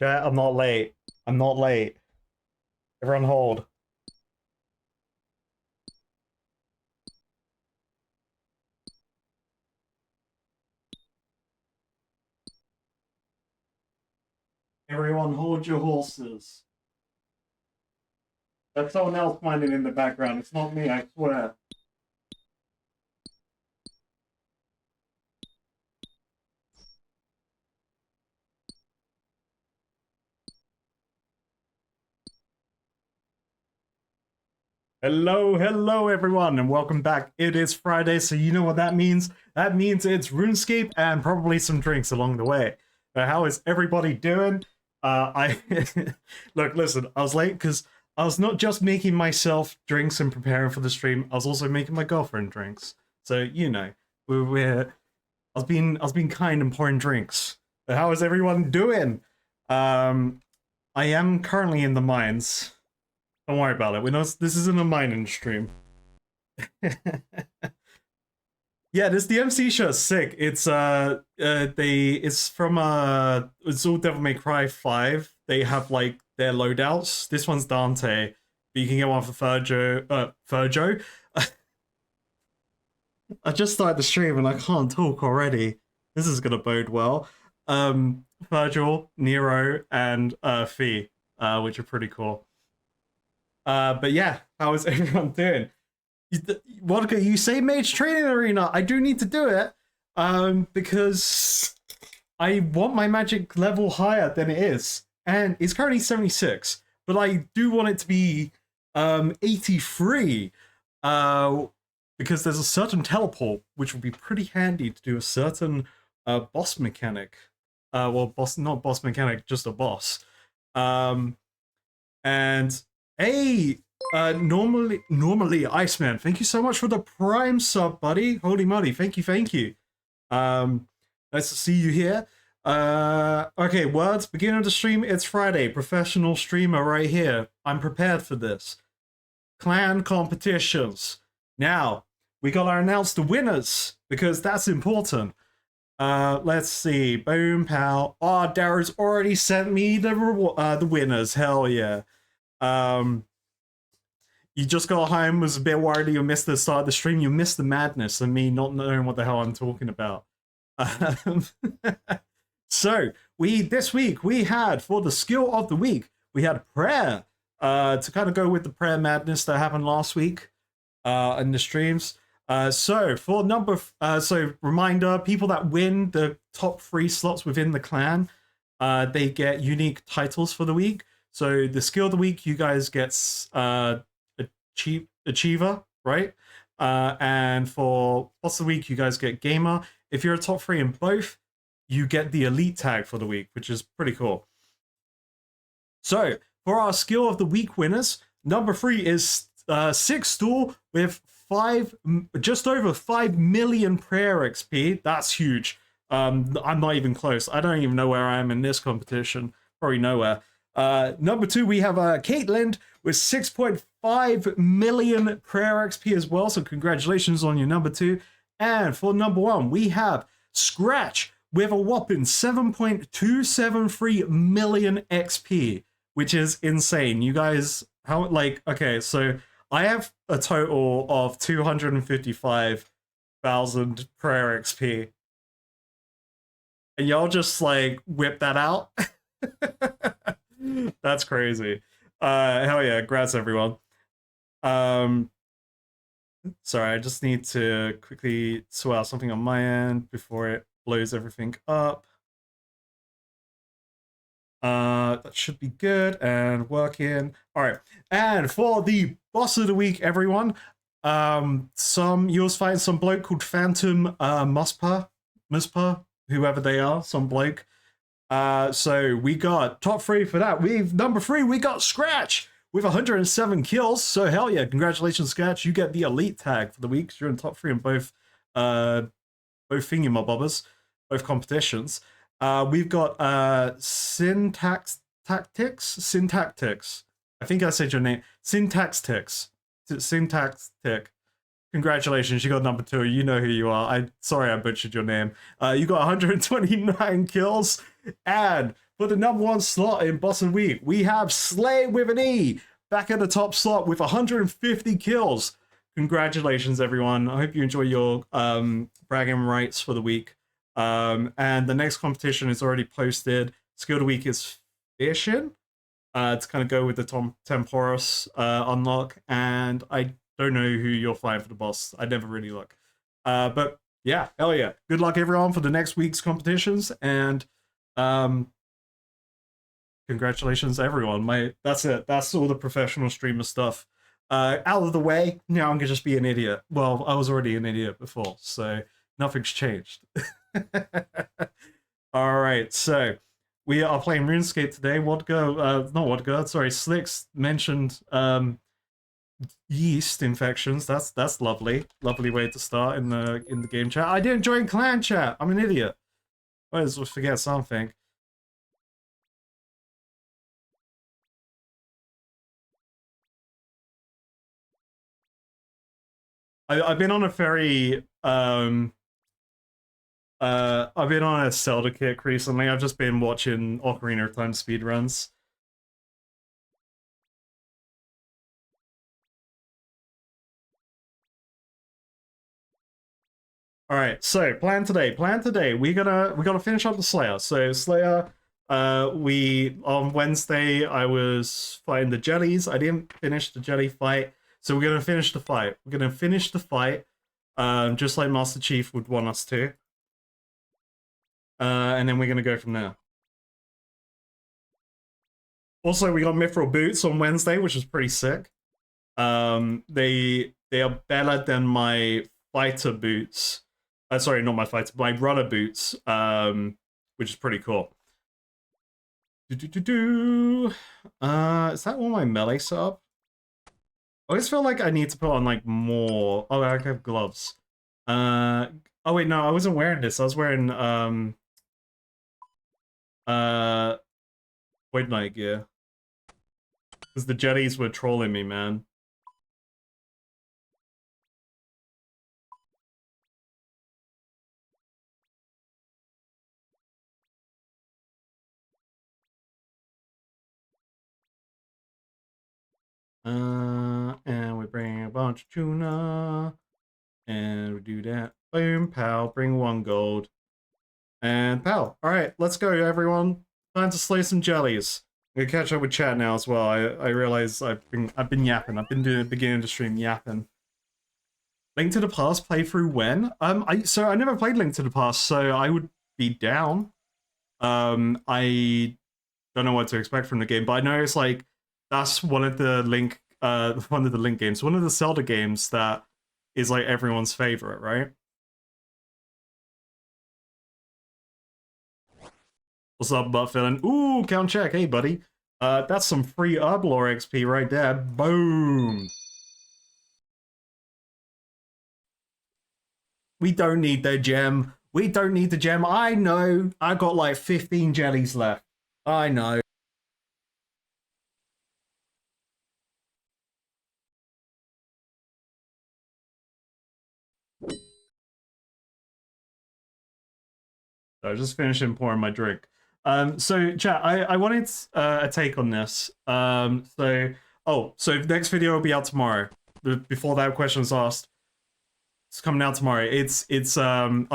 Chat, I'm not late. I'm not late. Everyone hold. Everyone hold your horses. That's someone else minding in the background. It's not me, I swear. Hello, everyone, and welcome back. It is Friday, so you know what that means. That means it's RuneScape and probably some drinks along the way. How is everybody doing? I look, listen. I was late because I was not just making myself drinks and preparing for the stream. I was also making my girlfriend drinks. So you know, I was being kind and pouring drinks. But how is everyone doing? I am currently in the mines. Don't worry about it. We know this isn't a mining stream. Yeah, this DMC show is sick. It's it's from it's all Devil May Cry 5. They have like their loadouts. This one's Dante, but you can get one for Virgil. I just started the stream and I can't talk already. This is gonna bode well. Virgil, Nero, and Fee, which are pretty cool. But yeah, how is everyone doing? Vodka, you say Mage Training Arena. I do need to do it because I want my magic level higher than it is. And it's currently 76, but I do want it to be 83 because there's a certain teleport which would be pretty handy to do a certain boss mechanic. Not boss mechanic, just a boss. And hey, normally Iceman, thank you so much for the Prime sub, buddy. Holy moly, thank you. Nice to see you here. Okay, words, beginning of the stream, it's Friday. Professional streamer right here. I'm prepared for this. Clan competitions. Now, we gotta announce the winners, because that's important. Let's see. Boom, pal. Oh, Darrow's already sent me the winners. Hell yeah. You just got home, was a bit worried you missed the start of the stream. You missed the madness and me not knowing what the hell I'm talking about. So this week we had, for the skill of the week, we had prayer. To kind of go with the prayer madness that happened last week in the streams. So reminder, people that win the top 3 slots within the clan, they get unique titles for the week. So the skill of the week, you guys get Achiever, right? And for boss of the week, you guys get Gamer. If you're a top 3 in both, you get the Elite tag for the week, which is pretty cool. So for our skill of the week winners, number 3 is 6 Stool with just over 5 million prayer XP. That's huge. I'm not even close. I don't even know where I am in this competition. Probably nowhere. Number 2, we have Caitlin with 6.5 million prayer XP as well. So congratulations on your number 2. And for number 1, we have Scratch with a whopping 7.273 million XP, which is insane. You guys, okay, so I have a total of 255,000 prayer XP. And y'all just like whip that out. That's crazy. Hell yeah, congrats everyone. Sorry, I just need to quickly sort out something on my end before it blows everything up. That should be good and working. All right, and for the boss of the week, everyone, you'll find some bloke called Phantom Muspa, whoever they are, some bloke. So we got top 3 for that. Number 3, we got Scratch with 107 kills. So hell yeah, congratulations, Scratch. You get the Elite tag for the week. So you're in top 3 in both thingamabobbers, both competitions. We've got Syntactics. I think I said your name. Syntactics. Congratulations, you got number 2. You know who you are. Sorry I butchered your name. You got 129 kills. And for the #1 slot in Boss of the Week, we have Slay with an E back at the top slot with 150 kills. Congratulations, everyone. I hope you enjoy your bragging rights for the week. And the next competition is already posted. Skill of the Week is Fishing. To kind of go with the Temporis unlock. And I don't know who you're fighting for the boss. I never really look. But yeah, hell yeah. Good luck, everyone, for the next week's competitions. And congratulations, everyone. That's it. That's all the professional streamer stuff out of the way. Now I'm gonna just be an idiot. Well, I was already an idiot before, so nothing's changed. All right, so we are playing RuneScape today. Not Wodka. Sorry, Slicks mentioned yeast infections. That's lovely. Lovely way to start in the game chat. I didn't join clan chat. I'm an idiot. I always forget something. I've been on a very I've been on a Zelda kick recently. I've just been watching Ocarina of Time speedruns. Alright, so plan today. We gotta finish up the Slayer. So Slayer, on Wednesday I was fighting the jellies. I didn't finish the jelly fight. So we're gonna finish the fight. Just like Master Chief would want us to. And then we're gonna go from there. Also, we got Mithril Boots on Wednesday, which was pretty sick. They are better than my fighter boots. Sorry, not my fighter, my runner boots, which is pretty cool. Is that all my melee setup? I always feel like I need to put on like more. Oh, I have gloves. Oh wait, no, I wasn't wearing this. I was wearing Void Knight gear. Because the jetties were trolling me, man. And we bring a bunch of tuna. And we do that. Boom, pow, bring 1 gold. And pow. Alright, let's go, everyone. Time to slay some jellies. I'm gonna catch up with chat now as well. I realize I've been yapping. I've been doing the beginning of the stream yapping. Link to the Past playthrough when? So I never played Link to the Past, so I would be down. I don't know what to expect from the game, but I know it's like that's one of the Link games, one of the Zelda games that is like everyone's favorite, right? What's up, butt feeling? Ooh, count check. Hey, buddy. That's some free Herblore XP right there. Boom. We don't need the gem. I know. I got like 15 jellies left. I know. I was just finishing pouring my drink. So chat, I wanted a take on this. So next video will be out tomorrow. Before that question was asked, it's coming out tomorrow. I'm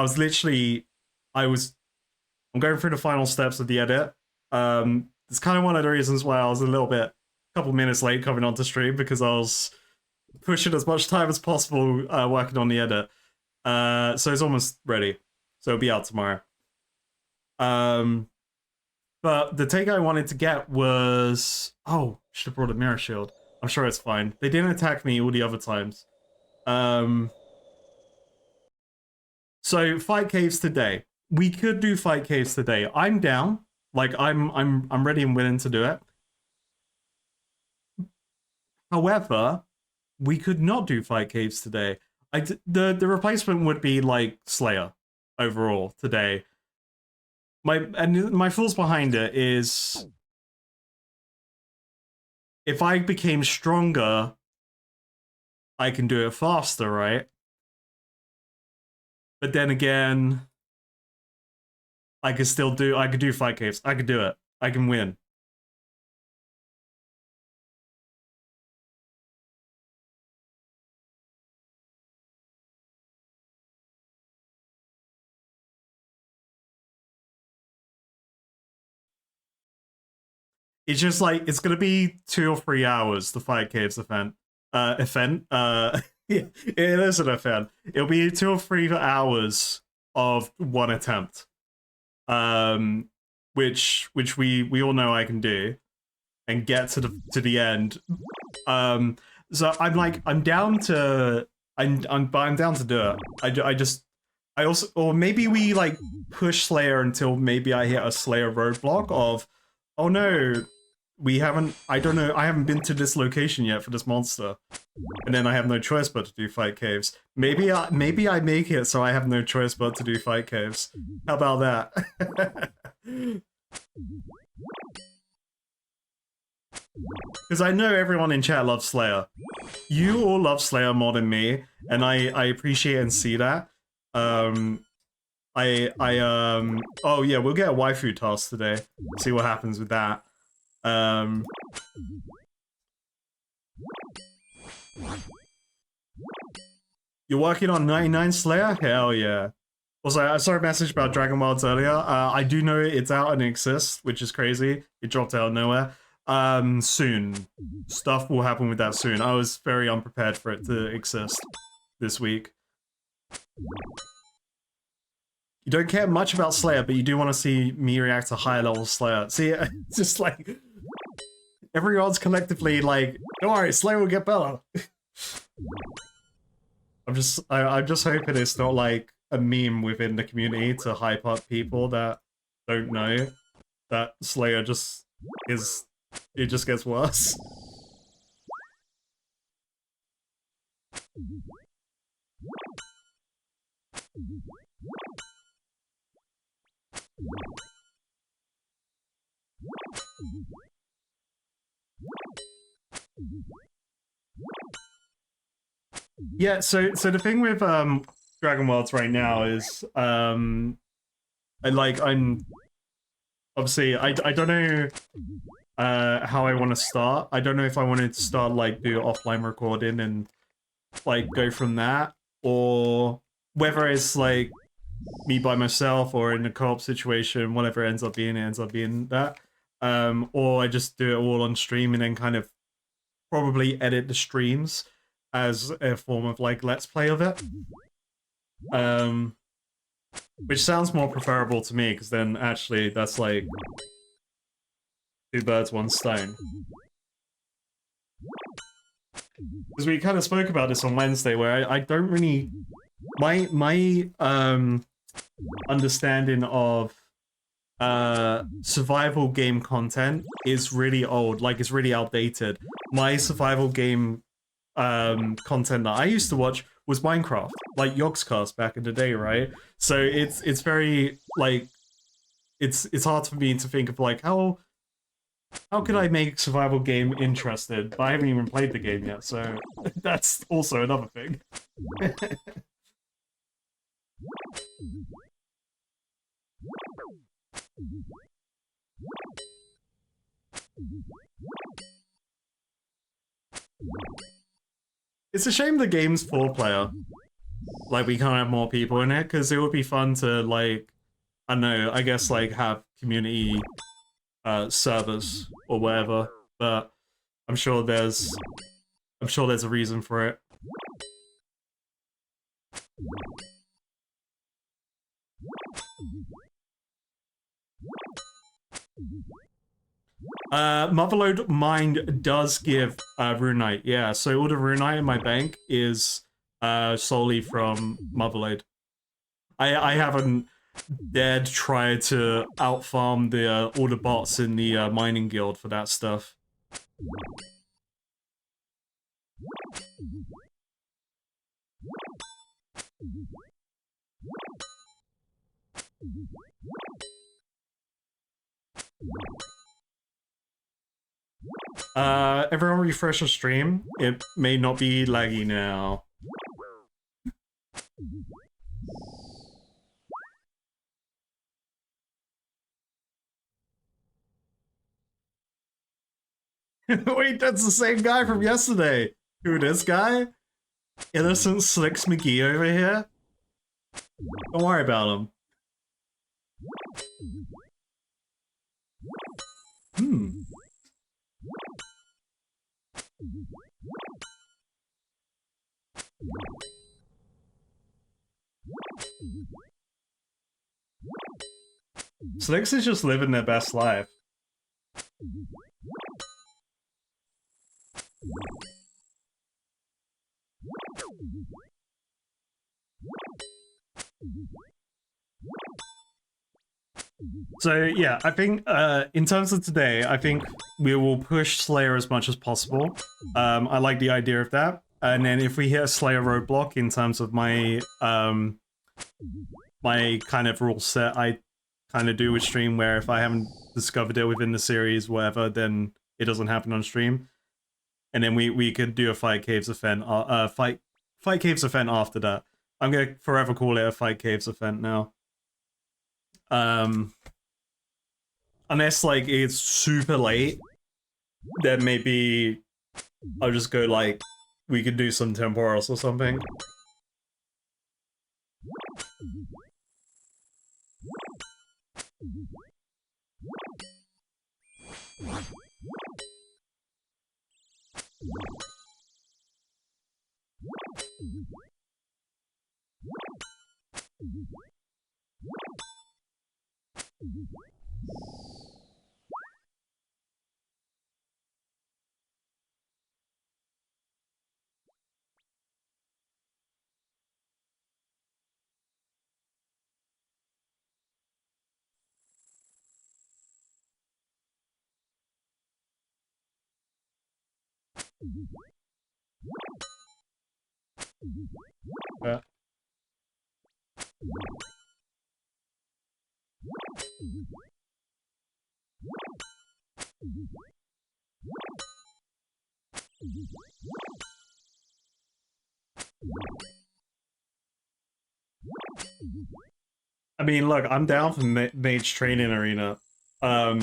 going through the final steps of the edit. It's kind of one of the reasons why I was a couple minutes late coming onto stream, because I was pushing as much time as possible working on the edit. So it's almost ready. So it'll be out tomorrow. But the take I wanted to get was... Oh, should have brought a mirror shield. I'm sure it's fine. They didn't attack me all the other times. So fight caves today. We could do fight caves today. I'm down. Like I'm ready and willing to do it. However, we could not do fight caves today. The replacement would be like Slayer overall today. My thoughts behind it is, if I became stronger, I can do it faster, right? But then again, I could do fight caves. I could do it. I can win. It's just like it's gonna be 2 or 3 hours. The Fight Caves event. Yeah, it is an event. It'll be 2 or 3 hours of one attempt. Um, which we all know I can do, and get to the end. Um, so I'm down to I'm down to do it. I also, or maybe we like push Slayer until maybe I hit a Slayer roadblock of, oh no, we haven't, I don't know, I haven't been to this location yet for this monster, and then I have no choice but to do Fight Caves. Maybe I make it so I have no choice but to do Fight Caves. How about that? Because I know everyone in chat loves Slayer. You all love Slayer more than me, and I appreciate and see that. Oh yeah, we'll get a waifu task today. See what happens with that. You're working on 99 Slayer? Hell yeah. Also, I saw a message about Dragon Wilds earlier. I do know it's out and exists, which is crazy. It dropped out of nowhere. Soon. Stuff will happen with that soon. I was very unprepared for it to exist this week. You don't care much about Slayer, but you do want to see me react to higher level Slayer. See, it's just like everyone's collectively like, don't worry, Slayer will get better. I'm just hoping it's not like a meme within the community to hype up people that don't know that Slayer just is, it just gets worse. Yeah, so the thing with Dragon Worlds right now is I'm obviously I don't know how I want to start. I don't know if I wanted to start like do offline recording and like go from that, or whether it's like me by myself or in a co-op situation, whatever it ends up being, it ends up being that. Or I just do it all on stream and then kind of probably edit the streams as a form of like let's play of it. Which sounds more preferable to me, because then actually that's like 2 birds, 1 stone. Because we kind of spoke about this on Wednesday, where I don't really, my understanding of survival game content is really old, like it's really outdated. My survival game content that I used to watch was Minecraft, like Yogscast back in the day, right? So it's very like it's hard for me to think of like how could I make survival game interested, but I haven't even played the game yet, so that's also another thing. It's a shame the game's 4-player. Like, we can't have more people in it, because it would be fun to, like, I don't know, I guess, like, have community servers or whatever, but I'm sure there's a reason for it. Motherlode Mind does give Runite, yeah. So all the Runite in my bank is solely from Motherlode. I haven't dared try to outfarm the all the bots in the mining guild for that stuff. Everyone refresh your stream. It may not be laggy now. Wait, that's the same guy from yesterday. Who, this guy? Innocent Slicks McGee over here? Don't worry about him. Hmm. Slicks is just living their best life. So yeah, I think in terms of today, I think we will push Slayer as much as possible. I like the idea of that. And then if we hit a Slayer roadblock in terms of my my kind of rule set, I kind of do with stream where if I haven't discovered it within the series, whatever, then it doesn't happen on stream. And then we could do a Fight Caves event, Fight Caves event after that. I'm gonna forever call it a Fight Caves event now. Unless like it's super late, then maybe I'll just go like we could do some temporals or something. Yeah. I mean, look, I'm down for mage training arena. I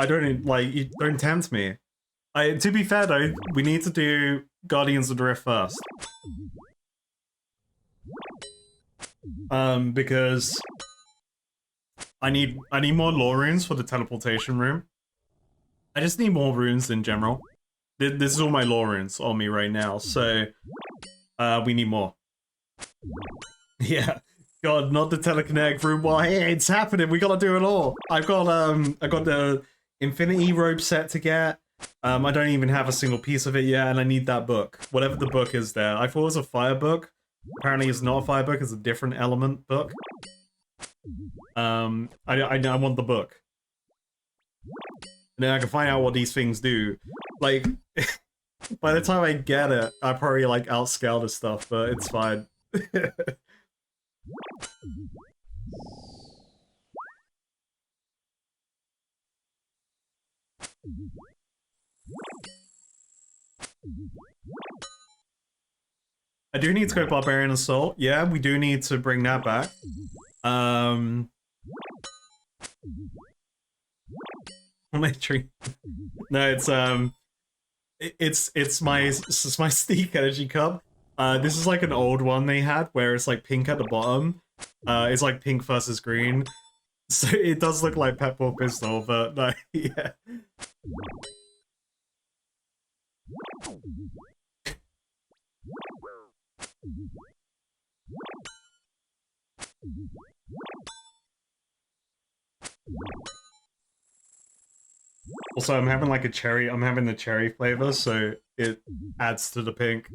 don't like you don't tempt me. To be fair though, we need to do Guardians of the Rift first. Because I need more lore runes for the teleportation room. I just need more runes in general. This is all my lore runes on me right now, so we need more. Yeah. God, not the telekinetic room. Well, hey, it's happening. We gotta do it all. I got the Infinity Robe set to get. I don't even have a single piece of it yet, and I need that book. Whatever the book is there. I thought it was a fire book. Apparently it's not a fire book, it's a different element book. I want the book. And then I can find out what these things do. Like, by the time I get it, I probably like outscale the stuff, but it's fine. I do need to go Barbarian Assault. Yeah, we do need to bring that back. No, it's my Steak Energy Cup. This is like an old one they had where it's like pink at the bottom. It's like pink versus green. So it does look like Pepper Pistol, but no, yeah. Also, I'm having like I'm having the cherry flavor, so it adds to the pink.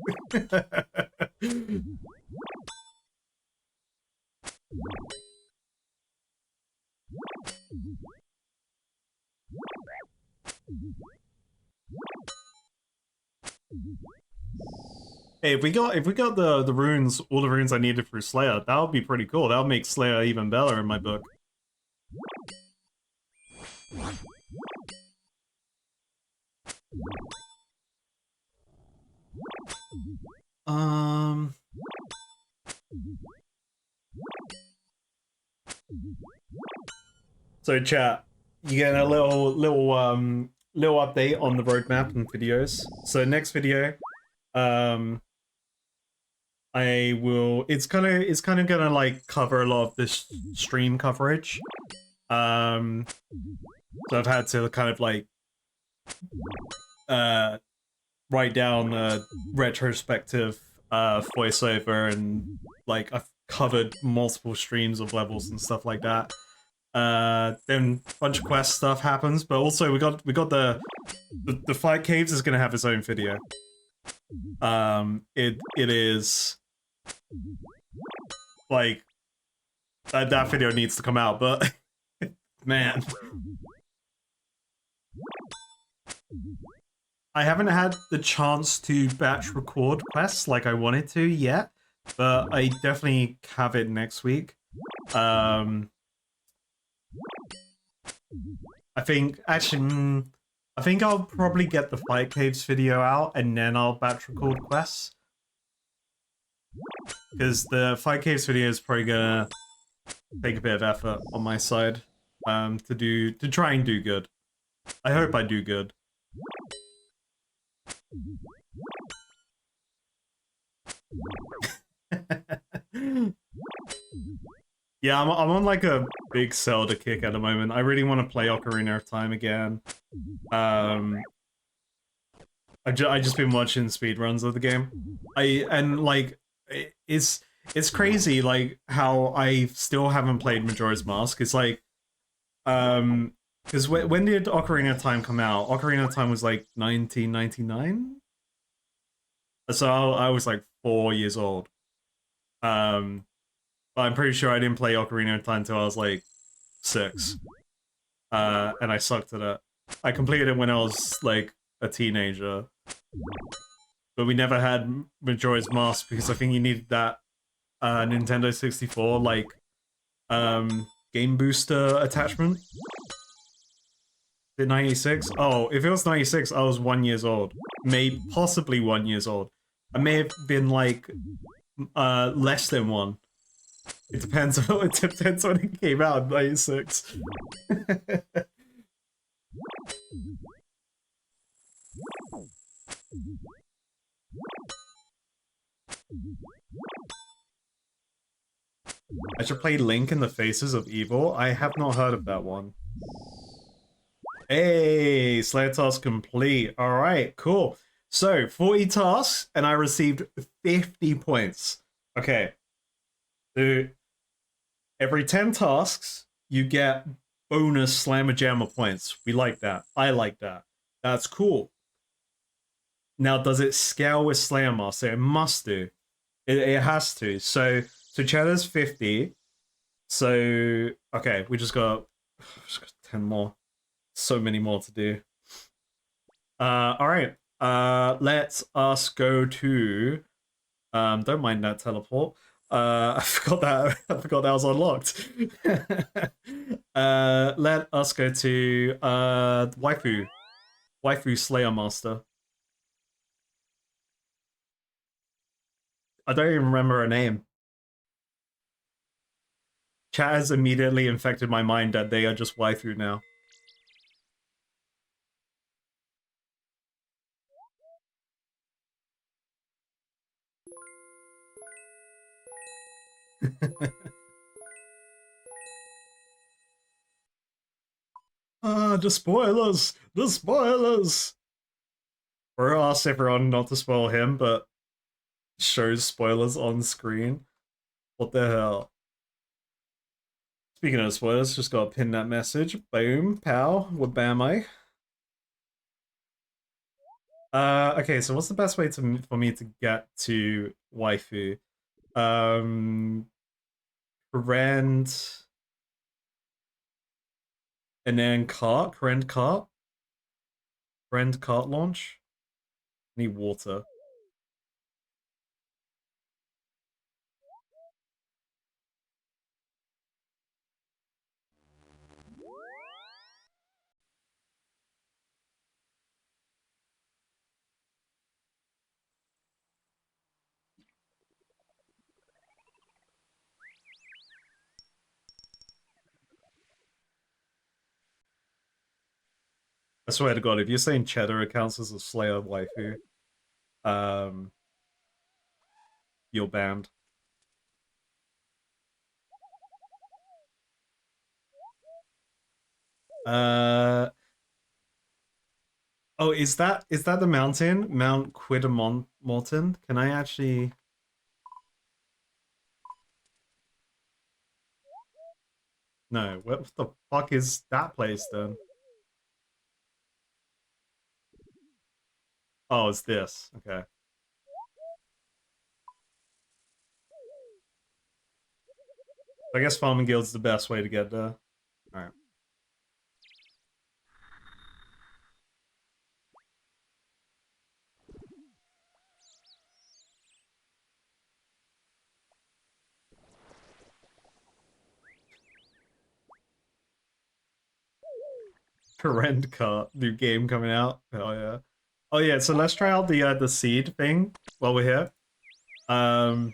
Hey, if we got the runes, all the runes I needed for Slayer, that would be pretty cool. That would make Slayer even better in my book. So chat, you get a little little update on the roadmap and videos. So next video, um, I will. It's kind of gonna like cover a lot of this stream coverage. Um, so I've had to kind of like uh write down a retrospective voiceover, and like I've covered multiple streams of levels and stuff like that. Then a bunch of quest stuff happens, but also we got the fight caves is gonna have its own video. It is like that video needs to come out, but man, I haven't had the chance to batch record quests like I wanted to yet, but I definitely have it next week. Um, I think actually, I think I'll probably get the fight caves video out and then I'll batch record quests, because the fight caves video is probably gonna take a bit of effort on my side, to try and do good. I hope I do good. Yeah, I'm on like a big Zelda kick at the moment. I really want to play Ocarina of Time again. I just been watching speedruns of the game. It's crazy like how I still haven't played Majora's Mask. It's like because when did Ocarina of Time come out? Ocarina of Time was like 1999. So I was like 4 years old. But I'm pretty sure I didn't play Ocarina of Time until I was like 6. And I sucked at it. I completed it when I was like a teenager. But we never had Majora's Mask because I think you needed that Nintendo 64 like game booster attachment. Did 96? Oh, if it was 96, I was 1 years old. Possibly 1 years old. I may have been like less than one. It depends. It depends when it came out in '96. I should play Link in the Faces of Evil. I have not heard of that one. Hey, Slayer task complete. All right, cool. So 40 tasks, and I received 50 points. Okay. So every 10 tasks, you get bonus Slammer Jammer points. We like that. I like that. That's cool. Now, does it scale with Slayer Master? It must do. It has to. So Cheddar's 50. So okay, we just got 10 more. So many more to do. All right. Let us go to. Don't mind that teleport. I forgot that. I forgot that was unlocked. Let us go to waifu Slayer Master. I don't even remember her name. Chat has immediately infected my mind that they are just waifu now. The spoilers! The spoilers! Or asked everyone not to spoil him, but shows spoilers on screen. What the hell? Speaking of spoilers, just gotta pin that message. Boom, pow, what bam I? Okay, so what's the best way for me to get to waifu? Um, Rend, and then Rend cart launch. Need water. I swear to God, if you're saying Cheddar accounts as a Slayer waifu, um, you're banned. Uh, oh, is that the mountain? Mount Morton? Can I actually? No, what the fuck is that place then? Oh, it's this. Okay. I guess Farming Guild's the best way to get there. Alright. Rend cart, new game coming out. Oh yeah. Oh yeah, so let's try out the seed thing while we're here. Um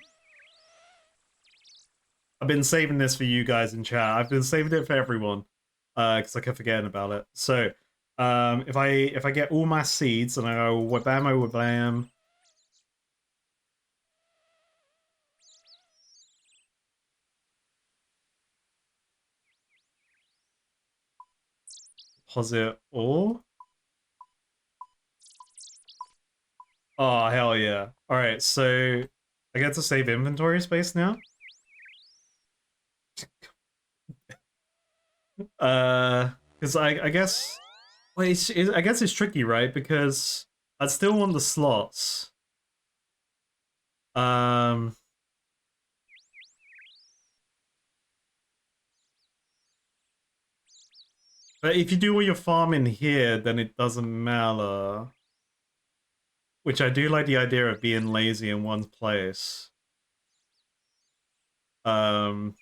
I've been saving this for you guys in chat. I've been saving it for everyone. Because I kept forgetting about it. So if I get all my seeds and I go wabam oh wabam. Deposit all. Oh hell yeah. Alright, so I get to save inventory space now. Because I guess, well, I guess it's tricky, right? Because I still want the slots. Um, but if you do all your farming here, then it doesn't matter. Which I do like the idea of being lazy in one place. Um,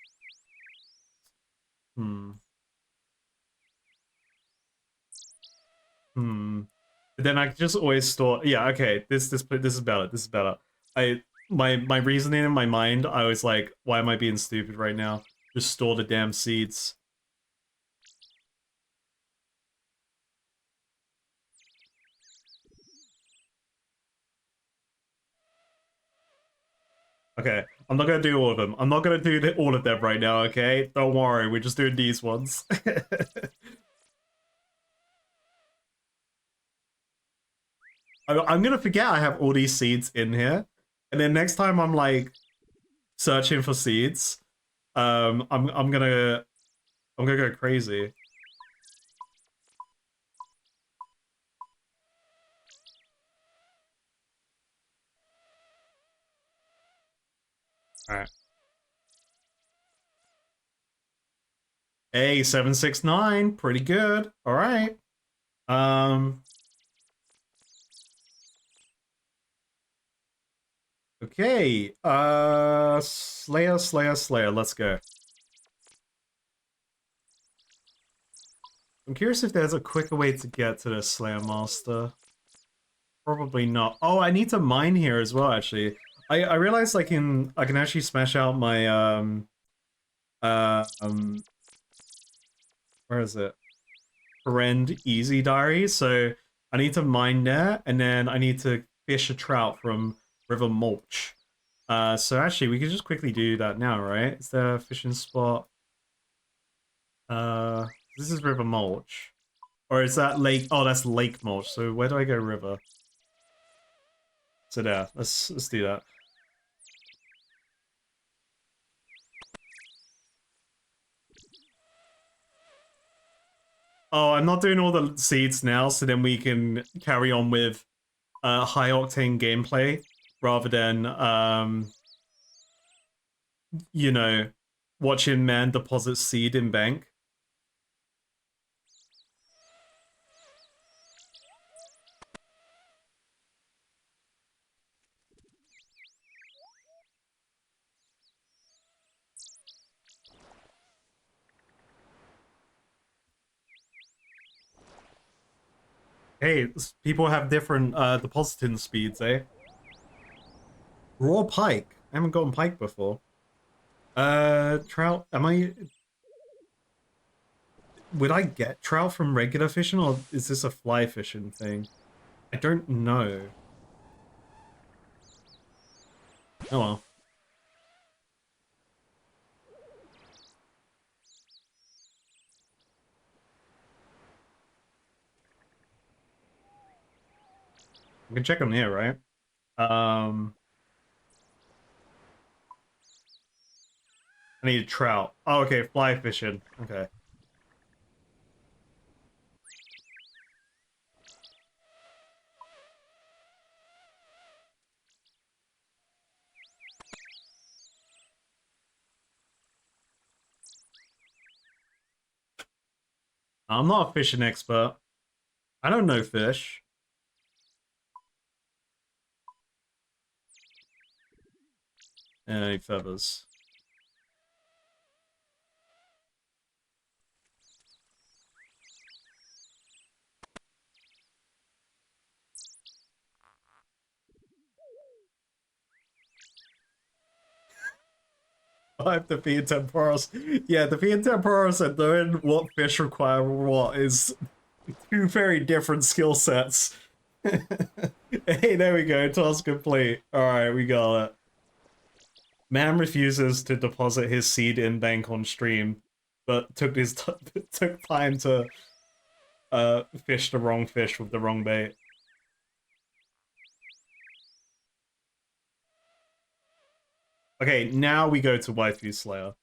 hmm, hmm. But then I just always store. Yeah, okay. This is better. This is better. I my reasoning in my mind, I was like, why am I being stupid right now? Just store the damn seeds. Okay, I'm not gonna do all of them. I'm not gonna do all of them right now, okay? Don't worry, we're just doing these ones. I'm gonna forget I have all these seeds in here, and then next time I'm like searching for seeds, I'm gonna go crazy. All right. Hey, 769, pretty good. All right. Um. Okay. Slayer, Slayer, Slayer. Let's go. I'm curious if there's a quicker way to get to the Slayer Master. Probably not. Oh, I need to mine here as well, actually. I realized I can actually smash out my uh um where is it? Friend Easy Diary. So I need to mine there, and then I need to fish a trout from River Mulch. So actually we could just quickly do that now, right? Is there a fishing spot? Uh this is River Mulch. Or is that Lake? Oh, that's Lake Mulch. So where do I go river? So there. Let's do that. Oh, I'm not doing all the seeds now, so then we can carry on with high octane gameplay rather than you know, watching man deposit seed in bank. Hey, people have different depositing speeds, eh? Raw pike. I haven't gotten pike before. Trout. Am I? would I get trout from regular fishing, or is this a fly fishing thing? I don't know. Oh well. We can check on here, right? Um, I need a trout. Oh, okay, fly fishing. Okay. I'm not a fishing expert. I don't know fish. Any feathers. I have to be in temporis. Yeah, the in temporis and knowing what fish require what is two very different skill sets. Hey, there we go. Task complete. Alright, we got it. Man refuses to deposit his seed in bank on stream, but took took time to fish the wrong fish with the wrong bait. Okay, now we go to Waifu Slayer.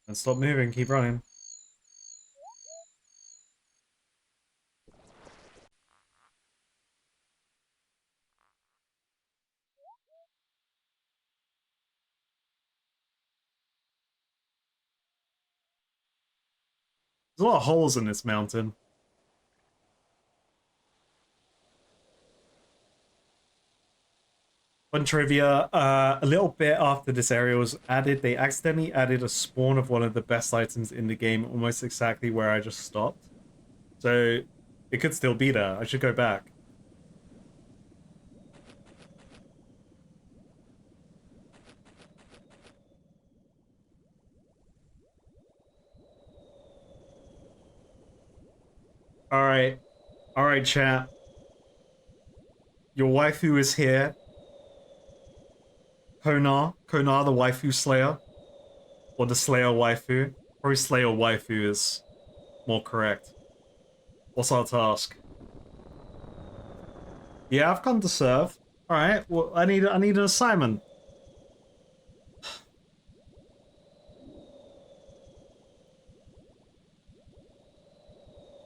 And stop moving, keep running. There's a lot of holes in this mountain. Fun trivia, a little bit after this area was added, they accidentally added a spawn of one of the best items in the game almost exactly where I just stopped. So it could still be there. I should go back. Alright. Alright, chat. Your waifu is here. Konar the waifu slayer. Or the slayer waifu. Probably slayer waifu is more correct. What's our task? Yeah, I've come to serve. Alright, well I need an assignment.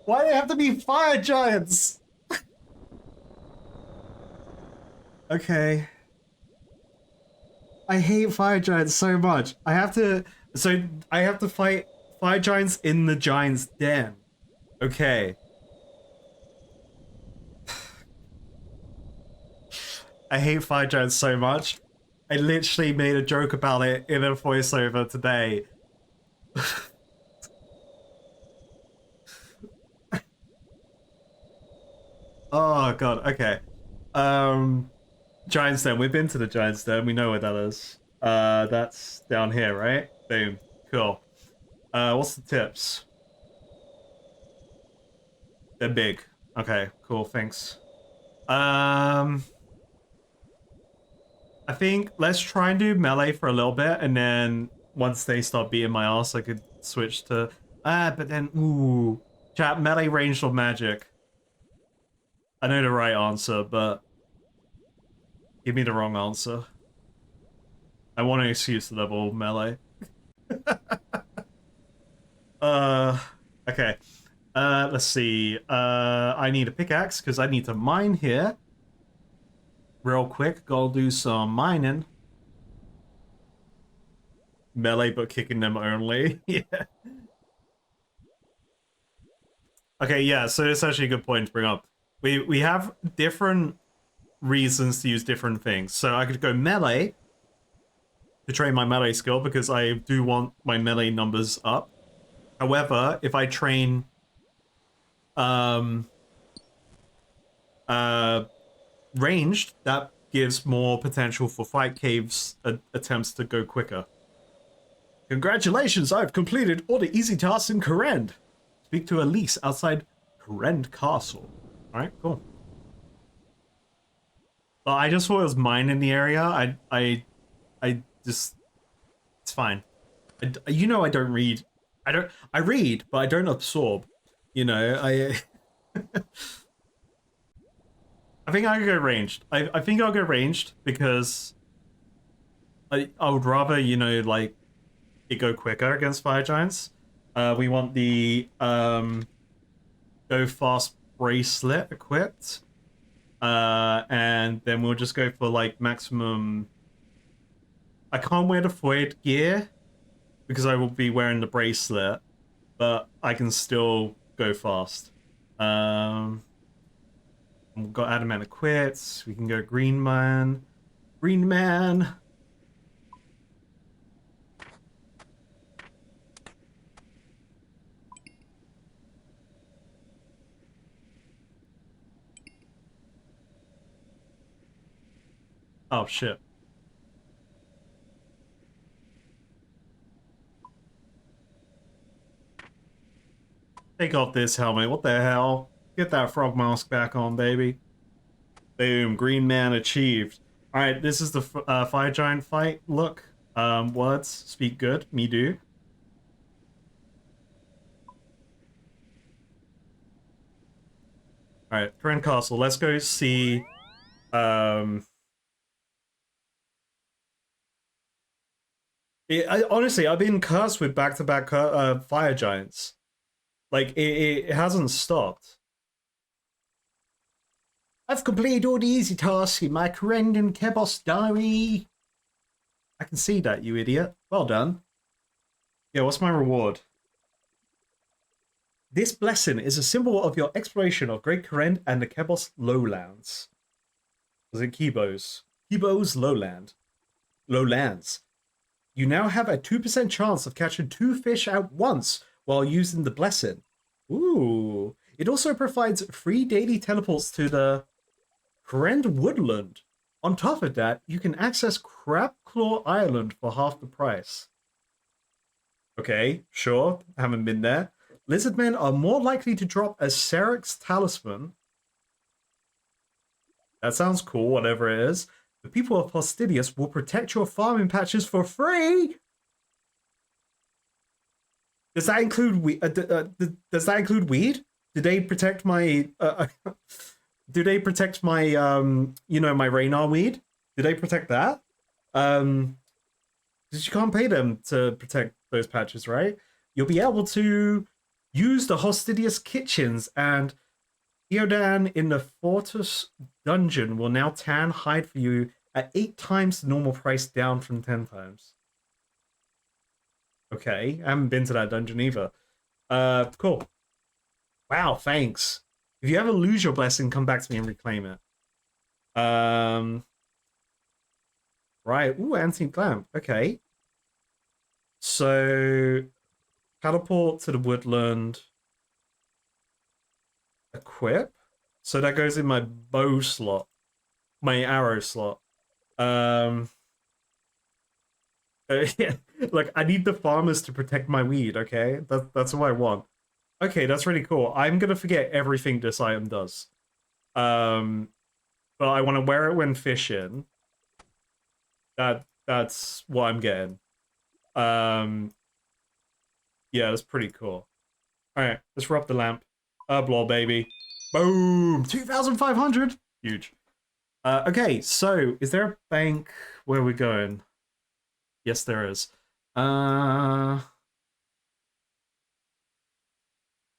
Why do they have to be fire giants? Okay. I hate fire giants so much. I have to fight fire giants in the giant's den. Okay. I hate fire giants so much. I literally made a joke about it in a voiceover today. Oh god, okay. Giant's Den. We've been to the Giant's Den. We know where that is. That's down here, right? Boom. Cool. What's the tips? They're big. Okay, cool, thanks. I think let's try and do melee for a little bit, and then once they start beating my ass, I could switch to... but then, ooh. Chat, melee ranged or magic? I know the right answer, but... Give me the wrong answer. I want an excuse to level melee. Okay. Let's see. I need a pickaxe because I need to mine here. Real quick, go do some mining. Melee, but kicking them only. Yeah. Okay, yeah, so it's actually a good point to bring up. We have different reasons to use different things. So I could go melee to train my melee skill because I do want my melee numbers up. However, if I train um uh ranged, that gives more potential for fight caves attempts to go quicker. Congratulations, I've completed all the easy tasks in Kourend. Speak to Elise outside Kourend Castle. Alright, cool. Well, I just thought it was mine in the area. I just, it's fine. You know I don't read. I read, but I don't absorb. You know, I think I could go ranged. I think I'll go ranged because I would rather, you know, like, it go quicker against fire giants. We want the go fast bracelet equipped. And then we'll just go for like maximum. I can't wear the void gear because I will be wearing the bracelet, but I can still go fast. We've got adamant equipped. We can go green man. Green man. Oh shit. Take off this helmet. What the hell? Get that frog mask back on, baby. Boom. Green man achieved. Alright, this is the fire giant fight. Look. Words speak good. Me do. Alright, Kourend Castle. Let's go see. Honestly, I've been cursed with back-to-back fire giants. Like, it hasn't stopped. I've completed all the easy tasks in my Kourend and Kebos diary. I can see that, you idiot. Well done. Yeah, what's my reward? This blessing is a symbol of your exploration of Great Kourend and the Kebos lowlands. Was it Kibos? Kibos lowland. Lowlands. You now have a 2% chance of catching 2 fish at once while using the blessing. Ooh. It also provides free daily teleports to the Kourend Woodland. On top of that, you can access Crabclaw Island for half the price. Okay, sure. Haven't been there. Lizardmen are more likely to drop a Serix talisman. That sounds cool, whatever it is. The people of Hostidius will protect your farming patches for free. Does that include weed? Does that include weed? Do they protect my? Do they protect my? You know, my Raynar weed? Do they protect that? Because you can't pay them to protect those patches, right? You'll be able to use the Hostidius kitchens, and Theodan in the Fortress dungeon will now tan hide for you at 8 times the normal price, down from 10 times. Okay, I haven't been to that dungeon either. Cool. Wow, thanks. If you ever lose your blessing, come back to me and reclaim it. Right. Ooh, antique lamp. Okay. So, teleport to the woodland. Equip. So that goes in my bow slot. My arrow slot. Yeah, like, I need the farmers to protect my weed, okay? That's what I want. Okay, that's really cool. I'm gonna forget everything this item does. But I want to wear it when fishing. That's what I'm getting. Yeah, that's pretty cool. Alright, let's rub the lamp. Blah, baby. Boom! 2,500! Huge. Okay, so, is there a bank where we're going? Yes, there is. I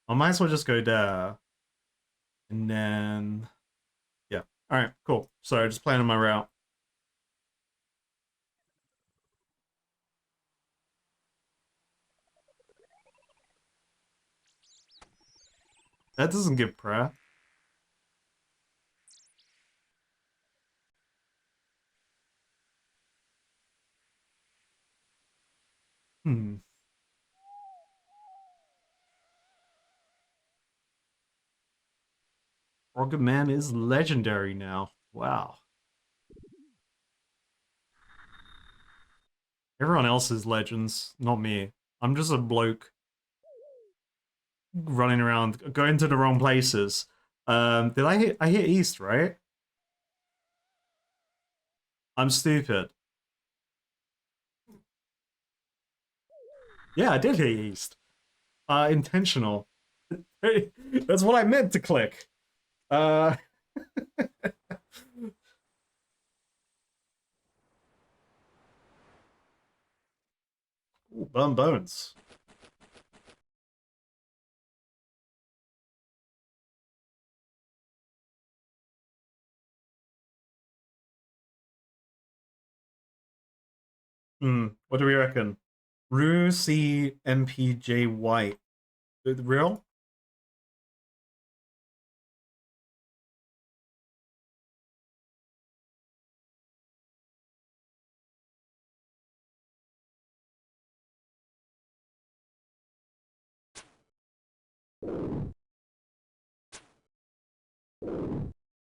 might as well just go there. And then, yeah. All right, cool. So just planning my route. That doesn't give prayer. Hmm. Rocket Man is legendary now. Wow. Everyone else is legends, not me. I'm just a bloke running around, going to the wrong places. Did I hit east, right? I'm stupid. Yeah, I did hit east. Intentional. That's what I meant to click. Uh, ooh, burn bones. Hmm. What do we reckon? Rue C MPJ White. Real?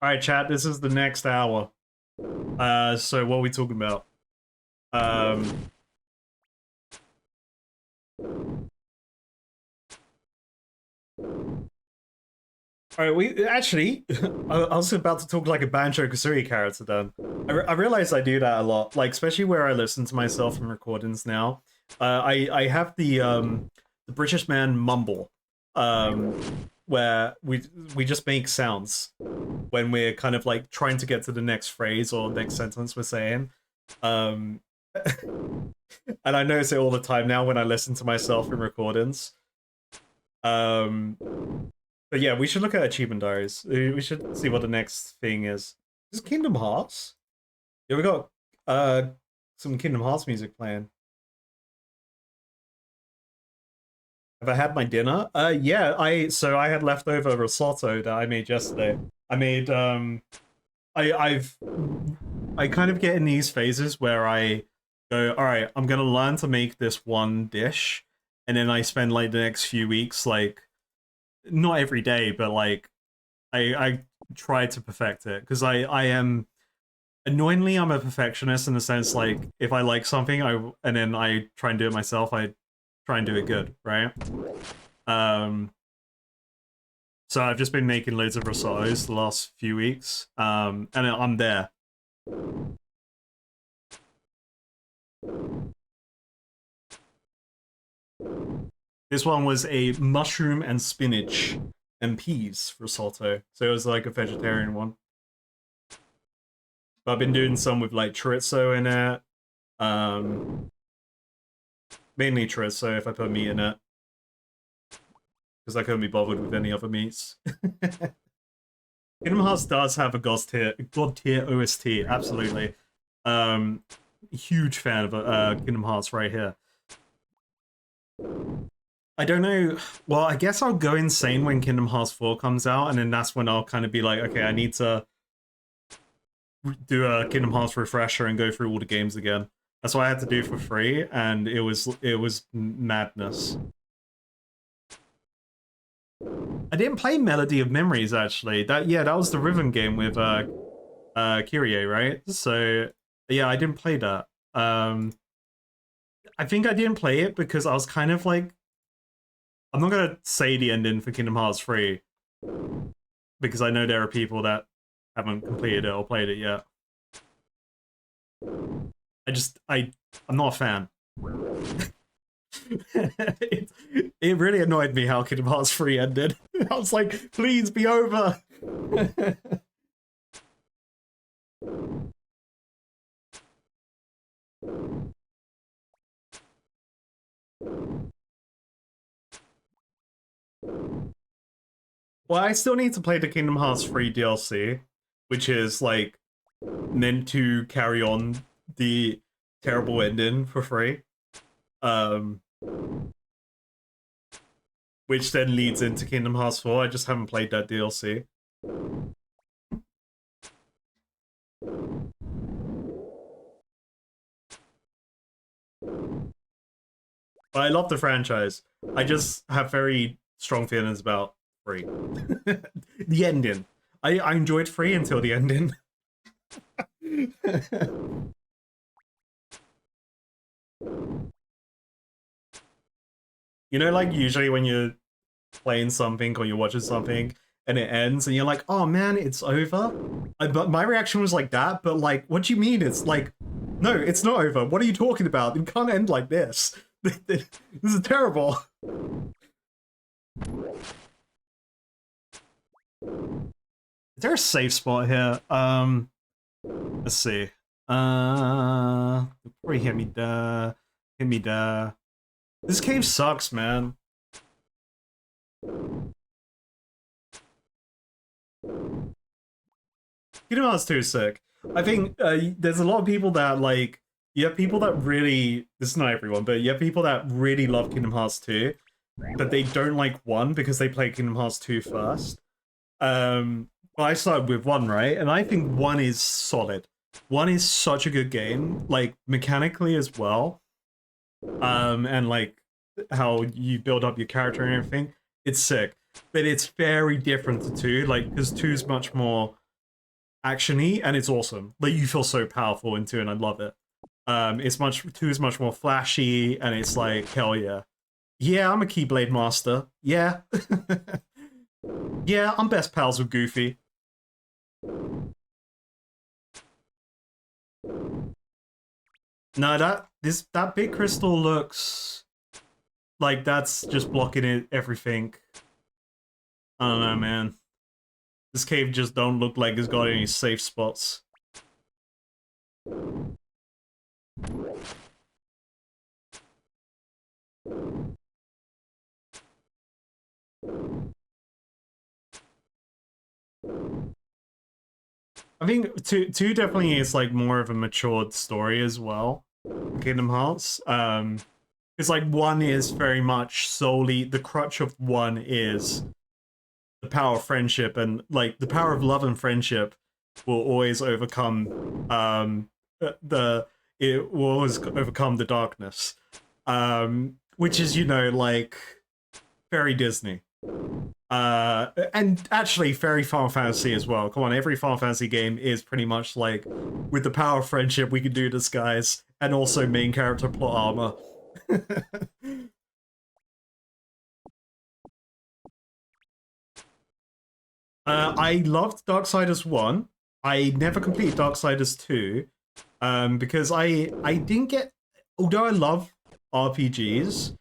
All right, chat. This is the next hour. So what are we talking about? Um, all right. We actually, I was about to talk like a Banjo Kazooie character. Then I realize I do that a lot, like especially where I listen to myself in recordings now. I have the British man mumble, um, where we just make sounds when we're kind of like trying to get to the next phrase or next sentence we're saying. Um, and I notice it all the time now when I listen to myself in recordings. Um, but yeah, we should look at achievement diaries. We should see what the next thing is. Is it Kingdom Hearts? Yeah, we got uh some Kingdom Hearts music playing. Have I had my dinner? Yeah, I had leftover risotto that I made yesterday. I made I've I kind of get in these phases where I go, all right, I'm gonna learn to make this one dish, and then I spend like the next few weeks like not every day, but like I try to perfect it because I am annoyingly I'm a perfectionist in the sense like if I like something and then I try and do it myself, I try and do it good, right? Um, so I've just been making loads of risottos the last few weeks, and I'm there. This one was a mushroom and spinach and peas risotto, so it was like a vegetarian one. But I've been doing some with like chorizo in it, um, mainly chorizo if I put meat in it, because I couldn't be bothered with any other meats. Kingdom Hearts does have a god tier OST, absolutely. Um, Huge fan of Kingdom Hearts right here. I don't know. Well, I guess I'll go insane when Kingdom Hearts 4 comes out, and then that's when I'll kind of be like, okay, I need to do a Kingdom Hearts refresher and go through all the games again. That's what I had to do for free, and it was madness. I didn't play Melody of Memories actually. That was the rhythm game with Kyrie, right? So yeah, I didn't play that. I think I didn't play it because I was kind of like I'm not gonna say the ending for Kingdom Hearts 3 because I know there are people that haven't completed it or played it yet. I'm not a fan. it, it really annoyed me how Kingdom Hearts 3 ended. I was like, please be over. Well, I still need to play the Kingdom Hearts 3 DLC, which is like meant to carry on the terrible ending for free. Um, which then leads into Kingdom Hearts 4. I just haven't played that DLC. But I love the franchise. I just have very strong feelings about 3. The ending. I enjoyed 3 until the ending. You know, like usually when you're playing something or you're watching something and it ends and you're like, oh man, it's over. But my reaction was like that, but like, what do you mean? It's like, no, it's not over. What are you talking about? It can't end like this. This is terrible. Is there a safe spot here? Let's see. Probably hit me there. Hit me there. This cave sucks, man. Kingdom Hearts 2 is sick. I think there's a lot of people that like. You have people that really. This is not everyone, but you have people that really love Kingdom Hearts 2, but they don't like 1 because they played Kingdom Hearts 2 first. Well, I started with 1, right? And I think 1 is solid. 1 is such a good game, like mechanically as well. And like how you build up your character and everything. It's sick. But it's very different to 2, like, because 2 is much more actiony and it's awesome. Like you feel so powerful in 2 and I love it. It's much 2 is much more flashy and it's like hell yeah. Yeah, I'm a Keyblade master. Yeah. Yeah, I'm best pals with Goofy. No, that big crystal looks like that's just blocking it everything. I don't know, man. This cave just don't look like it's got any safe spots. I think two definitely is like more of a matured story as well. Kingdom Hearts. It's like 1 is very much solely the crutch of 1 is the power of friendship and like the power of love and friendship will always overcome the it will always overcome the darkness. Which is, you know, like very Disney. And actually very Final Fantasy as well. Come on, every Final Fantasy game is pretty much like, with the power of friendship, we can do this, guys. And also main character plot armor. I loved Darksiders 1. I never completed Darksiders 2. Because I didn't get, although I love RPGs,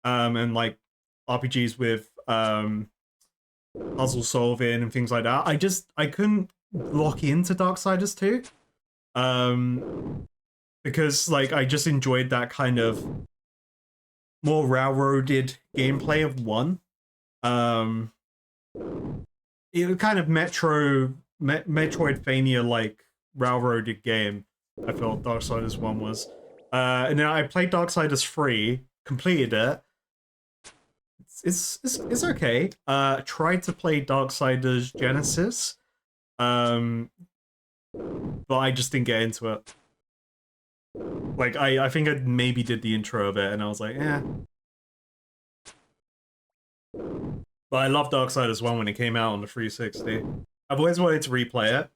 and like RPGs with puzzle solving and things like that. I couldn't lock into Darksiders 2. Because like I just enjoyed that kind of more railroaded gameplay of 1. It was kind of Metroidvania like railroaded game. I felt Darksiders 1 was. And then I played Darksiders 3, completed it. It's okay. Tried to play Darksiders Genesis, but I just didn't get into it. Like I think I maybe did the intro of it, and I was like, eh. But I love Darksiders 1 when it came out on the 360. I've always wanted to replay it.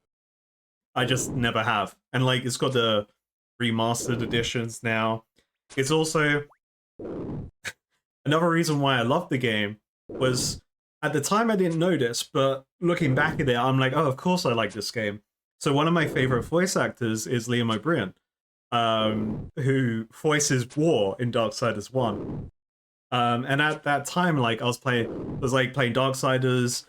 I just never have. And like it's got the remastered editions now. It's also another reason why I loved the game was at the time I didn't notice, but looking back at it, I'm like, oh, of course I like this game. So one of my favorite voice actors is Liam O'Brien, who voices War in Darksiders 1. And at that time, like I was playing Darksiders,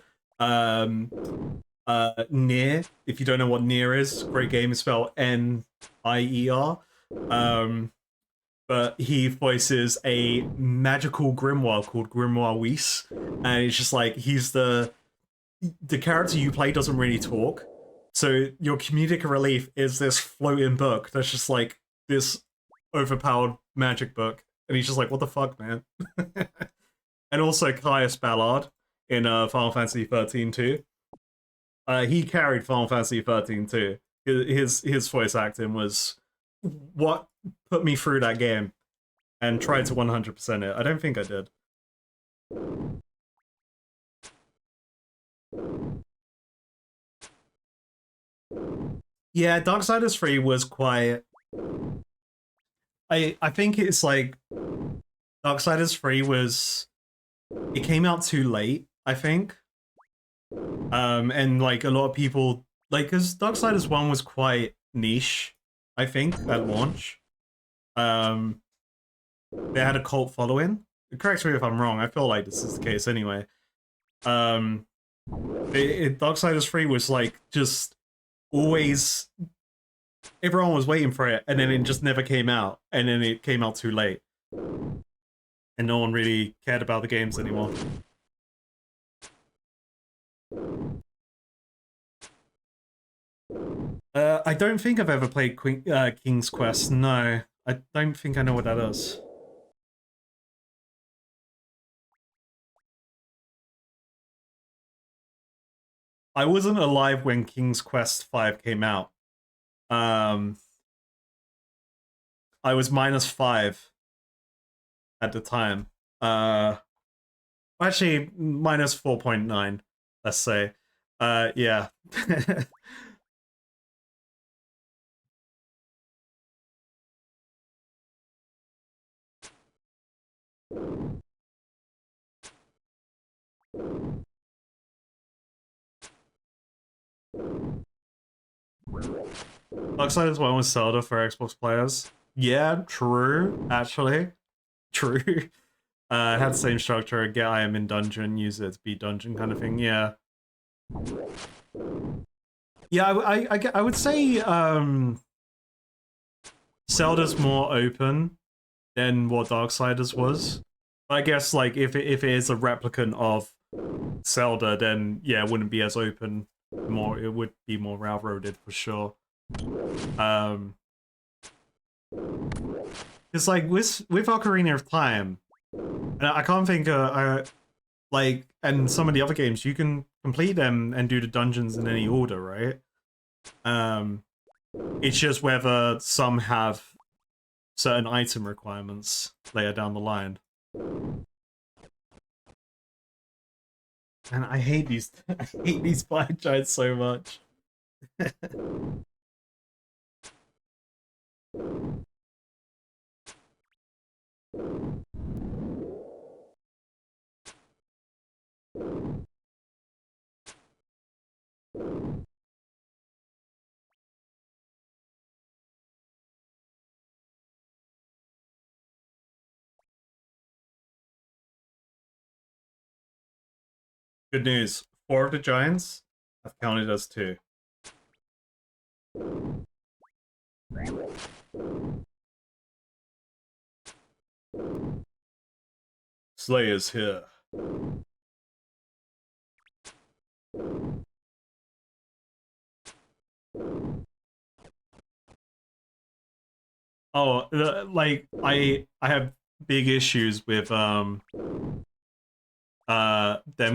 Nier. If you don't know what Nier is, great game. It's spelled Nier. But he voices a magical grimoire called Grimoire Weiss, and it's just like he's the the character you play doesn't really talk. So your comedic relief is this floating book that's just like this overpowered magic book. And he's just like, what the fuck, man? And also Caius Ballard in Final Fantasy 13 too. He carried Final Fantasy 13 too. His voice acting was what put me through that game and tried to 100% it. I don't think I did. Yeah, Darksiders 3 was quite. I think it's like Darksiders 3 was. It came out too late, I think. And like a lot of people like because Darksiders 1 was quite niche, I think, at launch. Um they had a cult following. Correct me if I'm wrong, I feel like this is the case anyway. Um Darksiders 3 was like just always everyone was waiting for it and then it just never came out and then it came out too late. And no one really cared about the games anymore. I don't think I've ever played King's Quest. No, I don't think I know what that is. I wasn't alive when King's Quest 5 came out. I was -5 at the time. Actually, -4.9, let's say. Yeah. Darksiders 1 was Zelda for Xbox players. Yeah, true, actually. True. It had the same structure, get item in dungeon, use it to beat dungeon kind of thing, yeah. Yeah, I would say Zelda's more open than what Darksiders was. I guess like if it is a replicant of Zelda, then yeah, it wouldn't be as open. It would be more railroaded for sure. It's like with Ocarina of Time, and I can't think like and some of the other games you can complete them and do the dungeons in any order, right? It's just whether some have certain item requirements later down the line. And I hate these I hate these fire giants so much. Good news. 4 of the giants have counted as 2. Slayer's here. Oh, like I have big issues with them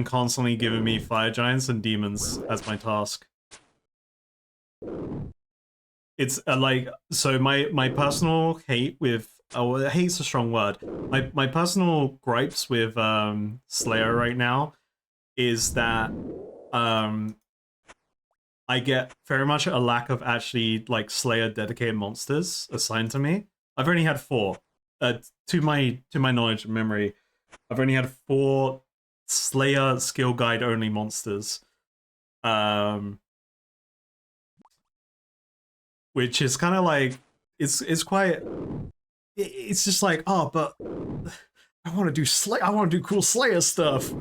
constantly giving me fire giants and demons as my task. It's like so my personal hate with hate's a strong word. My personal gripes with Slayer right now is that um I get very much a lack of actually like Slayer dedicated monsters assigned to me. I've only had 4. To my knowledge and memory, I've only had 4 Slayer skill guide only monsters. Which is kind of like it's quite it's just like, oh, but I want to do I want to do cool Slayer stuff.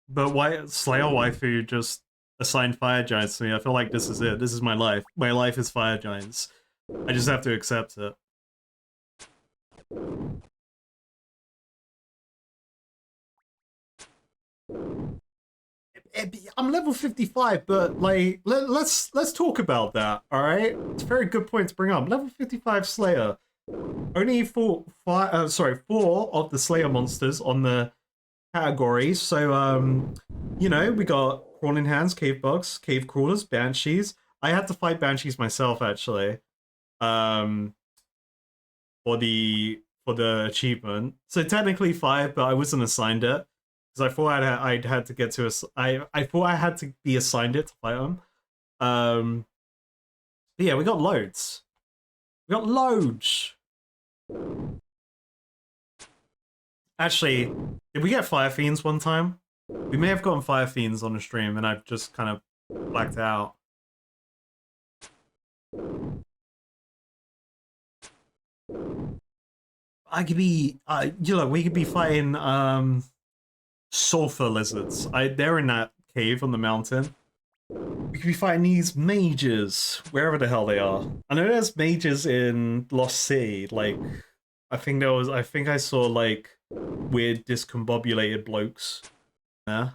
But why Slayer waifu just assigned fire giants to me? I feel like this is it. This is my life. My life is fire giants. I just have to accept it. I'm level 55, but like let's talk about that. All right, it's a very good point to bring up. Level 55 Slayer. Only four of the Slayer monsters on the category. So you know, we got crawling hands, cave bugs, cave crawlers, banshees. I had to fight banshees myself actually. Um, for the achievement. So technically five, but I wasn't assigned it because I thought I'd had to get to I thought I had to be assigned it to fight them. But yeah, we got loads. We got loads. Actually, did we get fire fiends one time? We may have gotten fire fiends on the stream, and I've just kind of blacked out. I could be, you know, we could be fighting sulfur lizards. They're in that cave on the mountain. We could be fighting these mages, wherever the hell they are. I know there's mages in Lost City. Like, I think I saw like weird discombobulated blokes. Yeah,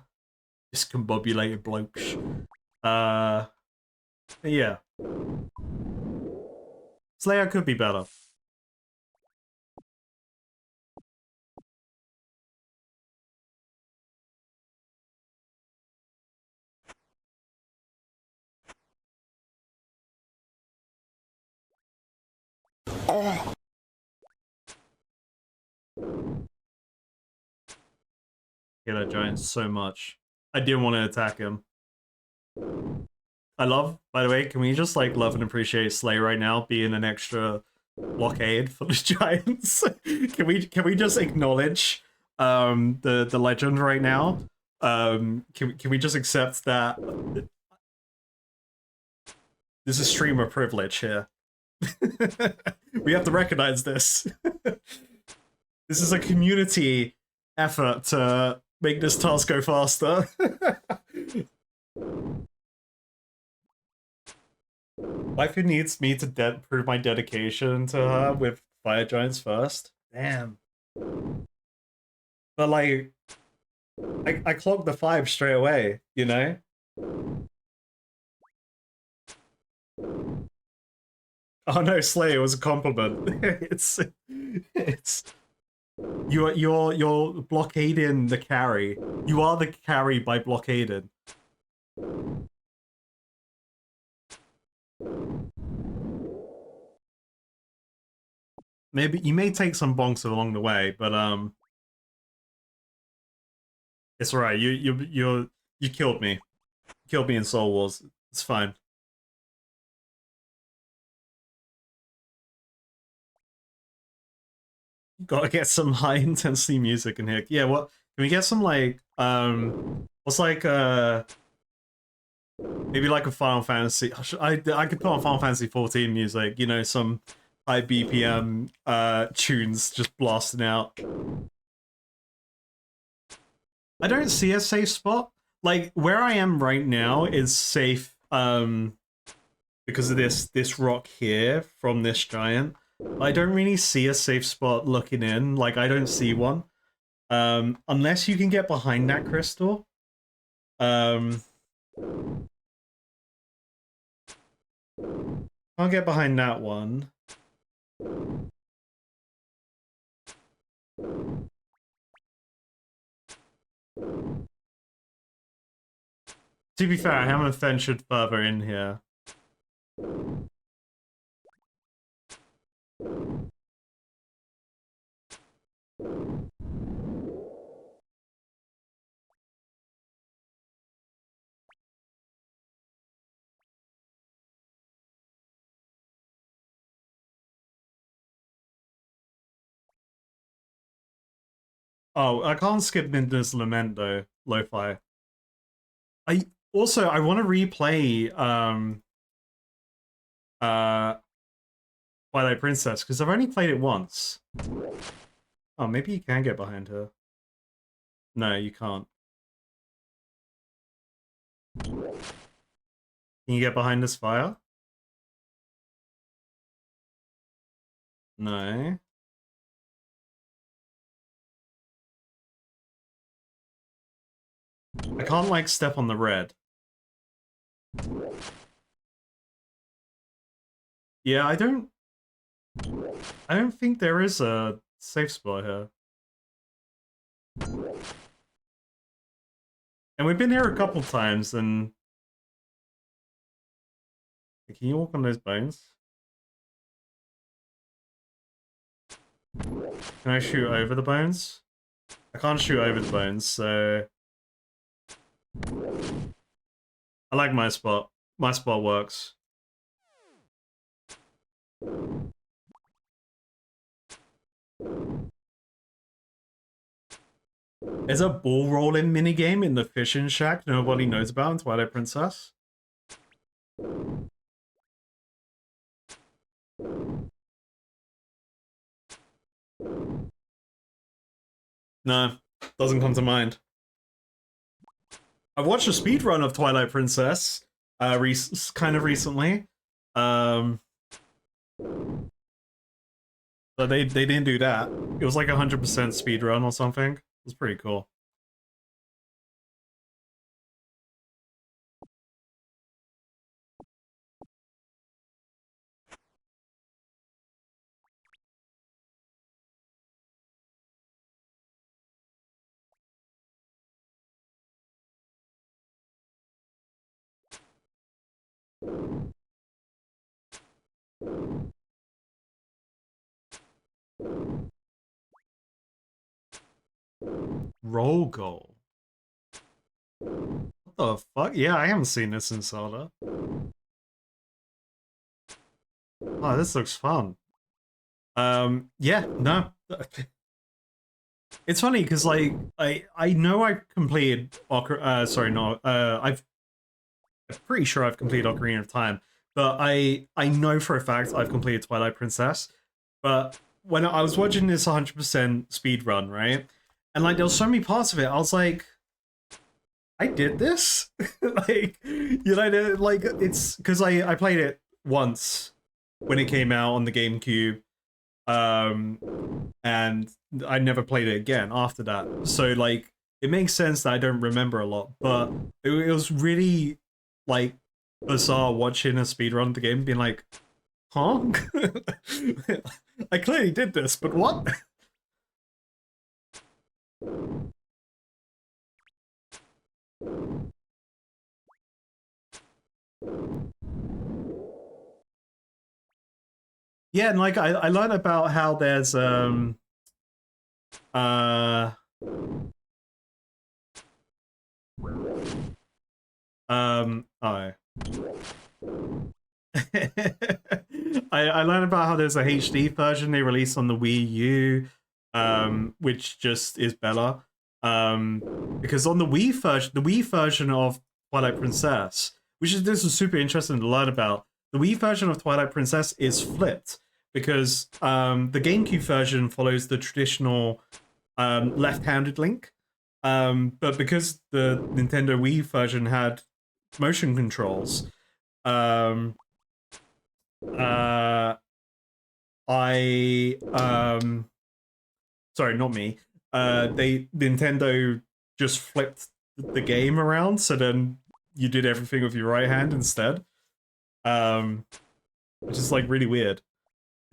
discombobulated blokes. Yeah. Slayer could be better. Oh. Yeah, that giant so much. I didn't want to attack him. I love, by the way, can we just like love and appreciate Slay right now being an extra blockade for the giants? Can we just acknowledge the legend right now? Can we just accept that there's a streamer privilege here? We have to recognize this. This is a community effort to make this task go faster. Waifu needs me to prove my dedication to her with fire giants first. Damn. But like, I clocked the 5 straight away, you know? Oh no, Slay, it was a compliment. it's you're blockading the carry. You are the carry by blockading. Maybe you may take some bonks along the way, but it's alright. You killed me. You killed me in Soul Wars. It's fine. Gotta get some high intensity music in here. Yeah, what can we get some like what's like maybe like a Final Fantasy I could put on Final Fantasy 14 music, you know, some high BPM tunes just blasting out. I don't see a safe spot. Like where I am right now is safe because of this rock here from this giant. I don't really see a safe spot looking in. Like, I don't see one. Unless you can get behind that crystal. Can't get behind that one. To be fair, I haven't ventured further in here. Oh, I can't skip Ninja's Lament though, lo-fi. I want to replay Twilight Princess because I've only played it once. Oh, maybe you can get behind her. No, you can't. Can you get behind this fire? No. I can't, like, step on the red. Yeah, I don't think there is a safe spot here. And we've been here a couple times, and can you walk on those bones? Can I shoot over the bones? I can't shoot over the bones, so I like my spot. My spot works. There's a ball rolling minigame in the fishing shack nobody knows about in Twilight Princess. No, doesn't come to mind. I've watched a speed run of Twilight Princess, kind of recently. Um, but they didn't do that. It was like 100% speed run or something. It was pretty cool. Roll goal. What the fuck? Yeah, I haven't seen this in Zelda. Oh, this looks fun. Yeah, no. It's funny because like I know I completed sorry, no, I'm pretty sure I've completed Ocarina of Time, but I know for a fact I've completed Twilight Princess. But when I was watching this 100% speed run, right, and like there was so many parts of it, I was like, I did this, like like it's because I played it once when it came out on the GameCube, and I never played it again after that. So like it makes sense that I don't remember a lot, but it was really like bizarre watching a speedrun of the game, being like, huh? I clearly did this, but what? Yeah, and like I learned about how there's uh oh. I learned about how there's a HD version they released on the Wii U, which just is better. Because on the Wii version of Twilight Princess, which is this is super interesting to learn about. The Wii version of Twilight Princess is flipped because the GameCube version follows the traditional left-handed link, but because the Nintendo Wii version had motion controls, um, uh, I sorry, not me. They Nintendo just flipped the game around, so then you did everything with your right hand instead. Um, which is like really weird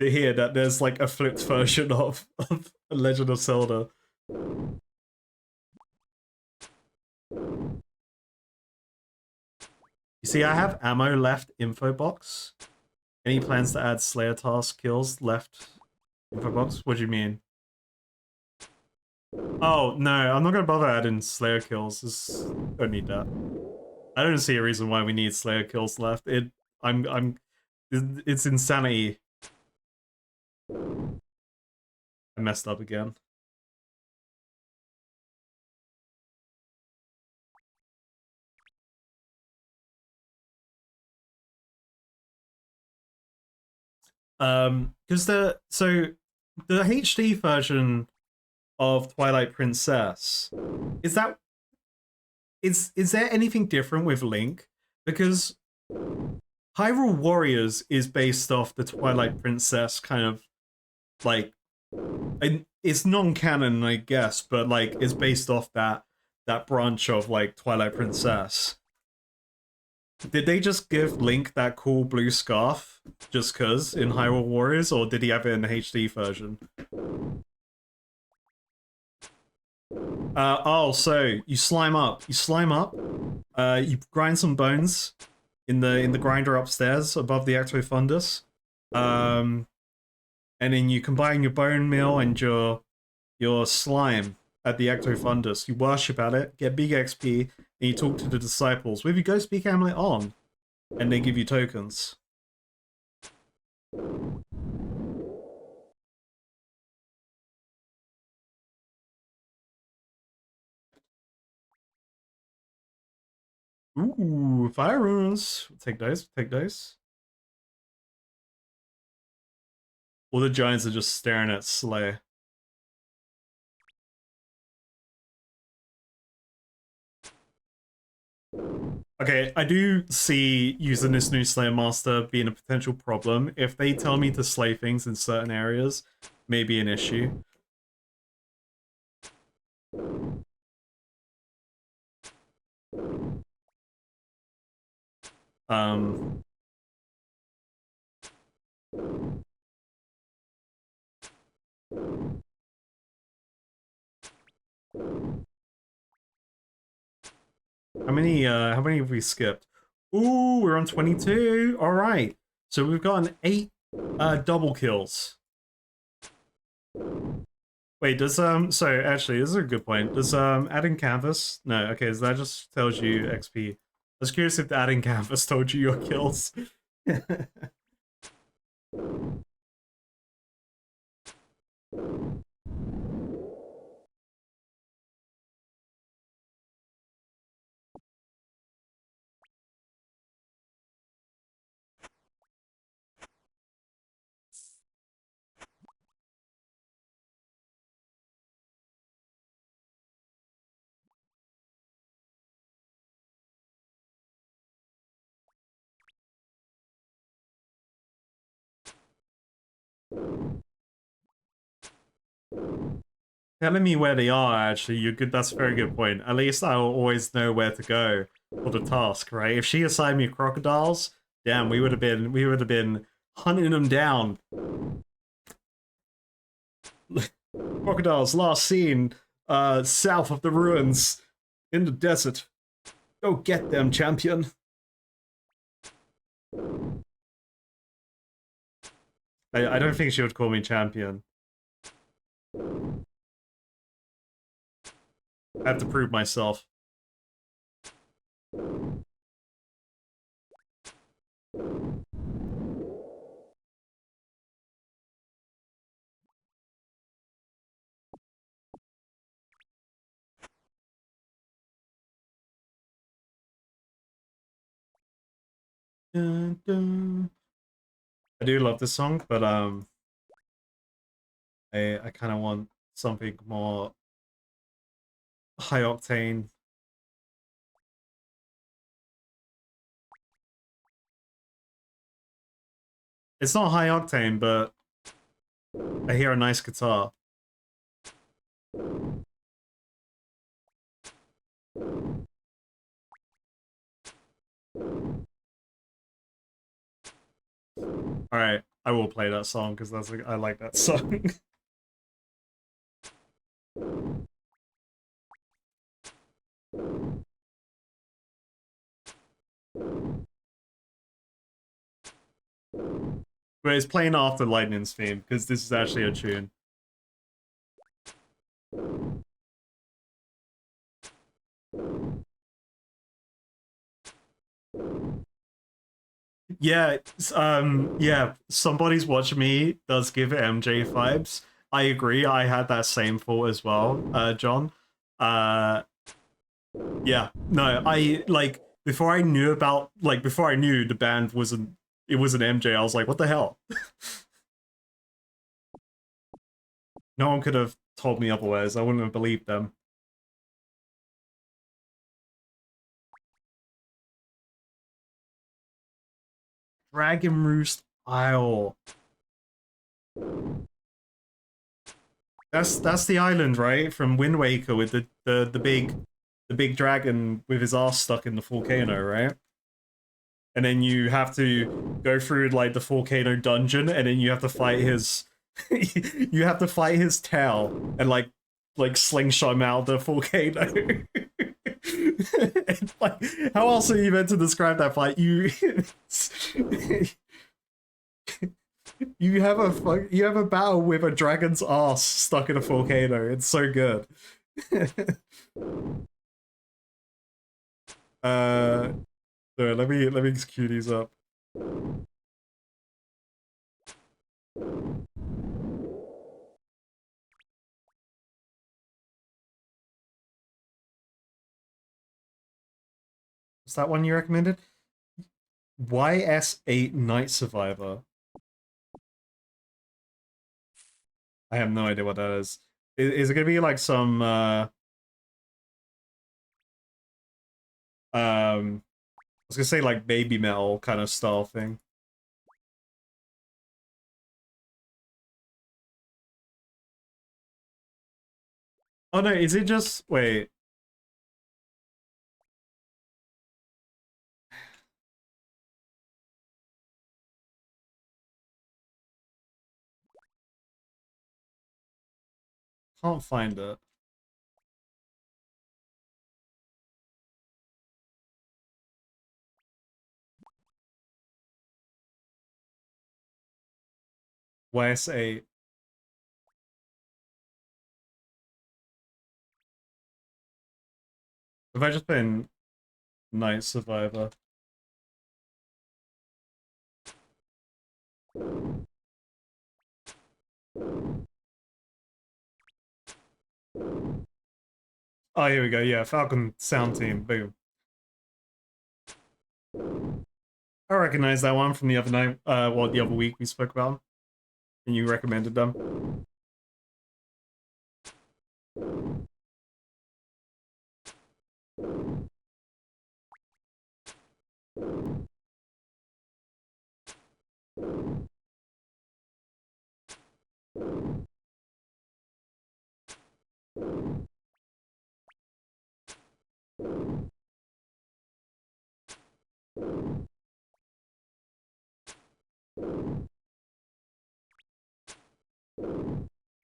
to hear that there's like a flipped version of Legend of Zelda. You see, I have ammo left info box. Any plans to add Slayer task kills left info box? What do you mean? Oh no, I'm not gonna bother adding Slayer kills. Don't need that. I don't see a reason why we need Slayer kills left. It's insanity. I messed up again. Because the HD version of Twilight Princess. Is that is there anything different with Link? Because Hyrule Warriors is based off the Twilight Princess kind of like it's non-canon, I guess, but like it's based off that branch of like Twilight Princess. Did they just give Link that cool blue scarf just cause in Hyrule Warriors, or did he have it in the HD version? Oh, so you slime up. You grind some bones in the grinder upstairs above the Ectofundus. And then you combine your bone meal and your slime at the Ectofundus. You worship at it, get big XP, and you talk to the disciples with your Ghost Speak amulet on, and they give you tokens. Ooh, fire runes. Take those, take those. All the giants are just staring at Slay. Okay, I do see using this new Slayer Master being a potential problem. If they tell me to slay things in certain areas, maybe an issue. Um... how many have we skipped? Ooh, we're on 22. All right. So we've gotten 8 double kills. Wait, does so actually this is a good point. Does adding canvas? No, okay, so that just tells you XP. I was curious if the adding canvas told you your kills. Telling me where they are, actually, you good. That's a very good point. At least I'll always know where to go for the task, right? If she assigned me crocodiles, damn, we would have been hunting them down. Crocodiles last seen south of the ruins in the desert. Go get them, champion. I don't think she would call me champion. I have to prove myself. Dun, dun. I do love this song, but I kind of want something more high octane. It's not high octane, but I hear a nice guitar. Alright, I will play that song because I like that song. But it's playing after Lightning's theme because this is actually a tune. Yeah, yeah, Somebody's Watching Me does give it MJ vibes. I agree, I had that same thought as well, John. Yeah, no, I, like, before I knew the band it wasn't MJ, I was like, what the hell? No one could have told me otherwise. I wouldn't have believed them. Dragon Roost Isle. That's the island, right? From Wind Waker with the big dragon with his ass stuck in the volcano, right? And then you have to go through like the volcano dungeon, and then you have to fight his you have to fight his tail and like slingshot him out of the volcano. And, like, how else are you meant to describe that fight? You have a battle with a dragon's ass stuck in a volcano. It's so good. uh, so let me queue these up. What's that one you recommended? YS8 Night Survivor. I have no idea what that is. Is it gonna be like some I was gonna say like baby metal kind of style thing. Oh no, is it just wait? Can't find it. YS8. Have I just been Night Survivor? Oh, here we go. Yeah, Falcon Sound Team. Boom. I recognize that one from the other night. Well, the other week we spoke about, and you recommended them.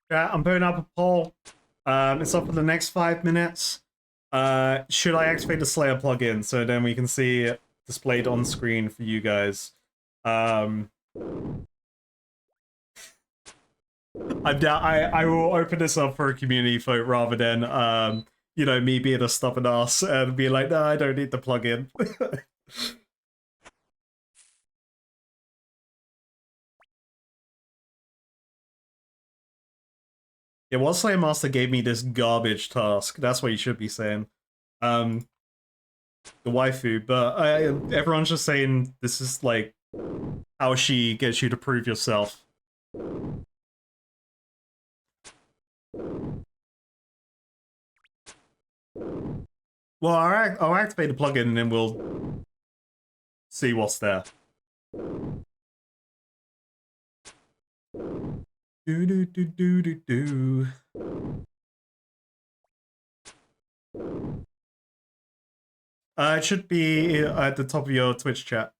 Yeah, I'm putting up a poll. It's up for the next 5 minutes. Should I activate the Slayer plugin so then we can see it displayed on screen for you guys? I will open this up for a community vote rather than you know, me being a stubborn ass and be like, no, I don't need the plugin. Yeah, what Slayer Master gave me this garbage task. That's what you should be saying. The waifu, but everyone's just saying this is like how she gets you to prove yourself. Well, I'll activate the plugin and then we'll see what's there. Do do do do do do. It should be at the top of your Twitch chat.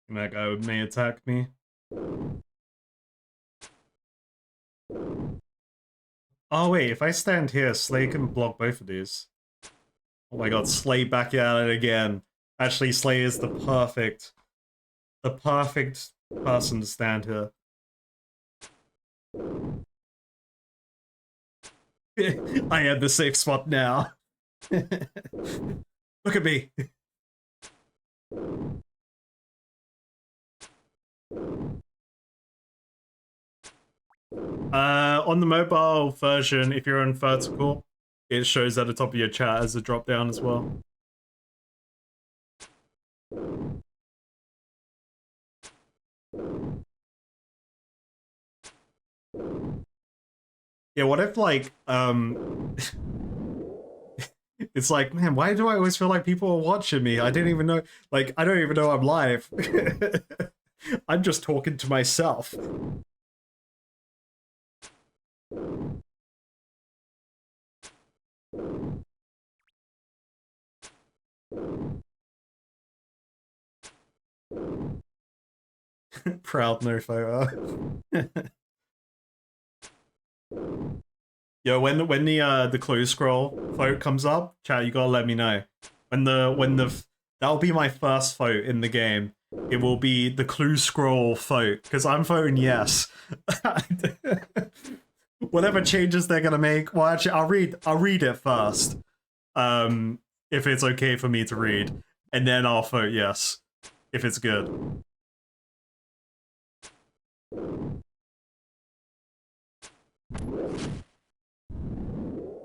That guy may attack me. Oh wait, if I stand here, Slay can block both of these. Oh my god, Slay back at it again. Actually, Slay is the perfect person to stand here. I am the safe spot now. Look at me. On the mobile version, if you're on vertical, it shows at the top of your chat as a drop down as well. Yeah, what if like it's like, man, why do I always feel like people are watching me? I didn't even know, like, I don't even know I'm live. I'm just talking to myself. Proud no photo. Yo, when the close scroll vote comes up, chat, you gotta let me know. When the that'll be my first vote in the game. It will be the clue scroll vote because I'm voting yes. Whatever changes they're gonna make. Well, actually, I'll read it first. If it's okay for me to read, and then I'll vote yes if it's good.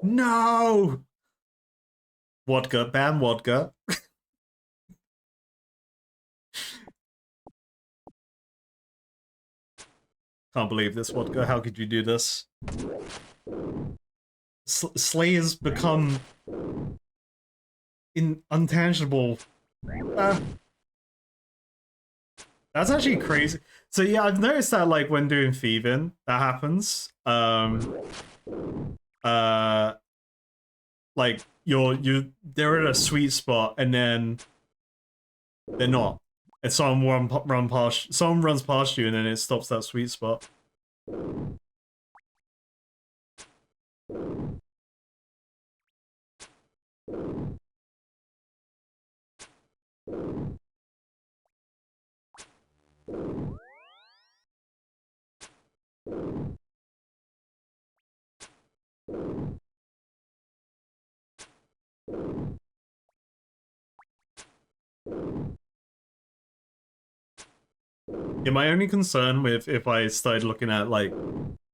No! Vodka, ban vodka. Can't believe this, vodka. How could you do this? Slayer's become untangible. That's actually crazy. So yeah, I've noticed that like when doing thieving, that happens. Like they're in a sweet spot and then they're not. And someone runs past you and then it stops that sweet spot. Yeah, my only concern with if I started looking at like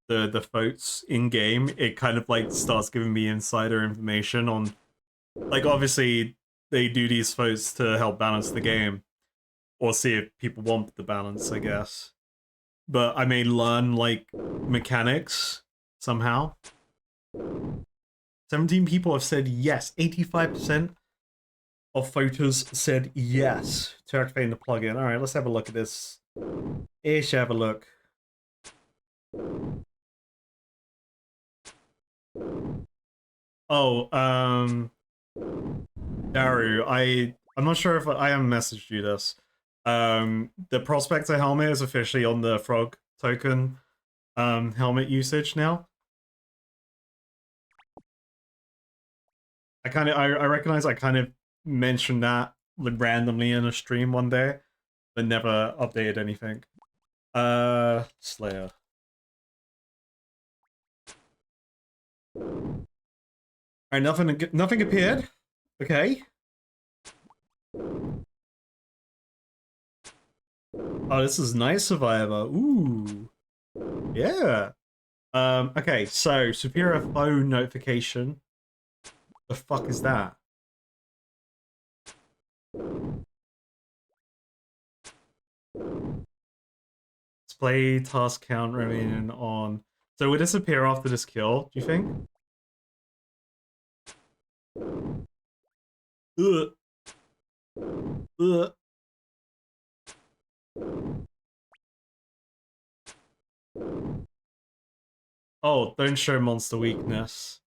the votes in game, it kind of like starts giving me insider information on like obviously they do these votes to help balance the game or see if people want the balance, I guess. But I may learn like mechanics somehow. 17 people have said yes. 85% of voters said yes to activating the plugin. All right, let's have a look at this. Ish, have a look. Oh, Daru, I'm not sure if I haven't messaged you this. The Prospector helmet is officially on the Frog token helmet usage now. I recognize I kind of mentioned that randomly in a stream one day, but never updated anything. Slayer. Alright, nothing appeared. Okay. Oh, this is nice, Survivor. Ooh. Yeah. Okay, so superior phone notification. The fuck is that? Display task count remaining on. So would this appear after this kill, do you think? Ugh. Ugh. Oh, don't show monster weakness.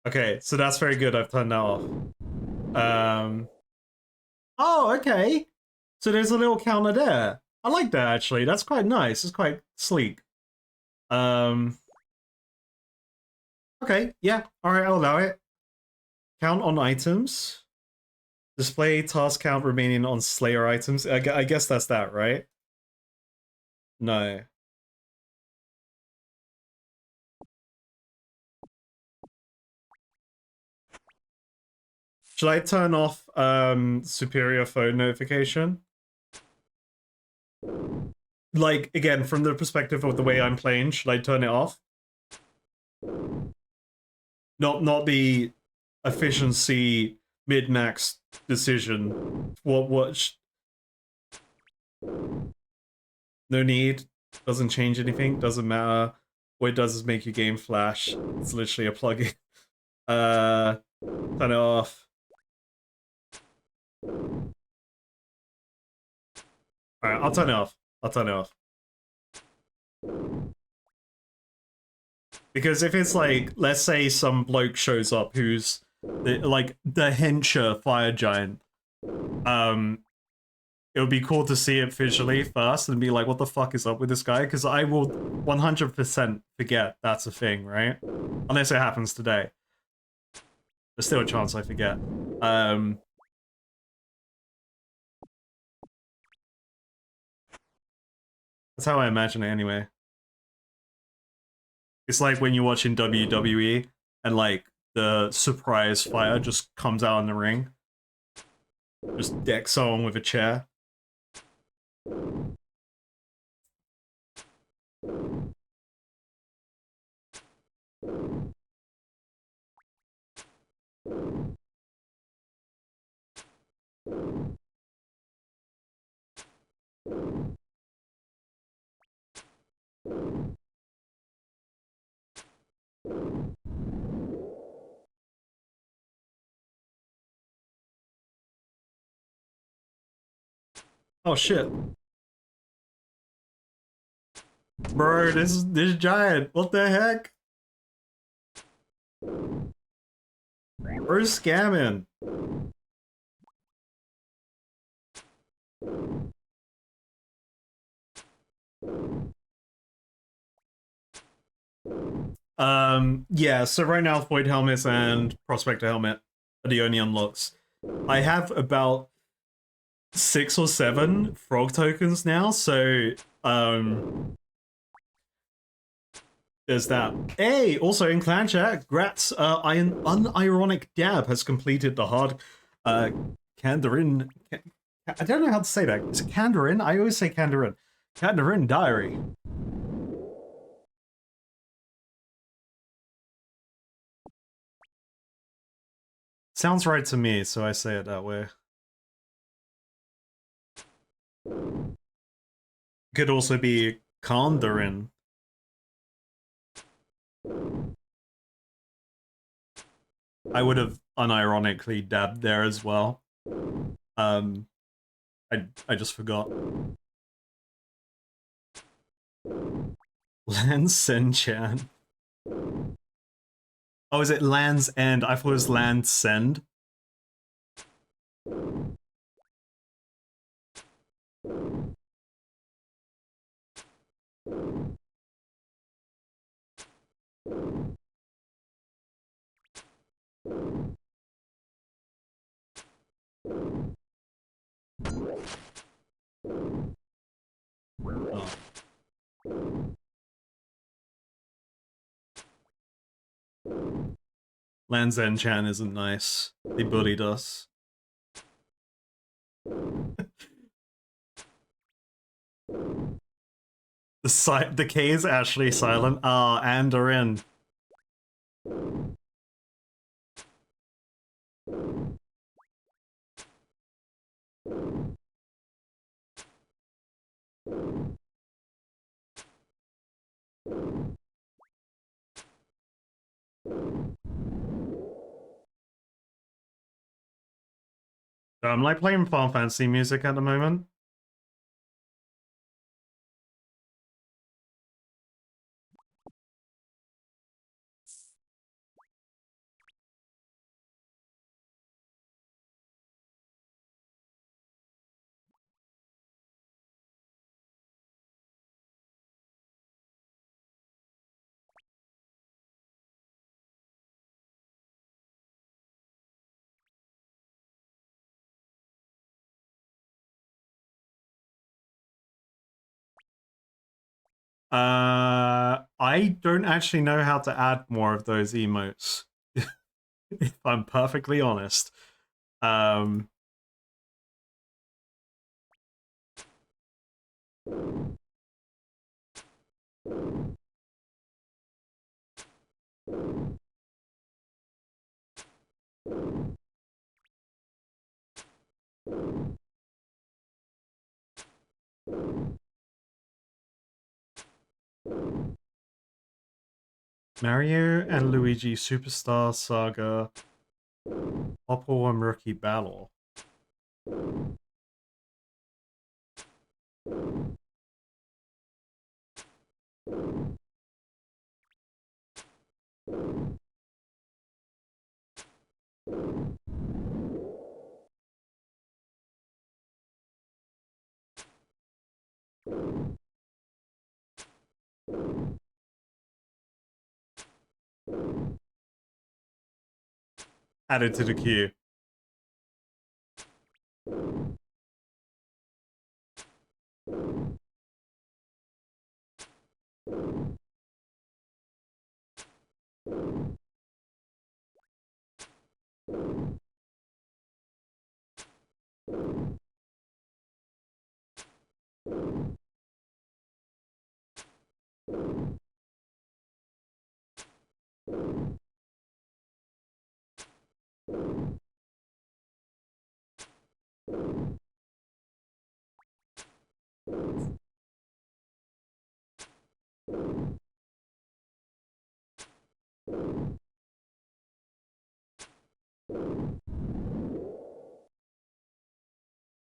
Okay, so that's very good. I've turned that off. Oh, okay. So there's a little counter there. I like that actually. That's quite nice. It's quite sleek. Okay, yeah. All right, I'll allow it. Count on items. Display task count remaining on Slayer items. I guess that's that, right? No. Should I turn off superior phone notification? Like, again, from the perspective of the way I'm playing, should I turn it off? Not the efficiency mid-max decision. No need. Doesn't change anything. Doesn't matter. What it does is make your game flash. It's literally a plugin. Turn it off. Alright, I'll turn it off. I'll turn it off. Because if it's like, let's say some bloke shows up who's like the hencher fire giant, it would be cool to see it visually first and be like, what the fuck is up with this guy? Because I will 100% forget that's a thing, right? Unless it happens today. There's still a chance I forget. That's how I imagine it anyway. It's like when you're watching WWE and like the surprise fighter just comes out in the ring. Just decks someone with a chair. Oh shit. Bro, this giant. What the heck? Where's scamming? Yeah, so right now Void Helmets and Prospector Helmet are the only unlocks. I have about 6 or 7 frog tokens now, so there's that. Hey, also in clan chat, Grats unironic dab has completed the hard Kandarin. I don't know how to say that. Is it Kandarin? I always say Kandarin. Kandarin diary. Sounds right to me, so I say it that way. Could also be Kandarin. I would have unironically dabbed there as well. I just forgot. Lan Senchan. Oh, is it Land's End? I thought it was Land Send. Oh. Land's End Chan isn't nice. They bullied us. The K is actually silent. Ah, and are in. I'm like playing Final Fantasy music at the moment. I don't actually know how to add more of those emotes, if I'm perfectly honest. Um, Mario and Luigi Superstar Saga Opal and Rookie Battle. Added to the queue.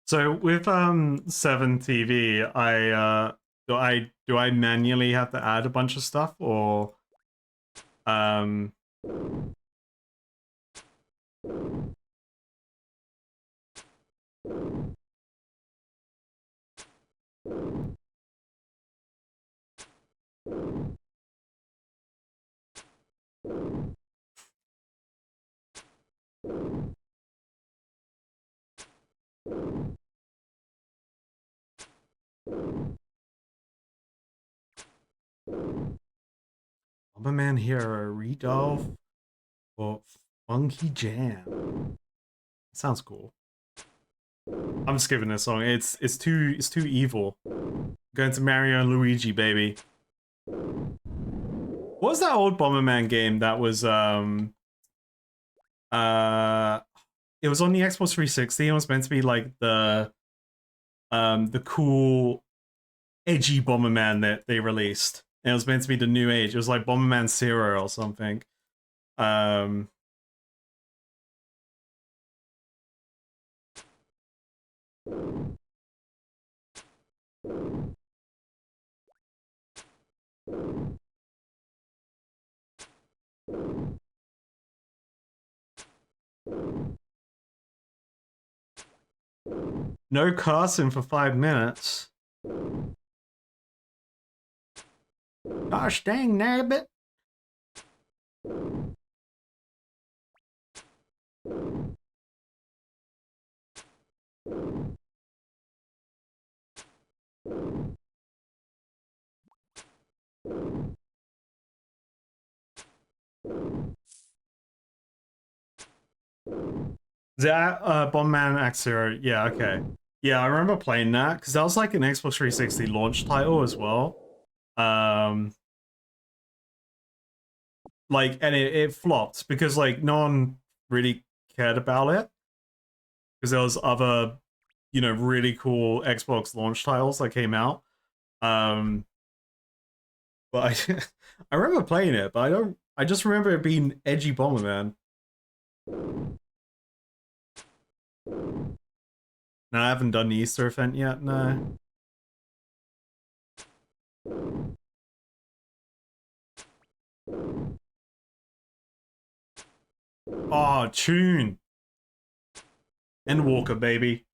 So with 7 TV, I manually have to add a bunch of stuff, or um Bomberman Hero Rudolph or Funky Jam. Sounds cool. I'm skipping this song. It's too evil. Going to Mario and Luigi, baby. What was that old Bomberman game that was uh it was on the Xbox 360 and it was meant to be like the cool edgy Bomberman that they released. And it was meant to be the new age. It was like Bomberman Zero or something. Um no cussing for 5 minutes. Gosh dang nabbit. That Bomberman X Zero, yeah, okay. Yeah, I remember playing that because that was like an Xbox 360 launch title as well. Um like and it flopped because like no one really cared about it because there was other, really cool Xbox launch titles that came out. Um but I I remember playing it, but I just remember it being edgy Bomberman. No, I haven't done the Easter event yet, no. Oh, Tune and Walker, baby.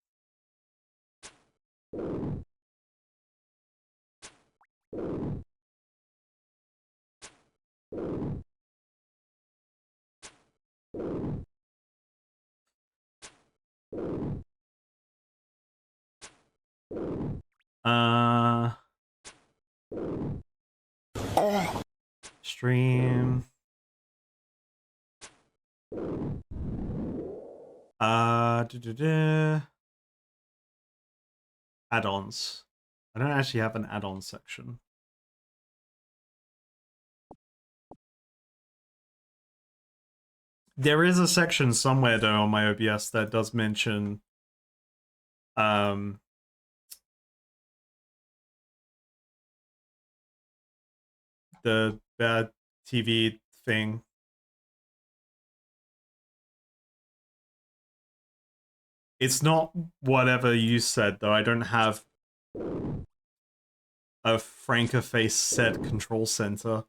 Uh Stream. Add-ons. I don't actually have an add-on section. There is a section somewhere though on my OBS that does mention the bad TV thing. It's not whatever you said though. I don't have a franker face set control center.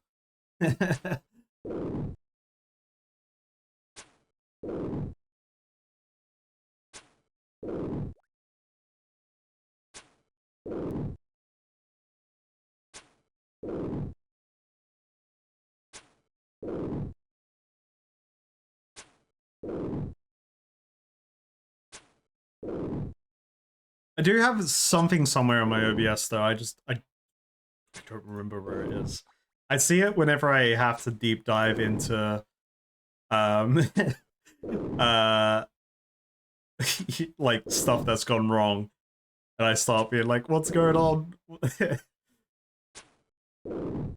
I do have something somewhere on my OBS though. I don't remember where it is. I see it whenever I have to deep dive into like stuff that's gone wrong. And I start being like, what's going on?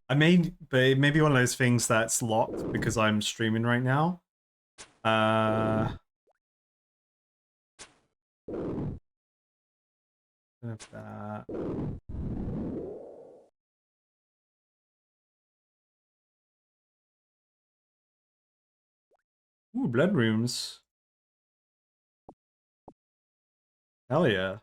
I may, but it may be one of those things that's locked because I'm streaming right now. That. Ooh, blood rooms. Hell yeah.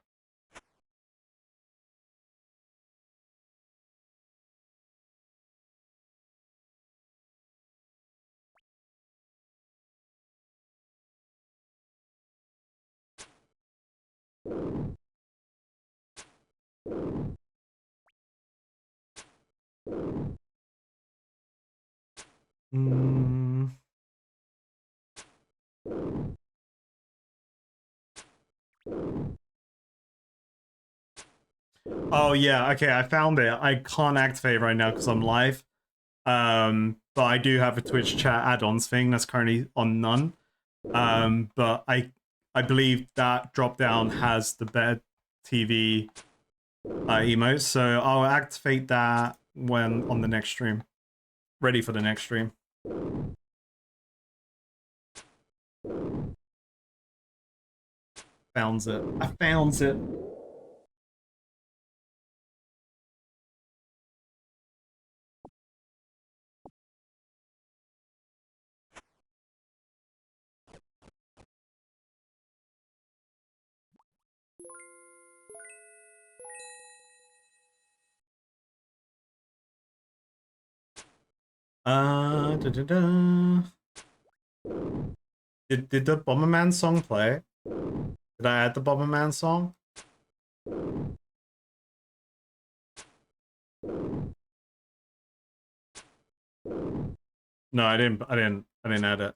Oh yeah, okay, I found it. I can't activate right now because I'm live. But I do have a Twitch chat add-ons thing that's currently on none. But I believe that drop down has the bed TV emotes, so I'll activate that when on the next stream. Ready for the next stream. Found it. I found it. Da, da, da. Did the Bomberman song play? Did I add the Bomberman song? No, I didn't add it.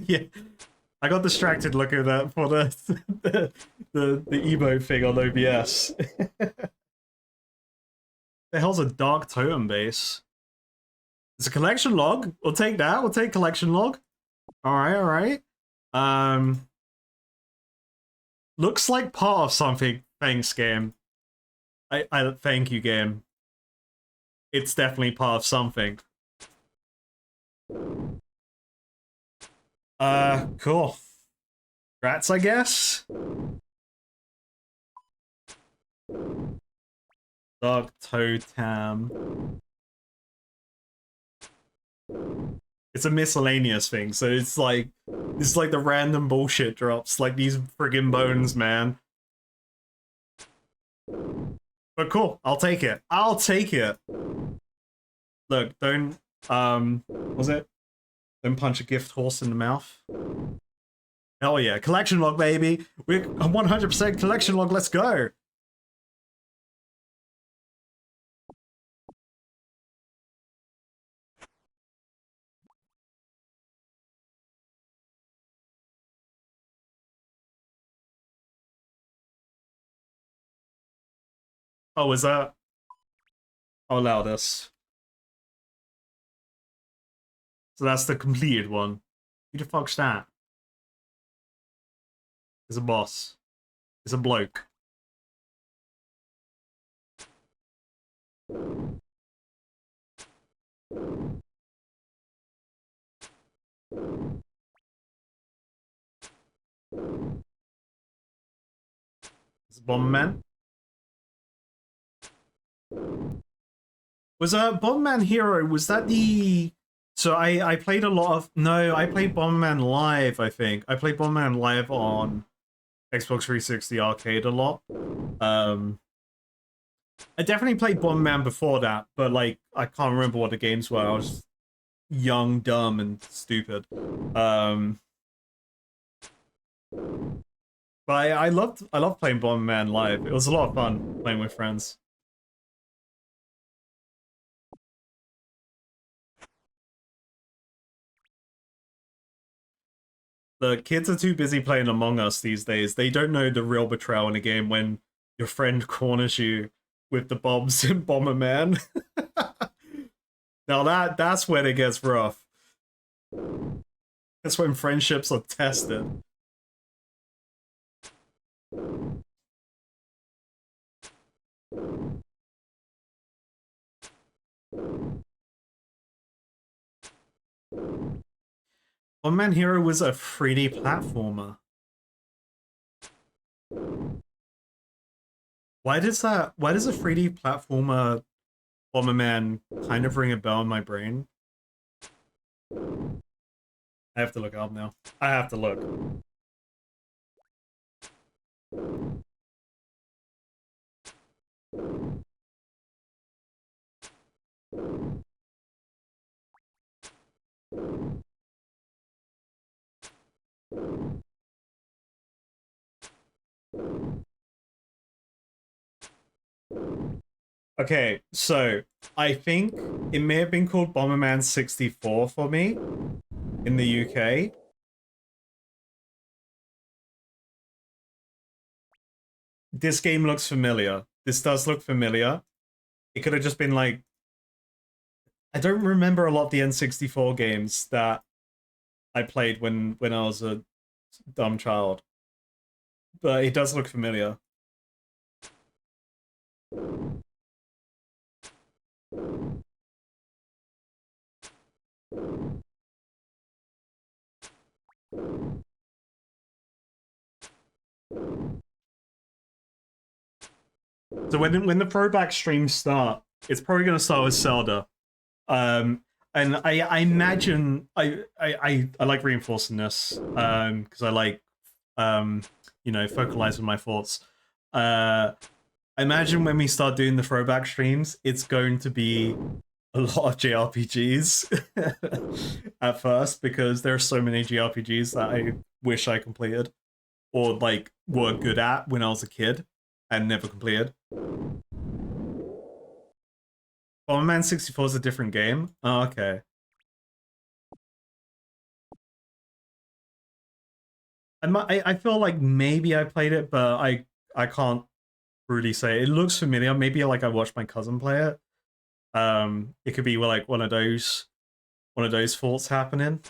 Yeah, I got distracted looking at that for the emote thing on OBS. The hell's a dark totem base? It's a collection log. We'll take that. We'll take collection log. All right, all right. Looks like part of something. Thanks, game. I thank you, game. It's definitely part of something. Cool. Rats, I guess. Dark totem. It's a miscellaneous thing, so it's like the random bullshit drops, like these friggin' bones, man. But cool, I'll take it. I'll take it. Look, don't was it? Don't punch a gift horse in the mouth. Hell yeah, collection log, baby. We're 100% collection log. Let's go. Oh, is that? I'll allow this. So that's the completed one. Who the fuck's that? It's a boss. It's a bloke. It's a Bomberman. Was Bomberman Hero, was that the... So I played a lot of... No, I played Bomberman Live, I think. I played Bomberman Live on Xbox 360 Arcade a lot. I definitely played Bomberman before that, but like, I can't remember what the games were. I was young, dumb, and stupid. But I loved playing Bomberman Live. It was a lot of fun playing with friends. The kids are too busy playing Among Us these days. They don't know the real betrayal in a game when your friend corners you with the bombs in Bomberman. Now that's when it gets rough. That's when friendships are tested. Bomberman Hero was a 3D platformer. Why does a 3D platformer Bomberman kind of ring a bell in my brain? I have to look up now. I have to look. Okay, so I think it may have been called Bomberman 64 for me in the UK. This game looks familiar. This does look familiar. It could have just been like... I don't remember a lot of the N64 games that I played when I was a dumb child. But it does look familiar. So when the throwback streams start, it's probably going to start with Zelda. And I imagine I like reinforcing this because I like focalizing my thoughts. I imagine when we start doing the throwback streams, it's going to be a lot of JRPGs at first because there are so many JRPGs that I wish I completed or like were good at when I was a kid and never completed. Bomberman 64 is a different game. Oh, okay. I feel like maybe I played it, but I can't really say. It looks familiar. Maybe like I watched my cousin play it. It could be like one of those faults happening.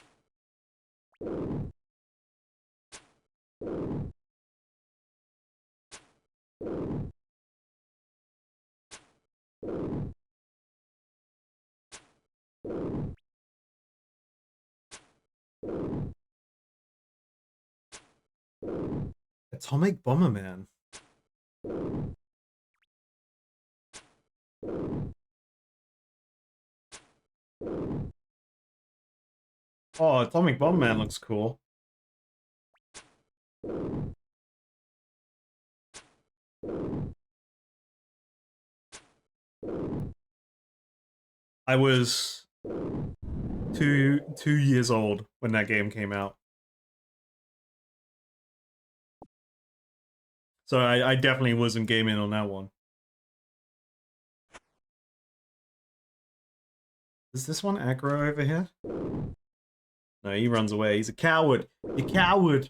Atomic Bomberman. Oh, Atomic Bomberman looks cool. I was two years old when that game came out. So I definitely wasn't gaming on that one. Is this one aggro over here? No, he runs away. He's a coward. You coward.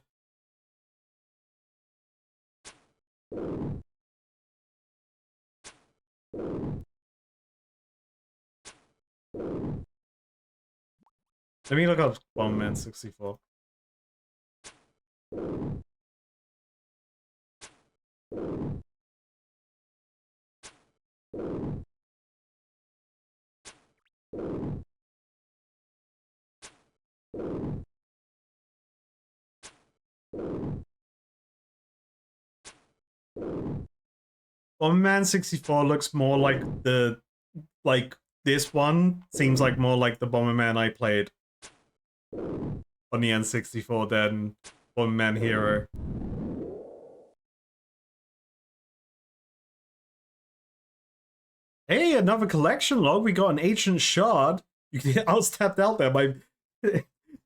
Let me look up Bomberman 64. Bomberman 64 looks more like this one seems like more like the Bomberman I played on the N64 than Bomberman Hero. Hey, another collection log. We got an ancient shard. I was tapped out there. The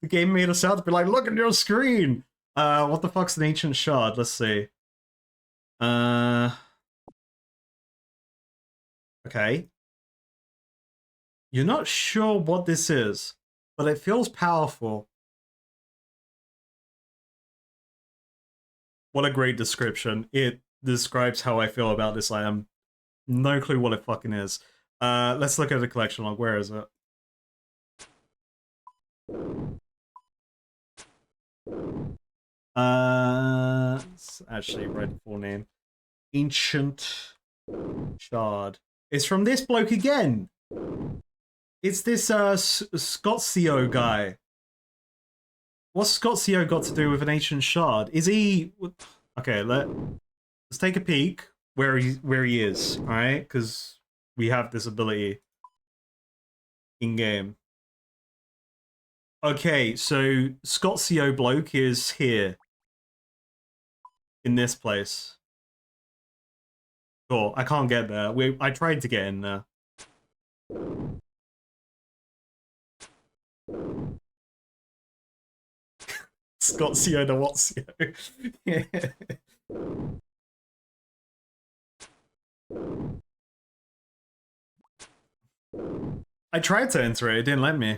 game made us out to be like, look at your screen. What the fuck's an ancient shard? Let's see. Okay. You're not sure what this is, but it feels powerful. What a great description. It describes how I feel about this item. No clue what it fucking is. Let's look at the collection log. Where is it? Let's actually write the full name. Ancient Shard. It's from this bloke again. It's this Scotsio guy. What's Scotsio got to do with an ancient shard? Is he? Okay, let's take a peek where he is. All right, because we have this ability in game. Okay, so Scotsio bloke is here in this place. Cool. I can't get there. I tried to get in there. Scotsio to Watsio. Yeah. I tried to enter it, it didn't let me.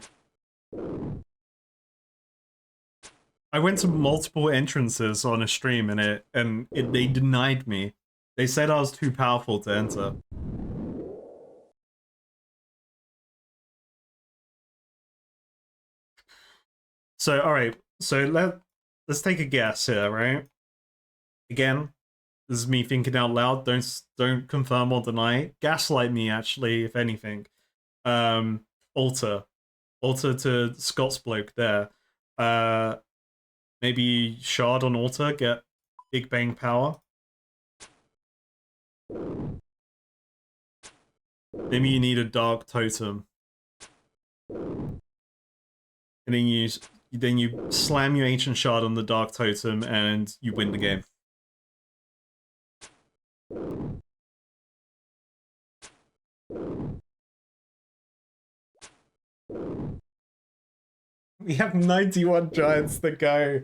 I went to multiple entrances on a stream and they denied me. They said I was too powerful to enter. So, alright, so let's take a guess here, right? Again, this is me thinking out loud, don't confirm or deny. Gaslight me, actually, if anything. Alter to Scott's bloke there. Maybe shard on altar, get big bang power. Maybe you need a dark totem. And then you slam your ancient shard on the dark totem and you win the game. We have 91 giants to go.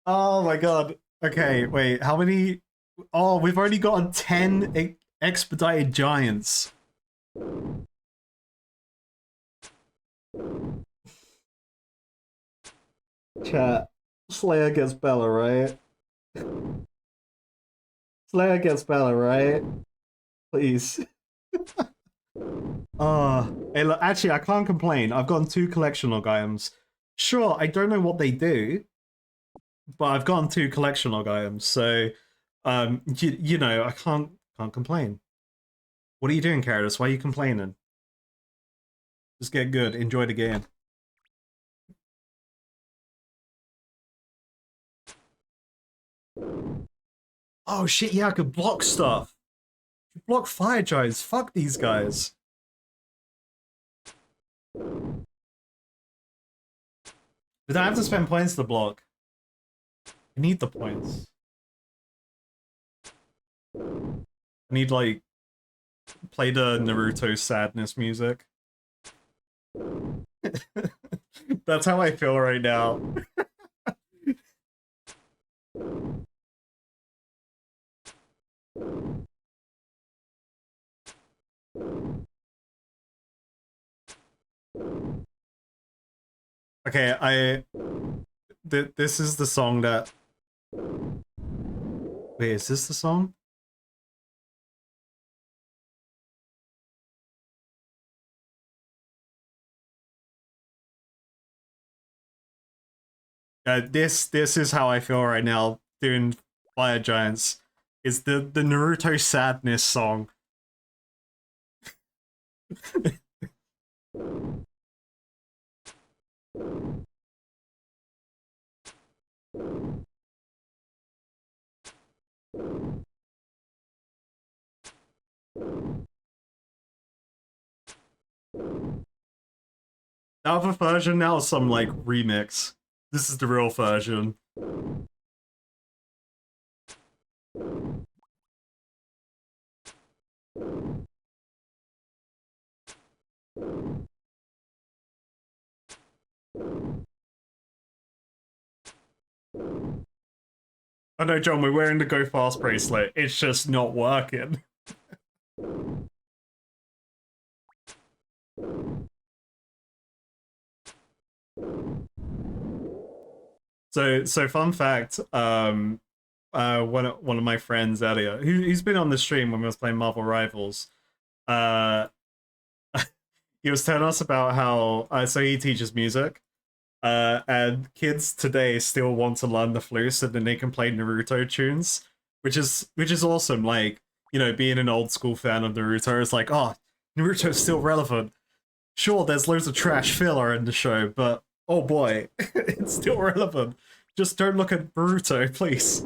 Oh my god. Okay, wait, how many? Oh, we've already gotten 10 expedited giants. Chat. Slayer gets Bella, right? Slayer gets Bella, right? Please. Hey, look, actually, I can't complain. I've gotten 2 collection log items. Sure, I don't know what they do, but I've gotten 2 collection log items, so you know, I can't complain. What are you doing, Caritas? Why are you complaining? Just get good. Enjoy the game. Oh shit, yeah, I could block stuff. Block fire giants. Fuck these guys. But I have to spend points to block. I need the points. I need, like, play the Naruto sadness music. That's how I feel right now. Okay, this is the song that... Wait, is this the song? This is how I feel right now doing Fire Giants. Is the Naruto sadness song. The other version now is some like remix. This is the real version. Oh no, John, we're wearing the Go Fast bracelet. It's just not working. So fun fact, one of my friends earlier, who's been on the stream when we was playing Marvel Rivals, uh, he was telling us about how so he teaches music, and kids today still want to learn the flute so then they can play Naruto tunes, which is awesome. Like, you know, being an old school fan of Naruto is like, oh, Naruto's still relevant. Sure, there's loads of trash filler in the show, but oh boy, it's still relevant. Just don't look at Naruto, please.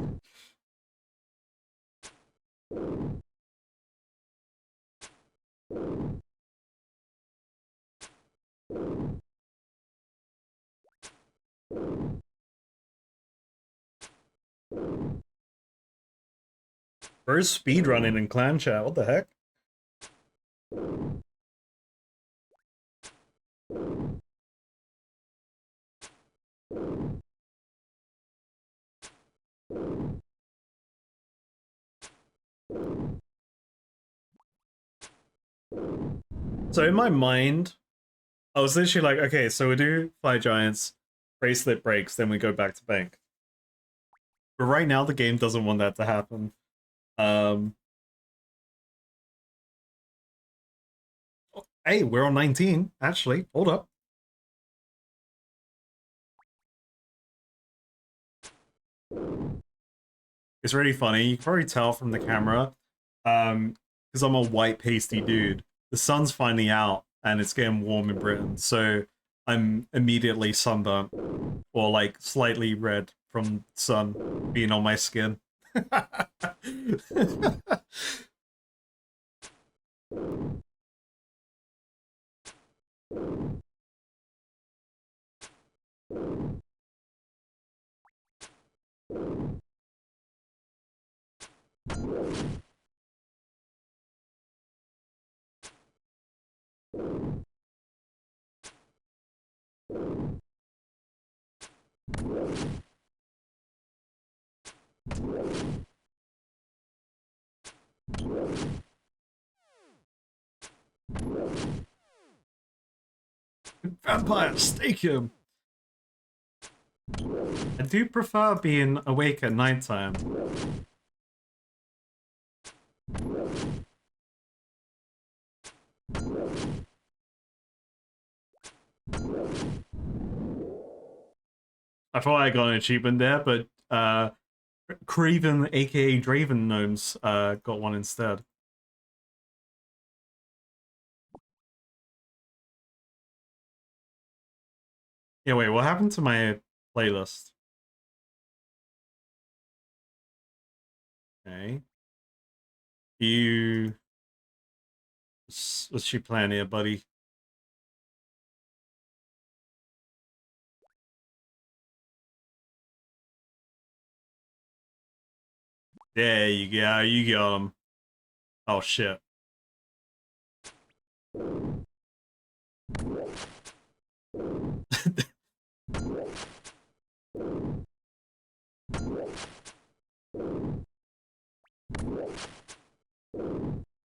Bro's speedrunning in clan chat, what the heck? So in my mind, I was literally like, okay, so we do Fire Giants, bracelet breaks, then we go back to bank. But right now the game doesn't want that to happen. Hey, we're on 19, actually. Hold up. It's really funny. You can probably tell from the camera, because I'm a white pasty dude. The sun's finally out and it's getting warm in Britain, so I'm immediately sunburnt or like slightly red from sun being on my skin. Vampire, stake him! I do prefer being awake at nighttime. I thought I got an achievement there, but Craven, aka Draven Gnomes, got one instead. Yeah, wait, what happened to my playlist? Okay. You... What's she playing here, buddy? There you go, you got him. Oh, shit.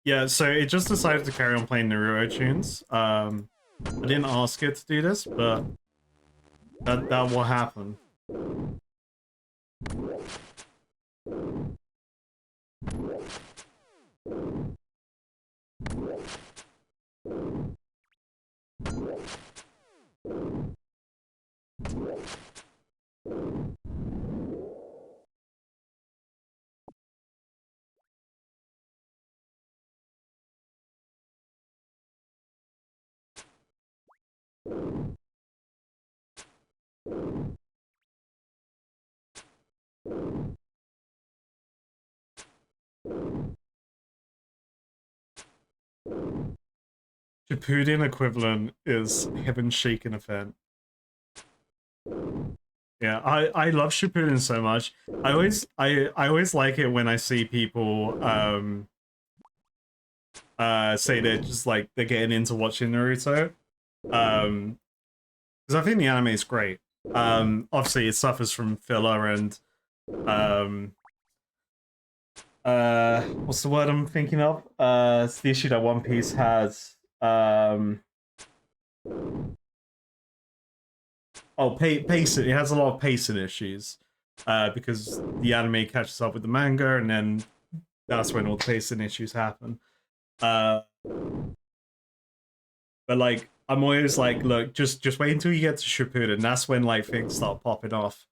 Yeah, so it just decided to carry on playing Naruto tunes. I didn't ask it to do this, but that will happen. Shippuden equivalent is Heaven Shaken event. Yeah, I love Shippuden so much. I always like it when I see people say they're just like they're getting into watching Naruto. Because I think the anime is great. Obviously it suffers from filler and um what's the word I'm thinking of? It's the issue that One Piece has. Pacing. It has a lot of pacing issues. Because the anime catches up with the manga, and then that's when all the pacing issues happen. But like, I'm always like, look, just wait until you get to Shippuden. That's when like things start popping off.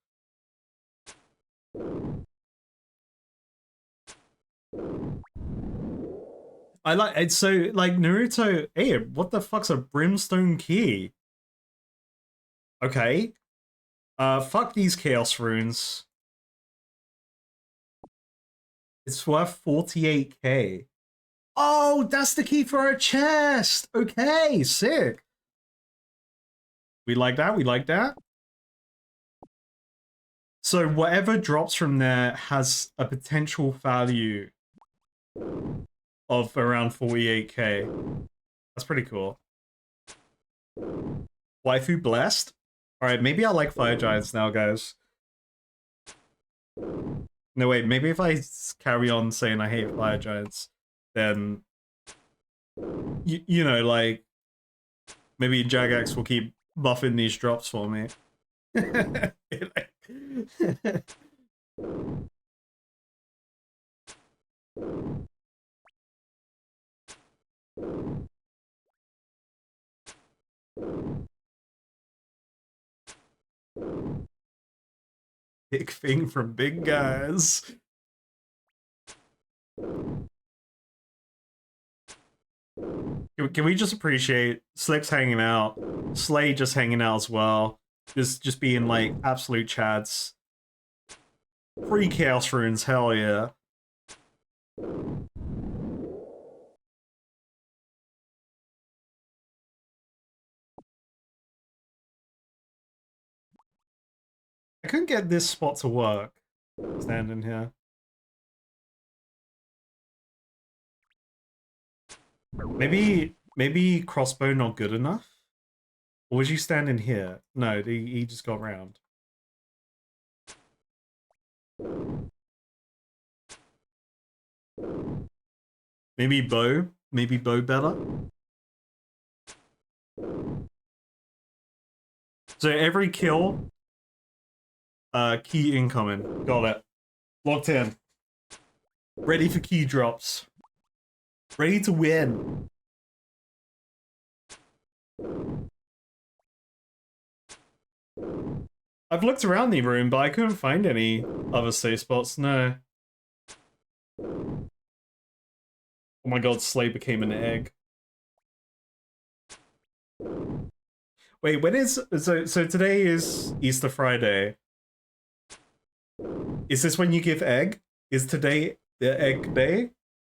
I like it. So like Naruto. Hey, what the fuck's a brimstone key? Okay. Fuck these chaos runes. It's worth 48k. Oh, that's the key for a chest. Okay, sick. We like that. We like that. So whatever drops from there has a potential value of around 48k. That's pretty cool. Waifu blessed? Alright, maybe I like fire giants now, guys. No, wait, maybe if I carry on saying I hate fire giants, then... You know, like... Maybe Jagex will keep buffing these drops for me. Big thing from big guys. Can we just appreciate Slick's hanging out, Slay just hanging out as well, just being like absolute chads. Free chaos runes, hell yeah. I couldn't get this spot to work. Standing here. Maybe crossbow not good enough? Or was you standing here? No, he just got round. Maybe bow? Maybe bow better? So every kill, key incoming. Got it. Locked in. Ready for key drops. Ready to win. I've looked around the room, but I couldn't find any other safe spots, no. Oh my god, Slay became an egg. Wait, when is... So today is Easter Friday. Is this when you give egg? Is today the egg day?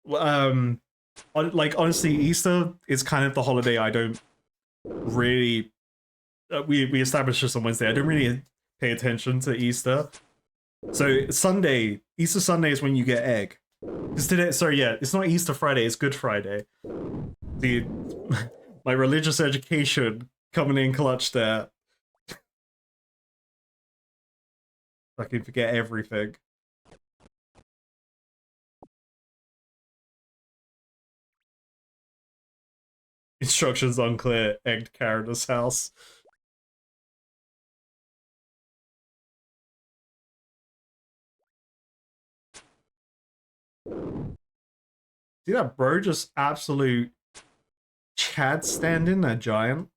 Like, honestly, Easter is kind of the holiday I don't really... we established this on Wednesday. I don't really pay attention to Easter. So Sunday, Easter Sunday is when you get egg. Because today, sorry, yeah, it's not Easter Friday, it's Good Friday. The my religious education coming in clutch there. I can forget everything. Instructions unclear. Egged Caritas house. See that bro just absolute Chad standing, that giant.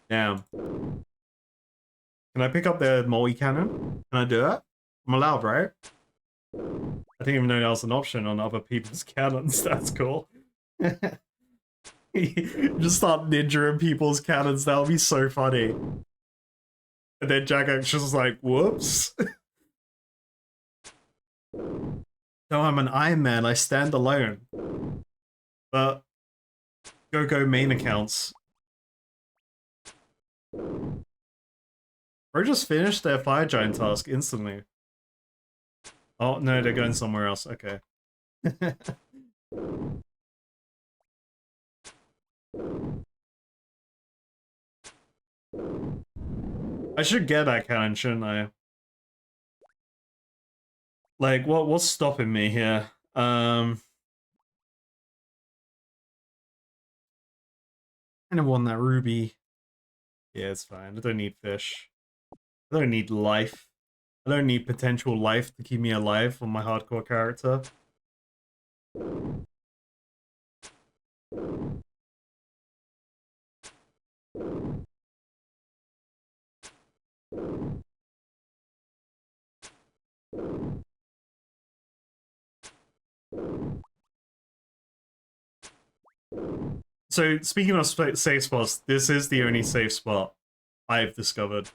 Damn. Can I pick up the Molly cannon? Can I do it? I'm allowed, right? I didn't even know that was an option on other people's cannons. That's cool. Just start ninjaing people's cannons. That would be so funny. And then Jagex just like, whoops. No, I'm an Iron Man. I stand alone. But go main accounts. Or just finished their fire giant task instantly. Oh no, they're going somewhere else. Okay. I should get that cannon, shouldn't I? Like, what's stopping me here? I don't want that ruby. Yeah, it's fine. I don't need fish. I don't need life. I don't need potential life to keep me alive on my hardcore character. So, speaking of safe spots, this is the only safe spot I've discovered.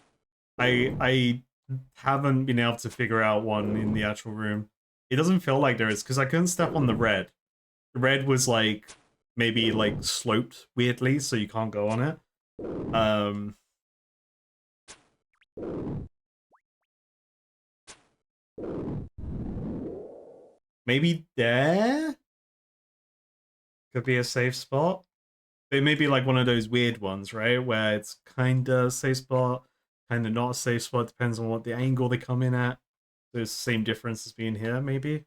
I haven't been able to figure out one in the actual room. It doesn't feel like there is, because I couldn't step on the red. The red was like maybe like sloped weirdly, so you can't go on it. Maybe there could be a safe spot. It may be like one of those weird ones, right? Where it's kind of safe spot, kind of not a safe spot. Depends on what the angle they come in at. There's the same difference as being here, maybe.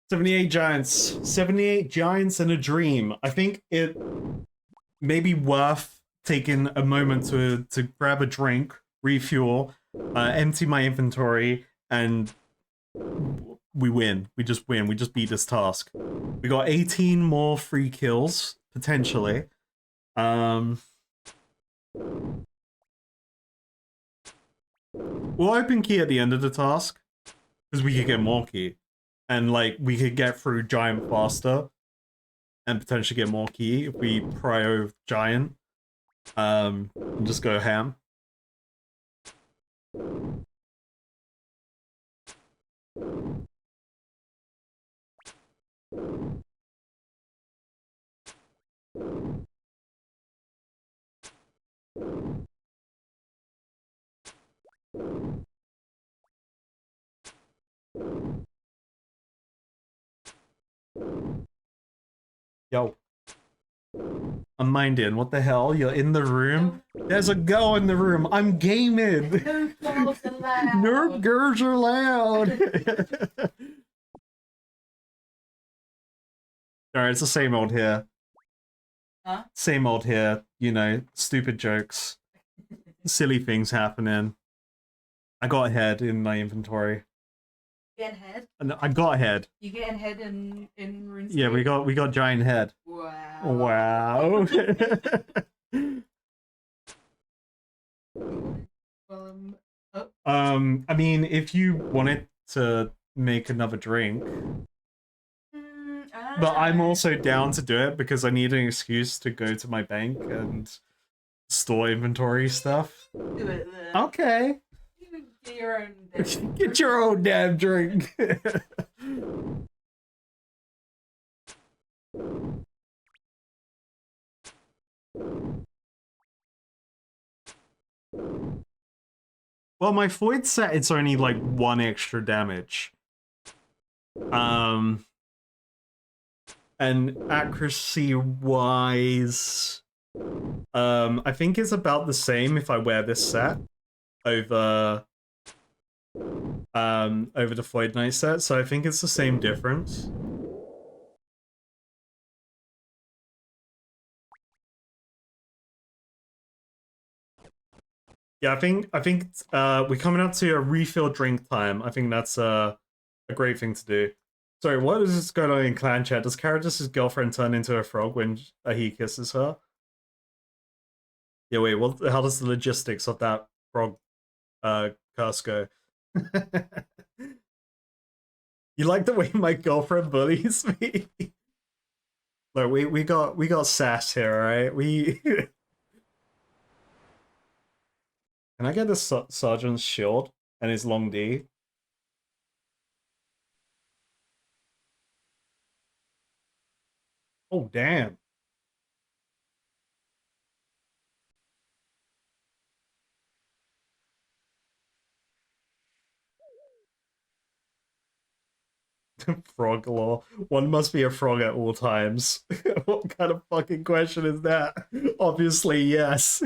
$78 giants. 78 giants and a dream. I think it may be worth taking a moment to grab a drink, refuel, empty my inventory, and we win. We just win. We just beat this task. We got 18 more free kills, potentially. We'll open key at the end of the task, because we could get more key. And, like, we could get through giant faster, and potentially get more key if we prio giant. And just go ham. Yo. I'm minding. What the hell? You're in the room? There's a girl in the room. I'm gaming. Nerd girls are loud. Alright, it's the same old here. Huh? Same old here. You know, stupid jokes. Silly things happening. I got ahead in my inventory. Getting head? I got ahead. You getting head in RuneScape? Yeah, we got giant head. Wow. Wow. I mean, if you wanted to make another drink, but I'm also down to do it because I need an excuse to go to my bank and store inventory stuff. Do it then. Okay. Get your own damn drink. Get your own damn drink. Well, my void set, it's only like 1 extra damage. And accuracy wise, I think it's about the same if I wear this set over the Void Knight set, so I think it's the same difference. Yeah, I think we're coming up to a refill drink time. I think that's a great thing to do. Sorry, what is this going on in clan chat? Does Caratus' girlfriend turn into a frog when he kisses her? Yeah, wait, how does the logistics of that frog curse go? You like the way my girlfriend bullies me? Look, we got sass here, alright? Can I get the sergeant's shield and his long D? Oh, damn. Frog law. One must be a frog at all times. What kind of fucking question is that? Obviously, yes.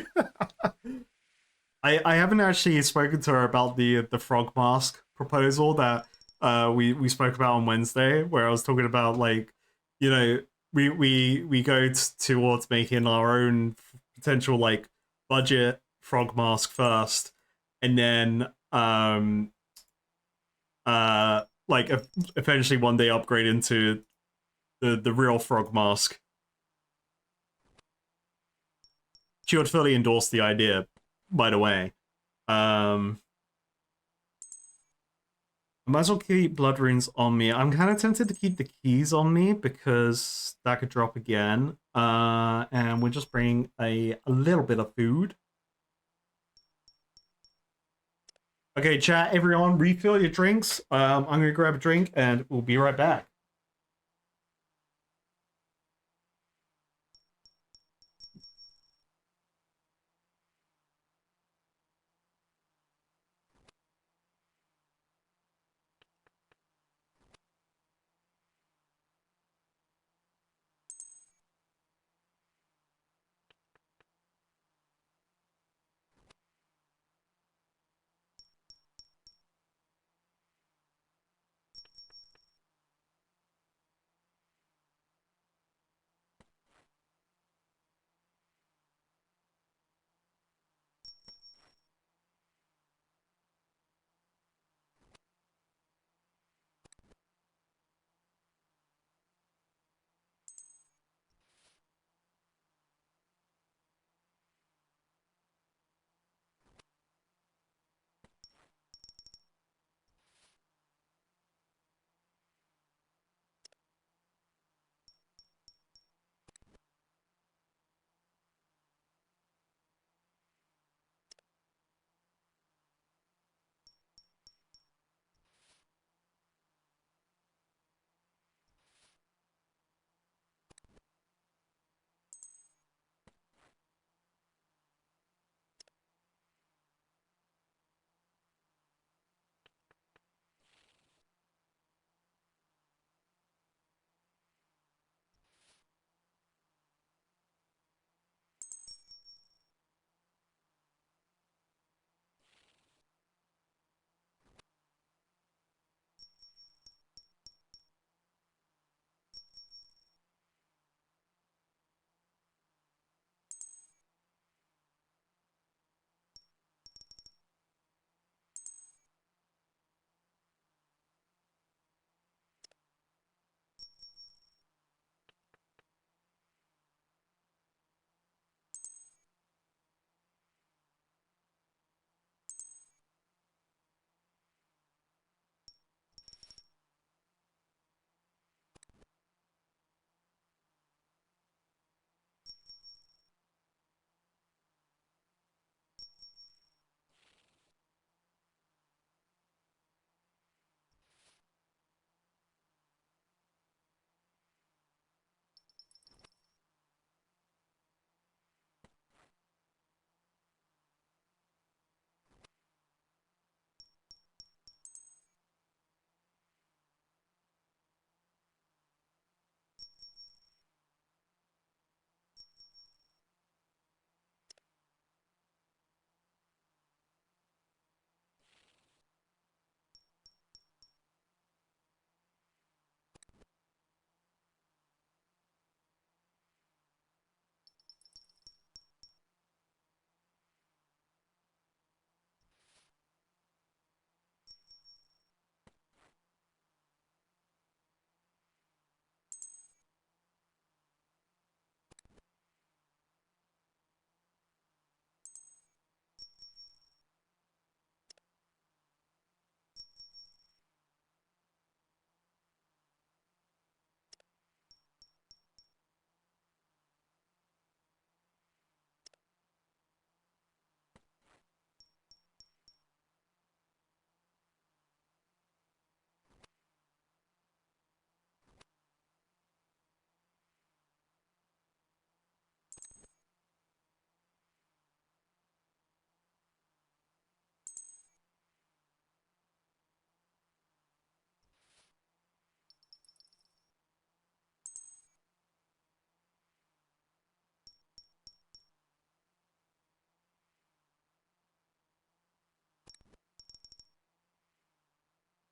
I haven't actually spoken to her about the frog mask proposal that we spoke about on Wednesday, where I was talking about like, you know, we go towards making our own potential like budget frog mask first, and then like eventually one day upgrade into the real frog mask. She would fully endorse the idea, by the way. Um, I might as well keep blood runes on me. I'm kind of tempted to keep the keys on me because that could drop again. And we're just bringing a little bit of food. Okay, chat, everyone, refill your drinks. I'm gonna grab a drink and we'll be right back.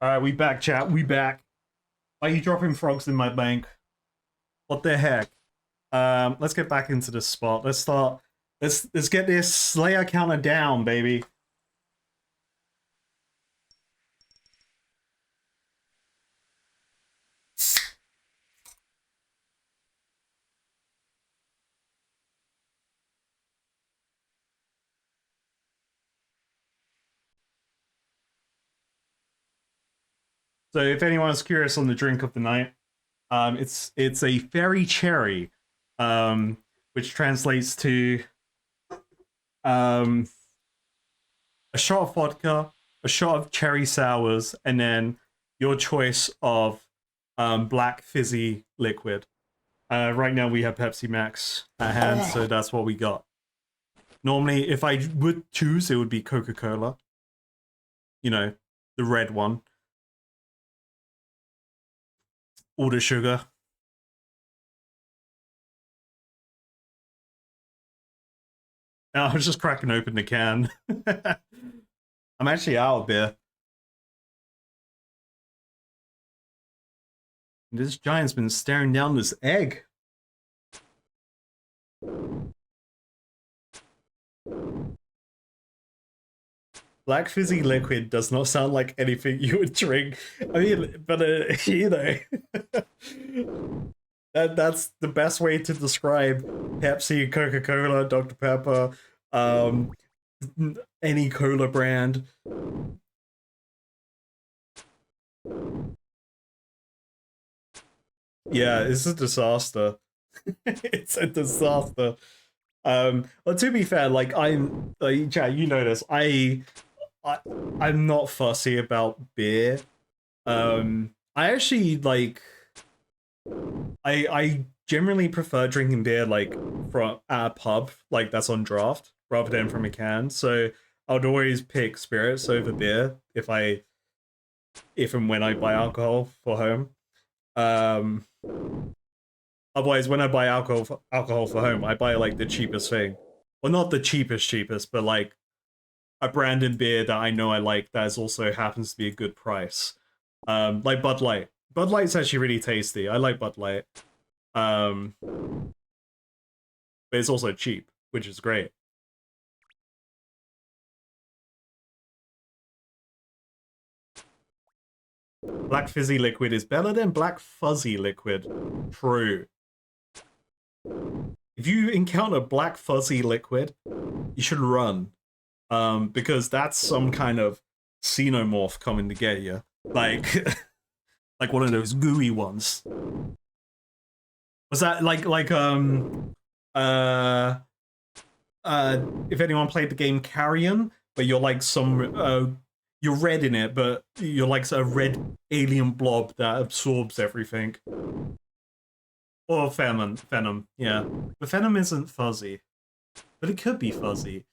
Alright, we back, chat. We back. Why are you dropping frogs in my bank? What the heck? Let's get back into this spot. Let's start. Let's get this Slayer counter down, baby. So if anyone's curious on the drink of the night, it's a fairy cherry, which translates to um a shot of vodka, a shot of cherry sours, and then your choice of black fizzy liquid. Right now we have Pepsi Max at hand, so that's what we got. Normally, if I would choose, it would be Coca-Cola. You know, the red one. All the sugar. Oh, I was just cracking open the can. I'm actually out of beer. This giant's been staring down this egg. Black fizzy liquid does not sound like anything you would drink. I mean, but you know, that's the best way to describe Pepsi, Coca-Cola, Dr. Pepper, any cola brand. Yeah, it's a disaster. It's a disaster. Well, to be fair, like Chad, you know this. I I'm not fussy about beer. I actually like. I generally prefer drinking beer like from at a pub, like that's on draft, rather than from a can. So I would always pick spirits over beer if and when I buy alcohol for home. Um, Otherwise, when I buy alcohol for home, I buy like the cheapest thing. Well, not the cheapest, but like a branded beer that I know I like that is also happens to be a good price. Like Bud Light. Bud Light's actually really tasty. I like Bud Light. But it's also cheap, which is great. Black fizzy liquid is better than black fuzzy liquid. True. If you encounter black fuzzy liquid, you should run. Because that's some kind of xenomorph coming to get you. Like like one of those gooey ones. Was that uh if anyone played the game Carrion, where you're like you're red in it, but you're like a red alien blob that absorbs everything. Or Venom, yeah. But Venom isn't fuzzy. But it could be fuzzy.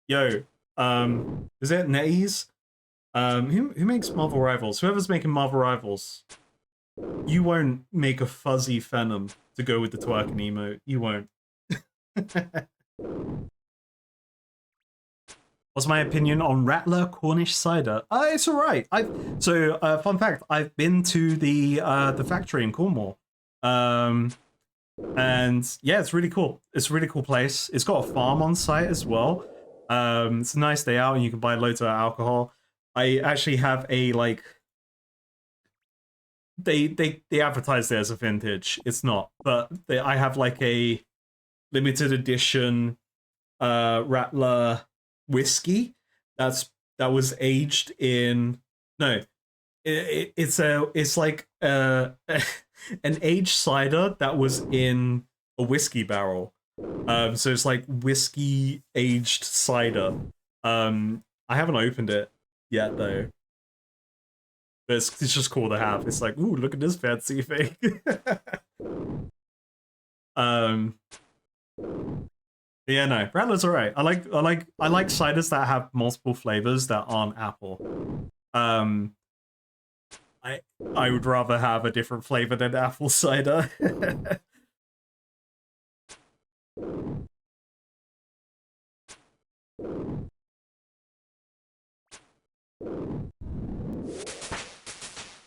Yo, is it NetEase? Who makes Marvel Rivals? Whoever's making Marvel Rivals, you won't make a fuzzy Venom to go with the twerking emote. You won't. What's my opinion on Rattler Cornish cider? It's alright. Fun fact, I've been to the factory in Cornwall. And yeah, it's really cool. It's a really cool place. It's got a farm on site as well. It's a nice day out and you can buy loads of alcohol. I actually have a like they advertise it as a vintage. It's not, but I have like a limited edition Rattler whiskey that was aged in no it's like an aged cider that was in a whiskey barrel. So it's like whiskey aged cider. I haven't opened it yet though, but it's just cool to have. It's like, ooh, look at this fancy thing. um Yeah, no, Rattler's alright. I like ciders that have multiple flavors that aren't apple. Um, I I would rather have a different flavor than apple cider.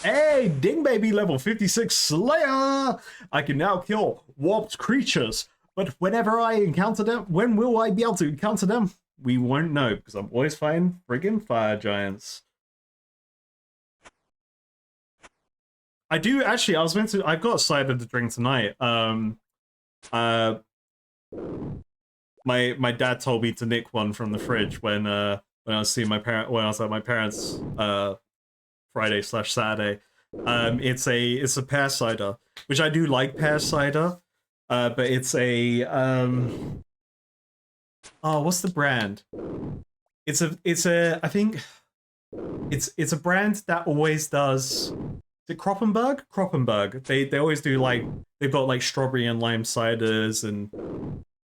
Hey, Ding Baby level 56 Slayer! I can now kill warped creatures, but whenever I encounter them, when will I be able to encounter them? We won't know, because I'm always fighting friggin' fire giants. I do actually. I've got cider to drink tonight. Uh, my dad told me to nick one from the fridge when I was seeing when I was at my parents Friday slash Saturday. It's a pear cider, which I do like pear cider. But it's a oh, what's the brand? It's a I think it's a brand that always does. Is it Kroppenberg? Kroppenberg. They always do like they've got like strawberry and lime ciders and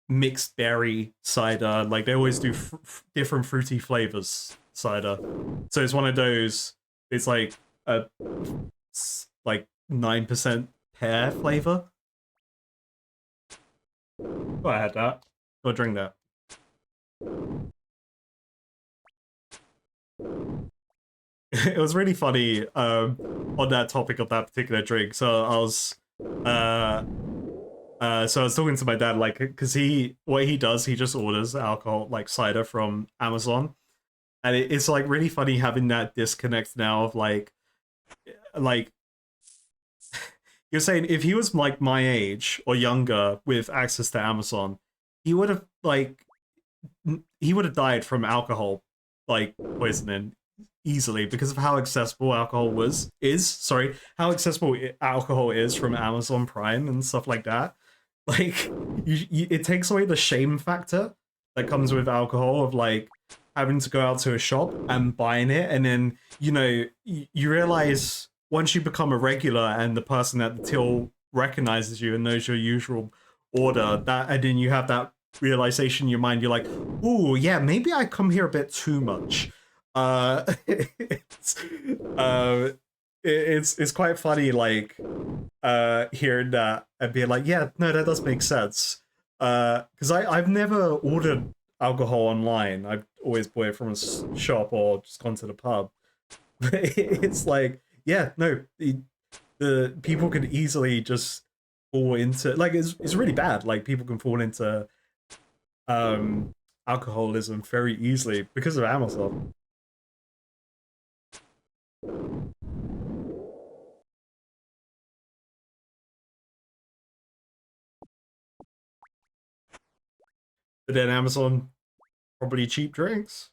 mixed berry cider. Like they always do different fruity flavors cider. So it's one of those. It's like a like 9% pear flavor. Oh, I had that. Go drink that. It was really funny on that topic of that particular drink. So I was talking to my dad, like, because what he does, he just orders alcohol, like cider from Amazon, and it's like really funny having that disconnect now of like you're saying if he was like my age or younger with access to Amazon, he would have died from alcohol like poisoning easily because of how accessible how accessible alcohol is from Amazon Prime and stuff like that. Like it takes away the shame factor that comes with alcohol of like having to go out to a shop and buying it, and then you realize once you become a regular and the person at the till recognizes you and knows your usual order, that and then you have that realization in your mind, you're like, ooh, yeah, maybe I come here a bit too much. It's it's quite funny, like hearing that and being like, yeah, no, that does make sense. Because I've never ordered alcohol online. I've always bought it from a shop or just gone to the pub. But it's like, yeah, no, the people can easily just fall into like it's really bad. Like people can fall into alcoholism very easily because of Amazon. But then Amazon probably cheap drinks.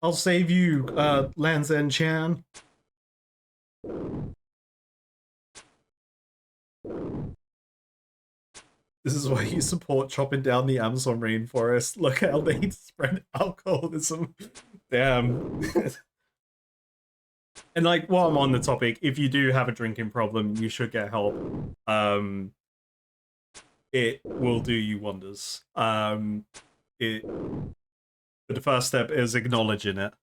I'll save you, Lanzan Chan. This is why you support chopping down the Amazon rainforest. Look how they spread alcoholism. Damn. And like, while I'm on the topic, if you do have a drinking problem, you should get help. It will do you wonders. But the first step is acknowledging it.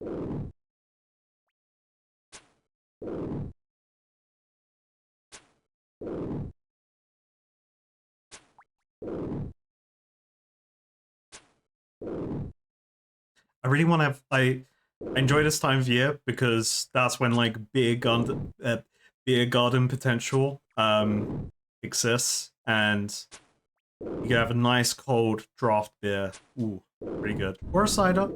I really want to. I enjoy this time of year because that's when like beer garden potential exists, and you can have a nice cold draft beer. Ooh, pretty good. Or a cider,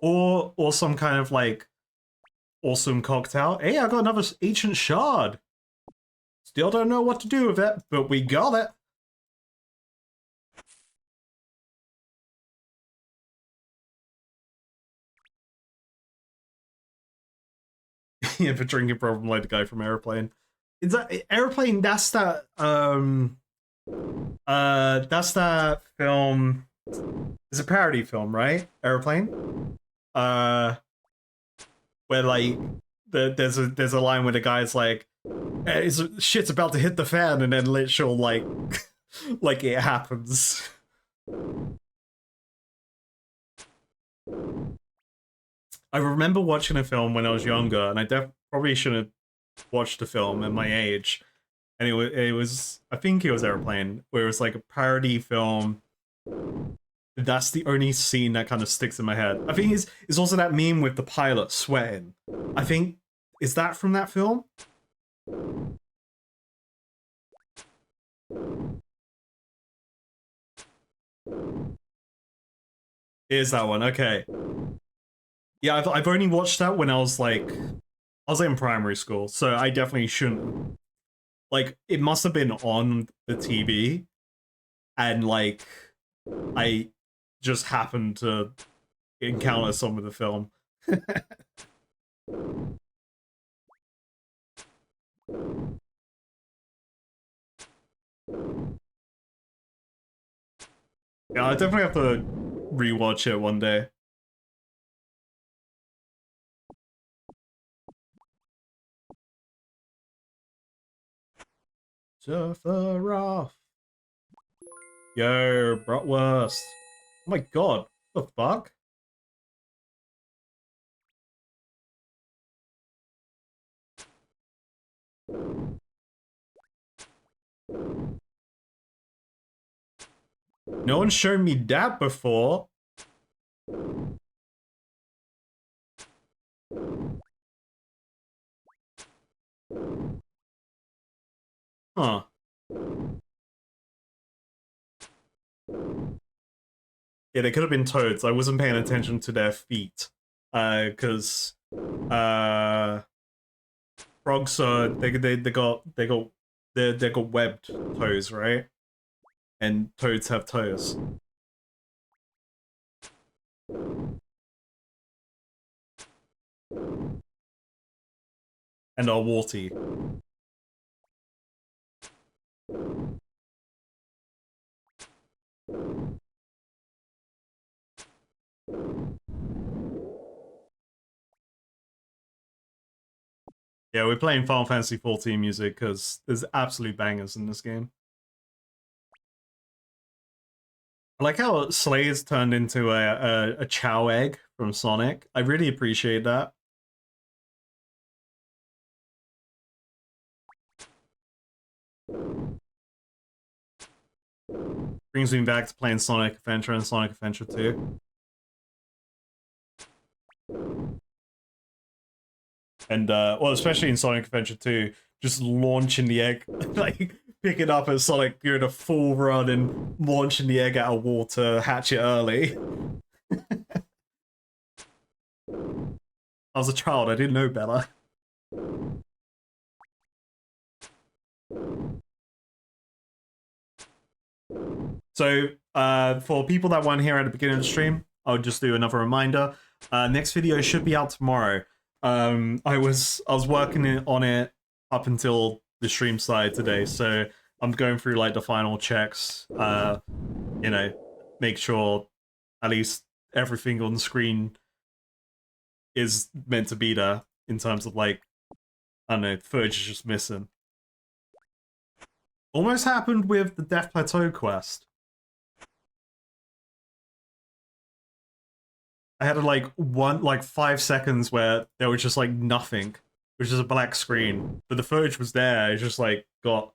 or some kind of like awesome cocktail. Hey, I got another ancient shard. Still don't know what to do with it, but we got it. Yeah, for drinking problem like the guy from Airplane. Is that Airplane? That's that film. It's a parody film, right? Airplane. Uh, where like there's a line where the guy's like, shit's about to hit the fan, and then literal like like it happens. I remember watching a film when I was younger, and I probably shouldn't have watched the film at my age. and it was I think it was Airplane, where it was like a parody film. That's the only scene that kind of sticks in my head. I think it's also that meme with the pilot sweating. I think is that from that film? Is that one? Okay. Yeah, I've only watched that when I was in primary school, so I definitely shouldn't. Like, it must have been on the TV, and like, I just happened to encounter some of the film. Yeah, I definitely have to rewatch it one day. Sephiroth. Yo, bratwurst. Oh my god, what the fuck? No one's shown me that before. Huh. Yeah, they could have been toads. I wasn't paying attention to their feet. Because frogs are they got webbed toes, right? And toads have toes. And are warty. Yeah, we're playing Final Fantasy 14 music because there's absolute bangers in this game. I like how Slayer's turned into a Chow egg from Sonic. I really appreciate that. Brings me back to playing Sonic Adventure and Sonic Adventure 2. And well, especially in Sonic Adventure 2, just launching the egg, like pick it up at Sonic, doing a full run and launching the egg out of water, hatch it early. I was a child, I didn't know better. So, for people that weren't here at the beginning of the stream, I'll just do another reminder. Next video should be out tomorrow. I was working on it up until the stream started today, so I'm going through like the final checks. You know, make sure at least everything on the screen is meant to be there in terms of like, I don't know, footage is just missing. Almost happened with the Death Plateau quest. I had like 5 seconds where there was just like nothing, which is a black screen, but the footage was there. It just like got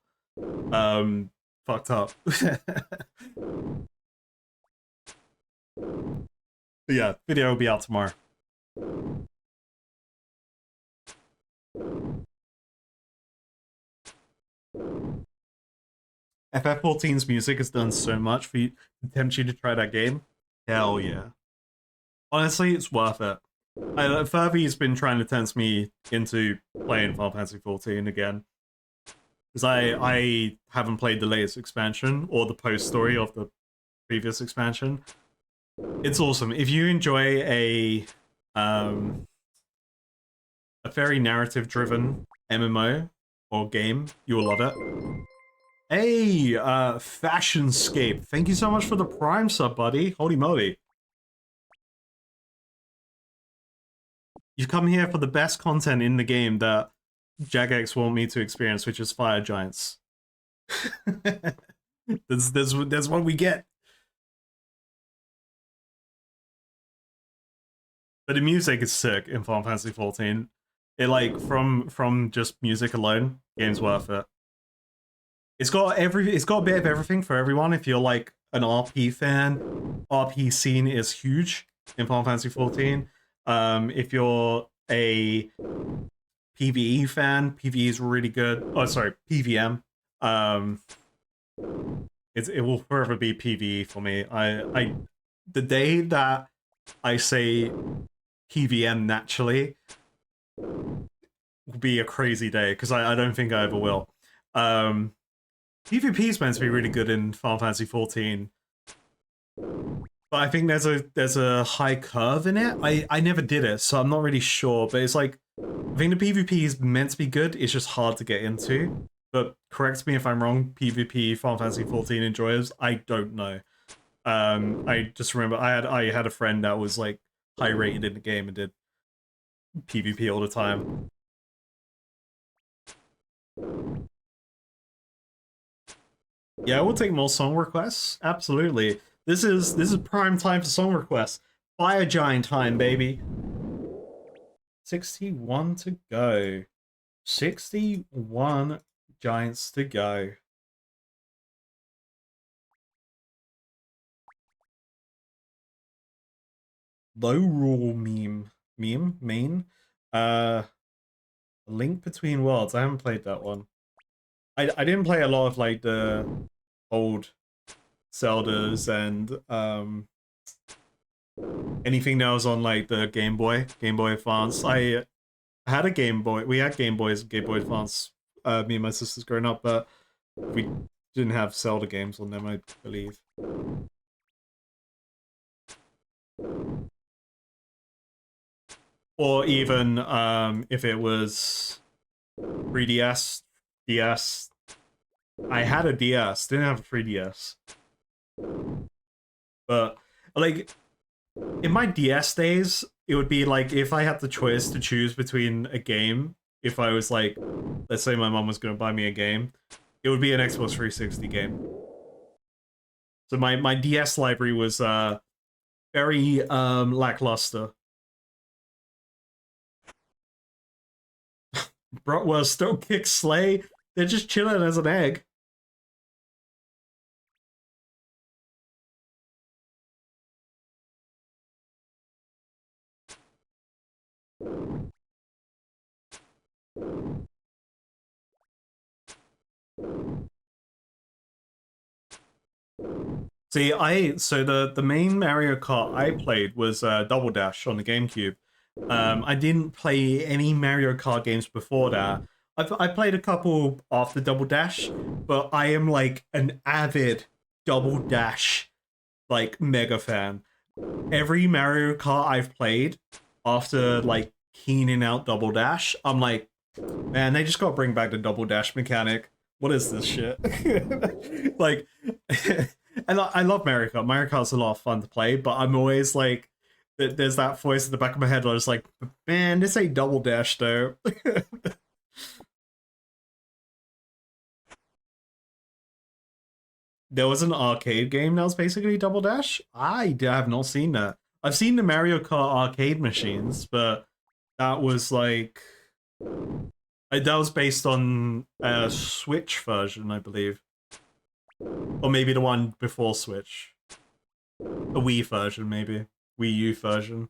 fucked up. But yeah, video will be out tomorrow. FF14's music has done so much for you to tempt you to try that game. Hell yeah. Honestly, it's worth it. Furby's been trying to tempt me into playing Final Fantasy 14 again. Because I haven't played the latest expansion or the post story of the previous expansion. It's awesome. If you enjoy a very narrative driven MMO or game, you will love it. Hey, Fashionscape, thank you so much for the Prime sub, buddy. Holy moly. You've come here for the best content in the game that Jagex want me to experience, which is Fire Giants. That's what we get. But the music is sick in Final Fantasy 14. It like from just music alone, game's worth it. it's got a bit of everything for everyone. If you're like an RP fan, RP scene is huge in Final Fantasy 14. If you're a PvE fan, PvE is really good. Oh, sorry, PVM. Um, it will forever be PvE for me. The day that I say PVM naturally will be a crazy day because I don't think I ever will. Um, PvP is meant to be really good in Final Fantasy 14, but I think there's a high curve in it. I never did it, so I'm not really sure. But it's like I think the PvP is meant to be good. It's just hard to get into. But correct me if I'm wrong. PvP Final Fantasy 14 enjoyers, I don't know. I just remember I had a friend that was like high rated in the game and did PvP all the time. Yeah, we'll take more song requests. Absolutely. This is prime time for song requests. Fire Giant time, baby. 61 to go. 61 giants to go. Low rule meme. Meme? Main? Uh Link Between Worlds. I haven't played that one. I didn't play a lot of like the old Zeldas and anything that was on like the Game Boy Advance. I had a Game Boy. We had Game Boys, Game Boy Advance. Me and my sisters growing up, but we didn't have Zelda games on them, I believe. Or even if it was 3DS, DS. I had a DS, didn't have a 3DS. But like in my DS days, it would be like if I had the choice to choose between a game, if I was like, let's say my mom was going to buy me a game, it would be an Xbox 360 game. So my DS library was very lackluster. Well, Stone Kick Slay, they're just chilling as an egg. See, so the main Mario Kart I played was Double Dash on the GameCube. I didn't play any Mario Kart games before that. I played a couple after Double Dash, but I am like an avid Double Dash like mega fan. Every Mario Kart I've played after like keening out Double Dash, I'm like, man, they just got to bring back the Double Dash mechanic. What is this shit? Like, and I love Mario Kart. Mario Kart's a lot of fun to play, but I'm always like, there's that voice in the back of my head where I was like, man, this ain't Double Dash though. There was an arcade game that was basically Double Dash. I have not seen that. I've seen the Mario Kart arcade machines, but that was like that was based on a Switch version, I believe, or maybe the one before Switch, a Wii version, maybe Wii U version.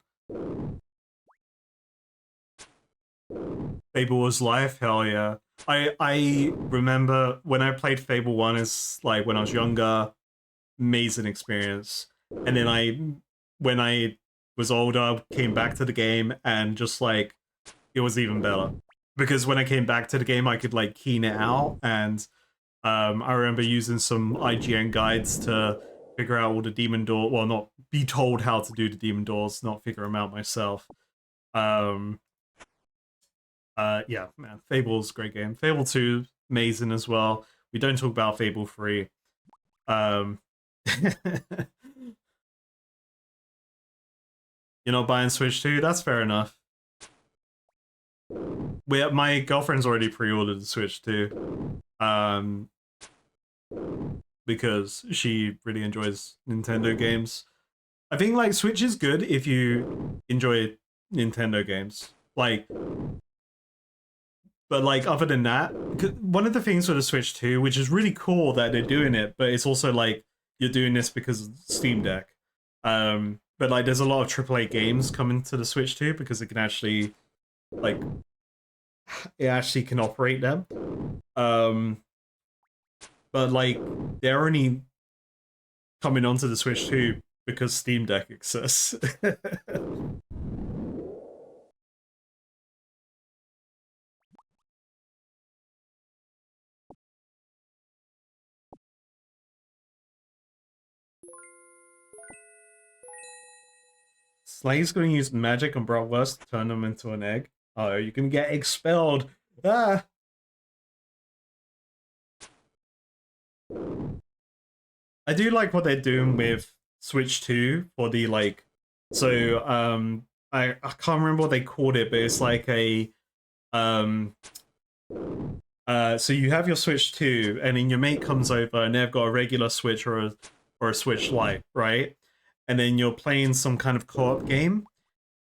Fable was life, hell yeah. I remember when I played Fable 1 is like when I was younger, amazing experience. And then when I was older, came back to the game and just like it was even better. Because when I came back to the game, I could like keen it out, and I remember using some IGN guides to figure out all the demon door. Well, not be told how to do the demon doors, not figure them out myself. Um, yeah, man, Fable's a great game. Fable 2, amazing as well. We don't talk about Fable 3. Um, you're not buying Switch 2? That's fair enough. My girlfriend's already pre-ordered the Switch 2. Because she really enjoys Nintendo games. I think like Switch is good if you enjoy Nintendo games. Like But like other than that, one of the things with the Switch 2, which is really cool that they're doing it, but it's also like you're doing this because of Steam Deck. But like there's a lot of AAA games coming to the Switch 2 because it can actually like it actually can operate them. Um, but like they're only coming onto the Switch 2 because Steam Deck exists. Slay's gonna use magic and bratwurst to turn them into an egg. Oh, you can get expelled. Ah. I do like what they're doing with Switch 2 for the like so I can't remember what they called it, but it's like a um so you have your Switch 2 and then your mate comes over and they've got a regular Switch or a Switch Lite, right? And then you're playing some kind of co-op game.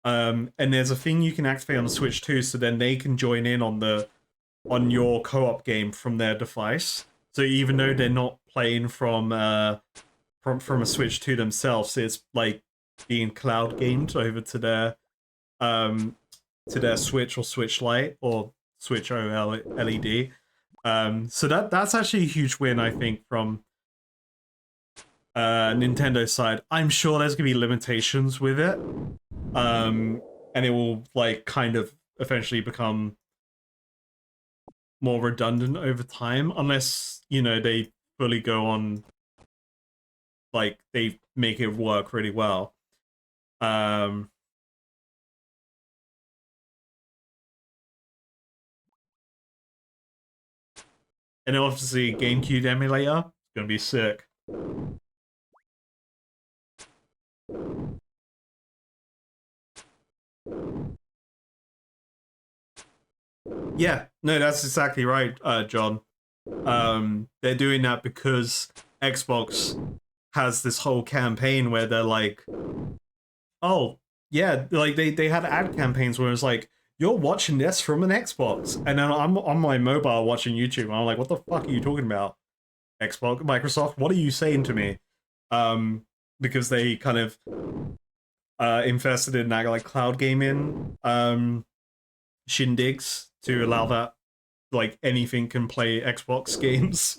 And there's a thing you can activate on the Switch 2 so then they can join in on your co-op game from their device. So even though they're not playing from a Switch to themselves, it's like being cloud gamed over um to their Switch or Switch Lite or Switch OLED. So that's actually a huge win, I think, from Nintendo side. I'm sure there's gonna be limitations with it, and it will like kind of eventually become more redundant over time, unless you know they fully go on like they make it work really well. Um, and then obviously GameCube emulator, it's gonna be sick. Yeah, no, that's exactly right, John. They're doing that because Xbox has this whole campaign where they're like, oh, yeah, like they had ad campaigns where it was like, you're watching this from an Xbox, and then I'm on my mobile watching YouTube, and I'm like, what the fuck are you talking about? Xbox, Microsoft, what are you saying to me? Because they kind of invested in that like cloud gaming shindigs to allow that like anything can play Xbox games.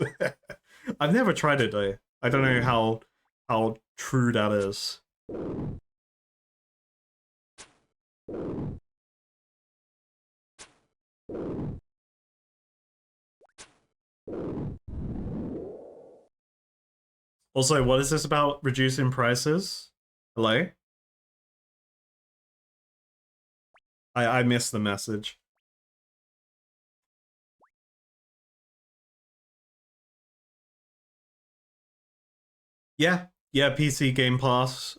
I've never tried it though. I don't know how true that is. Also, what is this about reducing prices? Hello? I missed the message. Yeah, yeah, PC Game Pass.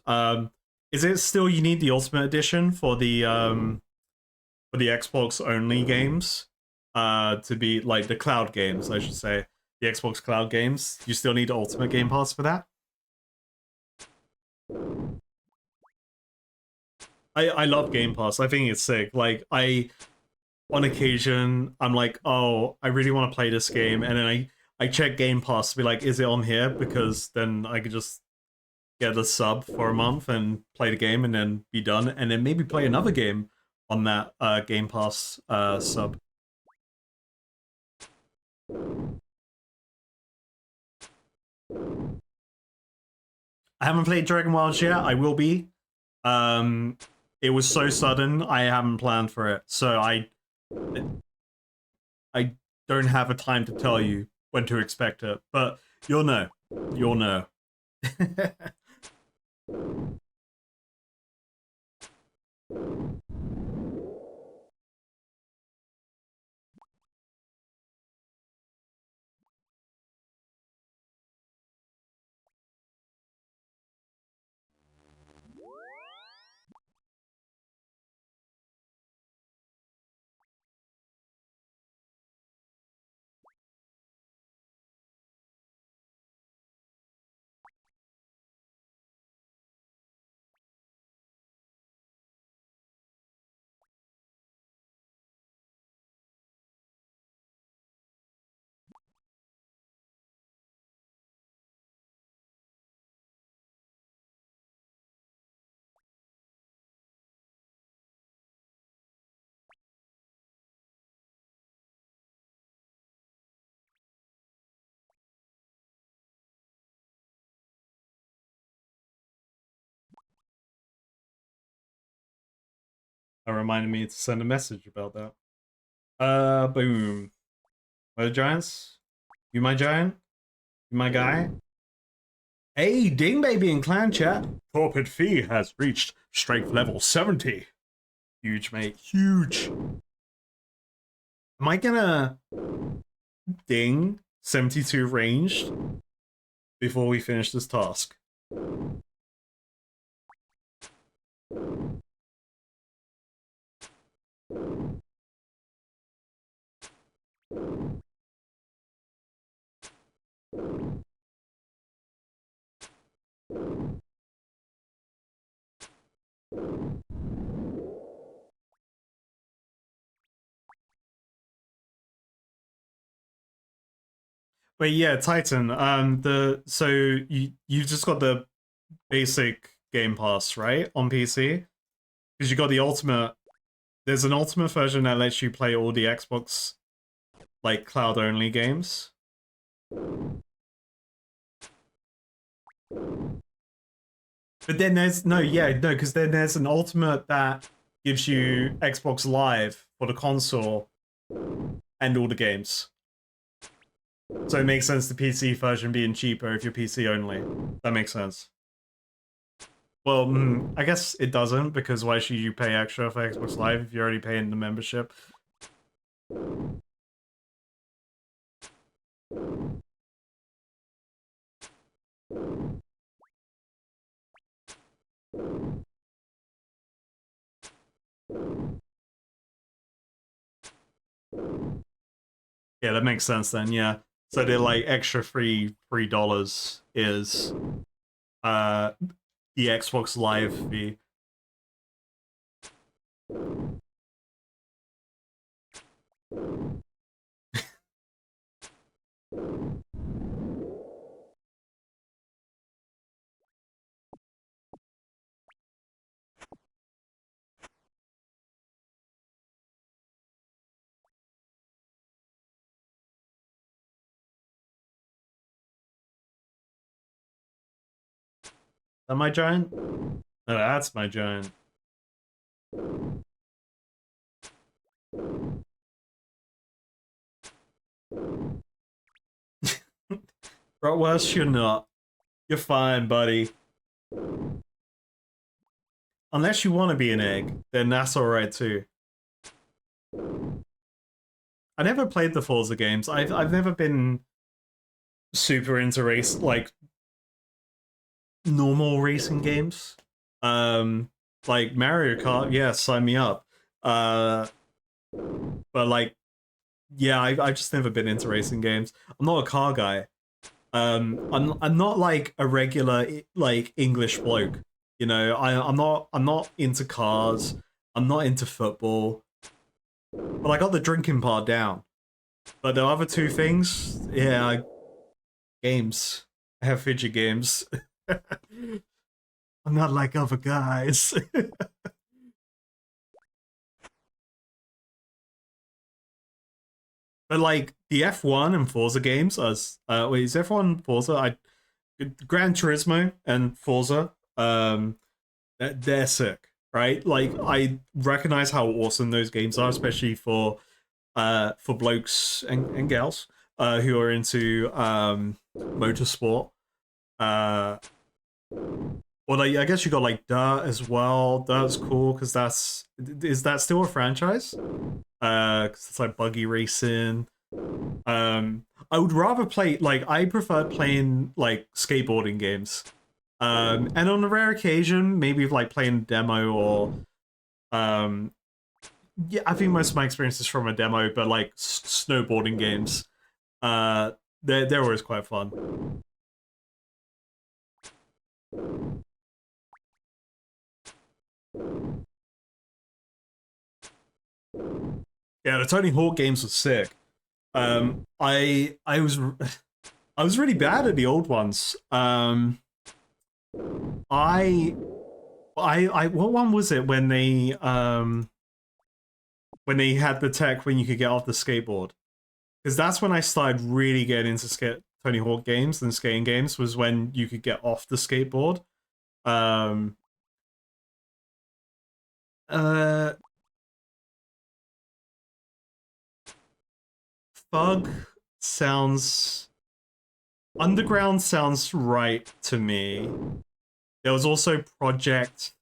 Is it still you need the Ultimate Edition for the Xbox only games? To be like the cloud games, I should say. The Xbox cloud games. You still need Ultimate Game Pass for that? I love Game Pass. I think it's sick. Like I on occasion I'm like, oh, I really want to play this game, and then I check Game Pass to be like, is it on here? Because then I could just get the sub for a month and play the game and then be done, and then maybe play another game on that Game Pass sub. I haven't played Dragon Wilds yet. I will be. Um, it was so sudden. I haven't planned for it, so I don't have a time to tell you when to expect it. But you'll know. You'll know. That reminded me to send a message about that. Boom. What are the giants? You my giant? You my guy? Hey, Ding Baby in clan chat. Torpid Fee has reached strength level 70. Huge, mate. Huge. Am I gonna ding 72 ranged before we finish this task? But yeah, Titan. So you've just got the basic Game Pass, right, on PC? Because you got the ultimate. There's an ultimate version that lets you play all the Xbox like cloud only games. But then there's because then there's an ultimate that gives you Xbox Live for the console and all the games. So it makes sense the PC version being cheaper if you're PC only. That makes sense. Well, I guess it doesn't, because why should you pay extra for Xbox Live if you're already paying the membership? Yeah, that makes sense then, yeah. So they're like extra $3 is the Xbox Live fee. That my giant? No, that's my giant. Bratwurst, you're not. You're fine, buddy. Unless you want to be an egg, then that's alright too. I never played the Forza games. I've never been super into race like normal racing games. Like Mario Kart, yeah, sign me up. But like, yeah, I've just never been into racing games. I'm not a car guy. I'm not like a regular like English bloke. You know, I'm not into cars. I'm not into football. But I got the drinking part down. But the other two things, yeah, games. I have fidget games. I'm not like other guys. But like the F1 and Forza games, as wait, is F1 Forza? Gran Turismo and Forza, they're sick, right? Like I recognize how awesome those games are, especially for blokes and gals who are into motorsport. Well, like, I guess you got like Dirt as well. Dirt's cool because is that still a franchise? 'Cause it's like buggy racing. I would rather play like I prefer playing like skateboarding games. And on a rare occasion, maybe like playing a demo or um, yeah, I think most of my experience is from a demo, but like snowboarding games, they're always quite fun. Yeah, the Tony Hawk games were sick. I was I was really bad at the old ones. I what one was it when they had the tech when you could get off the skateboard? Because that's when I started really getting into Tony Hawk games and skating games, was when you could get off the skateboard. Um, Thug sounds Underground sounds right to me. There was also Project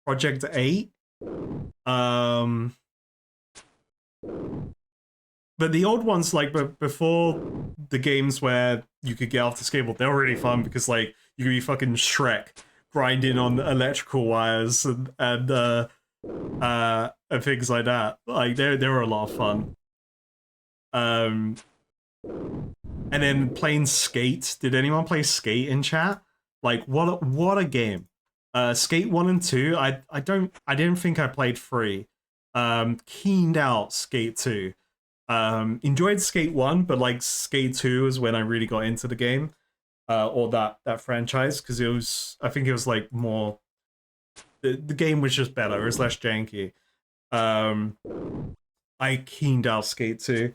8. Um but the old ones, like, but before the games where you could get off the skateboard, they were really fun because, like, you could be fucking Shrek grinding on electrical wires and things like that. Like, they were a lot of fun. Um, and then playing Skate. Did anyone play Skate in chat? Like, what a game. Skate 1 and 2. I didn't think I played 3. Keened out Skate 2. Enjoyed Skate 1, but like Skate 2 is when I really got into the game, or that franchise, because I think it was like more, the game was just better, it was less janky. Um, I keened out Skate 2.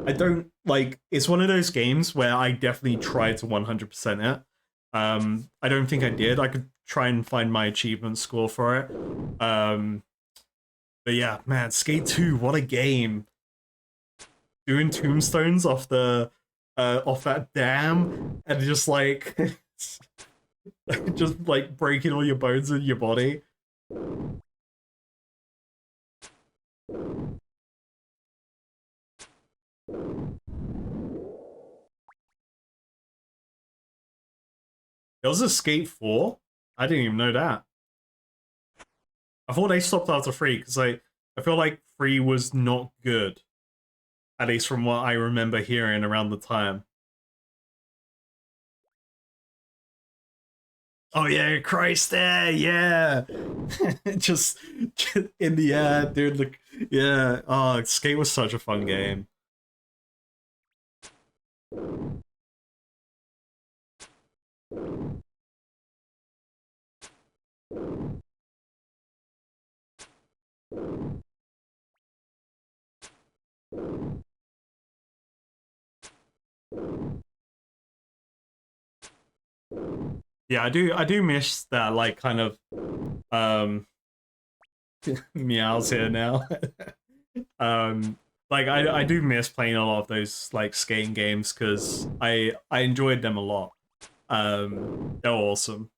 I don't like, it's one of those games where I definitely tried to 100% it. I don't think I did. I could try and find my achievement score for it. But yeah, man, Skate 2, what a game. Doing tombstones off that dam and just like just like breaking all your bones in your body. It was a Skate 4? I didn't even know that. I thought they stopped after 3 because I feel like 3 was not good. At least from what I remember hearing around the time. Oh yeah, Christ there, yeah. just in the air, dude. Look, yeah. Oh, Skate was such a fun game. Yeah, I do miss that, like, kind of um meows here now. um like I do miss playing a lot of those like skating games because I enjoyed them a lot. They're awesome.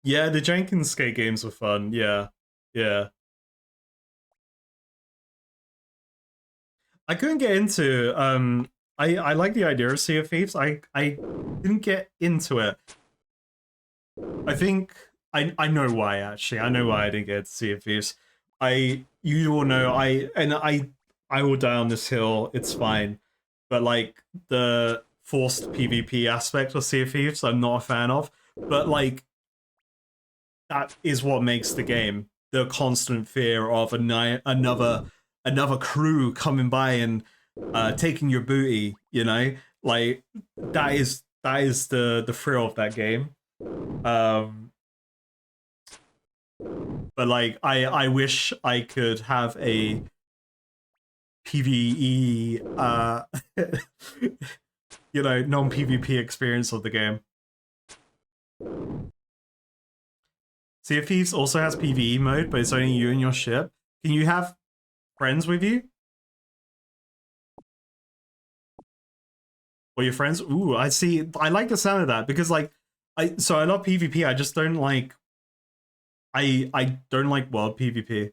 Yeah, the Jenkins skate games were fun. Yeah. Yeah. I couldn't get into I like the idea of Sea of Thieves. I didn't get into it. I think I know why, actually. I know why I didn't get to Sea of Thieves. You all know, I will die on this hill, it's fine. But like the forced PvP aspect of Sea of Thieves, I'm not a fan of. But like that is what makes the game. The constant fear of another crew coming by and taking your booty, you know? Like that is the thrill of that game. Um but like I wish I could have a PvE you know, non-PvP experience of the game. Sea of Thieves also has PvE mode, but it's only you and your ship. Can you have friends with you? Or your friends? Ooh, I see. I like the sound of that because like I love PvP. I just don't like I don't like world PvP.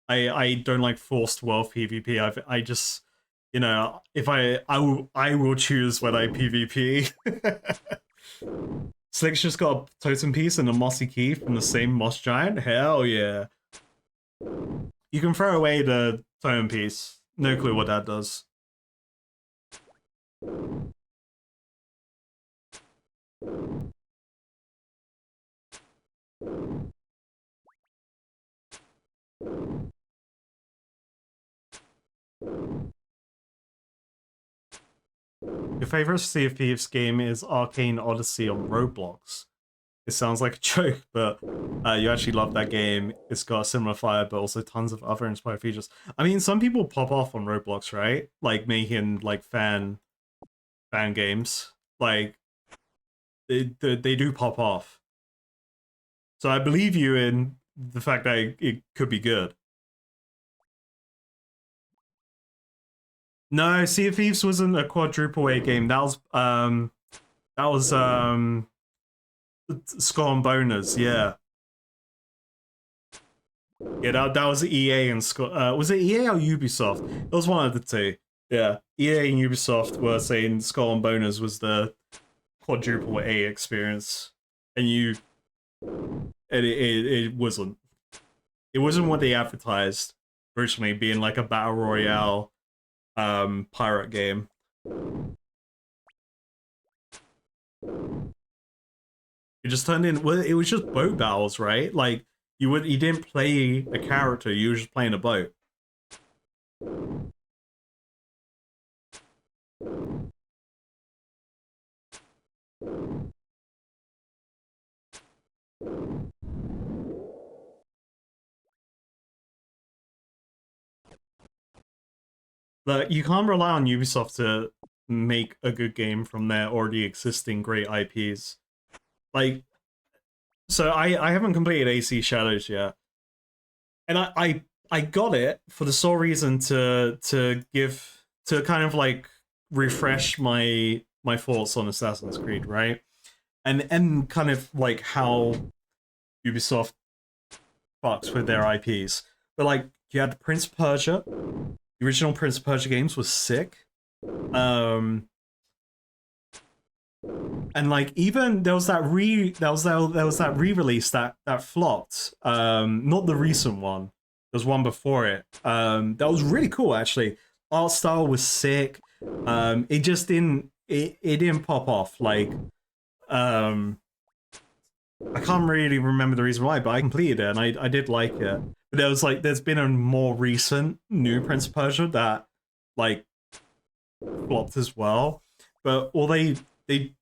I don't like forced world PvP. I just, you know, if I will choose when I PvP. Slick's just got a totem piece and a mossy key from the same moss giant. Hell yeah! You can throw away the totem piece. No clue what that does. Your favorite Sea of Thieves game is Arcane Odyssey on Roblox. it sounds like a joke, but you actually love that game. It's got a similar fire, but also tons of other inspired features. I mean, some people pop off on Roblox, right? Like making like fan games. Like they do pop off. So I believe you in the fact that it could be good. No, Sea of Thieves wasn't a quadruple A game. That was Skull and Boners, yeah. Yeah, that was EA and Skull. Was it EA or Ubisoft? It was one of the two. Yeah, EA and Ubisoft were saying Skull and Boners was the quadruple A experience, and it wasn't. It wasn't what they advertised originally, being like a battle royale pirate game. It just turned in. Well, it was just boat battles, right? Like you didn't play a character, you were just playing a boat. Like you can't rely on Ubisoft to make a good game from their already existing great IPs. Like, so I haven't completed AC Shadows yet, and I got it for the sole reason to kind of like refresh my thoughts on Assassin's Creed, right? And kind of like how Ubisoft fucks with their IPs. But like you had Prince of Persia, the original Prince of Persia games was sick. Um and like even there was that re-release that flopped. Not the recent one. There's one before it. That was really cool actually. Art style was sick. It just it didn't pop off. Like um I can't really remember the reason why, but I completed it and I did like it. But there's been a more recent new Prince of Persia that like flopped as well. But all they the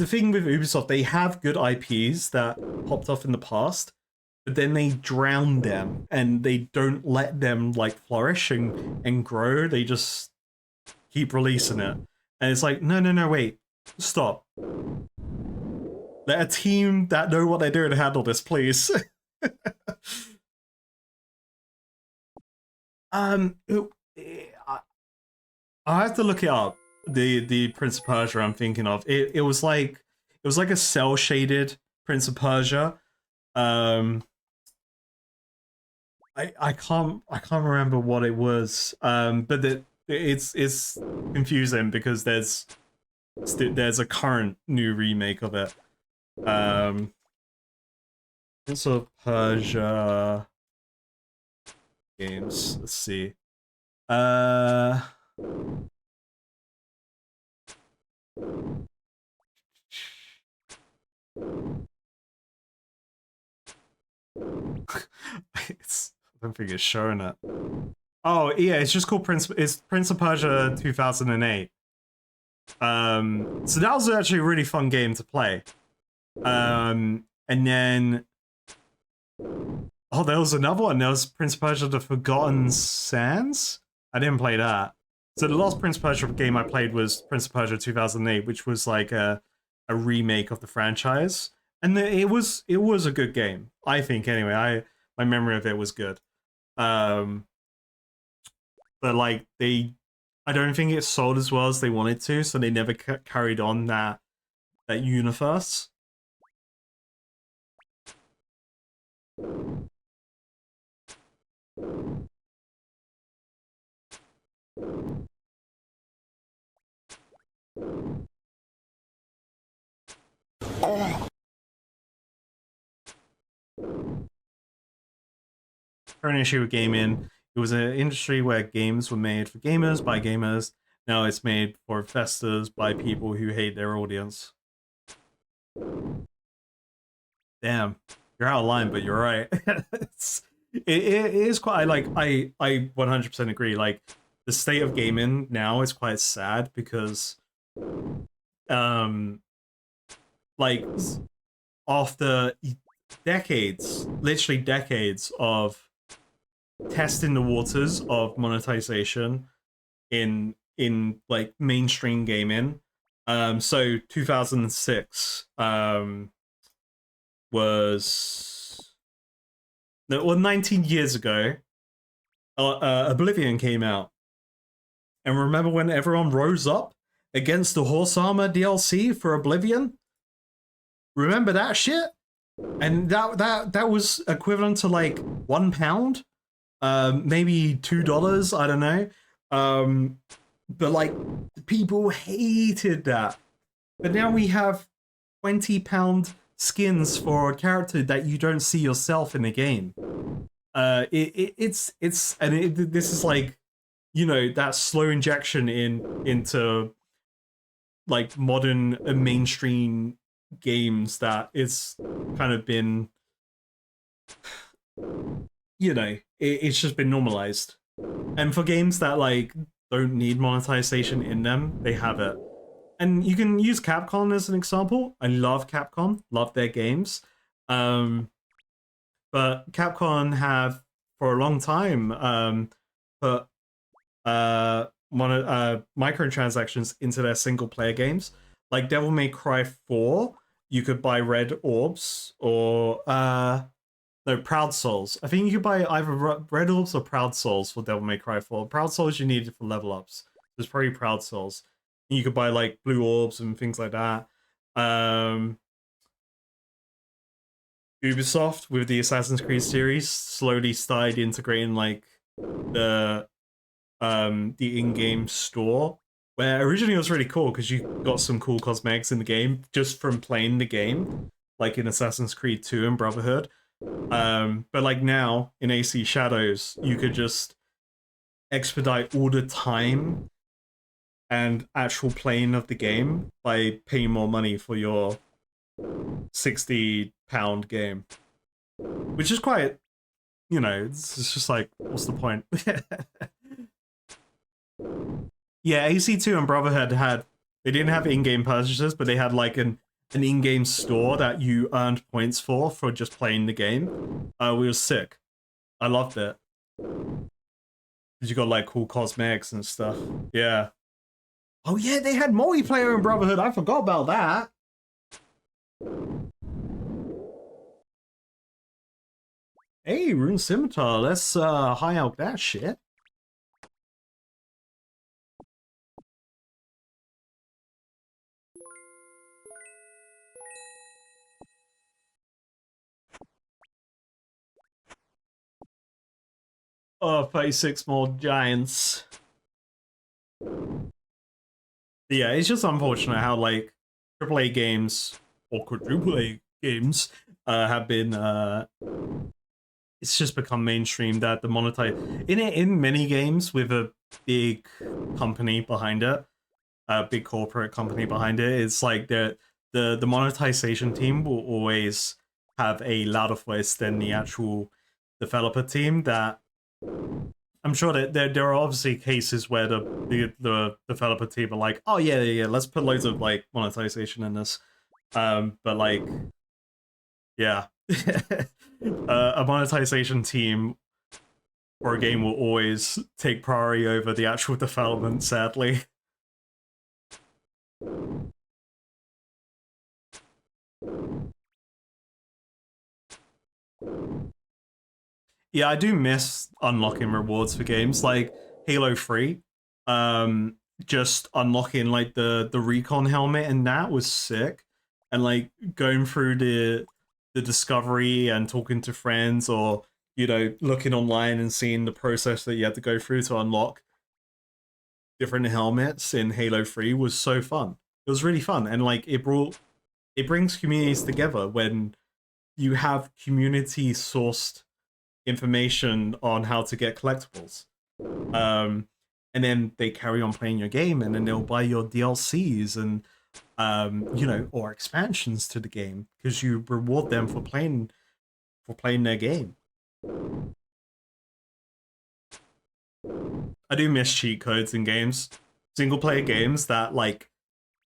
thing with Ubisoft, they have good IPs that popped off in the past, but then they drown them and they don't let them like flourish and grow. They just keep releasing it. And it's like, no, wait, stop. Let a team that know what they're doing handle this, please. I have to look it up. The Prince of Persia I'm thinking of. It was like a cell shaded Prince of Persia. Um, I can't remember what it was. But it's confusing because there's a current new remake of it. Um, Prince of Persia games. Let's see. Uh, it's I don't think it's showing it. Oh yeah, it's just called Prince. It's Prince of Persia 2008. So that was actually a really fun game to play. And then there was another one. There was Prince of Persia: The Forgotten Sands. I didn't play that. So the last Prince of Persia game I played was Prince of Persia 2008, which was like a remake of the franchise, and it was a good game. I think anyway. My memory of it was good. Um, but like I don't think it sold as well as they wanted to, so they never carried on that universe. Current issue with gaming. It was an industry where games were made for gamers by gamers. Now it's made for investors by people who hate their audience. Damn, you're out of line, but you're right. It is quite. I 100% agree. Like the state of gaming now is quite sad because um like after decades, literally decades of testing the waters of monetization in like mainstream gaming. So 2006 was well 19 years ago. Oblivion came out, and remember when everyone rose up against the Horse Armor DLC for Oblivion? Remember that shit? And that was equivalent to like £1, maybe $2. I don't know. But like people hated that. But now we have £20 skins for a character that you don't see yourself in the game. It's this is like, you know, that slow injection into like modern mainstream games that it's kind of been, you know, it's just been normalized. And for games that like don't need monetization in them, they have it. And you can use Capcom as an example. I love Capcom, love their games. But Capcom have for a long time put microtransactions into their single player games. Like Devil May Cry 4, you could buy red orbs or no, Proud Souls. I think you could buy either red orbs or Proud Souls for Devil May Cry 4. Proud Souls you needed for level ups. There's probably Proud Souls. And you could buy like blue orbs and things like that. Ubisoft with the Assassin's Creed series slowly started integrating like the in-game store, where originally it was really cool because you got some cool cosmetics in the game just from playing the game, like in Assassin's Creed 2 and Brotherhood. But like now in AC Shadows, you could just expedite all the time and actual playing of the game by paying more money for your £60 game, which is quite, you know, it's just like, what's the point? Yeah, AC2 and Brotherhood they didn't have in-game purchases, but they had like an in-game store that you earned points for just playing the game. We was sick. I loved it. You got like cool cosmetics and stuff. Yeah. Oh yeah, they had multiplayer in Brotherhood. I forgot about that. Hey, Rune Scimitar, let's high out that shit. Oh, 36 more giants. Yeah, it's just unfortunate how like AAA games or quadruple A games have been it's just become mainstream that the monetize in many games with a big company behind it, a big corporate company behind it. It's like the monetization team will always have a louder voice than the actual developer team. That I'm sure that there are obviously cases where the developer team are like, oh yeah, let's put loads of like monetization in this, but like, yeah, a monetization team for a game will always take priority over the actual development, sadly. Yeah, I do miss unlocking rewards for games like Halo 3. Just unlocking like the recon helmet and that was sick. And like going through the discovery and talking to friends, or you know, looking online and seeing the process that you had to go through to unlock different helmets in Halo 3 was so fun. It was really fun, and like it brings communities together when you have community sourced information on how to get collectibles. And then they carry on playing your game, and then they'll buy your DLCs and you know, or expansions to the game because you reward them for playing their game. I do miss cheat codes in games. Single player games that like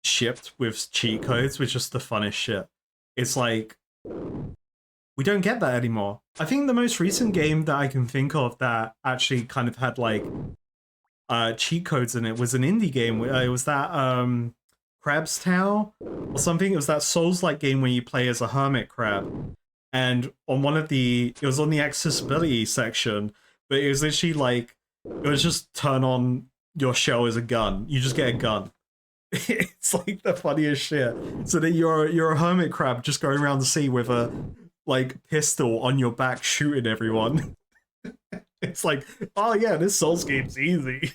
shipped with cheat codes was just the funnest shit. it's like we don't get that anymore. I think the most recent game that I can think of that actually kind of had like cheat codes in it was an indie game. It was that Crab's Tale or something. It was that Souls-like game where you play as a hermit crab. And on one of it was on the accessibility section, but it was literally like, it was just turn on your shell as a gun. You just get a gun. It's like the funniest shit. So that you're a hermit crab just going around the sea with a like pistol on your back shooting everyone. It's like, oh yeah, this Souls game's easy.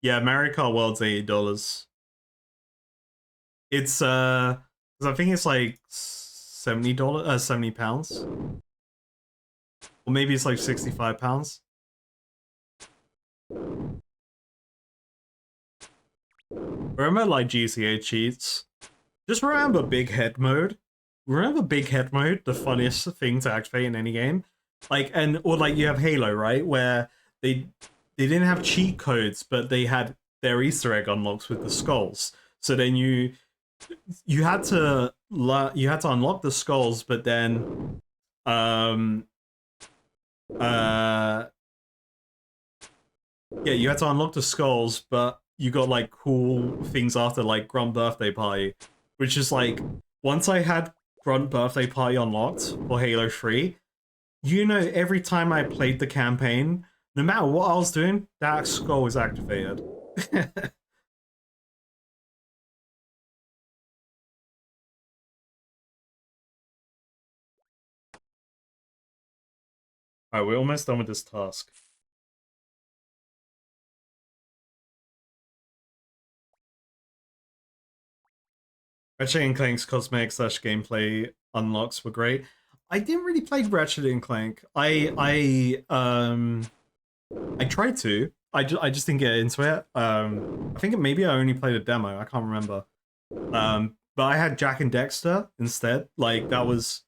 Yeah, Mario Kart World's $80. It's 'cause I think it's like $70, £70, or maybe it's like £65. Remember like GTA cheats? Just remember big head mode. Remember big head mode, the funniest thing to activate in any game. Like or like you have Halo, right? Where they they didn't have cheat codes, but they had their Easter egg unlocks with the skulls. So then you had to unlock the skulls, but then um uh yeah, you had to unlock the skulls, but you got like cool things after, like Grunt Birthday Party, which is like once I had Grunt Birthday Party unlocked for Halo 3, every time I played the campaign, no matter what I was doing, that skull was activated. Alright, we're almost done with this task. Ratchet and Clank's cosmetic slash gameplay unlocks were great. I didn't really play Ratchet and Clank. I tried to. I just didn't get into it. I think maybe I only played a demo. I can't remember. But I had Jack and Dexter instead. Like that was,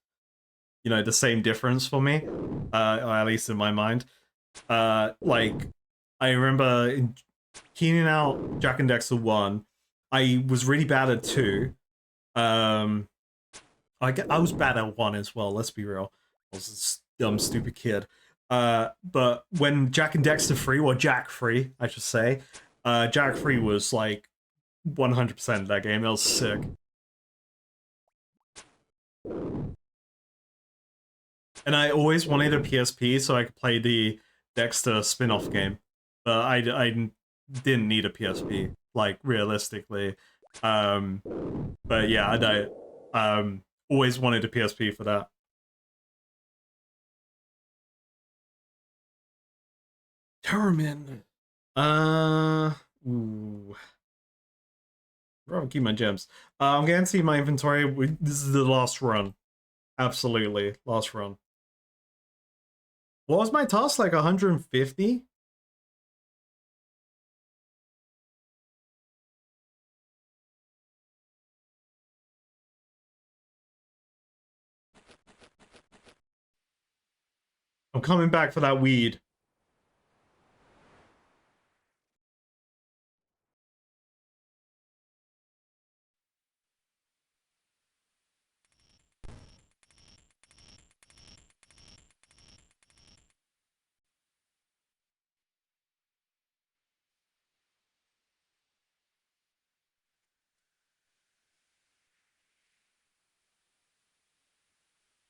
the same difference for me. Or at least in my mind. Like I remember in keening out Jack and Dexter 1. I was really bad at 2. Um, I was bad at 1 as well. Let's be real. I was a dumb, stupid kid. But when Jack and Dexter 3, or Jack 3, I should say, Jack 3 was like 100% that game. That was sick. And I always wanted a PSP so I could play the Dexter spin-off game. But I didn't need a PSP, like, realistically. Um, but yeah, always wanted a PSP for that. Termin. Ooh. I'd rather keep my gems. I'm gonna see my inventory. This is the last run. Absolutely, last run. What was my task, like 150? I'm coming back for that weed.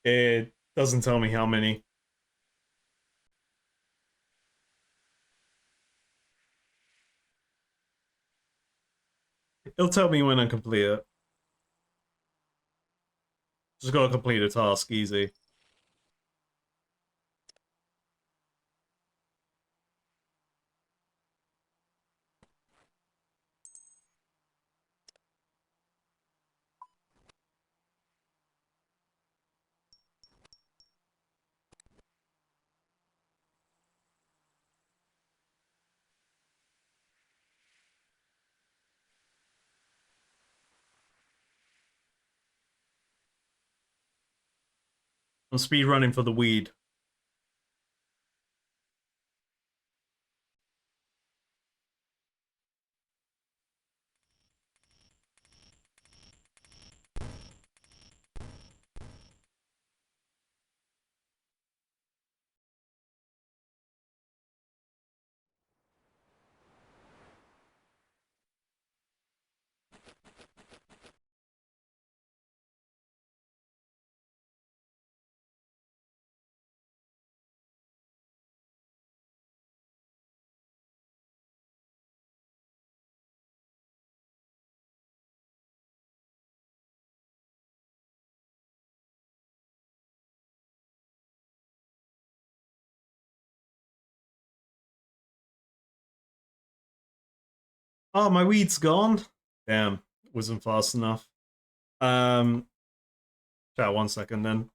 It doesn't tell me how many. It'll tell me when I complete it. Just gotta complete a task, easy. I'm speed running for the weed. Oh, my weed's gone. Damn, wasn't fast enough. Um, chat 1 second then.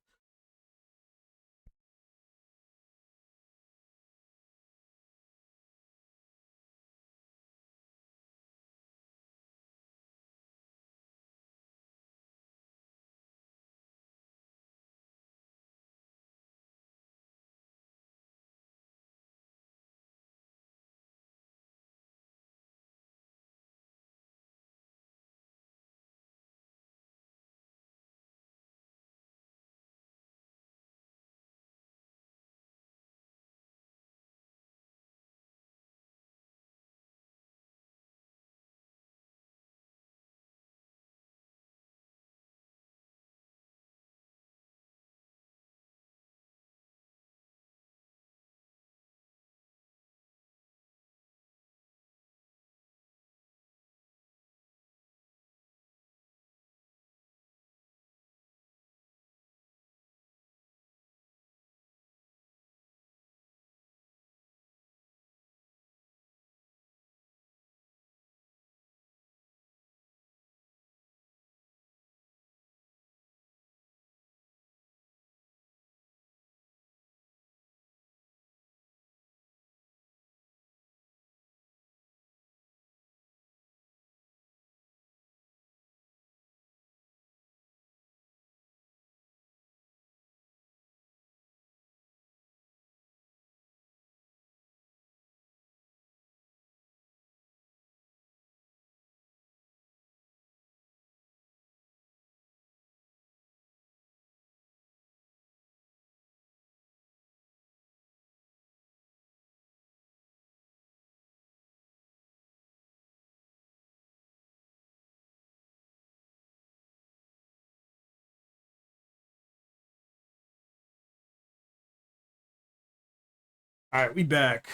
All right, we back.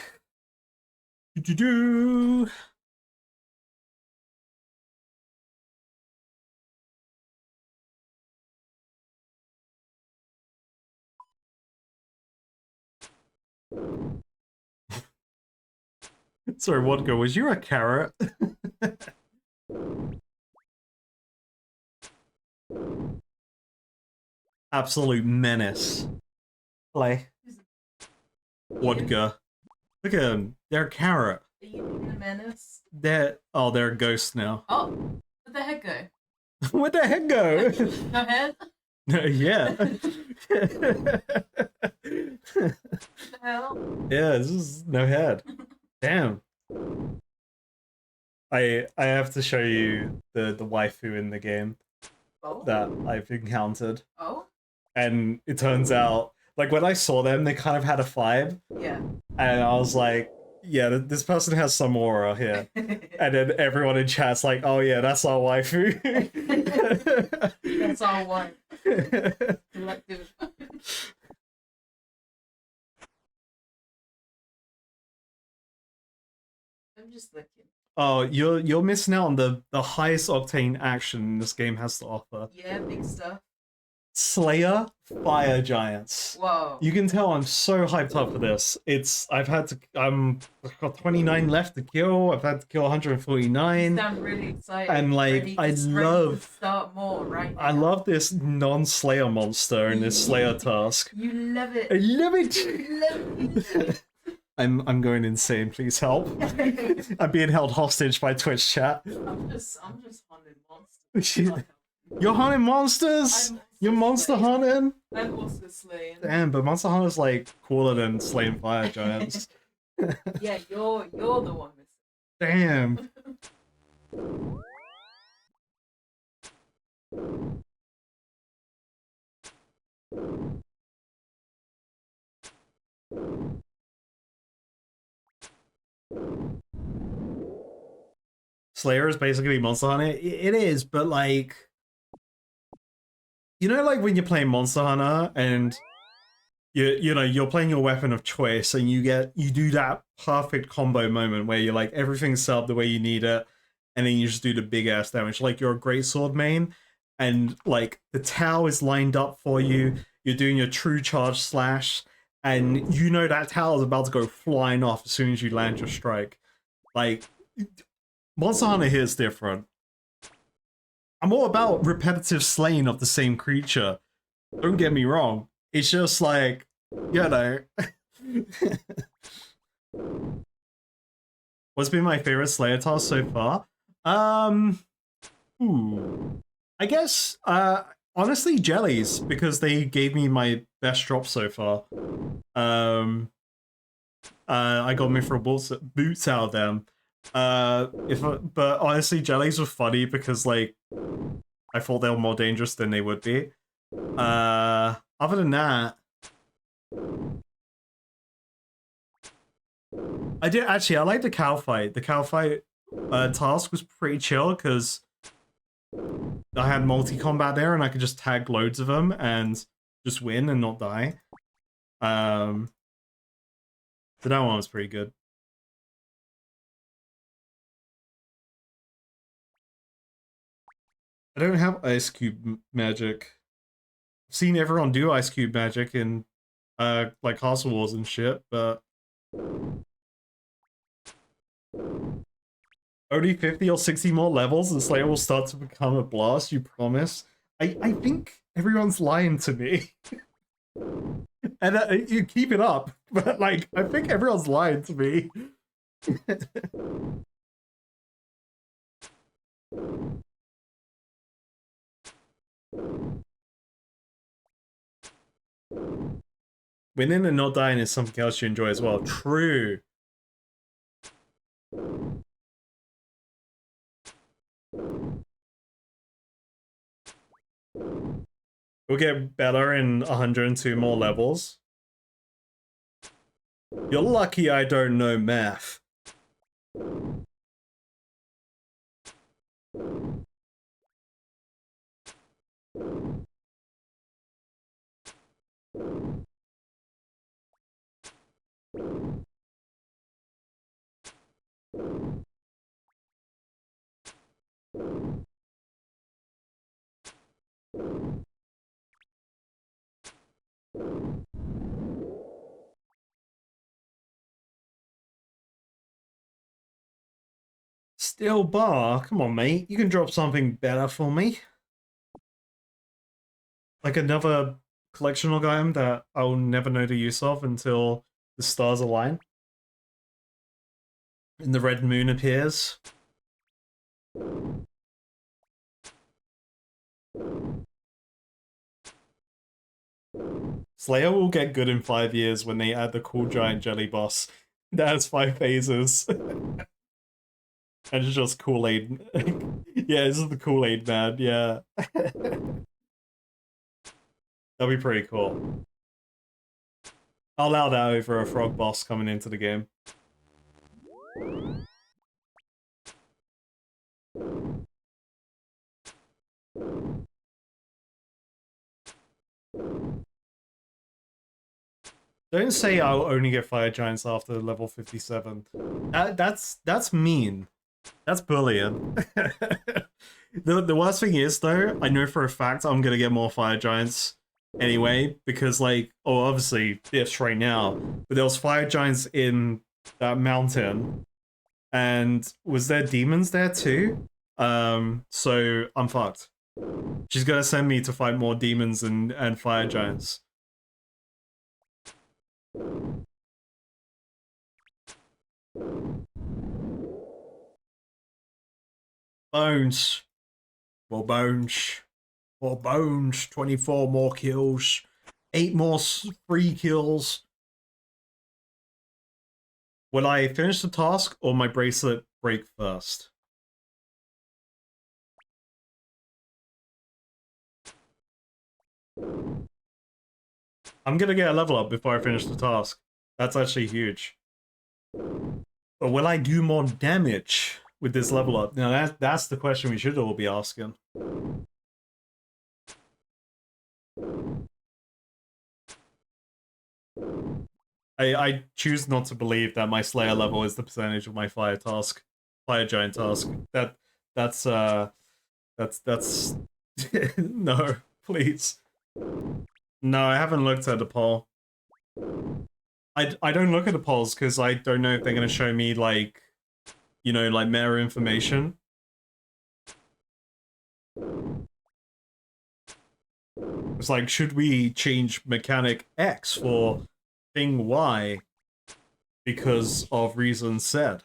Do-do-do. Sorry, Wodka, was you a carrot? Absolute menace. Play. Wodka. Look at them. They're a carrot. Are you being a menace? They're a ghost now. Oh, where'd the head go? Where'd the head go? No head? Yeah. What the hell? Yeah, this is no head. Damn. I have to show you the waifu in the game Oh? that I've encountered. Oh? And it turns out, like, when I saw them, they kind of had a vibe. Yeah. And I was like, yeah, this person has some aura here. And then everyone in chat's like, oh yeah, that's our waifu. That's all one. Collective. I'm just looking. Oh, you're missing out on the highest octane action this game has to offer. Yeah, big stuff. Slayer Fire Giants. Whoa. You can tell I'm so hyped up for this. I've got 29 left to kill. I've had to kill 149. You sound really excited. And like ready I to start more right now. I love this non-Slayer monster in this Slayer task. You love it. I love it. You love it. I'm going insane. Please help. I'm being held hostage by Twitch chat. I'm just hunting monsters. You're hunting monsters. monster. You're monster slaying. hunting? I'm also slaying. Damn, but Monster Hunter's like cooler than slaying fire giants. Yeah, you're the one missing. Damn. Slayer is basically Monster Hunter. It is, but like, you know, like when you're playing Monster Hunter and you're playing your weapon of choice and you do that perfect combo moment where you're like everything's set up the way you need it, and then you just do the big ass damage. Like you're a great sword main, and like the Tau is lined up for you. You're doing your true charge slash, and you know that Tau is about to go flying off as soon as you land your strike. Like Monster Hunter here is different. I'm all about repetitive slaying of the same creature. Don't get me wrong. It's just like, you know. What's been my favorite Slayer task so far? Ooh. I guess, honestly, jellies, because they gave me my best drop so far. I got mithril boots out of them. But honestly, jellies were funny because, like, I thought they were more dangerous than they would be. Other than that, I like the cow fight. The cow fight task was pretty chill because I had multi-combat there and I could just tag loads of them and just win and not die. So that one was pretty good. I don't have ice cube magic. I've seen everyone do ice cube magic in like Castle Wars and shit, but only 50 or 60 more levels and Slayer will start to become a blast, you promise? I think everyone's lying to me. And you keep it up, but like, I think everyone's lying to me. Winning and not dying is something else you enjoy as well. True. We'll get better in 102 more levels. You're lucky I don't know math. Steel bar? Come on, mate. You can drop something better for me. Like another collectional item that I'll never know the use of until the stars align. And the red moon appears. Slayer will get good in 5 years when they add the cool giant jelly boss. That has 5 phases. And it's just Kool-Aid. Yeah, this is the Kool-Aid man, yeah. That'll be pretty cool. I'll allow that over a frog boss coming into the game. Don't say I'll only get fire giants after level 57. That's mean. That's bullying. The worst thing is though, I know for a fact I'm gonna get more fire giants anyway, because like, oh obviously ifs right now, but there was fire giants in that mountain, and was there demons there too? So I'm fucked. She's gonna send me to fight more demons and fire giants. Bones. Well, bones. More bones, 24 more kills, 8 more free kills. Will I finish the task or my bracelet break first? I'm gonna get a level up before I finish the task. That's actually huge. But will I do more damage with this level up? Now that's the question we should all be asking. I choose not to believe that my Slayer level is the percentage of my fire giant task. That's no, please. No, I haven't looked at the poll. I don't look at the polls because I don't know if they're gonna show me like, you know, like meta information. It's like, should we change mechanic X for thing Y because of reasons said?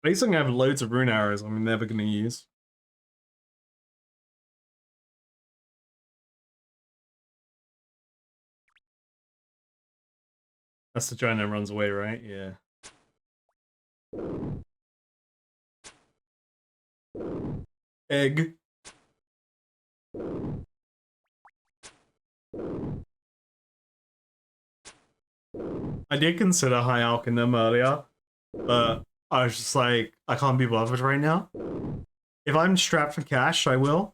Basically, I have loads of rune arrows I'm never gonna use. That's the giant that runs away, right? Yeah. Egg. I did consider high alchemy earlier, but I was just like, I can't be bothered right now. If I'm strapped for cash, I will.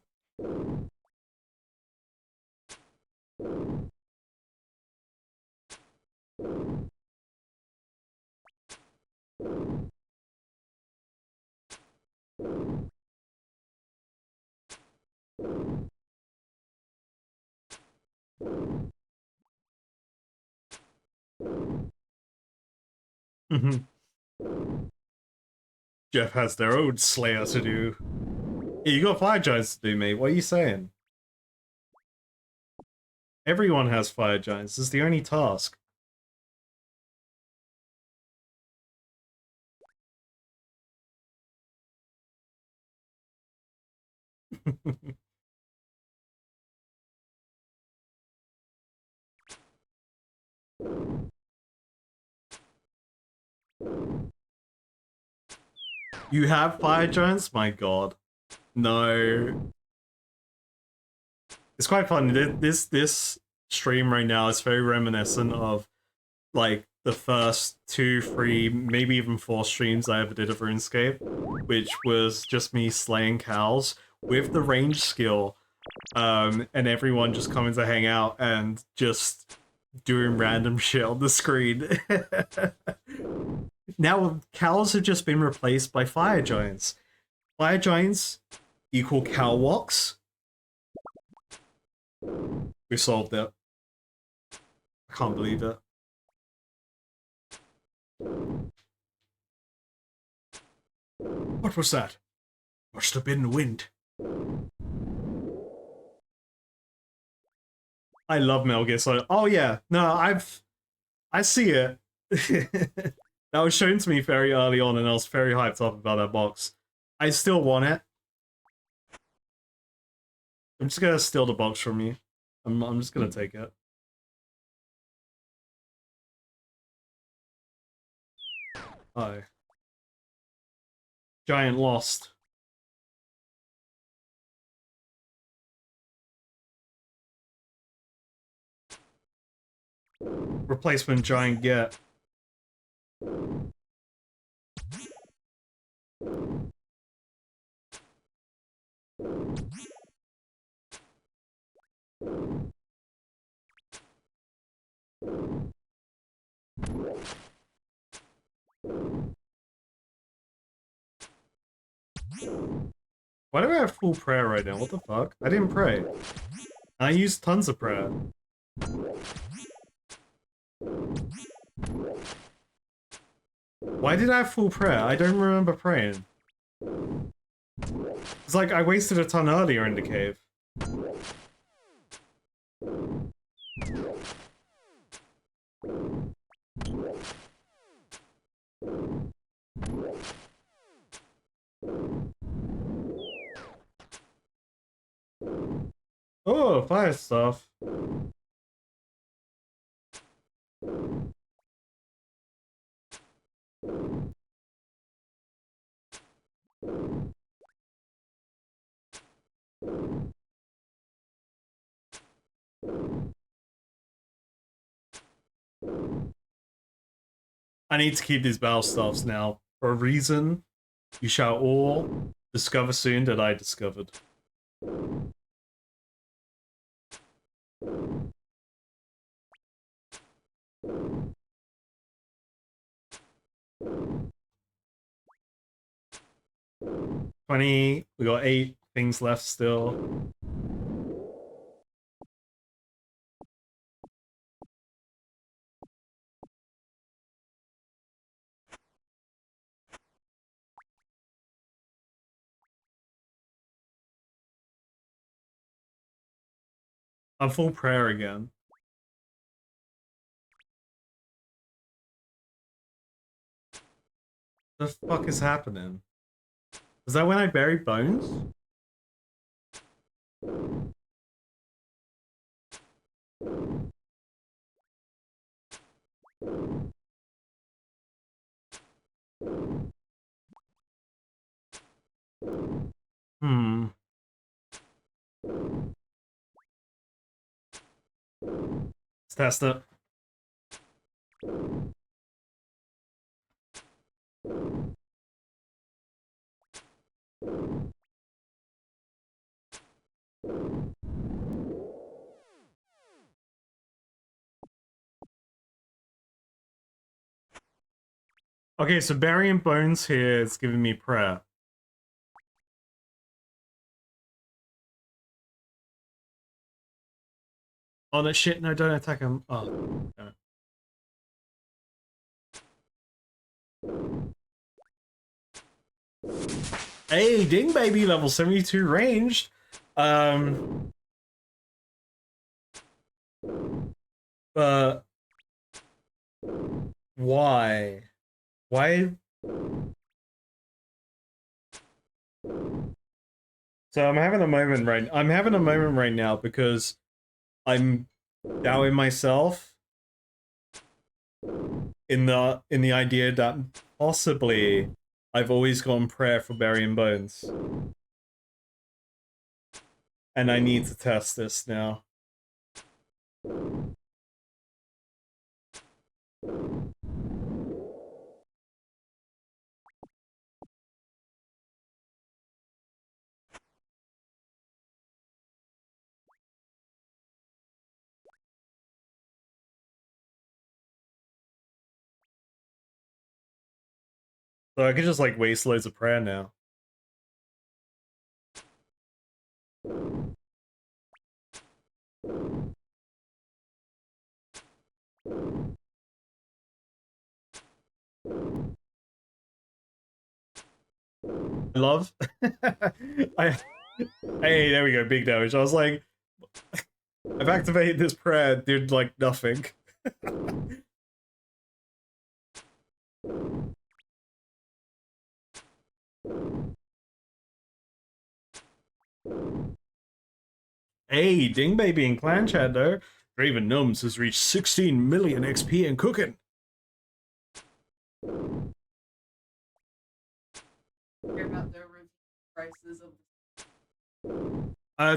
Jeff has their own Slayer to do. Yeah, you got fire giants to do, mate. What are you saying? Everyone has fire giants. This is the only task. You have fire giants? My god. No. It's quite funny. This stream right now is very reminiscent of like the first 2, 3, maybe even 4 streams I ever did of RuneScape, which was just me slaying cows with the range skill, and everyone just coming to hang out and just doing random shit on the screen. Now cows have just been replaced by fire giants. Fire giants equal cow walks. We solved it. I can't believe it. What was that? Must have been the wind. I love Metal Gear Solid. Oh yeah, no, I see it. That was shown to me very early on, and I was very hyped up about that box. I still want it. I'm just gonna steal the box from you. I'm just gonna take it. Hi. Giant lost. Replacement giant get. Why do I have full prayer right now? What the fuck? I didn't pray. I used tons of prayer. Why did I have full prayer? I don't remember praying. It's like I wasted a ton earlier in the cave. Oh, fire stuff. I need to keep these battle staffs now. For a reason, you shall all discover soon that I discovered. We got 8 things left still. I'm full prayer again. The fuck is happening? Is that when I buried bones? Hmm. Let's test it. Okay, so burying bones here is giving me prayer. Oh, no shit, no, don't attack him. Oh, okay. Hey, ding baby, level 72 ranged. But why? Why? So I'm having a moment right now because I'm doubting myself in the idea that possibly I've always gone prayer for burying bones. And I need to test this now. So I could just like waste loads of prayer now. Love. I Hey, there we go, big damage. I was like, I've activated this prayer, did like nothing. Hey, Ding Baby in clan chat though. Draven Gnomes has reached 16 million XP and cooking. Hear about the review prices of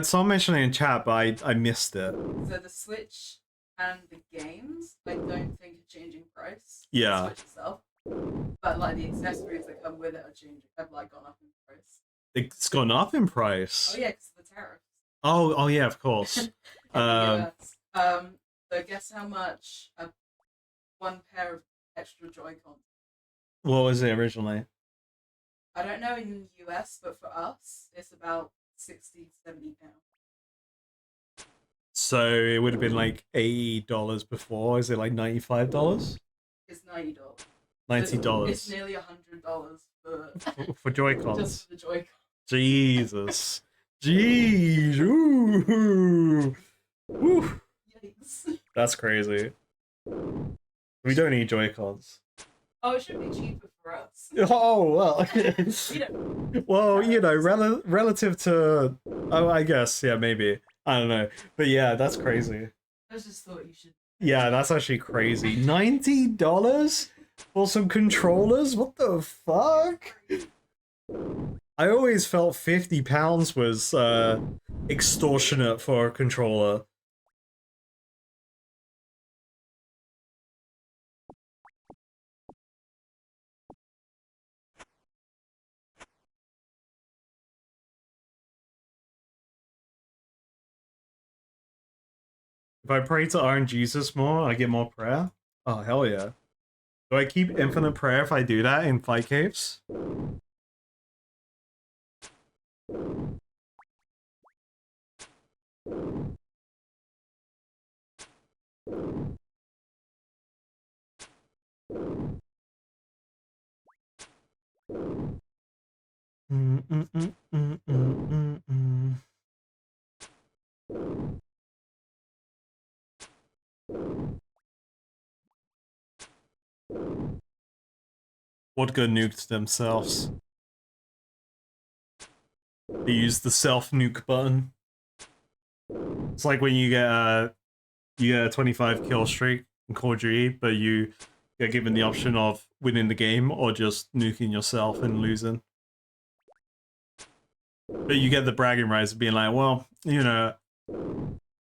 Someone mentioned it in chat, but I missed it. so the Switch and the games. I don't think are changing price. Yeah. The Switch itself, but like the accessories that come with it are changing. Have like gone up in price. It's gone up in price. Oh yeah, because of the tariffs. Oh yeah, of course. In the US. So guess how much one pair of extra Joy-Cons. What was it originally? I don't know in the US, but for us, it's about 60 to £70. So it would have been like $80 before. Is it like $95? It's $90. $90. It's nearly $100 For Joy-Cons. just for the Joy-Cons. Jesus. Jeez. Ooh. Woo. Yikes. That's crazy. We don't need Joy-Cons. Oh, it should be cheaper for us. Oh well. You know, Well, you know, relative to, oh, I guess, yeah, maybe. I don't know, but yeah, that's crazy. I just thought you should. Yeah, that's actually crazy. $90 for some controllers? What the fuck? I always felt £50 was extortionate for a controller. If I pray to Iron Jesus more, I get more prayer? Oh, hell yeah. Do I keep infinite prayer if I do that in fight caves? Mm, mm, mm, mm, mm, mm, Vodka nuked themselves. They used the self nuke button. It's like when you get a 25 kill streak in Call of Duty, but you get given the option of winning the game or just nuking yourself and losing. But you get the bragging rights of being like, well, you know,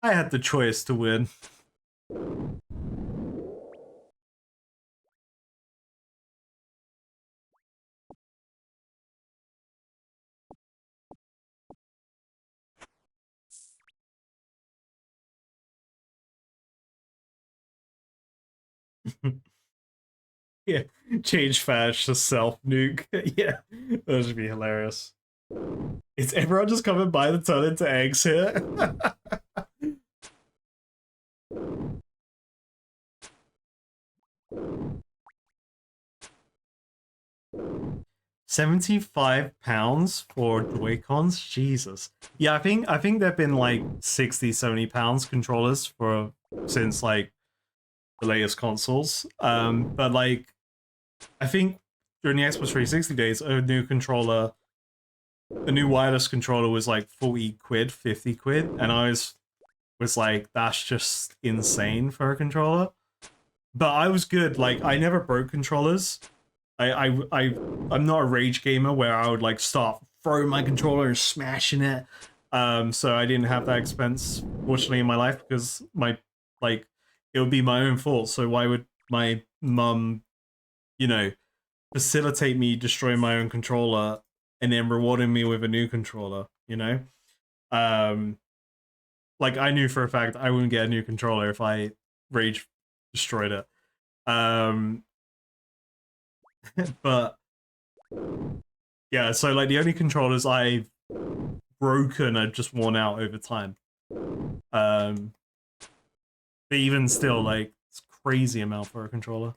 I had the choice to win. Yeah, change Fash to self nuke. Yeah, that should be hilarious. Is everyone just coming by to turn into eggs here? £75 for Joy-Cons? Jesus. Yeah, I think they've been like 60, £70 controllers for since like the latest consoles. But like I think during the Xbox 360 days, a new wireless controller was like 40 quid, 50 quid, and I was like, that's just insane for a controller. But I was good. Like I never broke controllers. I'm not a rage gamer where I would like start throwing my controller and smashing it. So I didn't have that expense fortunately in my life because my like it would be my own fault. So why would my mum, you know, facilitate me destroying my own controller and then rewarding me with a new controller, you know? Um like I knew for a fact I wouldn't get a new controller if I rage destroyed it. Um but yeah, so like the only controllers I've broken are just worn out over time. Um, but even still, like it's crazy amount for a controller.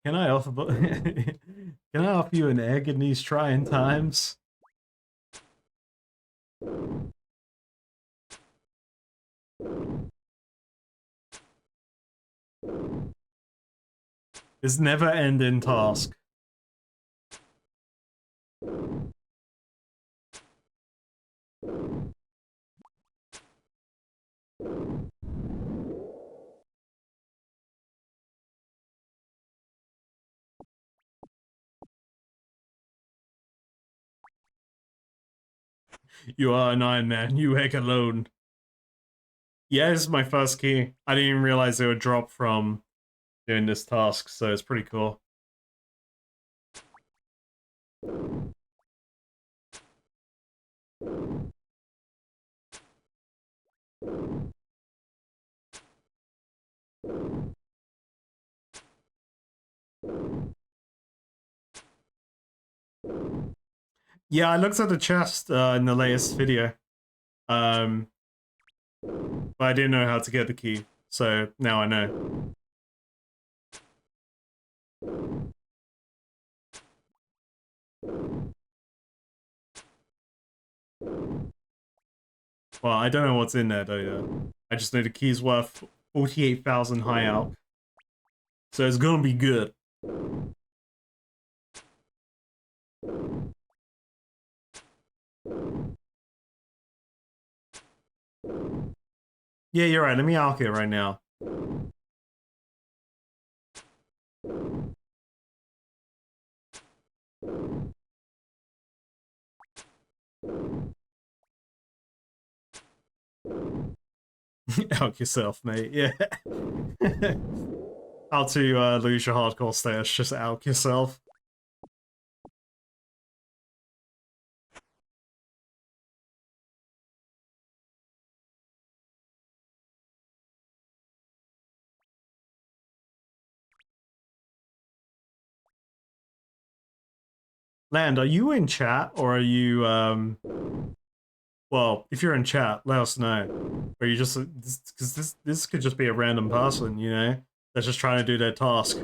Can I offer? Can I offer you an egg in these trying times? This never-ending task. You are an Iron Man. You egg alone. Yeah, this is my first key. I didn't even realize they would drop from doing this task, so it's pretty cool. Yeah, I looked at the chest in the latest video, um, but I didn't know how to get the key, so now I know. Well, I don't know what's in there though. Yeah. I just know the key's worth 48,000 high out, so it's gonna be good. Yeah, you're right. Let me alk it right now. Alk yourself, mate. Yeah. How to lose your hardcore status, just alk yourself. Land, are you in chat or are you well, if you're in chat, let us know. Or you just because this could just be a random person, you know, that's just trying to do their task.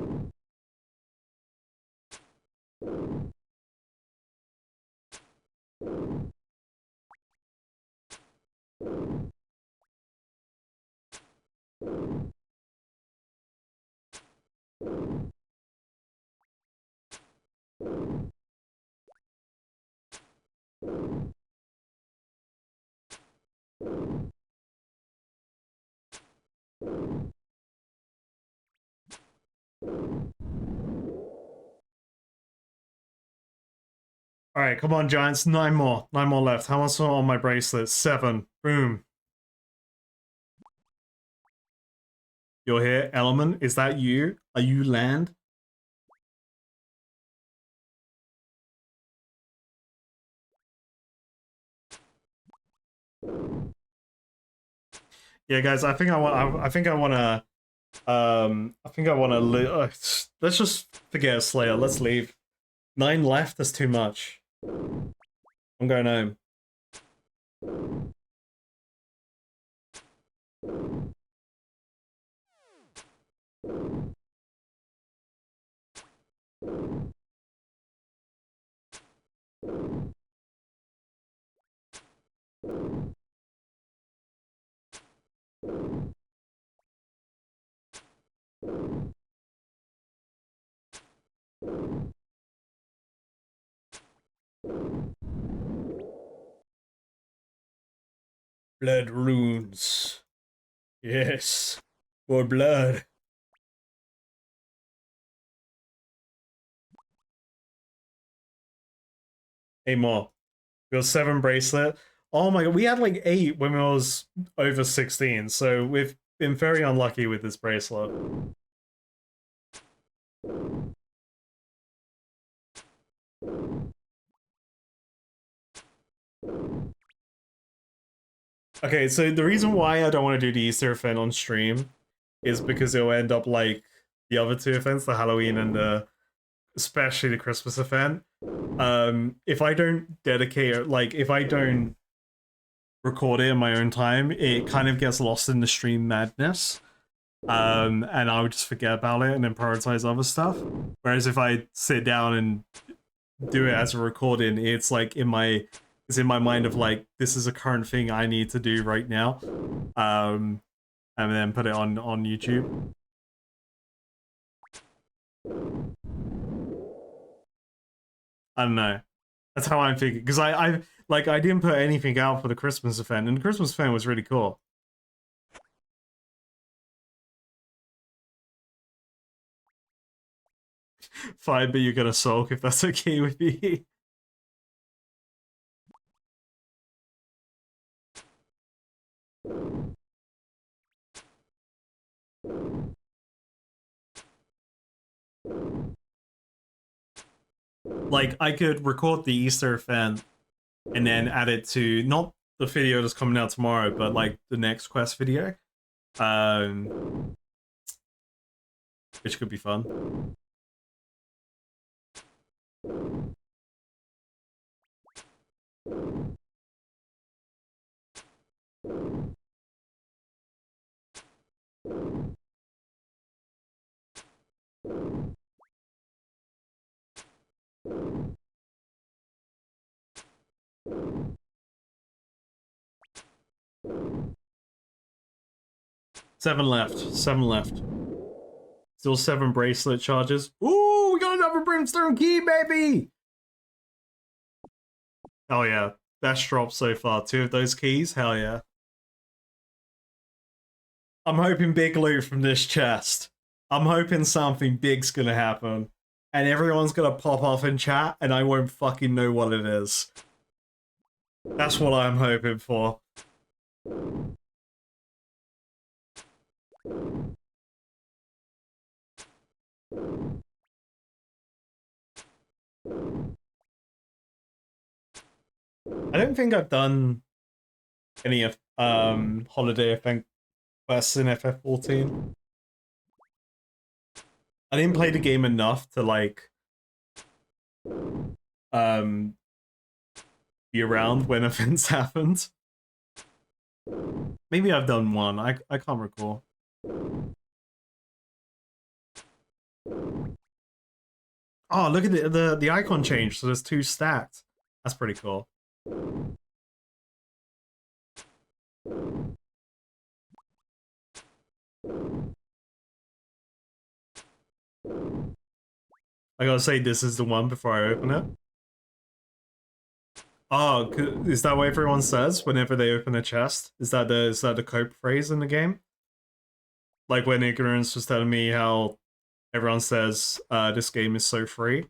All right, come on, Giants. 9 more. 9 more left. How much on my bracelet? 7. Boom. You're here. Element, is that you? Are you Land? Yeah, guys. I think I want. I think I want to. I think I want to. Let's just forget Slayer. Let's leave. 9 left. That's too much. I'm going home. Blood runes. Yes. More blood. 8 more. We got 7 bracelet. Oh my god, we had like 8 when we was over 16, so we've been very unlucky with this bracelet. Okay, so the reason why I don't want to do the Easter event on stream is because it'll end up like the other 2 events, the Halloween and especially the Christmas event. If I don't dedicate it, like if I don't record it in my own time, it kind of gets lost in the stream madness. And I would just forget about it and then prioritize other stuff. Whereas if I sit down and do it as a recording, it's like it's in my mind of like, this is a current thing I need to do right now. And then put it on YouTube. I don't know. That's how I'm thinking. Because I didn't put anything out for the Christmas event, and the Christmas event was really cool. Fine, but you're gonna sulk if that's okay with you. Like, I could record the Easter event and then add it to not the video that's coming out tomorrow, but like the next quest video. Um which could be fun. 7 left. 7 left. Still 7 bracelet charges. Ooh, we got another brimstone key, baby! Hell yeah. Best drop so far. 2 of those keys? Hell yeah. I'm hoping big loot from this chest. I'm hoping something big's gonna happen. And everyone's gonna pop off in chat and I won't fucking know what it is. That's what I'm hoping for. I don't think I've done any of holiday event quests in FF14. I didn't play the game enough to like um be around when events happened. Maybe I've done one. I can't recall. Oh, look at the icon change. So there's 2 stacked. That's pretty cool. I gotta say this is the one before I open it. Oh, is that what everyone says whenever they open a chest? Is that the cope phrase in the game? Like when Ignorance was telling me how everyone says this game is so free.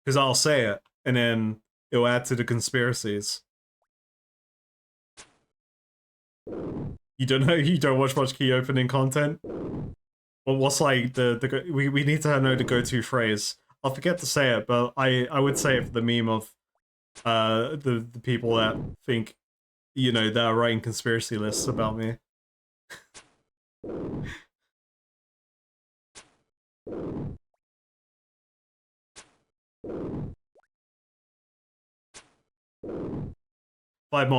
Because I'll say it, and then it'll add to the conspiracies. You don't know? You don't watch much key opening content? Well, what's like we need to know the go-to phrase. I'll forget to say it, but I would say it for the meme of the people that think, you know, that are writing conspiracy lists about me. Five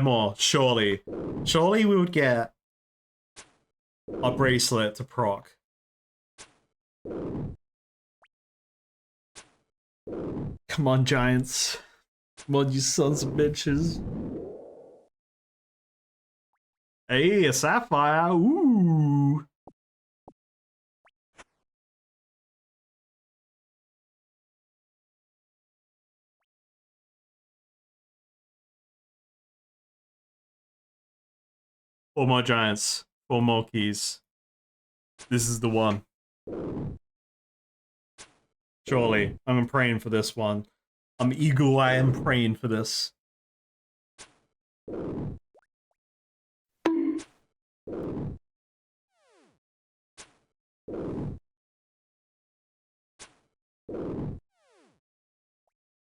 more, surely. Surely we would get a bracelet to proc. Come on, Giants. Come on, you sons of bitches. Hey, a sapphire. Ooh. Four more Giants. 4 more keys. This is the one. Surely. I'm praying for this one. I'm eagle eye and praying for this.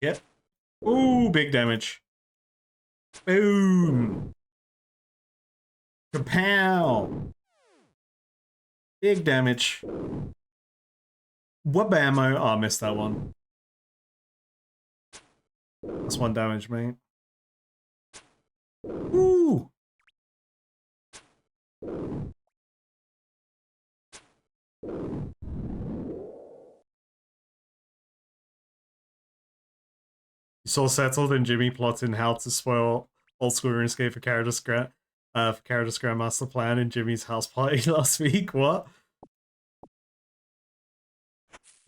Yep. Ooh, big damage. Boom. Kapow. Big damage. What ammo? Oh, I missed that one. That's 1 damage, mate. Ooh. You saw settled and Jimmy plotting how to spoil old school RuneScape for Character's Grandmaster Plan in Jimmy's house party last week. What?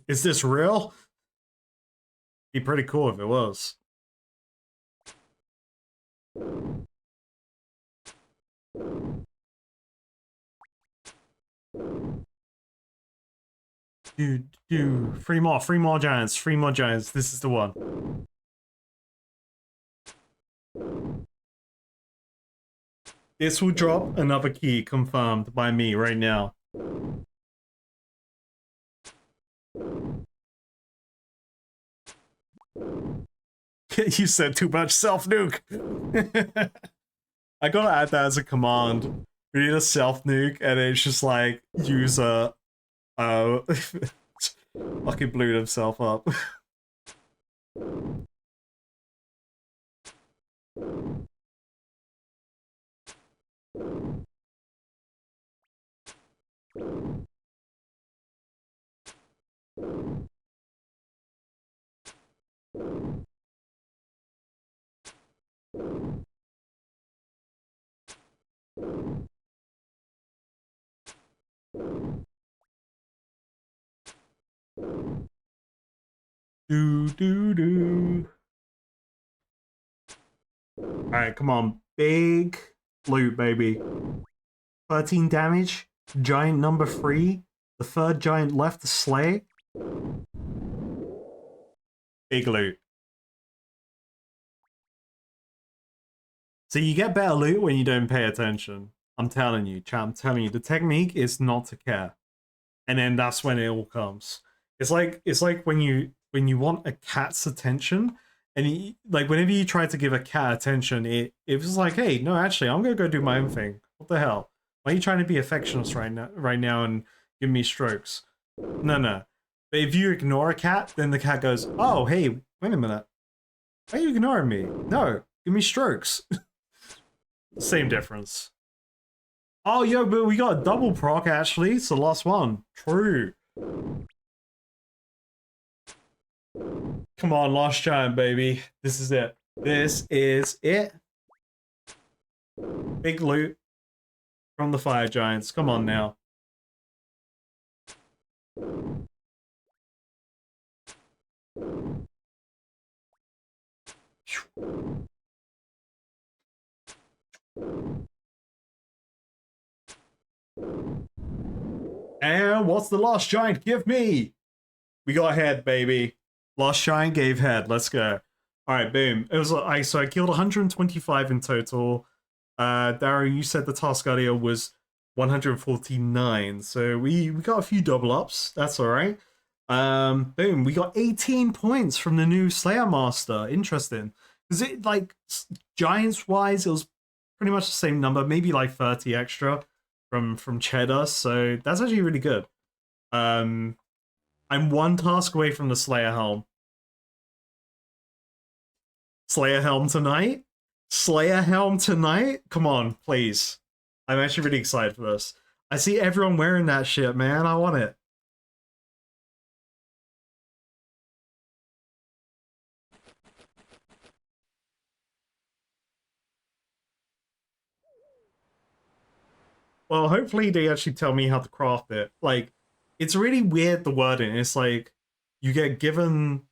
Is this real? Be pretty cool if it was. Dude, 3 more giants, 3 more giants. This is the one. This will drop another key confirmed by me right now. You said too much self-nuke. I gotta add that as a command. We need a self-nuke and it's just like use a fucking blew himself up. Do do do. Alright, come on. Big loot, baby. 13 damage. Giant number 3. The third giant left to slay. Big loot. So you get better loot when you don't pay attention. I'm telling you, chat, I'm telling you. The technique is not to care. And then that's when it all comes. It's like when you want a cat's attention, and like whenever you try to give a cat attention, it was like, hey, no, actually, I'm gonna go do my own thing. What the hell? Why are you trying to be affectionate right now and give me strokes? No. But if you ignore a cat, then the cat goes, oh, hey, wait a minute. Why are you ignoring me? No, give me strokes. Same difference. Oh, yo, but we got a double proc, actually. It's the last one. True. Come on, last giant, baby. This is it. This is it. Big loot from the fire giants. Come on now. And what's the last giant give me? We got head, baby. Last giant gave head. Let's go. All right, boom. It was so I killed 125 in total. Darrow, you said the task earlier was 149, so we got a few double ups. That's all right. Boom. We got 18 points from the new Slayer Master. Interesting. Is it like giants wise? It was pretty much the same number, maybe like 30 extra from Cheddar. So that's actually really good. I'm one task away from the Slayer Helm. Slayer Helm tonight? Slayer Helm tonight? Come on, please. I'm actually really excited for this. I see everyone wearing that shit, man. I want it. Well, hopefully they actually tell me how to craft it. Like, it's really weird, the wording. It's like, you get given...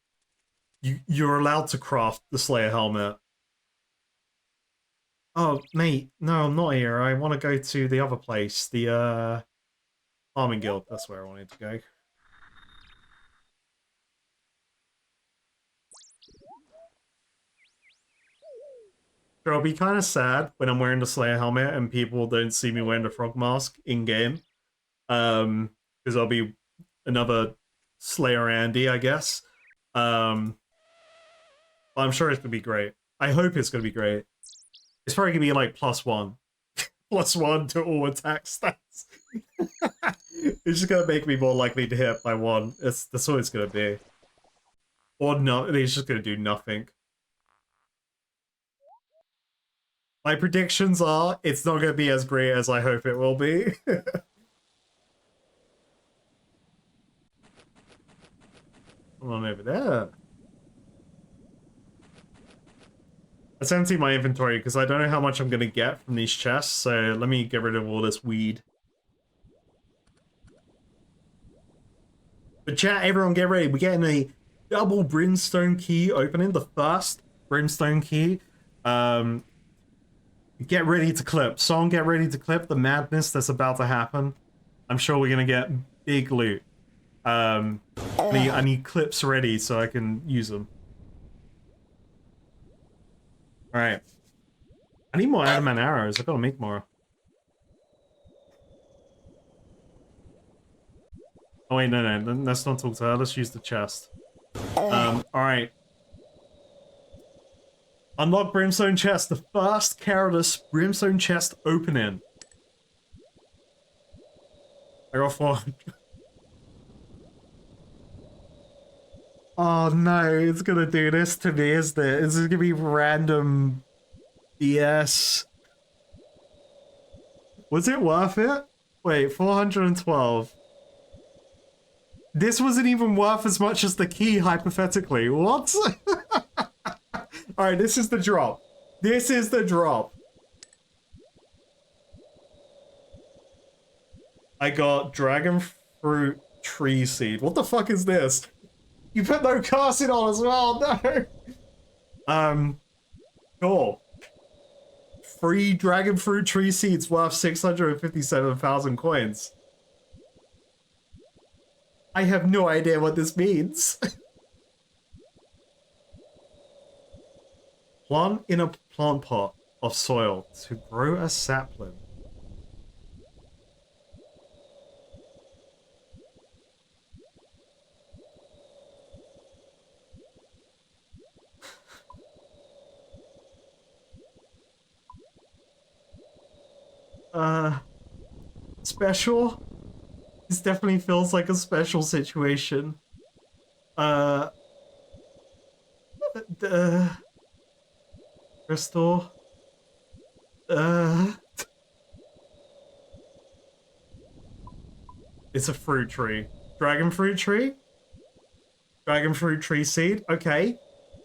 You're allowed to craft the Slayer helmet. Oh, mate, no, I'm not here. I want to go to the other place. The, Farming Guild. That's where I wanted to go. Sure, I'll be kind of sad when I'm wearing the Slayer helmet and people don't see me wearing the frog mask in-game. Because I'll be another Slayer Andy, I guess. I'm sure it's gonna be great. I hope it's gonna be great. It's probably gonna be like +1. +1 to all attack stats. It's just gonna make me more likely to hit by 1. That's what it's gonna be. Or no, it's just gonna do nothing. My predictions are it's not gonna be as great as I hope it will be. Come on over there. Let's empty my inventory because I don't know how much I'm gonna get from these chests, so let me get rid of all this weed. But chat, everyone get ready. We're getting a double brimstone key opening, the first brimstone key. Get ready to clip. Song, get ready to clip the madness that's about to happen. I'm sure we're gonna get big loot. I need clips ready so I can use them. Alright. I need more adamant arrows. I gotta make more. Oh wait, no, let's not talk to her. Let's use the chest. Alright. Unlock Brimstone Chest, the first careless Brimstone Chest opening. I got 4. Oh no, it's gonna do this to me, isn't it? This is gonna be random BS. Was it worth it? Wait, 412. This wasn't even worth as much as the key, hypothetically. What? Alright, this is the drop. This is the drop. I got dragon fruit tree seed. What the fuck is this? You put no casting on as well. No. Cool. Free dragon fruit tree seeds worth 657,000 coins. I have no idea what this means. Plant in a plant pot of soil to grow a sapling. Special? This definitely feels like a special situation. Uh, Crystal. It's a fruit tree. Dragon fruit tree? Dragon fruit tree seed? Okay.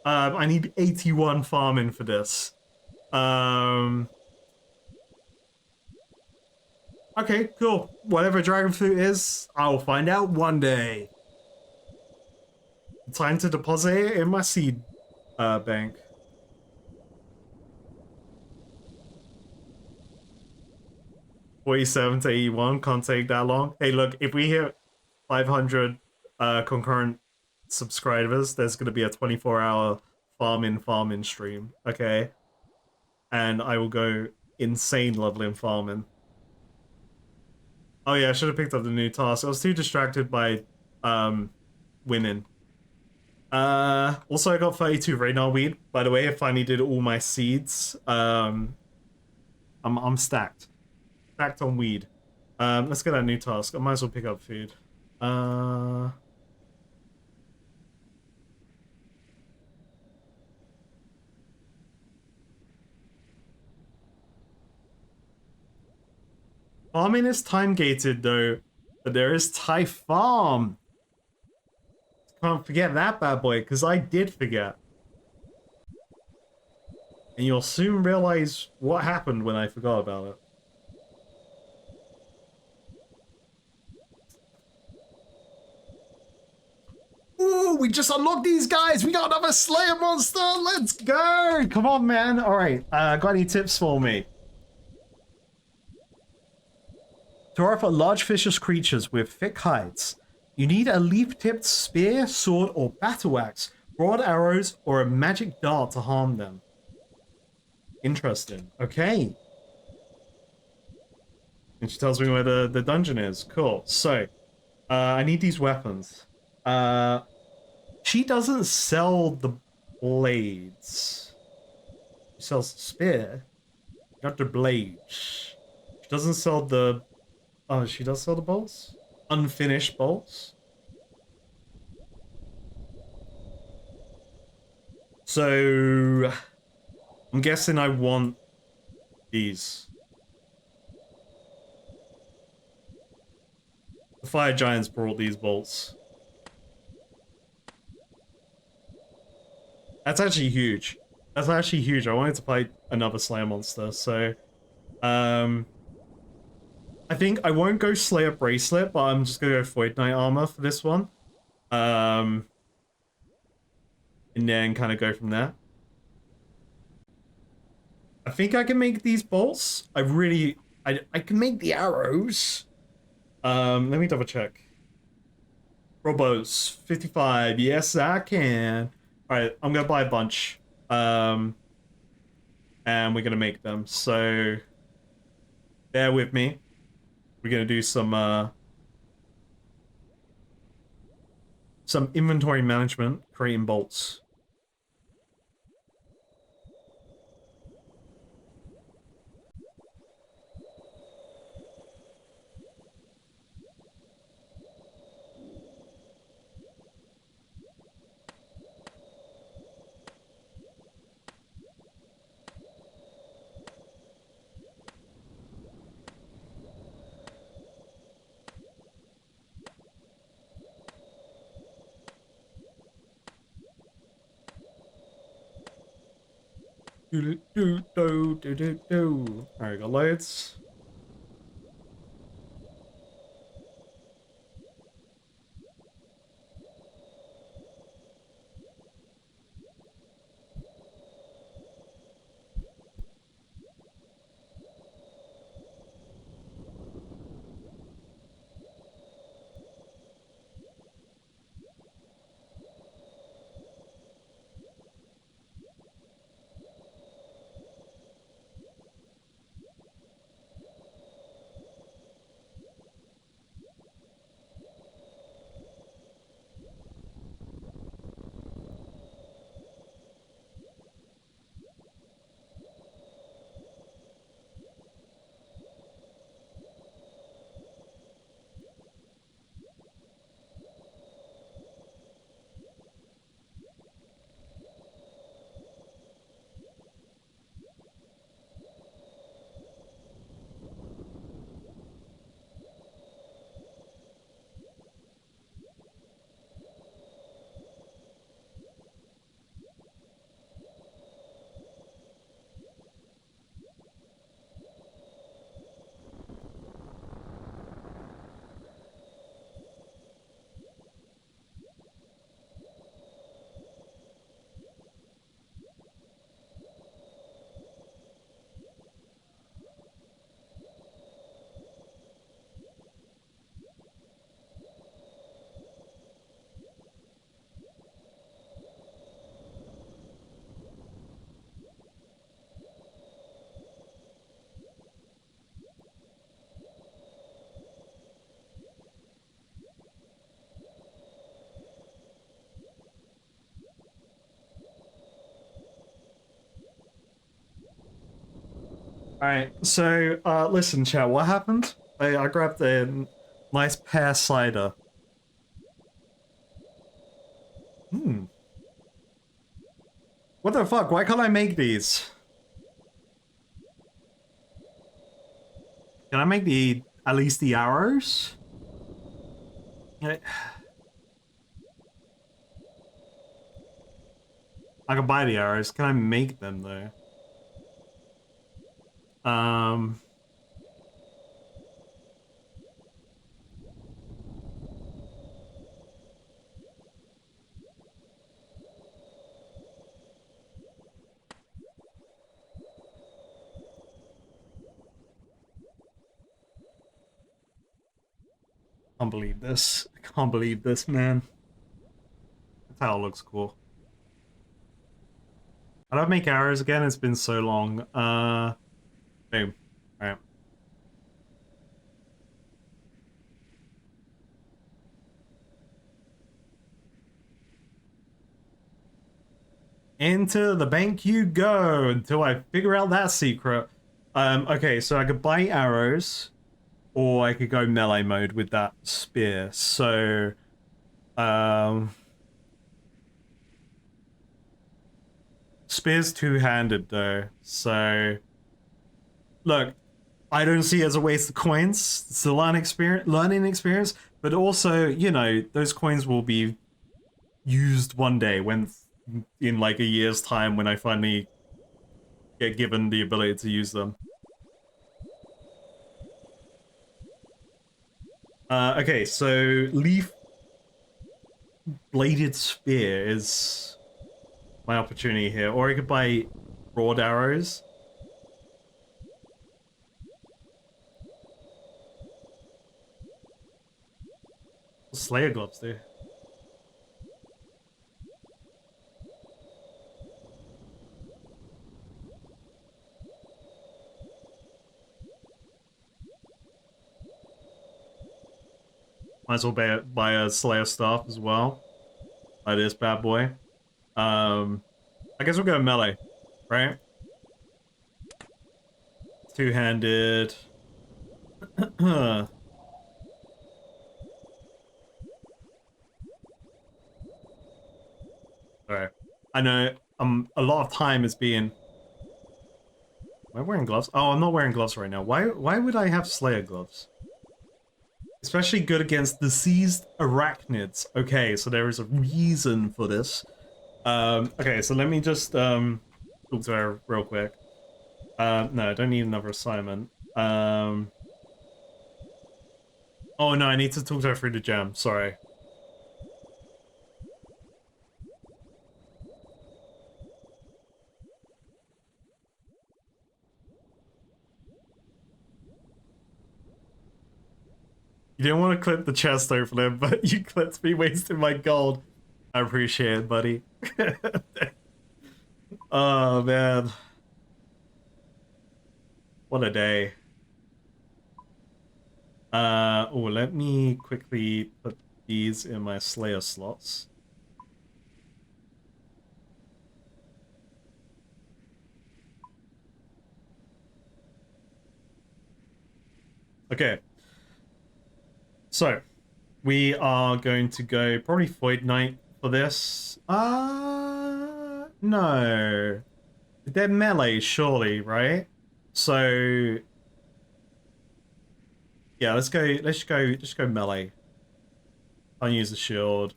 I need 81 farming for this. Okay, cool. Whatever dragon fruit is, I'll find out one day. Time to deposit it in my seed bank. $47 to 81 can't take that long. Hey, look, if we hit 500 concurrent subscribers, there's gonna be a 24-hour farming stream. Okay, and I will go insane leveling farming. Oh yeah, I should have picked up the new task. I was too distracted by winning. Also I got 32 radar weed. By the way, I finally did all my seeds. I'm stacked. Stacked on weed. Let's get that new task. I might as well pick up food. Farming is time gated though, but there is Thai farm. Can't forget that bad boy, because I did forget. And you'll soon realize what happened when I forgot about it. Ooh, we just unlocked these guys! We got another Slayer monster! Let's go! Come on, man. Alright, got any tips for me? To offer large vicious creatures with thick hides, you need a leaf-tipped spear, sword, or battle axe, broad arrows, or a magic dart to harm them. Interesting. Okay. And she tells me where the dungeon is. Cool. So, I need these weapons. She doesn't sell the blades. She sells the spear. Not the blades. She doesn't sell the... Oh, she does sell the bolts? Unfinished bolts? So... I'm guessing I want these. The fire giants brought these bolts. That's actually huge. That's actually huge. I wanted to fight another Slayer monster, so... I think I won't go Slayer Bracelet, but I'm just gonna go Void Knight Armor for this one. And then kind of go from there. I think I can make these bolts. I can make the arrows. Let me double check. Robos, 55. Yes, I can. Alright, I'm gonna buy a bunch. And we're gonna make them. So bear with me. We're gonna do some inventory management, creating bolts. Alright, got loads. Alright, so listen, chat, what happened? I grabbed a nice pear cider. Hmm. What the fuck? Why can't I make these? Can I make the at least the arrows? I can buy the arrows. Can I make them though? Um. Can't believe this. I can't believe this, man. That's how it looks cool. How do I make arrows again? It's been so long. Boom. Alright. Into the bank you go until I figure out that secret. Okay, so I could buy arrows, or I could go melee mode with that spear. So, spear's two-handed though. So, look, I don't see it as a waste of coins. It's a learning experience, but also, you know, those coins will be used one day when, in like a year's time, when I finally get given the ability to use them. Okay, so leaf bladed spear is my opportunity here, or I could buy broad arrows. Slayer gloves do. Might as well buy a Slayer staff as well. Buy this bad boy. I guess we'll go melee, right? Two-handed. Alright. I know a lot of time is being. Am I wearing gloves? Oh, I'm not wearing gloves right now. Why would I have Slayer gloves? Especially good against diseased arachnids. Okay, so there is a reason for this. Okay, so let me just talk to her real quick. No, I don't need another assignment. Oh no, I need to talk to her through the gem. Sorry. You didn't want to clip the chest opening, but you clipped me wasting my gold. I appreciate it, buddy. Oh man. What a day. Oh, let me quickly put these in my Slayer slots. Okay. So, we are going to go probably Void Knight for this. No. They're melee, surely, right? So, yeah, let's go melee. I'll use the shield.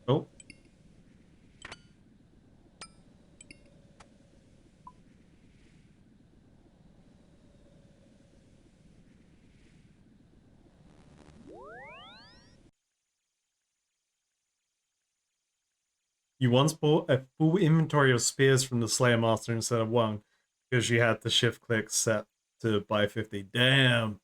Oh, you once bought a full inventory of spears from the Slayer Master instead of one because you had the shift click set to buy 50. Damn.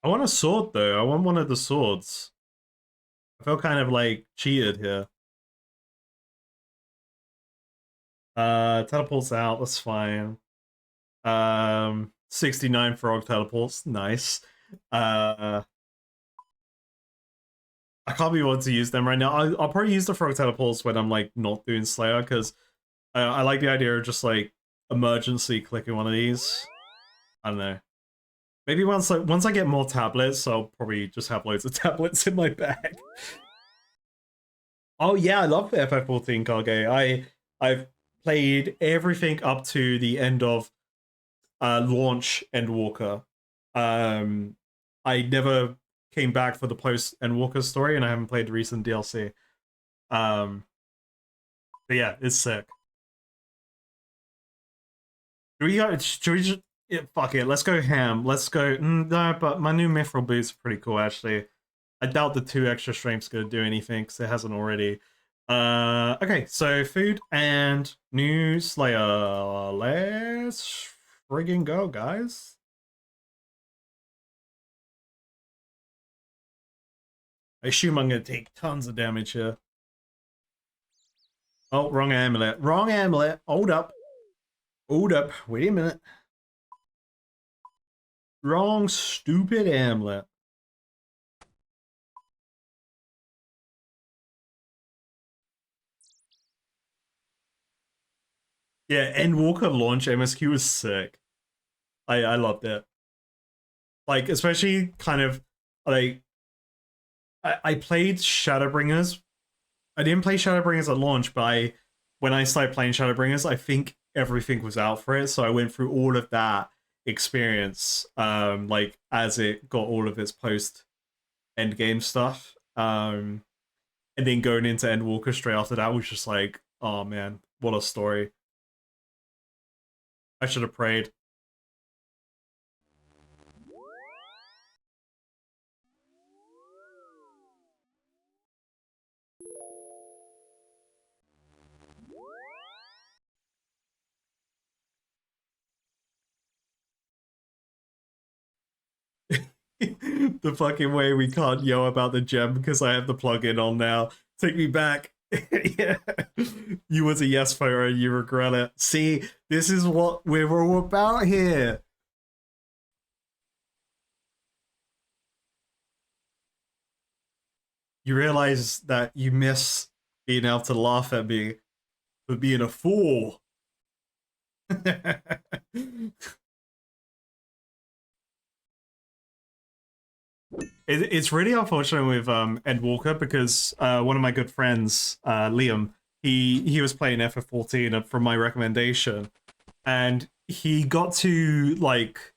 I want a sword though. I want one of the swords. I feel kind of like cheated here. Teleports out, that's fine. 69 frog teleports, nice. I can't be able to use them right now. I'll probably use the frog teleports when I'm like not doing Slayer because I like the idea of just like emergency clicking one of these. I don't know. Maybe once I get more tablets, I'll probably just have loads of tablets in my bag. Oh yeah, I love FF14 Kage. I've played everything up to the end of launch Endwalker. I never came back for the post Endwalker story, and I haven't played the recent DLC. Um, but yeah, it's sick. Should we just yeah, fuck it? Let's go ham. Let's go. No, but my new mithril boots are pretty cool actually. I doubt the 2 extra strength's gonna do anything because it hasn't already. Okay, so food and new Slayer. Let's friggin' go, guys. I assume I'm gonna take tons of damage here. Oh, wrong amulet. Wrong amulet. Hold up. Hold up. Wait a minute. Wrong stupid amulet. Yeah, Endwalker launch MSQ was sick. I loved it. Like, especially kind of like I played Shadowbringers. I didn't play Shadowbringers at launch, but when I started playing Shadowbringers, I think everything was out for it. So I went through all of that experience, like as it got all of its post end game stuff. And then going into Endwalker straight after that was just like, oh man, what a story. I should have prayed. The fucking way we can't yell about the gem because I have the plugin on now. Take me back. Yeah. You was a yes photo, you regret it. See, this is what we're all about here. You realize that you miss being able to laugh at me for being a fool. It's really unfortunate with Ed Walker because one of my good friends, Liam, he was playing FF14 from my recommendation, and he got to like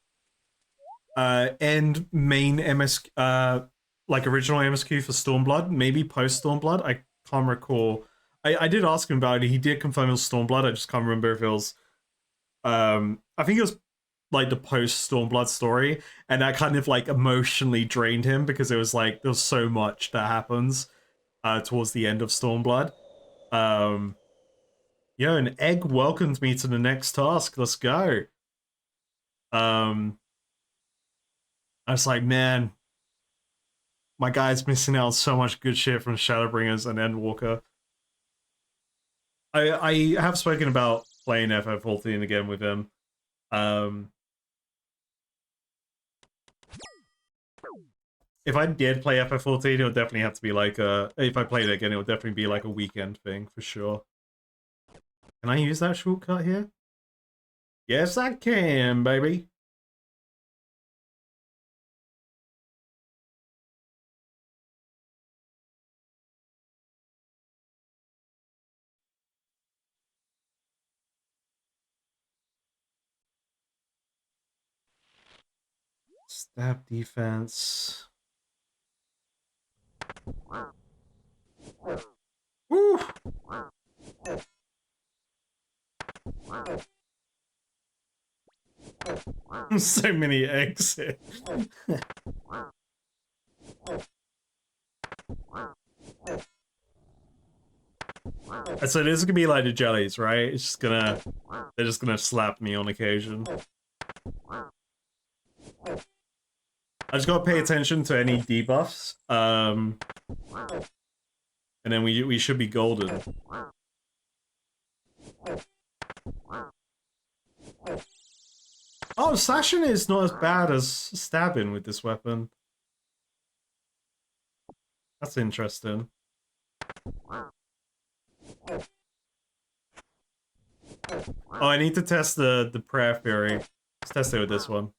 end main like original MSQ for Stormblood, maybe post Stormblood. I can't recall. I did ask him about it. He did confirm it was Stormblood. I just can't remember if it was. I think it was like the post Stormblood story, and that kind of like emotionally drained him because it was like there's so much that happens towards the end of Stormblood. Um, Yo, an egg welcomes me to the next task. Let's go. Um, I was like, man, my guy's missing out on so much good shit from Shadowbringers and Endwalker. I have spoken about playing FF14 again with him. Um, if I did play FF14, it would definitely have to be like a. If I played it again, it would definitely be like a weekend thing for sure. Can I use that shortcut here? Yes, I can, baby. Stab defense. Woo! So many eggs here. So this is gonna be like the jellies, right? It's just gonna they're just gonna slap me on occasion. I just gotta pay attention to any debuffs. And then we should be golden. Oh, slashing is not as bad as stabbing with this weapon. That's interesting. Oh, I need to test the prayer fury. Let's test it with this one.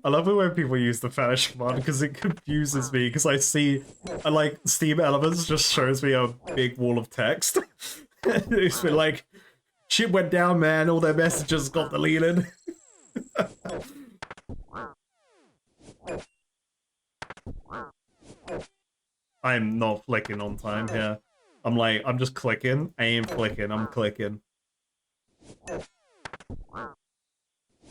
I love it when people use the vanish command because it confuses me because I see, like, Steam Elements just shows me a big wall of text. It's been like, shit went down, man, all their messages got deleted. I'm not flicking on time here. I'm just clicking. I ain't flicking, I'm clicking.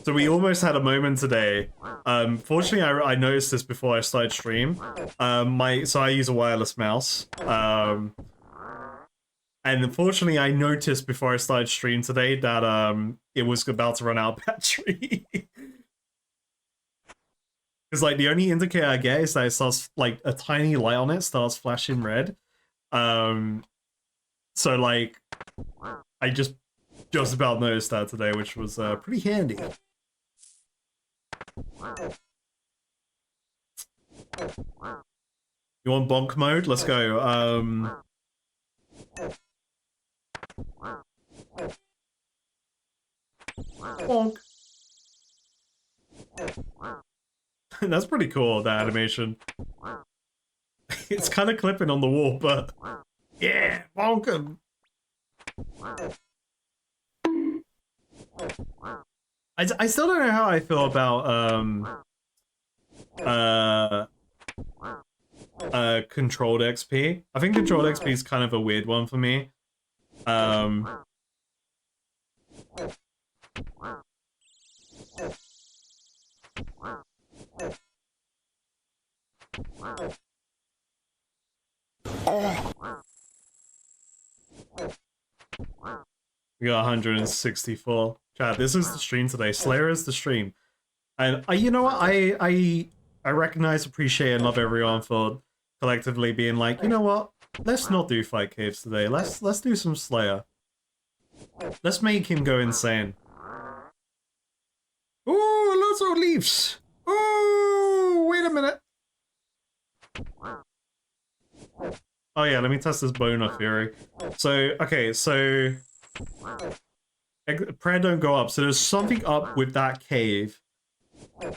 So we almost had a moment today. Fortunately, I noticed this before I started stream. So I use a wireless mouse. And unfortunately, I noticed before I started stream today that it was about to run out of battery. Because like the only indicator I get is that it starts like a tiny light on it starts flashing red. So like I just about noticed that today, which was pretty handy. You want bonk mode? Let's go. Bonk. That's pretty cool, that animation. It's kind of clipping on the wall, but yeah, bonk him. I still don't know how I feel about controlled XP. I think controlled XP is kind of a weird one for me. We got 164. Chat, this is the stream today. Slayer is the stream. And you know what? I recognize, appreciate, and love everyone for collectively being like, you know what? Let's not do fight caves today. Let's do some Slayer. Let's make him go insane. Azure Leafs! Oh, wait a minute. Oh yeah, let me test this Boner Fury. So, okay, so... Prayer don't go up. So there's something up with that cave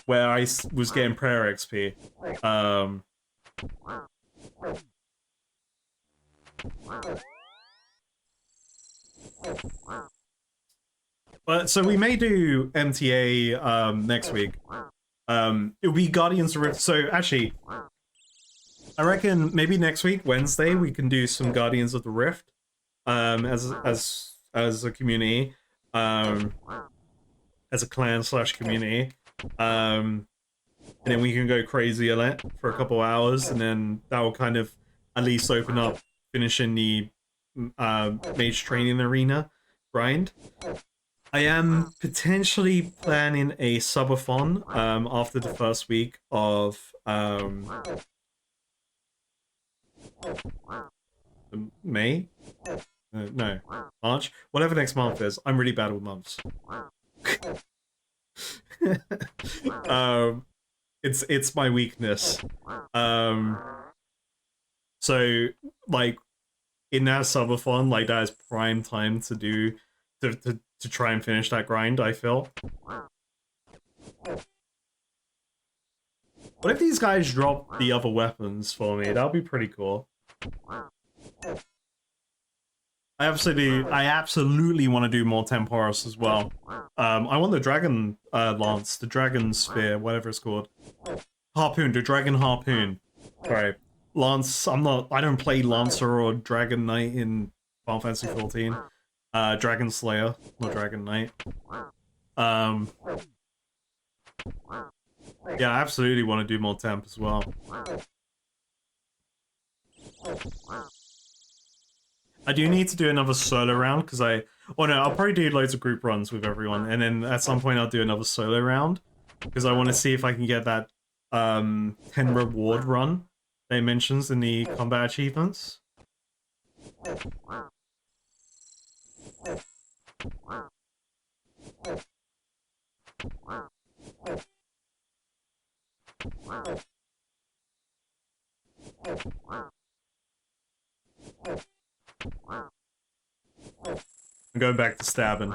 where I was getting prayer XP. But so we may do MTA next week. It'll be Guardians of Rift. So actually, I reckon maybe next week, Wednesday, we can do some Guardians of the Rift. As a community. As a clan / community. And then we can go crazy on it for a couple hours, and then that will kind of at least open up finishing the mage training arena grind. I am potentially planning a subathon after the first week of May? No, March? Whatever next month is. I'm really bad with months. It's my weakness. So like in that subathon, like that is prime time to do to try and finish that grind, I feel. What if these guys drop the other weapons for me? That would be pretty cool. I absolutely want to do more Temporos as well. I want the Dragon Lance, the Dragon Spear, whatever it's called. Harpoon, the Dragon Harpoon. Sorry. Lance, I don't play Lancer or Dragon Knight in Final Fantasy 14. Dragon Slayer, not Dragon Knight. Yeah, I absolutely want to do more temp as well. I do need to do another solo round because I'll probably do loads of group runs with everyone, and then at some point I'll do another solo round because I want to see if I can get that 10 reward run that it mentions in the combat achievements. I'm going back to stabbing.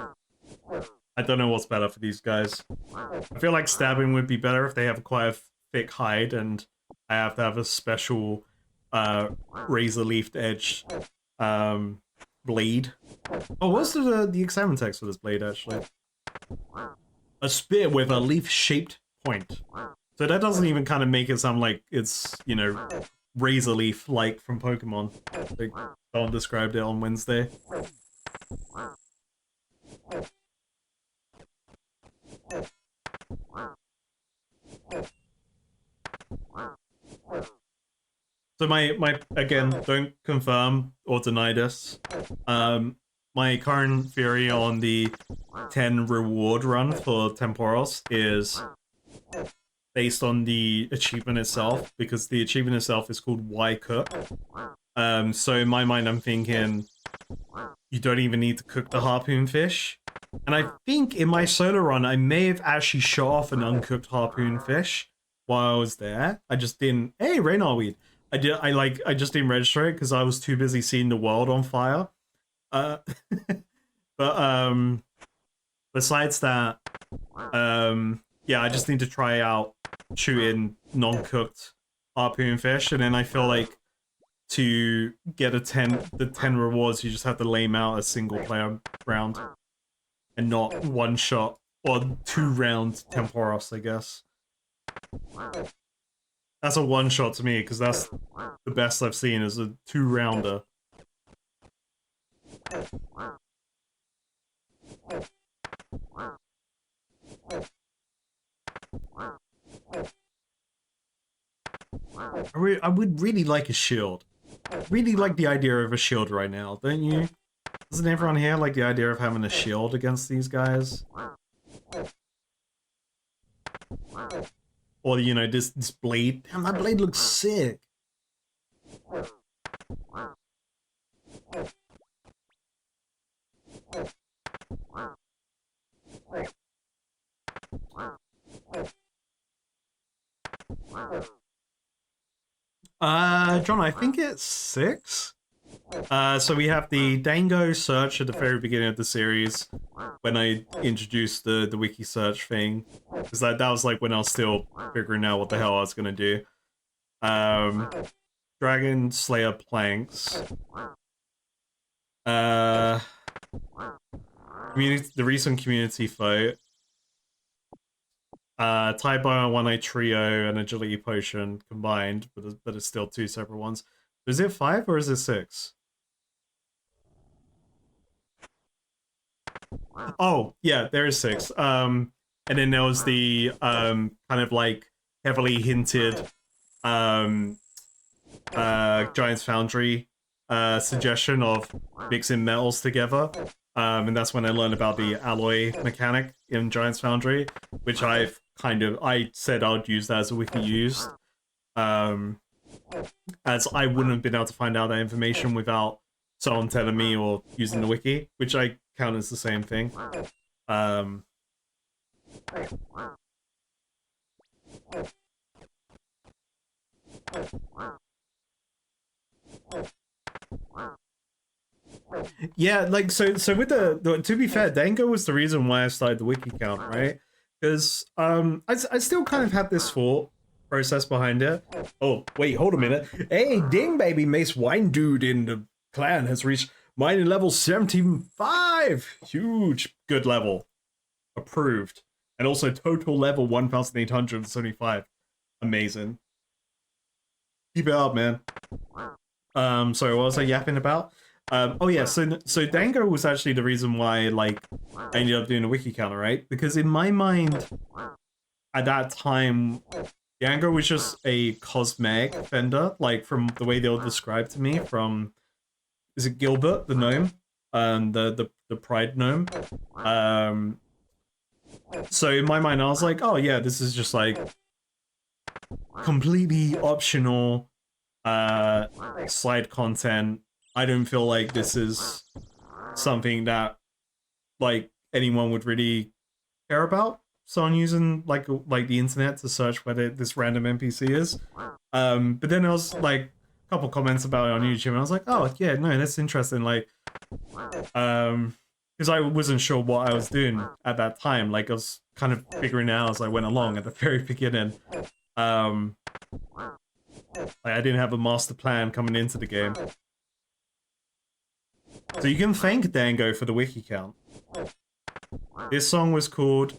I don't know what's better for these guys. I feel like stabbing would be better if they have quite a thick hide and I have to have a special razor-leafed edge blade. Oh, what's the examine text for this blade, actually? A spear with a leaf-shaped point. So that doesn't even kind of make it sound like it's, you know, razor leaf-like from Pokemon. Like someone described it on Wednesday. So my again, don't confirm or deny this. My current theory on the 10 reward run for Temporos is based on the achievement itself, because the achievement itself is called Why Cook. So in my mind, I'm thinking you don't even need to cook the harpoon fish. And I think in my solo run, I may have actually shot off an uncooked harpoon fish while I was there. I just didn't. Hey, Raynar weed. I just didn't register it because I was too busy seeing the world on fire. But besides that, yeah, I just need to try out shooting non-cooked harpoon fish, and then I feel like to get the 10 rewards, you just have to lame out a single player round and not one shot or 2-round Temporos, I guess. That's a one shot to me because that's the best I've seen is a 2-rounder. I would really like a shield. Really like the idea of a shield right now, don't you? Doesn't everyone here like the idea of having a shield against these guys? Or, you know, this blade. Damn, that blade looks sick. John, I think it's 6. So we have the Dango search at the very beginning of the series when I introduced the wiki search thing, because that was like when I was still figuring out what the hell I was gonna do. Um, Dragon Slayer planks. Uh, the recent community vote. Tie Bar, One Eye Trio, and Agility Potion combined, but it's still 2 separate ones. Is it 5 or is it 6? Oh, yeah, there is 6. And then there was the kind of like heavily hinted um Giant's Foundry suggestion of mixing metals together. And that's when I learned about the alloy mechanic in Giant's Foundry, which I said I would use that as a wiki used. Um, as I wouldn't have been able to find out that information without someone telling me or using the wiki, which I count as the same thing. Um, yeah, like so with the to be fair, Dango was the reason why I started the wiki count, right? Because I still kind of had this thought process behind it. Oh wait, hold a minute. Hey, ding baby, Mace Wine Dude in the clan has reached mining level 75. Huge, good level, approved, and also total level 1,875. Amazing. Keep it up, man. Sorry, what was I yapping about? Oh yeah, so Dango was actually the reason why like I ended up doing a wiki counter, right? Because in my mind, at that time, Dango was just a cosmetic vendor, like from the way they were described to me from is it Gilbert the gnome, the Pride gnome. Um, so in my mind, I was like, oh yeah, this is just like completely optional side content. I don't feel like this is something that like anyone would really care about. Someone using like the internet to search whether this random NPC is. But then there was like a couple comments about it on YouTube, and I was like, oh yeah, no, that's interesting. Like, because I wasn't sure what I was doing at that time. Like I was kind of figuring it out as I went along at the very beginning. Um, like I didn't have a master plan coming into the game. So you can thank Dango for the wiki count. This song was called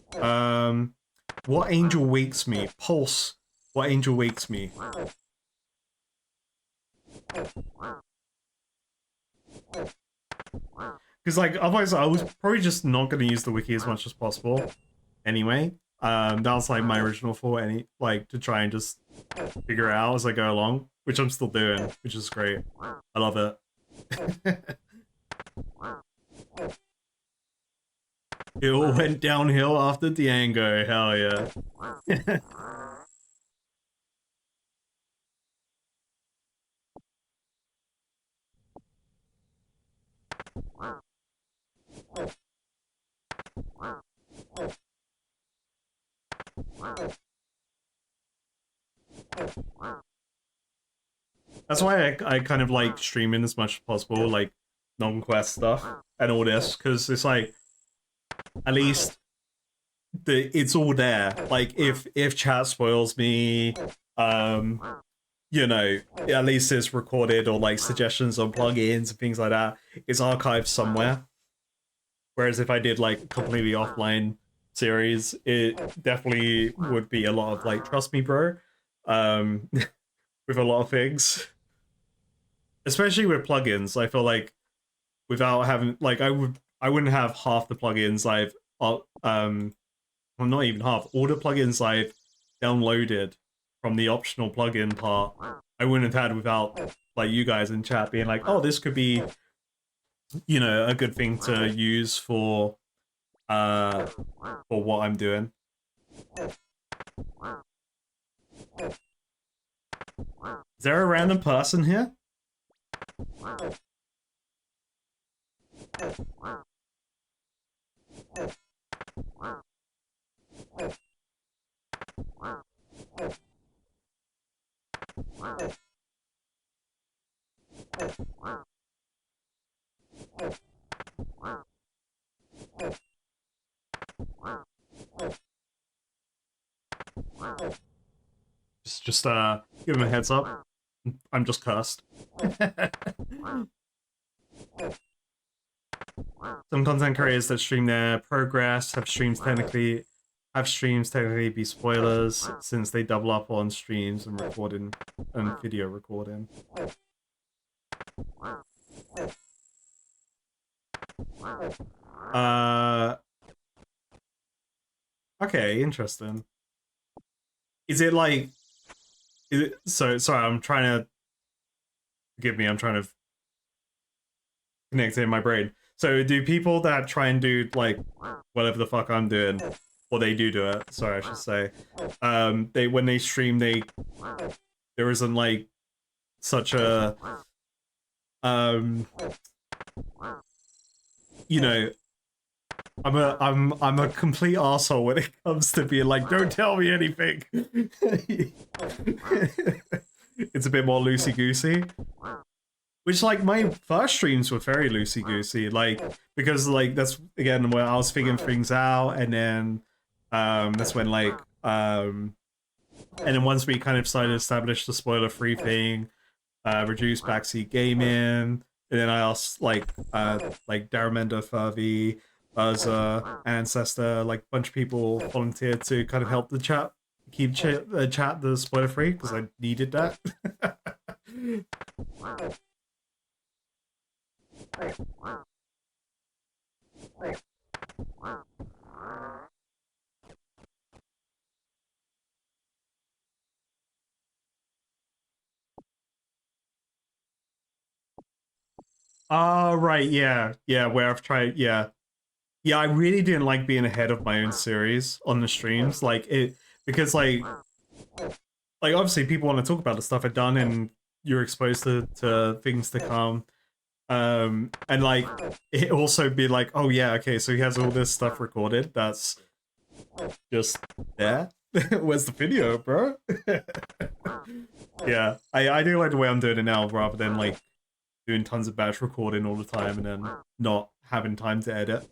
What Angel Wakes Me? Pulse. What Angel Wakes Me? Because like otherwise I was probably just not gonna use the wiki as much as possible. Anyway. That was like my original thought, to try and just figure it out as I go along, which I'm still doing, which is great. I love it. It all went downhill after Diango, hell yeah. That's why I kind of like streaming as much as possible, like non-quest stuff and all this, because it's like at least it's all there. Like if chat spoils me, um, you know, at least it's recorded or like suggestions on plugins and things like that. It's archived somewhere. Whereas if I did like completely offline series, it definitely would be a lot of like trust me, bro, with a lot of things, especially with plugins. I feel like without having like I wouldn't have half the plugins I've well not even half all the plugins I've downloaded from the optional plugin part. I wouldn't have had without like you guys in chat being like, oh, this could be a good thing to use uh for what I'm doing. Is there a random person here? Just give him a heads up. I'm just cursed. Some content creators that stream their progress have streams technically be spoilers since they double up on streams and recording and video recording. Okay, interesting. Is it like sorry, I'm trying to forgive me, I'm trying to connect it in my brain. So do people that try and do like whatever the fuck I'm doing, or they do it, sorry I should say, they when they stream there isn't like such a you know, I'm a complete asshole when it comes to being like, don't tell me anything. It's a bit more loosey goosey. Which, like, my first streams were very loosey-goosey, like, because, like, that's, again, where I was figuring things out, and then, that's when, like, and then once we kind of started to establish the spoiler-free thing, reduce backseat gaming, and then I asked, like Daramenda, Furby, Urza, Ancestor, like, a bunch of people volunteered to kind of help the chat, keep the chat the spoiler-free, because I needed that. Oh, right, yeah. Yeah, where I've tried, yeah. Yeah, I really didn't like being ahead of my own series on the streams. Like, because, like obviously people want to talk about the stuff I've done and you're exposed to things to come. And, like, it also be like, oh, yeah, okay, so he has all this stuff recorded. That's just there. Where's the video, bro? Yeah, I do like the way I'm doing it now rather than, like, doing tons of batch recording all the time and then not having time to edit.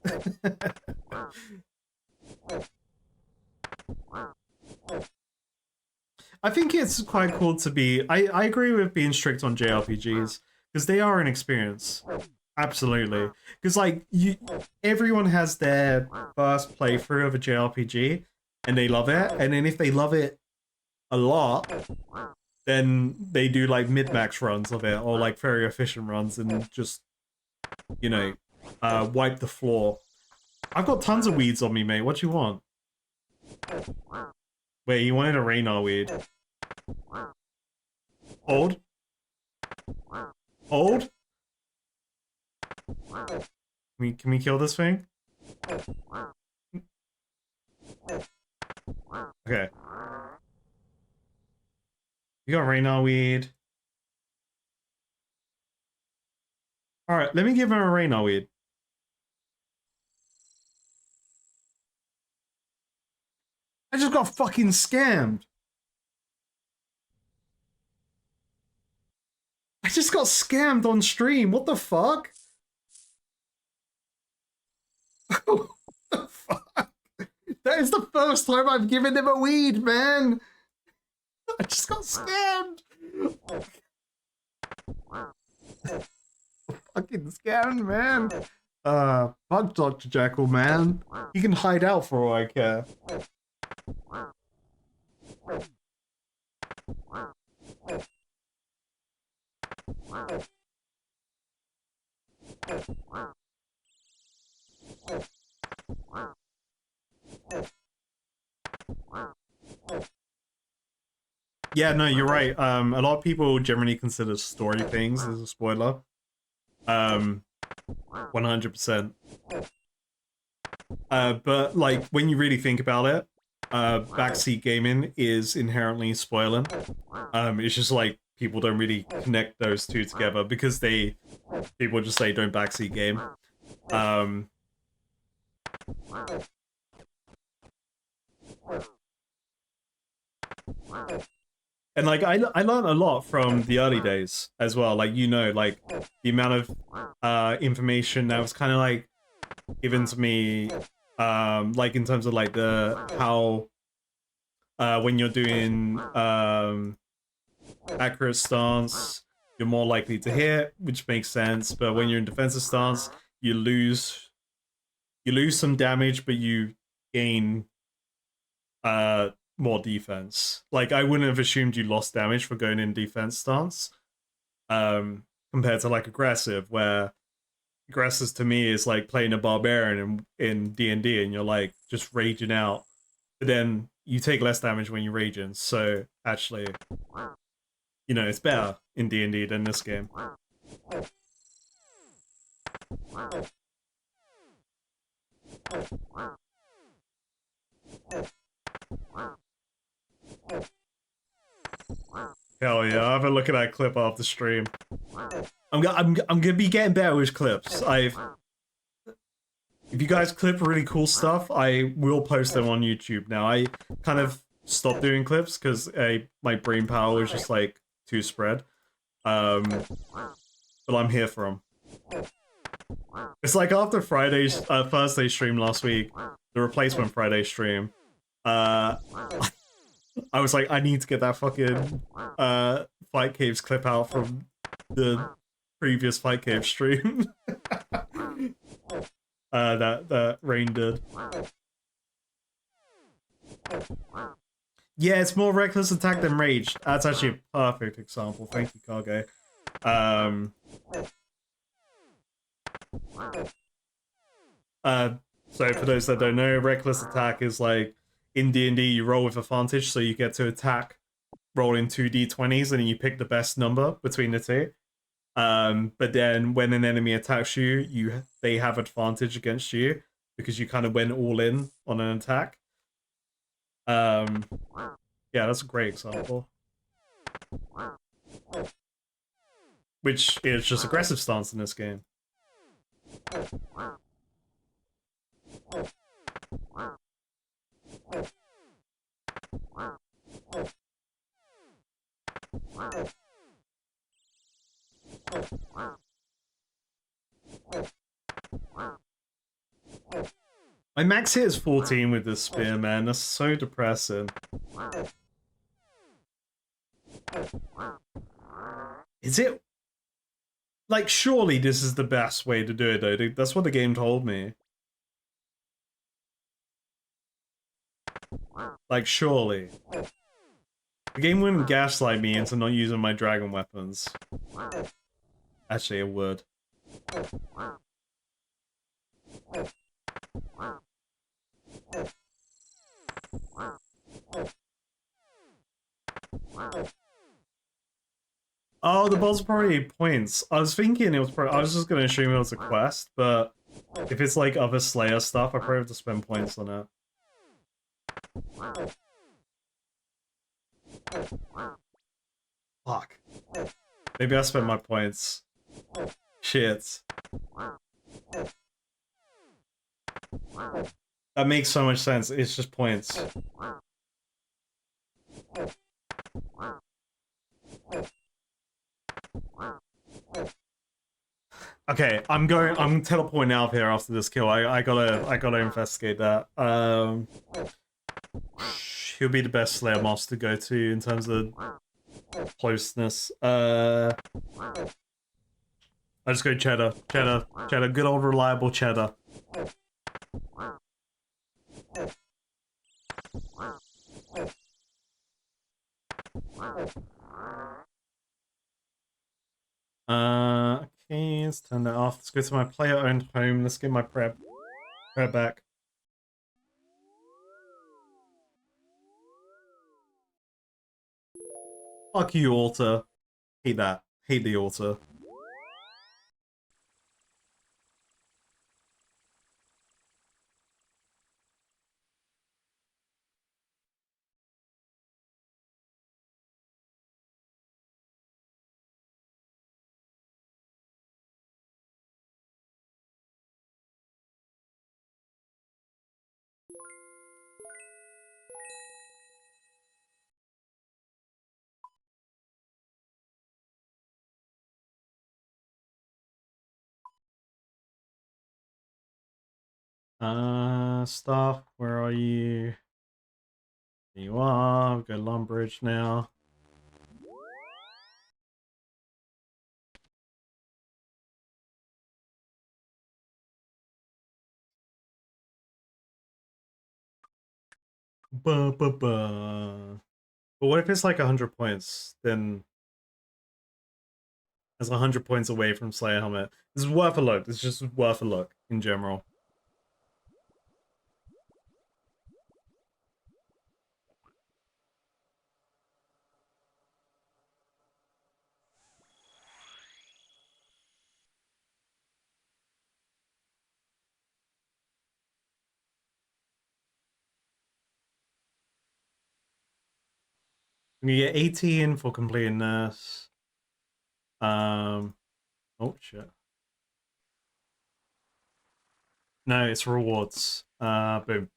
I think it's quite cool to be... I agree with being strict on JRPGs, because they are an experience. Absolutely. Because, like, everyone has their first playthrough of a JRPG, and they love it, and then if they love it a lot, then they do, like, mid-max runs of it, or, like, very efficient runs, and just, you know, wipe the floor. I've got tons of weeds on me, mate. What you want? Wait, you wanted a Raynar weed. Old? Old? Can we kill this thing? Okay. You got Raynar weed. Alright, let me give him a Raynar weed. I just got fucking scammed. I just got scammed on stream. What the fuck? What the fuck? That is the first time I've given him a weed, man. I just got scammed. Fucking scammed, man. Fuck Dr. Jekyll, man. He can hide out for all I care. Yeah, no, you're right. A lot of people generally consider story things as a spoiler. 100%. But, like, when you really think about it, backseat gaming is inherently spoiling. It's just like people don't really connect those two together because people just say don't backseat game. And like I learned a lot from the early days as well. Like like the amount of information that was kind of like given to me, like in terms of like the how when you're doing accurate stance, you're more likely to hit, which makes sense. But when you're in defensive stance, you lose some damage, but you gain uh more defense. Like I wouldn't have assumed you lost damage for going in defense stance. Compared to like aggressive, where aggressive to me is like playing a barbarian in D&D and you're like just raging out. But then you take less damage when you're raging. So actually, it's better in D&D than this game. Hell yeah, I'll have a look at that clip after stream. I'm gonna be getting better with clips. If you guys clip really cool stuff, I will post them on YouTube now. I kind of stopped doing clips because my brain power was just like too spread. But I'm here for them. It's like after Thursday stream last week, the replacement Friday stream. I was like, I need to get that fucking Fight Caves clip out from the previous Fight Cave stream. That Rain did. Yeah, it's more reckless attack than rage. That's actually a perfect example. Thank you, Kage. So for those that don't know, reckless attack is like in D&D you roll with advantage, so you get to attack rolling 2d20s and then you pick the best number between the two. But then when an enemy attacks you, they have advantage against you because you kind of went all in on an attack. Yeah, that's a great example. Which is just aggressive stance in this game. My max hit is 14 with this spear, man. That's so depressing. Is it? Like, surely this is the best way to do it, though. That's what the game told me. Like, surely. The game wouldn't gaslight me into not using my dragon weapons. Actually, it would. Oh, the boss probably points. I was thinking it was I was just gonna assume it was a quest, but if it's like other Slayer stuff, I probably have to spend points on it. Fuck. Maybe I spent my points. Shit. That makes so much sense. It's just points. Okay, I'm teleporting out of here after this kill. I gotta investigate that. He'll be the best Slayer master to go to in terms of closeness. I just go Cheddar. Good old reliable Cheddar. Okay, let's turn that off. Let's go to my player-owned home. Let's get my prep back. Fuck you, altar. Hate that. Hate the altar. Staff, where are you? There you are. We've got Lumbridge now. Ba, ba, ba. But what if it's like 100 points? Then it's 100 points away from Slayer Helmet. This is worth a look. It's just worth a look in general. You get 18 for completing this. Oh shit. No, it's rewards. Boom.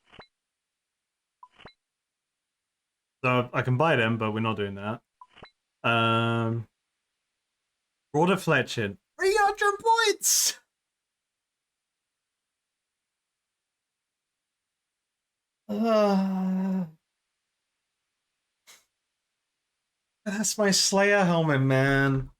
So I can buy them, but we're not doing that. Raw deflection. 300 points! That's my Slayer helmet, man.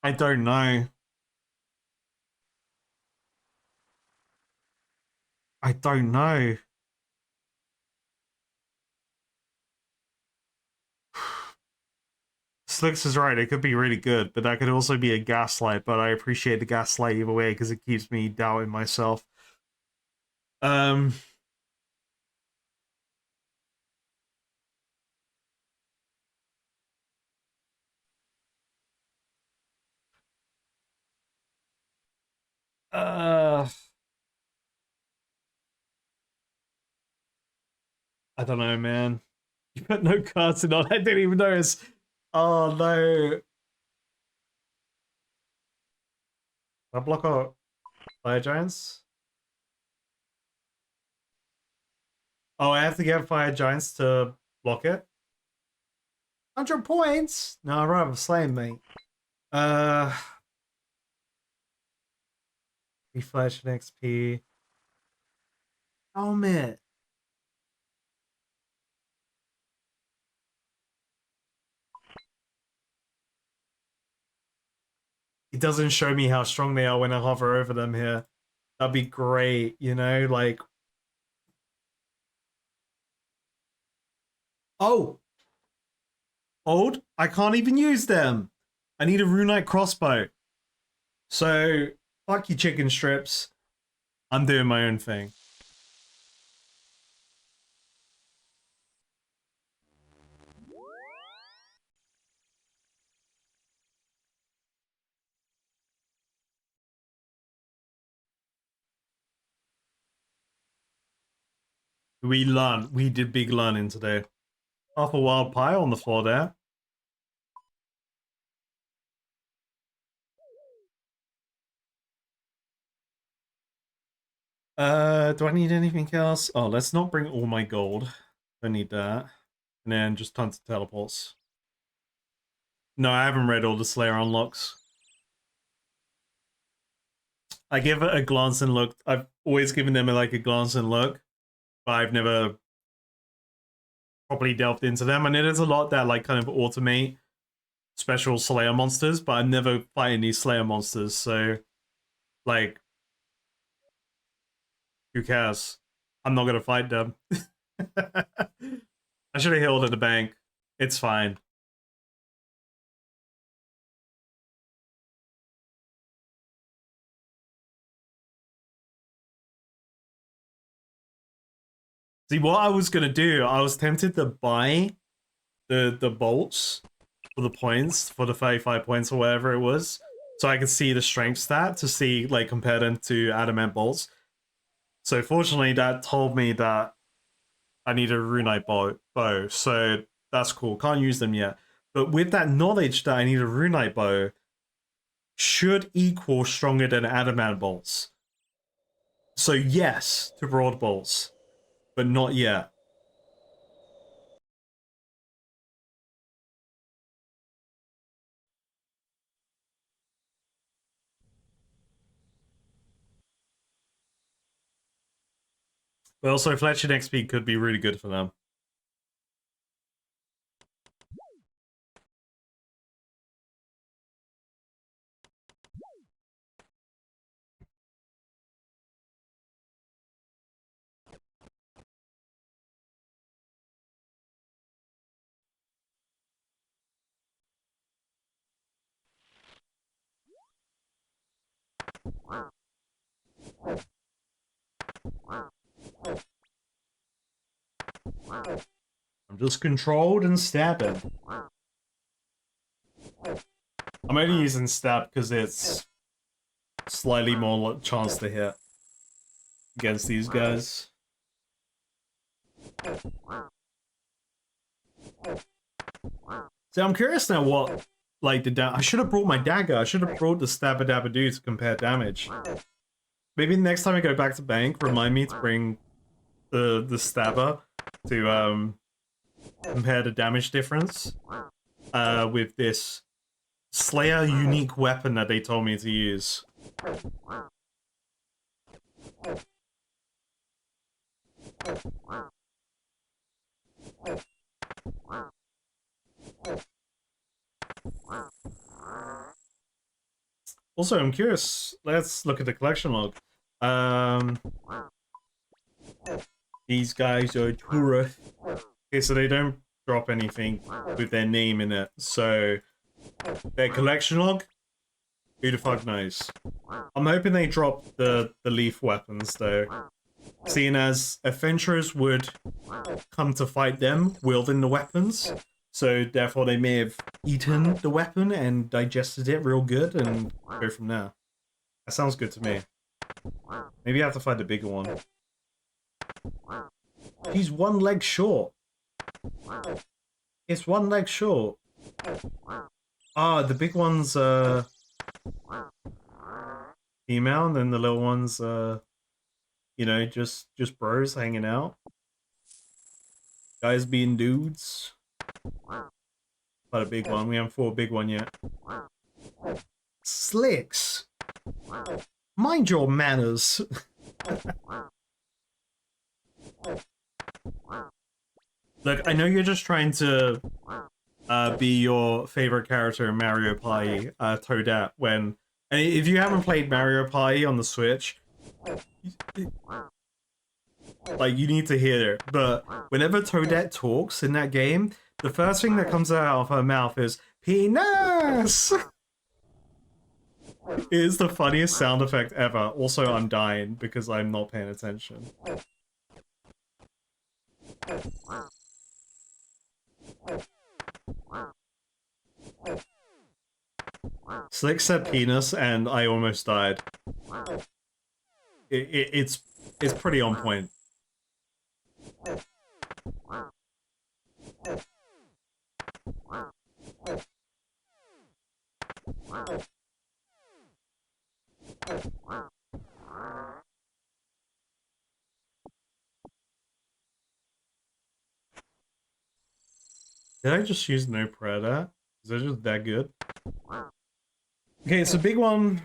I don't know. I don't know. Slicks is right. It could be really good, but that could also be a gaslight. But I appreciate the gaslight either way because it keeps me doubting myself. Um, uh, I don't know, man. You put no cards in on. I didn't even notice. Oh no! I block out fire giants. Oh, I have to get fire giants to block it. 100 points. No, I'd rather slay me. Uh, reflection XP. Helmet. It doesn't show me how strong they are when I hover over them here. That'd be great, you know, like. Oh, old. I can't even use them. I need a runite crossbow. So fuck you, chicken strips. I'm doing my own thing. We learn. We did big learning today. Half a wild pie on the floor there. Do I need anything else? Oh, let's not bring all my gold. Don't need that. And then just tons of teleports. No, I haven't read all the Slayer unlocks. I give it a glance and look. I've always given them like a glance and look, but I've never properly delved into them. And it is a lot that like kind of automate special Slayer monsters, but I'm never fighting these Slayer monsters, so like who cares? I'm not gonna fight them. I should have healed at the bank. It's fine. See, what I was gonna do, I was tempted to buy the bolts for the points, for the 35 points or whatever it was, so I could see the strength stat to see, like, compare them to adamant bolts. So fortunately, that told me that I need a runite bow, so that's cool. Can't use them yet. But with that knowledge that I need a runite bow, should equal stronger than adamant bolts. So yes to broad bolts, but not yet. But also Fletcher XP could be really good for them. I'm just controlled and stabbing. I'm only using stab because it's slightly more chance to hit against these guys. So I'm curious now what, like, I should have brought my dagger. I should have brought the Stabba Dabba Doo to compare damage. Maybe next time I go back to bank, remind me to bring the Stabber to compare the damage difference with this Slayer unique weapon that they told me to use. Also, I'm curious. Let's look at the collection log. These guys are tourists. Okay, so they don't drop anything with their name in it. So their collection log, who the fuck knows? I'm hoping they drop the leaf weapons though, seeing as adventurers would come to fight them wielding the weapons. So therefore they may have eaten the weapon and digested it real good and go from there. That sounds good to me. Maybe I have to find the bigger one. He's one leg short. It's one leg short. Ah, the big one's female, and then the little one's you know, just bros hanging out. Guys being dudes. Not a big one. We haven't fought a big one yet. Slicks. Mind your manners. Look, I know you're just trying to be your favorite character in Mario Party, Toadette, when... And if you haven't played Mario Party on the Switch, like, you need to hear it. But whenever Toadette talks in that game, the first thing that comes out of her mouth is, penis! It is the funniest sound effect ever. Also, I'm dying because I'm not paying attention. Slick said penis, and I almost died. It's pretty on point. Did I just use no predator? Is that just that good? Okay, so big one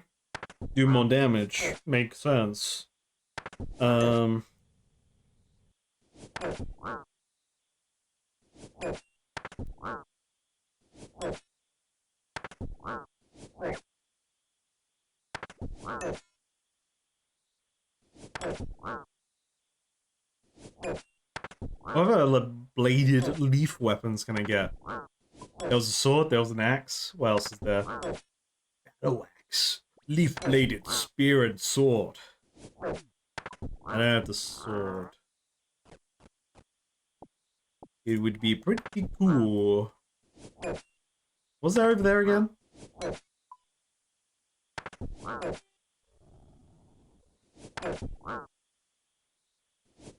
do more damage. Makes sense. What other bladed leaf weapons can I get? There was a sword, there was an axe. What else is there? No axe. Leaf-bladed spear and sword. I don't have the sword. It would be pretty cool. What's that over there again?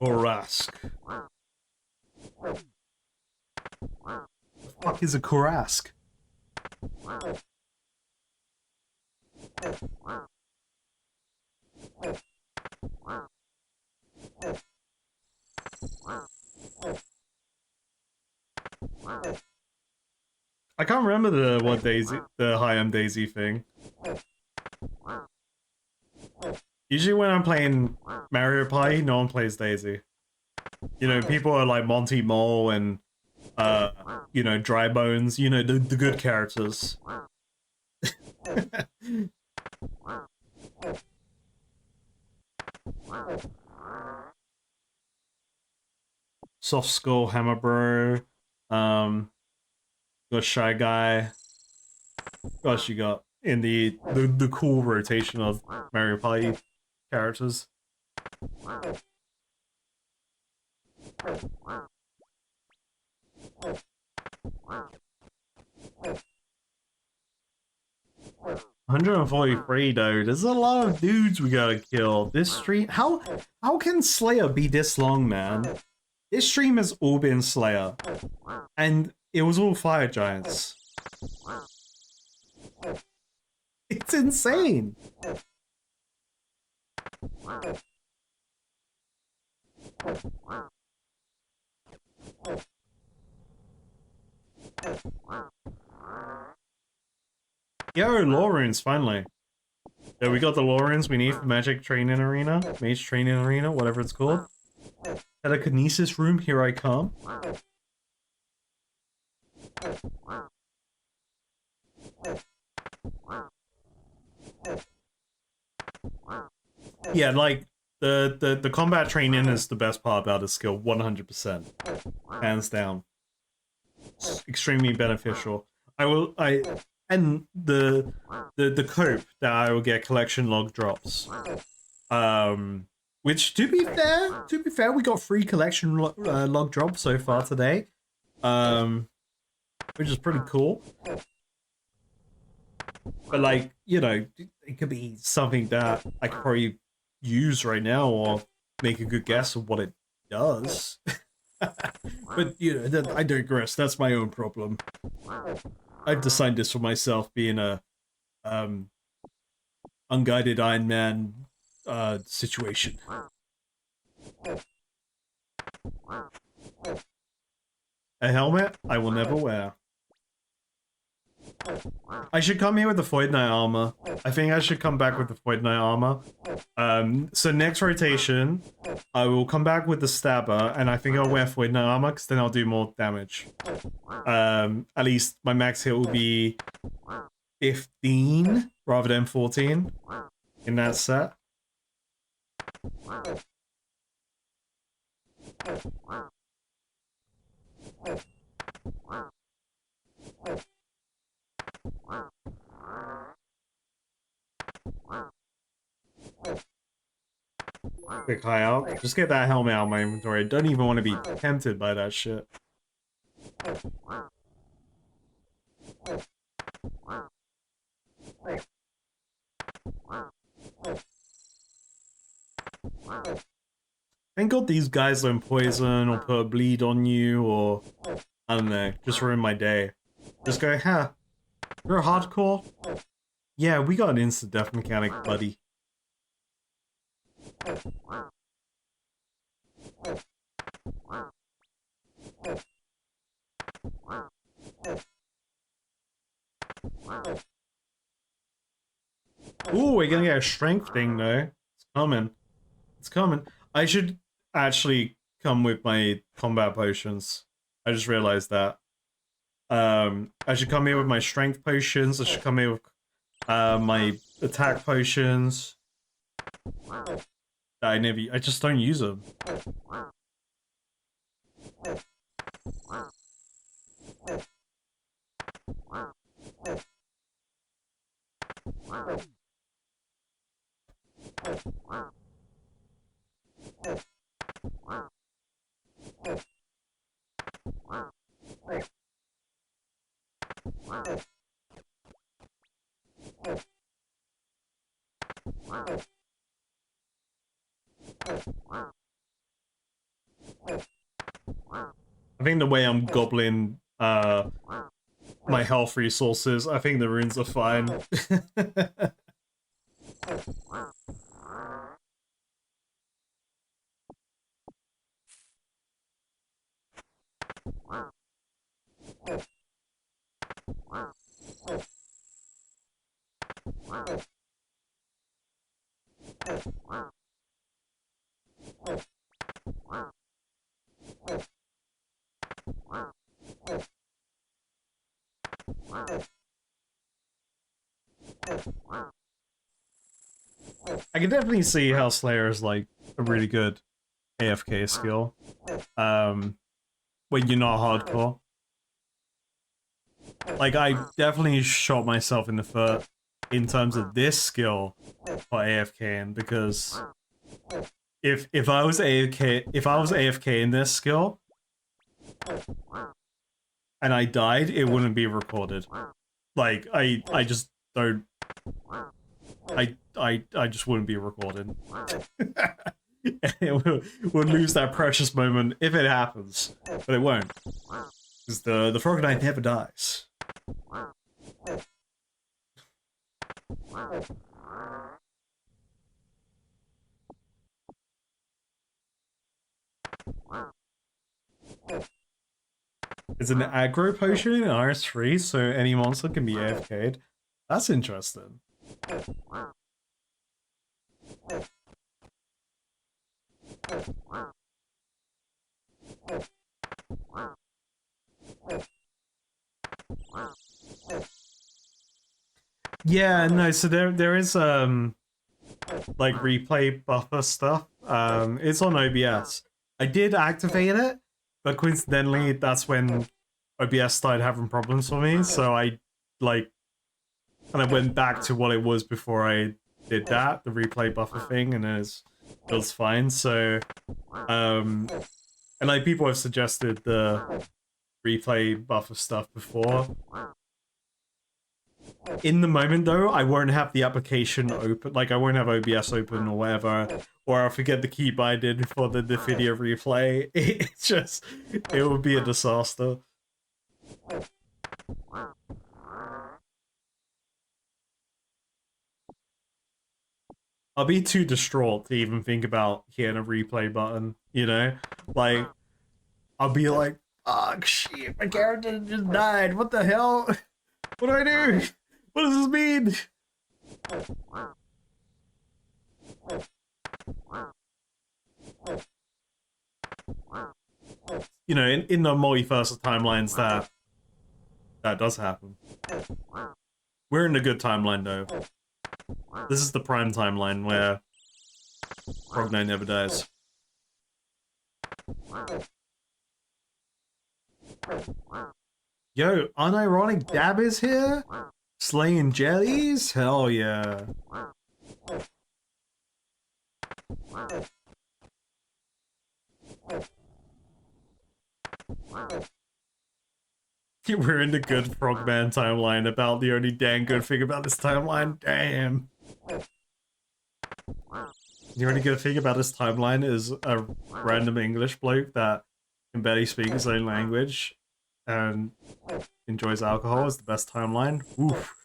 Korask. The fuck is a Korask? I can't remember the high end Daisy thing. Usually when I'm playing Mario Party, no one plays Daisy. You know, people are like Monty Mole and you know, Dry Bones, you know, the good characters. Soft Skull, Hammer Bro, got Shy Guy. What else you got in the cool rotation of Mario Party characters? 143 though. There's a lot of dudes we gotta kill. This stream, how can Slayer be this long, man? This stream has all been Slayer, and it was all Fire Giants. It's insane. Yo, lore runes, finally. Yeah, we got the lore runes we need for Magic Training Arena, Mage Training Arena, whatever it's called. Telekinesis room, here I come. Yeah, like the combat training is the best part about this skill, 100%, hands down. It's extremely beneficial. And the cope that I will get collection log drops. Which to be fair, we got 3 collection log drops so far today. Which is pretty cool. But like, you know, it could be something that I could probably use right now or make a good guess of what it does. But you know, I digress. That's my own problem. I've designed this for myself, being a unguided Iron Man situation. A helmet I will never wear. I should come here with the Void Knight armor. I think I should come back with the Void Knight armor. So next rotation, I will come back with the Stabber, and I think I'll wear Void Knight armor, because then I'll do more damage. At least my max hit will be 15 rather than 14 in that set. Quick high out. Just get that helmet out of my inventory. I don't even want to be tempted by that shit. Thank God these guys don't poison or put a bleed on you or, I don't know, just ruin my day. Just go, huh, you're hardcore? Yeah, we got an instant death mechanic, buddy. Ooh, we're gonna get a strength thing though. It's coming. It's coming. I should actually come with my combat potions. I just realized that. I should come here with my strength potions. I should come here with my attack potions. I just don't use them. I think the way I'm gobbling my health resources, I think the runes are fine. I can definitely see how Slayer is like a really good AFK skill. When you're not hardcore. Like I definitely shot myself in the foot in terms of this skill for AFKing because if I was AFK in this skill and I died, it wouldn't be recorded. Like I just don't I just wouldn't be recorded. We'll lose that precious moment if it happens, but it won't. Because the frog knight never dies. It's an aggro potion in RS3, so any monster can be AFK'd. That's interesting. Yeah, no, so there is like replay buffer stuff. It's on OBS. I did activate it, but coincidentally that's when OBS started having problems for me, so I like kind of went back to what it was before I did that, the replay buffer thing, and it was fine. So and like people have suggested the replay buffer stuff before. In the moment though, I won't have the application open, like I won't have OBS open or whatever, or I'll forget the key binding for the video replay. It's just, it would be a disaster. I'll be too distraught to even think about hitting a replay button, you know? Like, I'll be like, oh shit, my character just died, what the hell? What do I do? What does this mean? You know, in the multiversal timelines that does happen. We're in a good timeline though. This is the prime timeline where Frog Knight never dies. Yo, unironic Dab is here? Slaying jellies? Hell yeah. We're in the good Frogman timeline, about the only dang good thing about this timeline. Damn. The only good thing about this timeline is a random English bloke that can barely speak his own language and enjoys alcohol is the best timeline. Oof.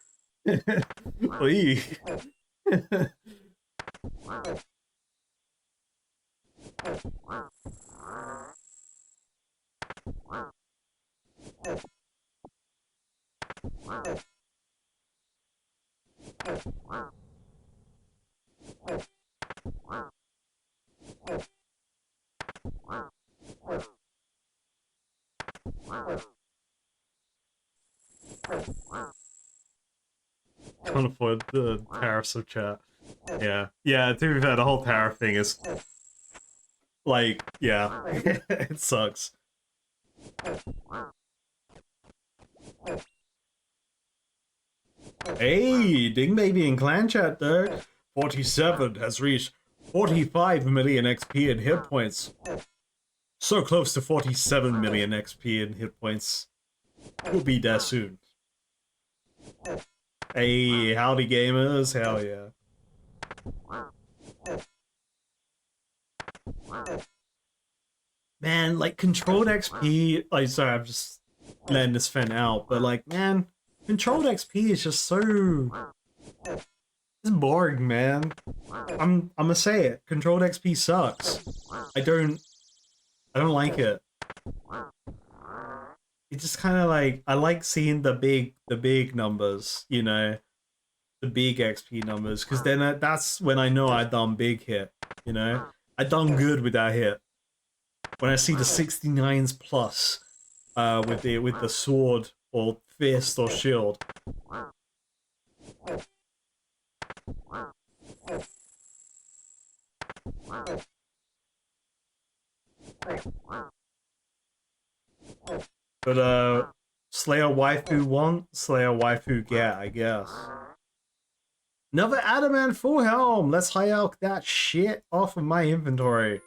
Can't afford the tariffs of chat. Yeah. Yeah, to be fair, the whole tariff thing is like, yeah, it sucks. Hey, Ding Baby in clan chat though. 47 has reached 45 million XP in hit points. So close to 47 million XP in hit points. We'll be there soon. Hey, howdy gamers, hell yeah. Man, like controlled XP, like sorry, I'm just letting this fan out, but like man, controlled XP is just so it's boring, man. I'm gonna say it. Controlled XP sucks. I don't like it. It's just kind of like I like seeing the big numbers, you know, the big XP numbers, because then that's when I know I done big hit, you know. I done good with that hit. When I see the 69s plus with the sword or fist or shield. But Slayer waifu want, Slayer waifu get, I guess. Another adamant full helm. Let's hire out that shit off of my inventory.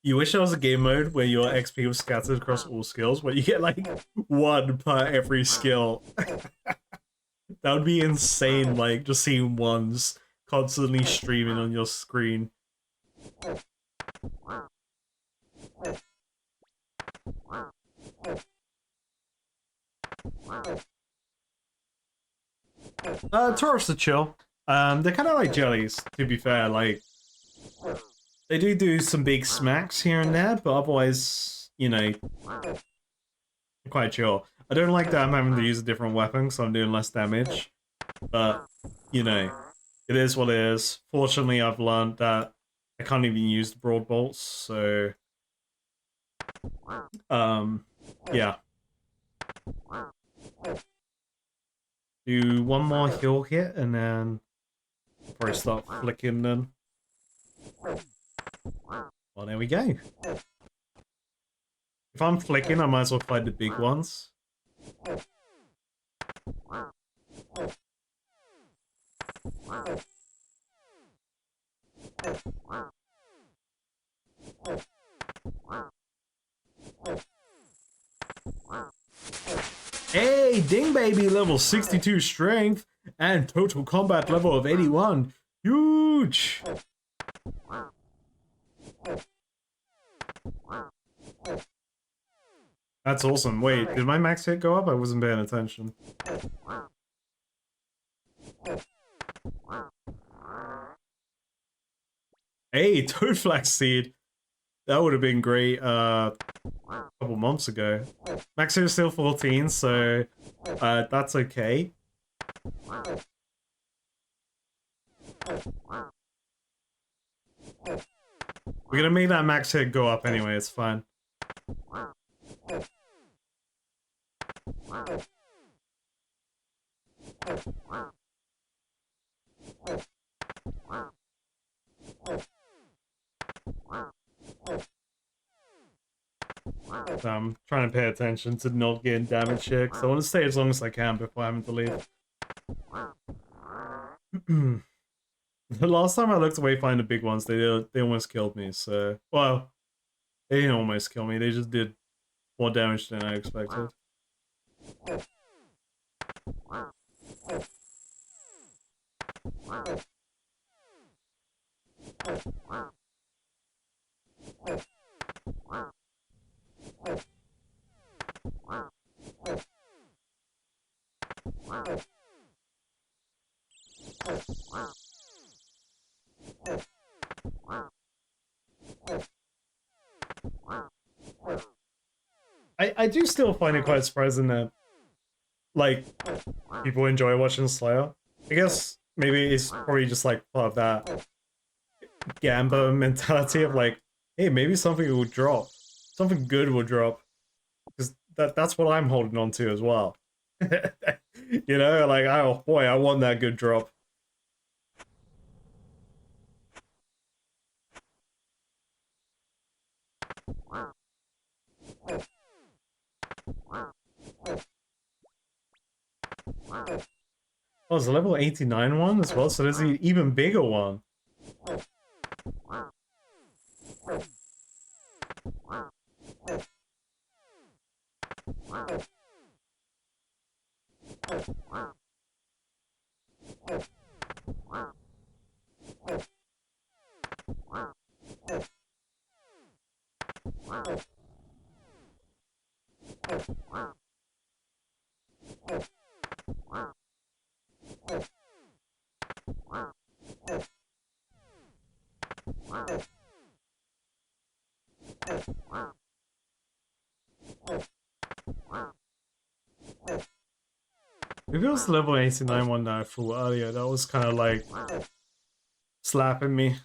You wish there was a game mode where your XP was scattered across all skills, where you get like one per every skill. That would be insane, like just seeing ones constantly streaming on your screen. Tourists are chill. They're kind of like jellies, to be fair. Like, they do some big smacks here and there, but otherwise, you know, quite chill. I don't like that I'm having to use a different weapon, so I'm doing less damage. But, you know, it is what it is. Fortunately, I've learned that I can't even use the broad bolts, so... yeah. Do one more heal hit, and then probably start flicking them. Well, there we go. If I'm flicking, I might as well fight the big ones. Hey, Ding Baby, level 62 strength and total combat level of 81. Huge! That's awesome. Wait, did my max hit go up? I wasn't paying attention. Hey, Toad Flaxseed. That would have been great a couple months ago. Max hit is still 14, so that's okay. We're gonna make that max hit go up anyway, it's fine. I'm trying to pay attention to not getting damage here, because I want to stay as long as I can before having to leave. The last time I looked away find the big ones, they almost killed me, so... Well, they didn't almost kill me, they just did more damage than I expected. I do still find it quite surprising that, like, people enjoy watching Slayer. I guess maybe it's probably just like part of that Gamba mentality of like, hey, maybe something will drop. Something good will drop. Because that's what I'm holding on to as well. You know, like, oh boy, I want that good drop. Oh, there's a level 89 one as well, so there's an even bigger one. Maybe it was the level 89 one that I fought earlier. That was kind of like slapping me.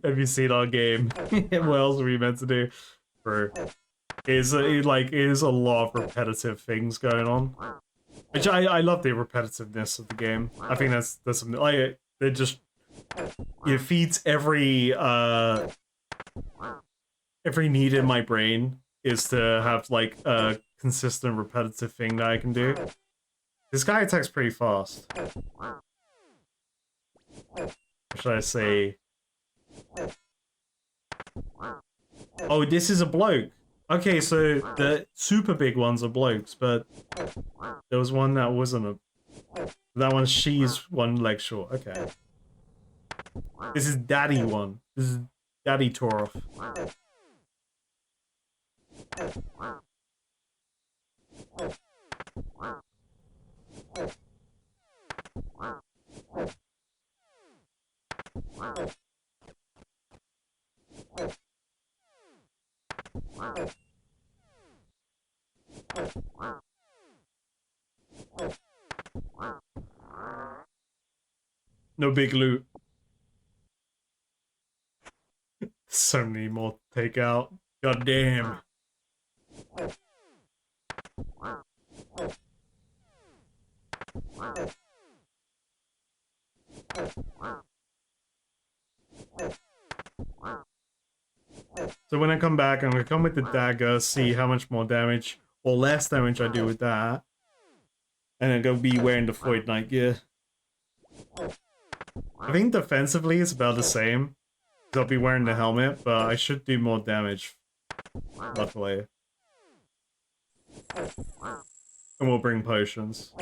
Have you seen our game? What else are we meant to do? Bro, it is a lot of repetitive things going on. Which I love the repetitiveness of the game. I think that's something like it just it feeds every need in my brain is to have like a consistent repetitive thing that I can do. This guy attacks pretty fast. Or should I say? Oh, this is a bloke. Okay, so the super big ones are blokes, but there was one that wasn't a. That one, she's one leg short. Okay. This is Daddy one. This is Daddy Torov. No big loot. So many more to take out. God damn. So when I come back, I'm gonna come with the dagger, see how much more damage or less damage I do with that. And then go be wearing the Void Knight gear. I think defensively it's about the same. I'll be wearing the helmet, but I should do more damage. Luckily. And we'll bring potions.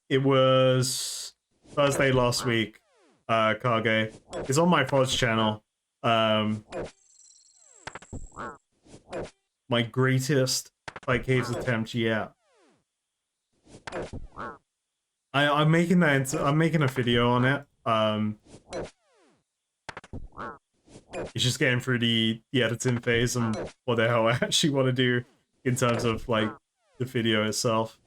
It was Thursday last week, Kage. It's on my Fod's channel. My greatest like caves attempt yet. I'm making that. I'm making a video on it. It's just getting through the editing phase and what the hell I actually want to do in terms of like the video itself.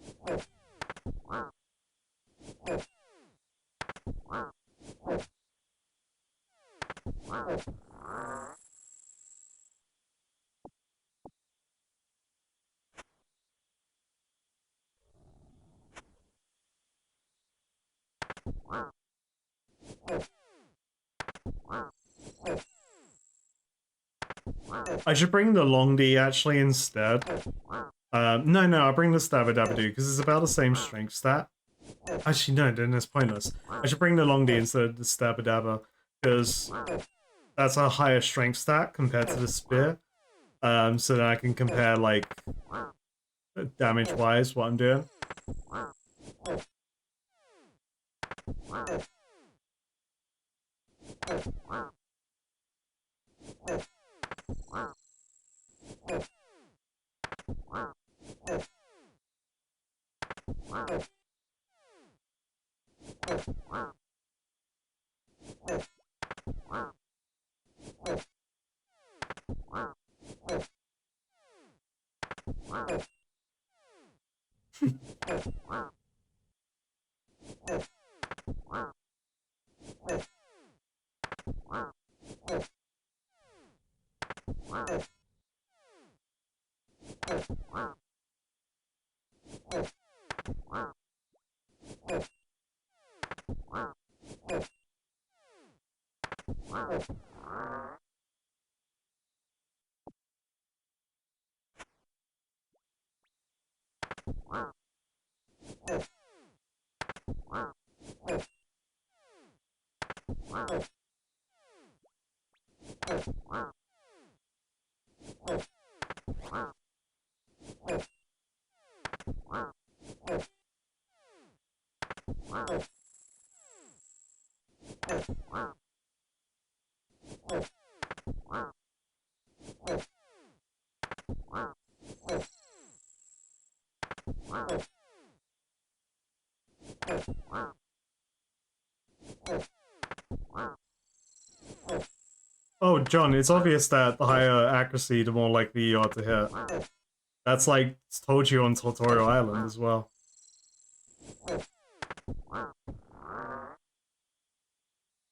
I should bring the Long D actually instead. No, I'll bring the Stabadabadoo because it's about the same strength stat. Actually, no, then it's pointless. I should bring the Long D instead of the Stabadabba because that's a higher strength stat compared to the Spear. So that I can compare, like, damage-wise what I'm doing. Oh, John, it's obvious that the higher accuracy, the more likely you are to hit. That's like told you on Tutorial Island as well.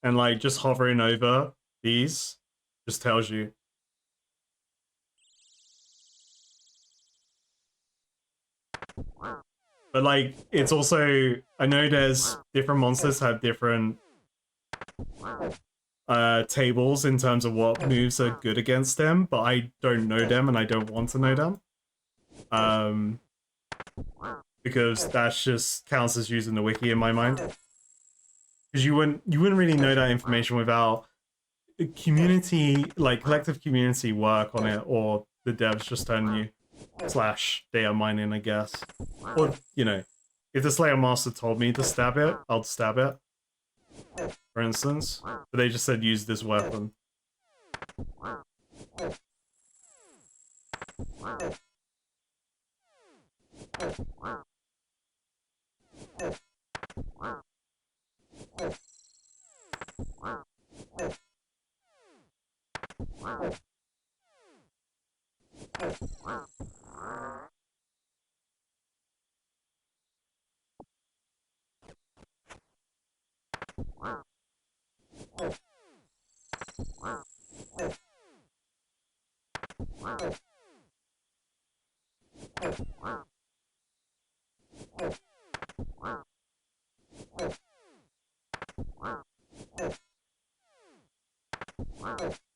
And like just hovering over these just tells you. But like it's also, I know there's different monsters have different tables in terms of what moves are good against them, but I don't know them and I don't want to know them. Because that just counts as using the wiki in my mind. Because you wouldn't really know that information without community, like collective community work on it, or the devs just telling you / data mining, I guess. Or, you know, if the Slayer Master told me to stab it, I'll stab it. For instance. But they just said use this weapon.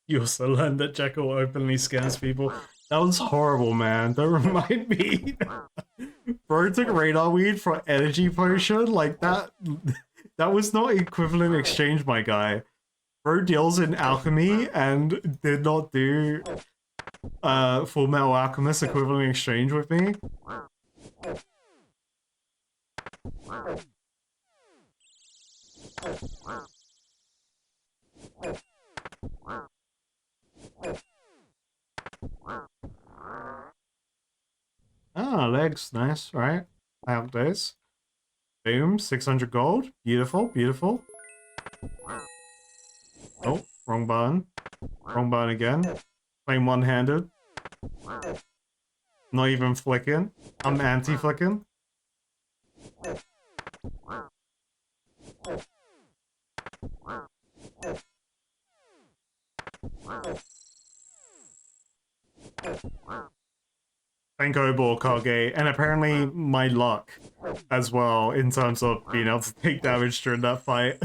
You also learned that Jekyll openly scams people. That was horrible, man. Don't remind me. Bro took radar weed for energy potion? Like that was not equivalent exchange, my guy. Bro deals in alchemy and did not do Full Metal Alchemist equivalent exchange with me. Ah, legs, nice, right? Out days. Boom, 600 gold. Beautiful, beautiful. Oh, wrong button. Wrong button again. Playing one-handed. Not even flicking. I'm anti-flicking. Thank Obor Kage, and apparently my luck as well in terms of being able to take damage during that fight.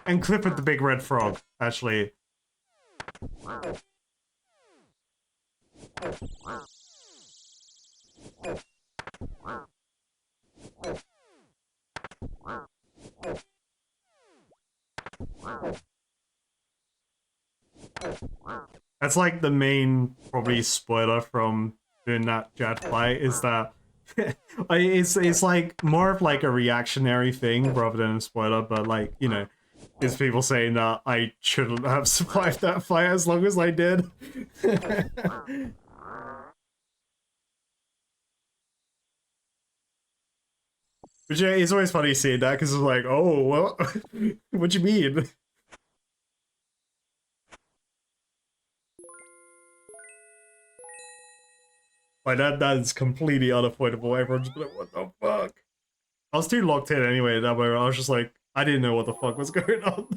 And Clifford the Big Red Frog, actually. That's like the main, probably, spoiler from doing that Jad fight, is that it's like more of like a reactionary thing rather than a spoiler, but like, you know, it's people saying that I shouldn't have survived that fight as long as I did. But yeah, it's always funny seeing that because it's like, oh, well, what you mean? Like that is completely unavoidable. Everyone's like, what the fuck? I was too locked in anyway at that moment. I was just like, I didn't know what the fuck was going on.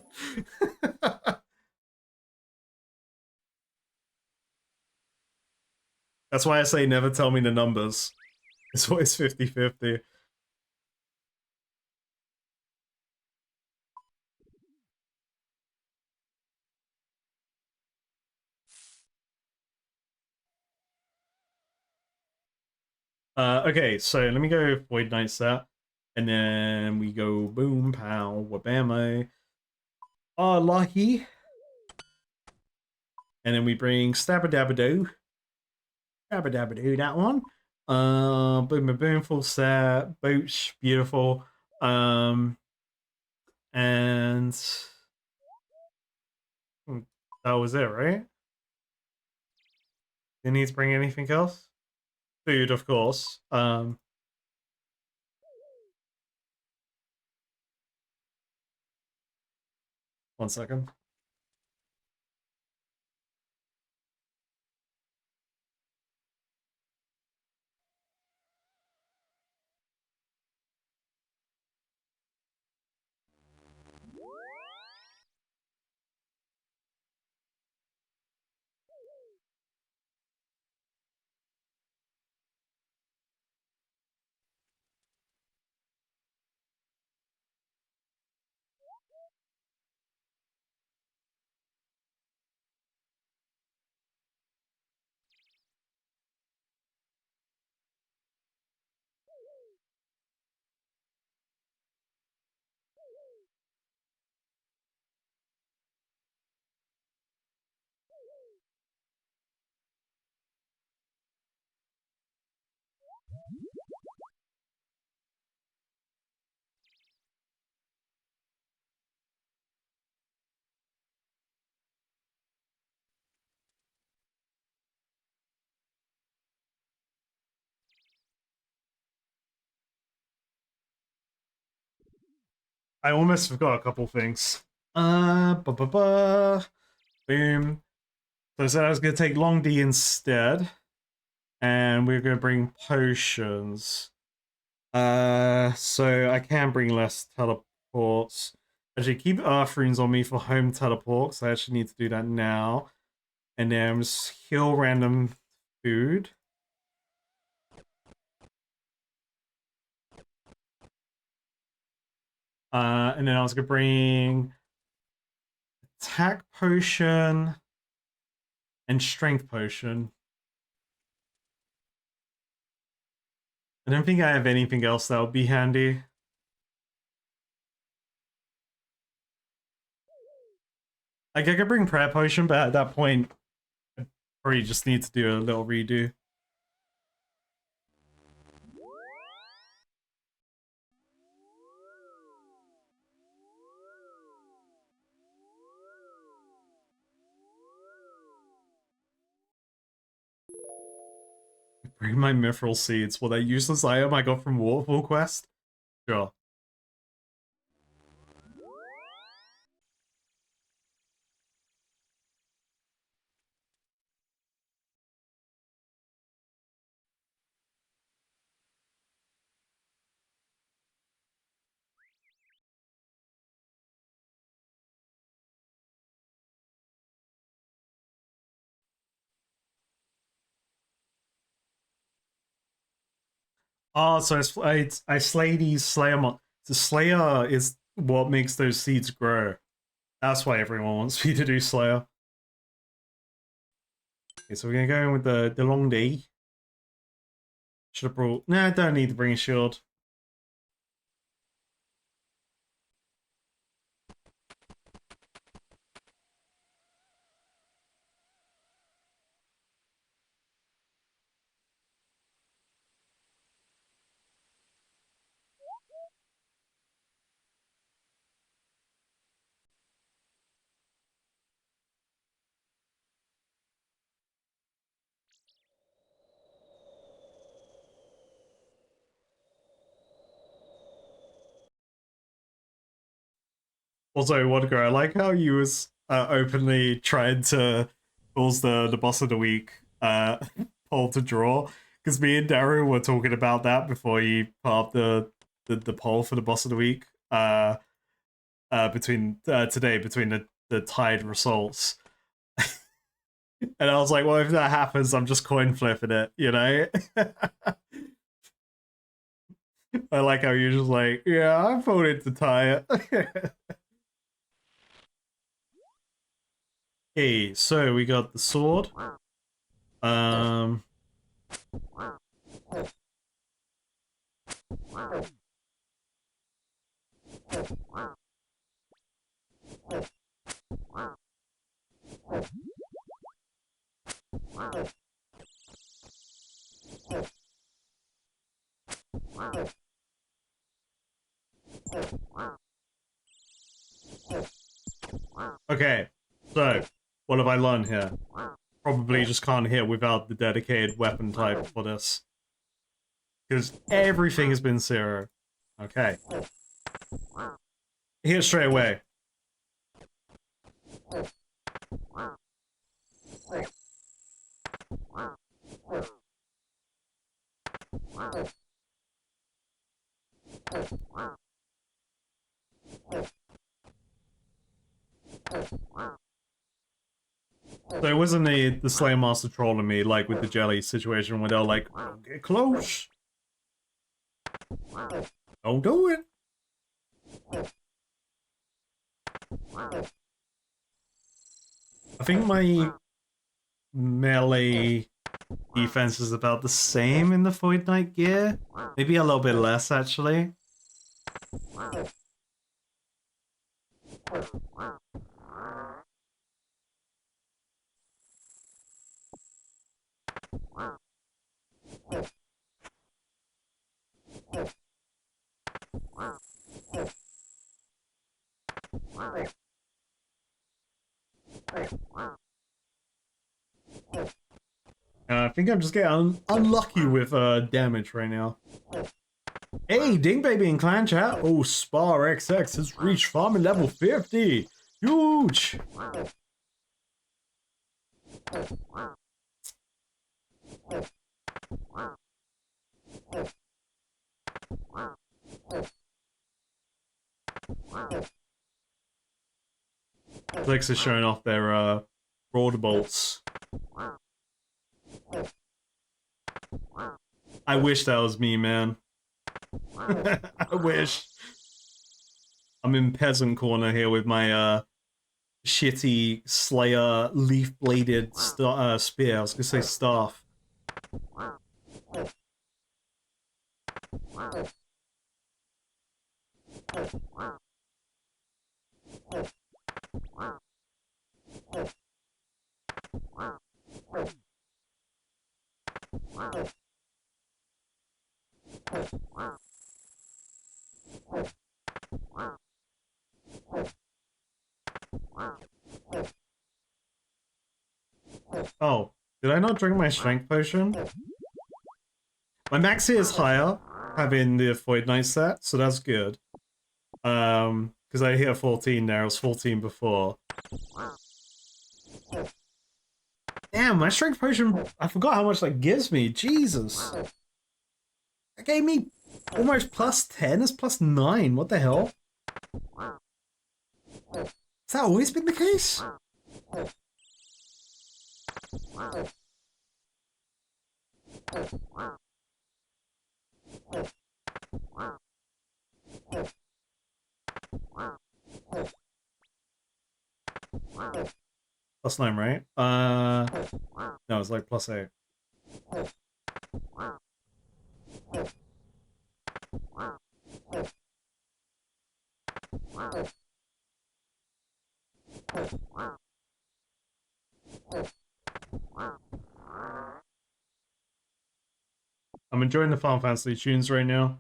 That's why I say never tell me the numbers. It's always 50-50. Okay, so let me go Void Knight set. And then we go boom, pow, wabamo. Oh, lucky. And then we bring Stabadabadoo. Stabadabadoo, that one. Boom, boom, boom, full set. Booch, beautiful. And that was it, right? Didn't need to bring anything else? Food, of course. 1 second. I almost forgot a couple things. Ba ba ba. Boom. So I said I was gonna take Long D instead, and we're gonna bring potions. So I can bring less teleports. Actually, keep Earth runes on me for home teleports. I actually need to do that now. And then just heal random food. And then I was gonna bring attack potion and strength potion. I don't think I have anything else that would be handy. Like I could bring prayer potion, but at that point, I probably just need to do a little redo. Bring my mithril seeds. Well, that useless item I got from Waterfall Quest? Sure. Oh, so I slay these Slayer the Slayer is what makes those seeds grow. That's why everyone wants me to do Slayer. Okay, so we're gonna go in with the long D. Should have brought. Nah, I don't need to bring a shield. Also, Wadger, I like how you was openly trying to cause the boss of the week poll to draw. Because me and Daryl were talking about that before you put up the poll for the boss of the week. Between today, between the tied results. And I was like, well, if that happens, I'm just coin flipping it, you know? I like how you're just like, yeah, I voted to tie it. Okay, so we got the sword. Um, okay, so what have I learned here? Probably just can't hit without the dedicated weapon type for this. Because everything has been zero. Okay. Hit straight away. So it wasn't the Slayer Master trolling me, like with the jelly situation where they're like, don't get close. Don't do it. I think my melee defense is about the same in the Void Knight gear. Maybe a little bit less, actually. I think I'm just getting unlucky with damage right now. Hey, Ding Baby in clan chat. Oh, Spar XX has reached farming level 50. Huge. Flex is showing off their broad bolts. I wish that was me, man. I wish. I'm in peasant corner here with my shitty Slayer leaf-bladed spear. I was gonna say staff. Oh, did I not drink my strength potion? My maxi is higher, having the Void Knight set, so that's good. Because I hit a 14 there, I was 14 before. Damn, my strength potion, I forgot how much that gives me. Jesus. That gave me almost plus 10, it's plus 9. What the hell? Has that always been the case? Plus 9, right? No, it's like plus 8. I'm enjoying the Final Fantasy tunes right now.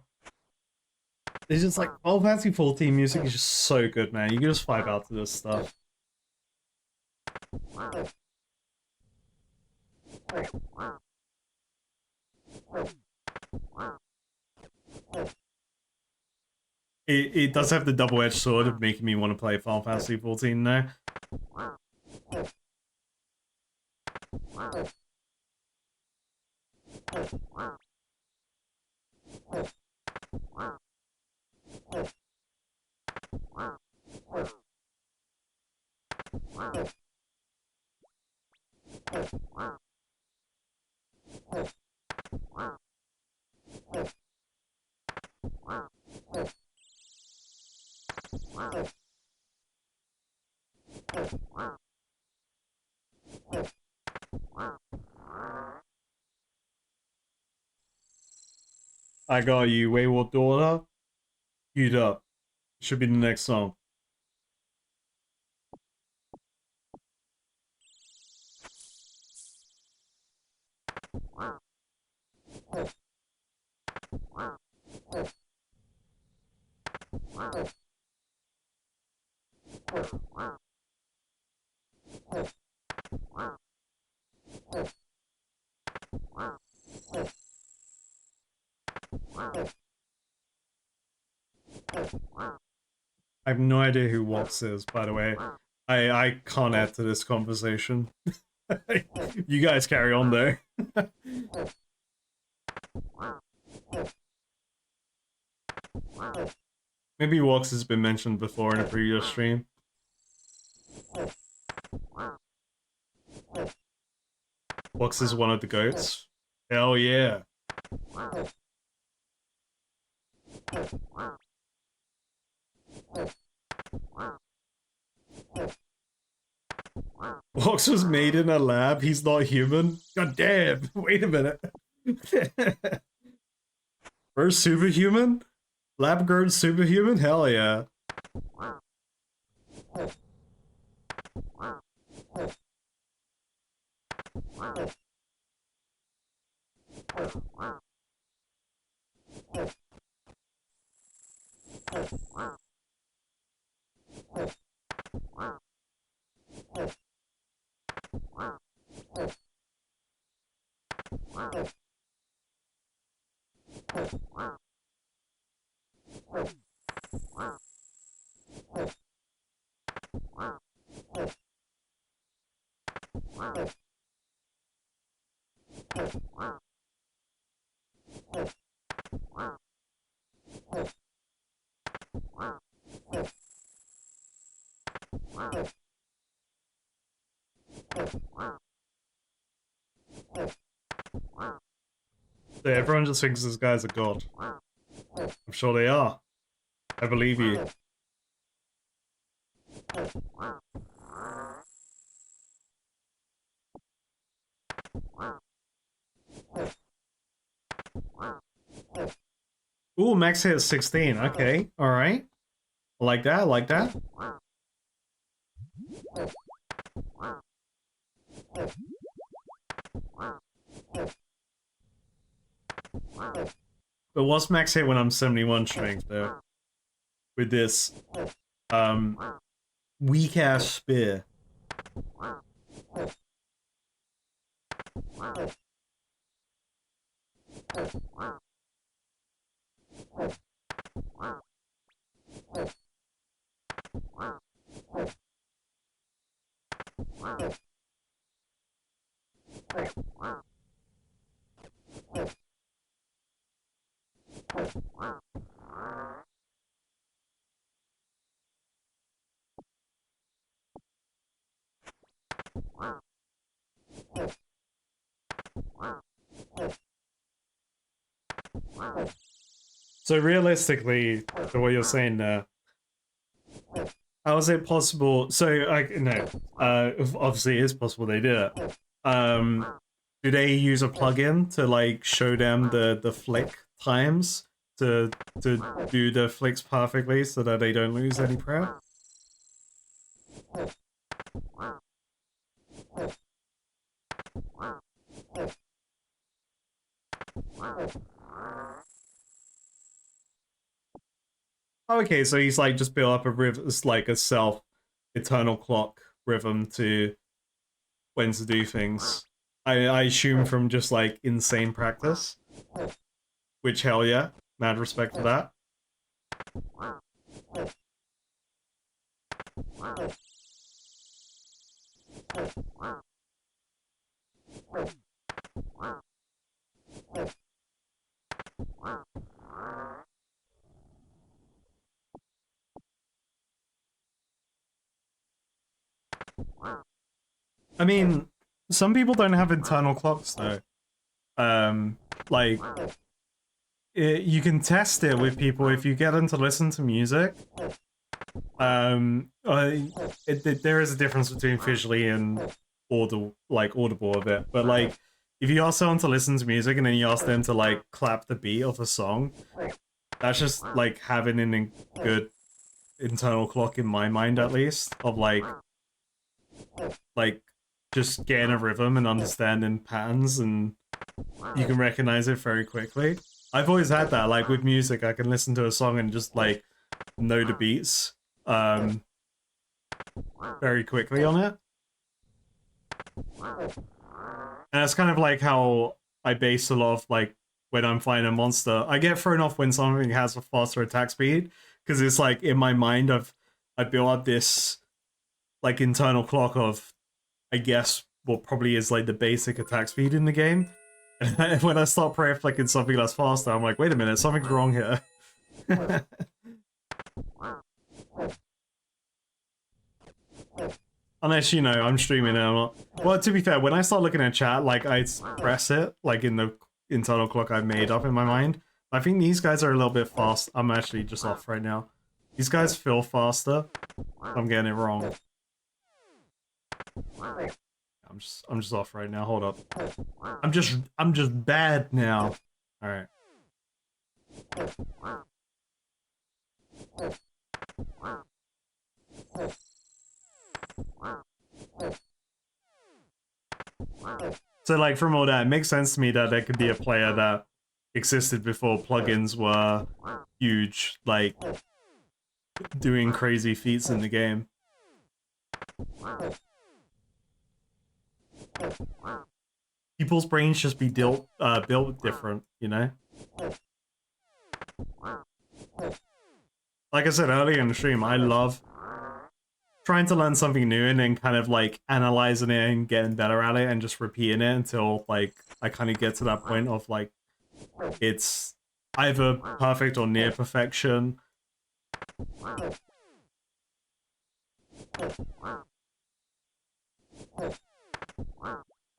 It's just like Final Fantasy 14 music is just so good, man. You can just vibe out to this stuff. It does have the double-edged sword of making me want to play Final Fantasy 14 now. I got you, Wayward Daughter. Queued up. Should be the next song. I have no idea who Wox is, by the way. I can't add to this conversation. You guys carry on though. Maybe Wox has been mentioned before in a previous stream. Wox is one of the goats. Hell yeah. Wox was made in a lab. He's not human. God damn. Wait a minute. First superhuman? Lab grown superhuman? Hell yeah. So everyone just thinks this guy's a god. I'm sure they are. I believe you. Ooh, max hit 16. Okay, alright. I like that, I like that. But what's max hit when I'm 71 strength though? With this weak ass spear. So realistically, to what you're saying there, how is it possible? So I no, obviously it is possible they did it. Do they use a plugin to like show them the flick times to do the flicks perfectly so that they don't lose any prep? Okay, so he's like just built up a rhythm, it's like a self eternal clock rhythm to when to do things. I assume from just like insane practice. Which hell yeah, mad respect for that. I mean, some people don't have internal clocks though. Um, like you can test it with people if you get them to listen to music. There is a difference between visually and audible of it, but like if you ask someone to listen to music and then you ask them to like clap the beat of a song, that's just like having a good internal clock in my mind, at least, of like just getting a rhythm and understanding patterns, and you can recognize it very quickly. I've always had that, like with music, I can listen to a song and just like know the beats um very quickly on it. And that's kind of like how I base a lot of like when I'm fighting a monster. I get thrown off when something has a faster attack speed because it's like in my mind I built up this like internal clock of, I guess, what probably is like the basic attack speed in the game. And when I start pre-flicking something that's faster, I'm like, wait a minute, something's wrong here. Unless, you know, I'm streaming and I'm not. Well, to be fair, when I start looking at chat, like, I press it, like, in the internal clock I've made up in my mind. I think these guys are a little bit fast. I'm actually just off right now. These guys feel faster. I'm getting it wrong. I'm just off right now. Hold up. I'm just bad now. Alright. So, like, from all that, it makes sense to me that there could be a player that existed before plugins were huge, like, doing crazy feats in the game. People's brains just be built different, you know? Like I said earlier in the stream, I love trying to learn something new and then kind of like analyzing it and getting better at it and just repeating it until like I kind of get to that point of like it's either perfect or near perfection.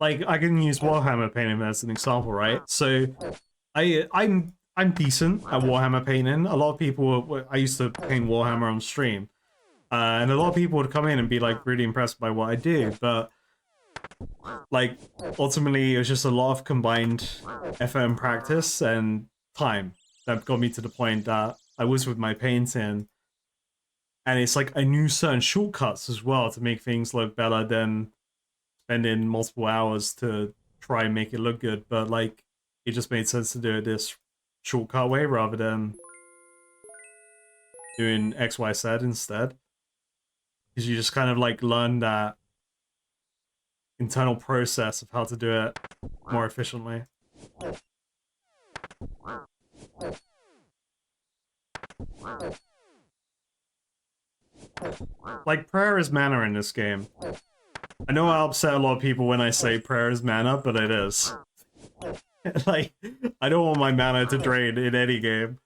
Like I can use Warhammer painting as an example, right? So I'm decent at Warhammer painting. A lot of people, I used to paint Warhammer on stream, and a lot of people would come in and be like really impressed by what I do, but like ultimately it was just a lot of combined effort and practice and time that got me to the point that I was with my painting, and it's like I knew certain shortcuts as well to make things look better than spending multiple hours to try and make it look good, but like it just made sense to do it this shortcut way rather than doing XYZ instead, because you just kind of like learn that internal process of how to do it more efficiently. Like prayer is mana in this game. I know I upset a lot of people when I say prayer is mana, but it is. Like, I don't want my mana to drain in any game.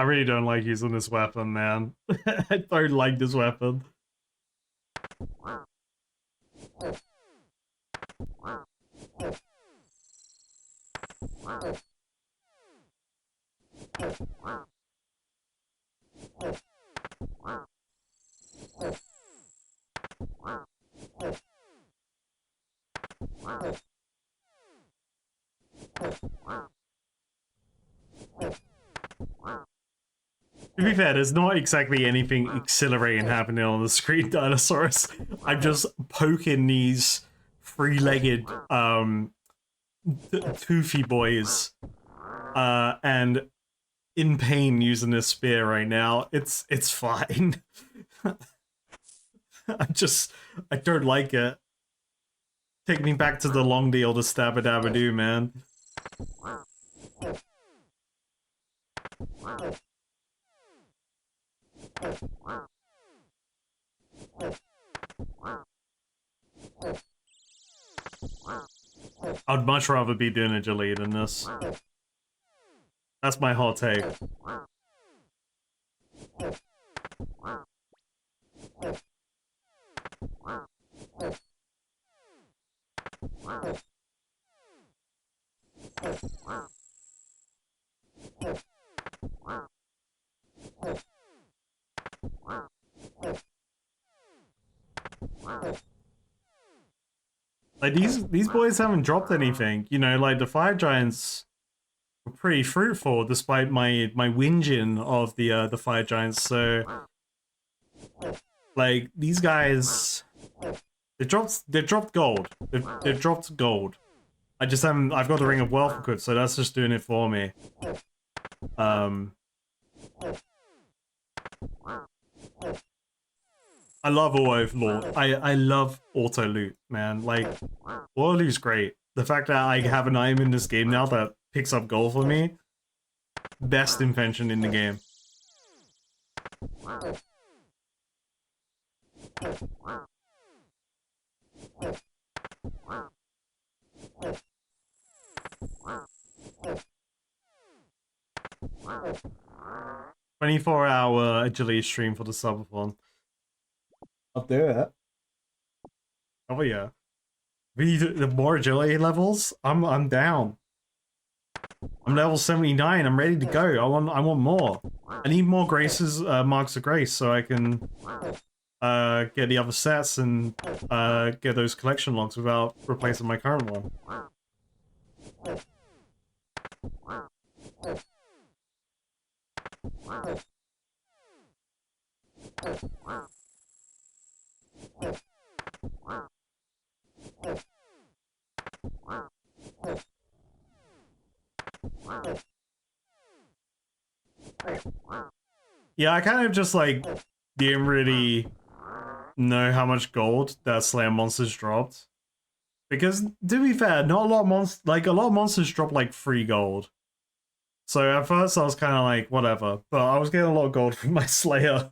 I really don't like using this weapon, man. I don't like this weapon. To be fair, there's not exactly anything exhilarating happening on the screen, Dinosaurs. I'm just poking these three-legged, toothy boys, and in pain using this spear right now. It's fine. I don't like it. Take me back to the long deal to stab-a-dab-a-doo, man. I'd much rather be doing agility than this. That's my hot take. Like these boys haven't dropped anything, you know. Like the fire giants were pretty fruitful, despite my whinging of the fire giants. So, like these guys, they dropped gold. They've dropped gold. I just haven't. I've got the Ring of Wealth equipped, so that's just doing it for me. I love auto I love auto loot, man. Like auto loot's great. The fact that I have an item in this game now that picks up gold for me, best invention in the game. "24-hour agility stream for the subathon." I'll do it. Oh yeah. We need the more agility levels. I'm down. I'm level 79. I'm ready to go. I want more. I need more graces, marks of grace, so I can get the other sets and get those collection logs without replacing my current one. Yeah, I kind of just like didn't really know how much gold that Slayer monsters dropped. Because to be fair, not a lot of a lot of monsters drop like 3 gold. So at first I was kind of like, whatever, but I was getting a lot of gold from my Slayer.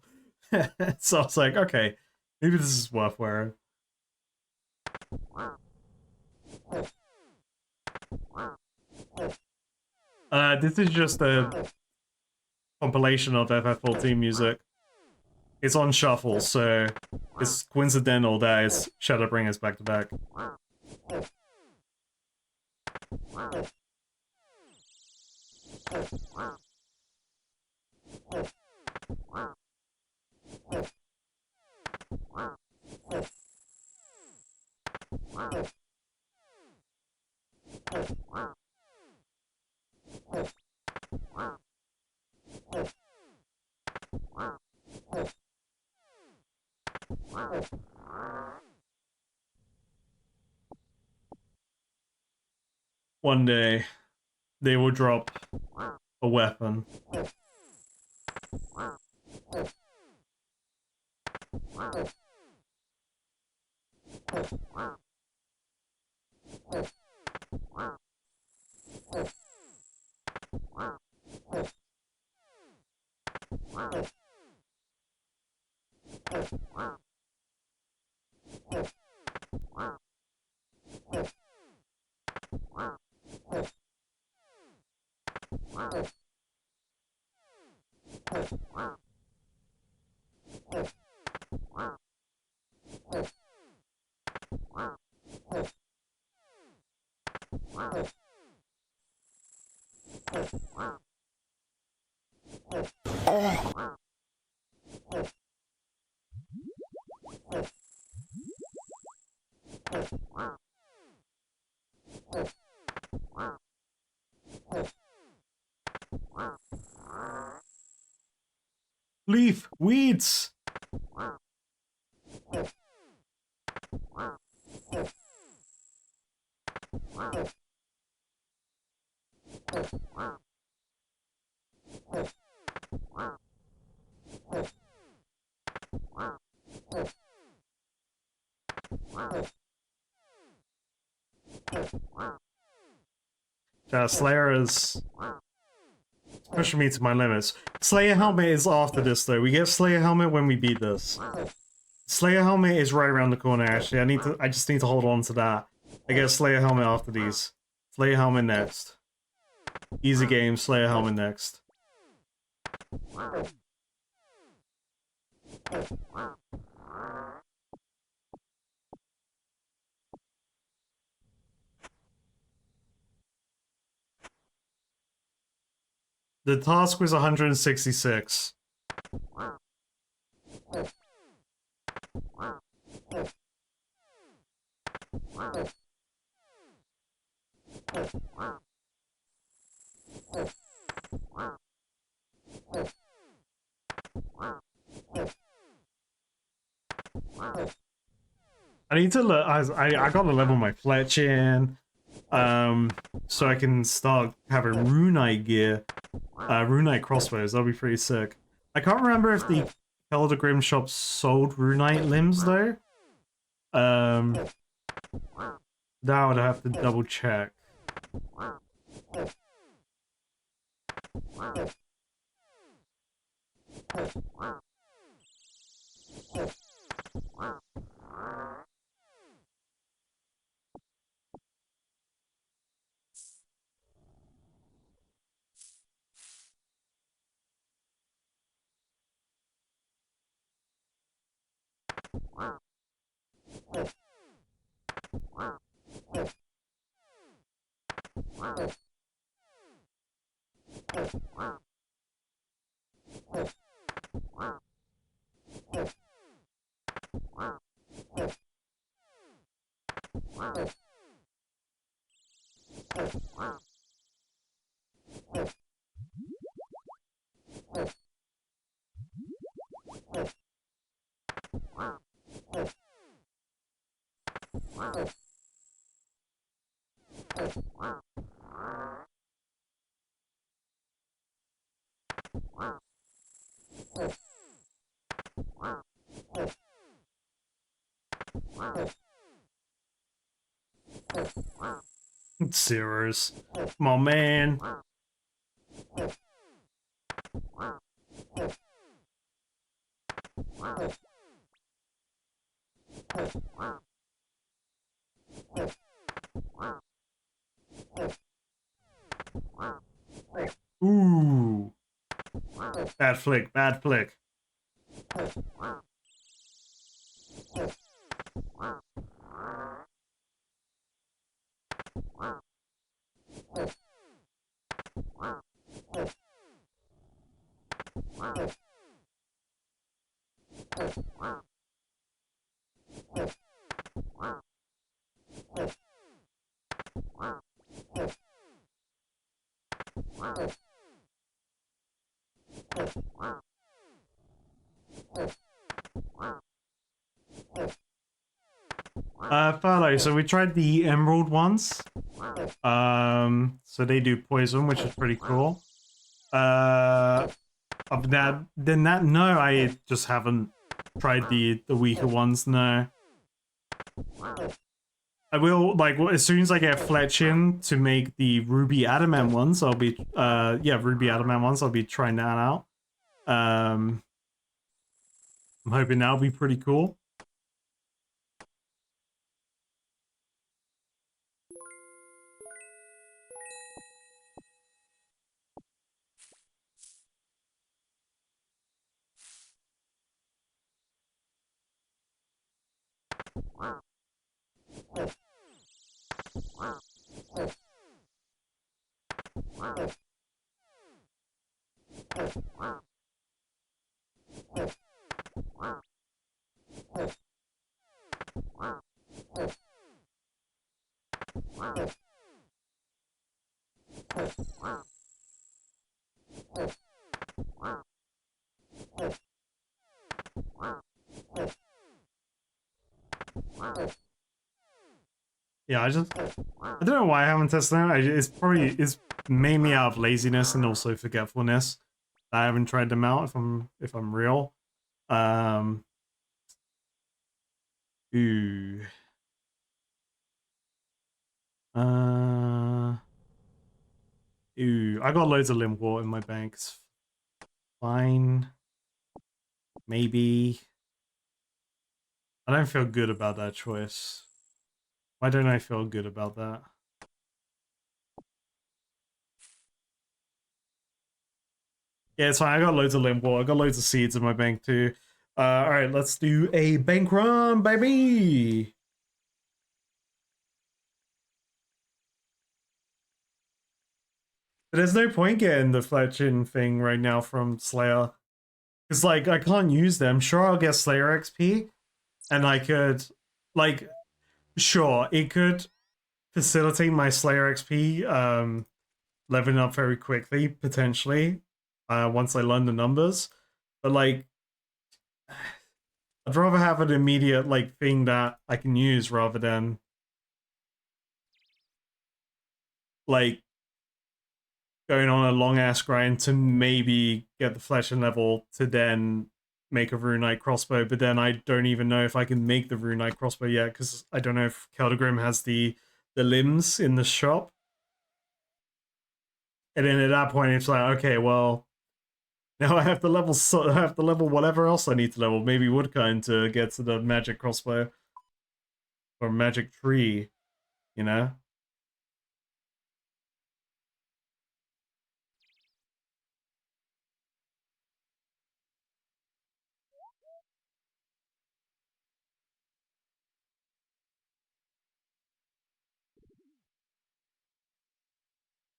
So I was like, okay, maybe this is worth wearing. This is just a compilation of FF14 music. It's on shuffle, so it's coincidental that it's Shadowbringers back to back. One day, they will drop a weapon. Leaf, weeds. Slayer is pushing me to my limits. Slayer helmet is after this though. We get Slayer helmet when we beat this. Slayer helmet is right around the corner. Actually, I just need to hold on to that. I get Slayer helmet after these. Slayer helmet next. Easy game. Slayer helmet next. The task was 166. I need to I gotta level my Fletchin, so I can start having Runite gear, Runite crossbows. That'll be pretty sick. I can't remember if the Eldergrim shop sold Runite limbs though. That would have to double check. Zeros. Come on, man. Ooh. Bad flick, bad flick. Furlough, so we tried the emerald ones. So they do poison, which is pretty cool. Of that, no, I just haven't tried the weaker ones, no. I will, like, as soon as I get Fletchin to make the Ruby Adamant ones, I'll be, yeah, Ruby Adamant ones, I'll be trying that out. I'm hoping that'll be pretty cool. Yeah, I don't know why I haven't tested it. It's mainly out of laziness and also forgetfulness. I haven't tried them out if I'm real. Um ooh. Uh ooh. I got loads of limb wart in my banks. Fine. Maybe. I don't feel good about that choice. Why don't I feel good about that? Yeah, it's fine. I got loads of limb wart. I got loads of seeds in my bank too. Alright, let's do a bank run, baby! There's no point getting the fletching thing right now from Slayer. Because, like, I can't use them. Sure, I'll get Slayer XP. And I could, like, sure, it could facilitate my Slayer XP leveling up very quickly, potentially, once I learn the numbers. But, like, I'd rather have an immediate, like, thing that I can use rather than, like, going on a long ass grind to maybe get the fletching level to then make a runite crossbow, but then I don't even know if I can make the runite crossbow yet because I don't know if Keldegrim has the limbs in the shop. And then at that point, it's like, okay, well, now I have I have to level whatever else I need to level. Maybe woodkind to get to the magic crossbow or magic tree, you know.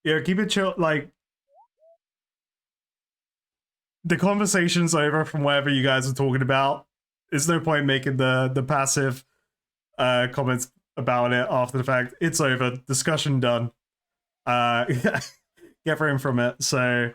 Yeah, keep it chill. Like, the conversation's over from whatever you guys are talking about. There's no point making the passive comments about it after the fact. It's over. Discussion done. Get room from it. So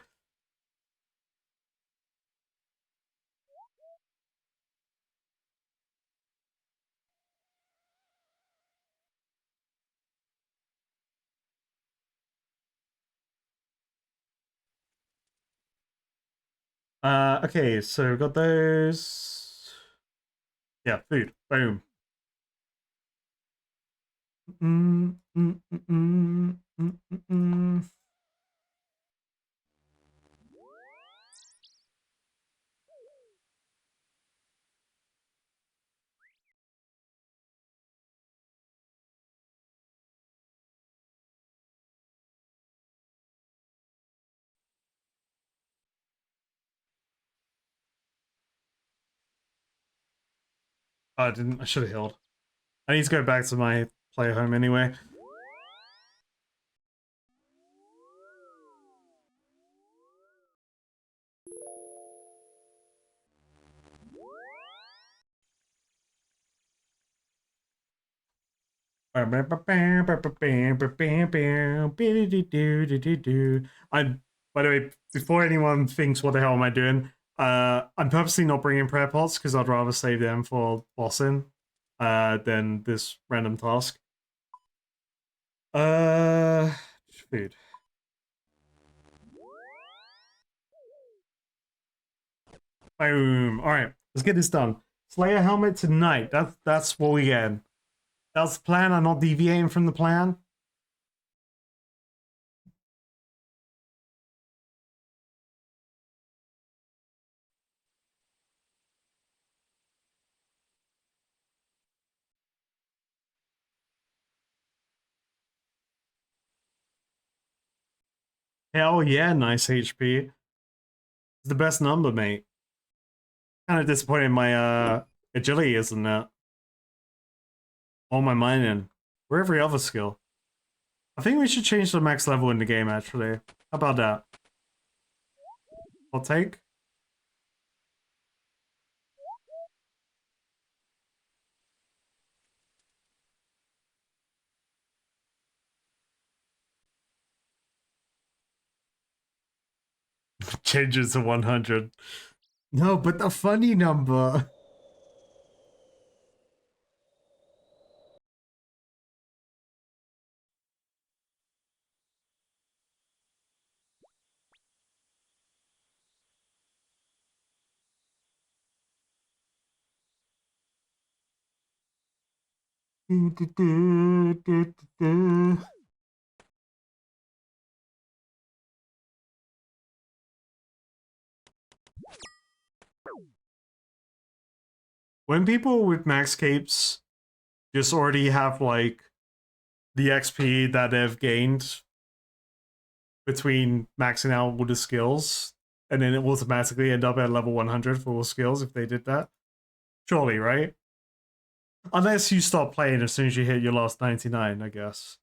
okay, so we've got those. Yeah, food. Boom. Mm, mm, mm, mm, mm, mm, mm. Oh, I didn't. I should have healed. I need to go back to my player home anyway. I by the way, before anyone thinks what the hell am I doing, I'm purposely not bringing prayer pots because I'd rather save them for bossing than this random task. Uh Food. Boom. Alright, let's get this done. Slayer helmet tonight. That's what we get. That's the plan. I'm not deviating from the plan. Hell yeah, nice HP. It's the best number, mate. Kind of disappointed my agility isn't that. All my mining. Or every other skill. I think we should change the max level in the game, actually. How about that? I'll take. Changes to 100. No, but the funny number. When people with max capes just already have like the XP that they've gained between maxing out all the skills, and then it will automatically end up at level 100 for all skills if they did that. Surely, right? Unless you stop playing as soon as you hit your last 99, I guess.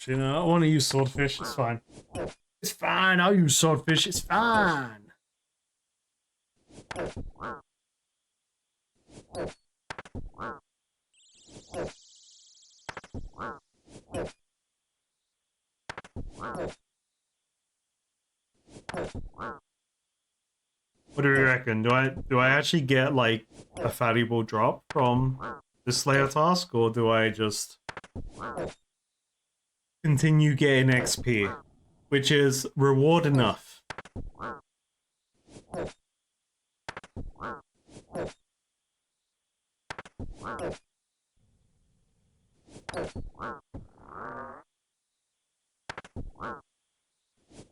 You know, I want to use swordfish, it's fine. It's fine, I'll use swordfish, it's fine. What do you reckon? Do I actually get like a valuable drop from the Slayer task, or do I just continue getting XP, which is reward enough?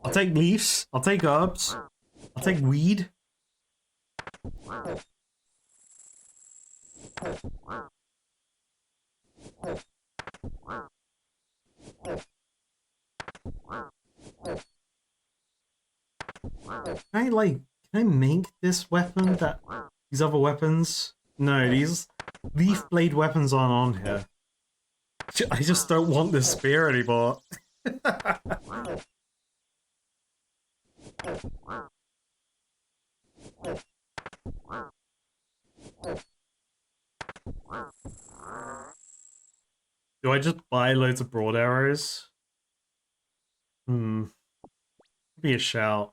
I'll take leaves, I'll take herbs, I'll take weed. Can I make this weapon that these other weapons? No, these leaf blade weapons aren't on here. I just don't want this spear anymore. Do I just buy loads of broad arrows? Be a shout.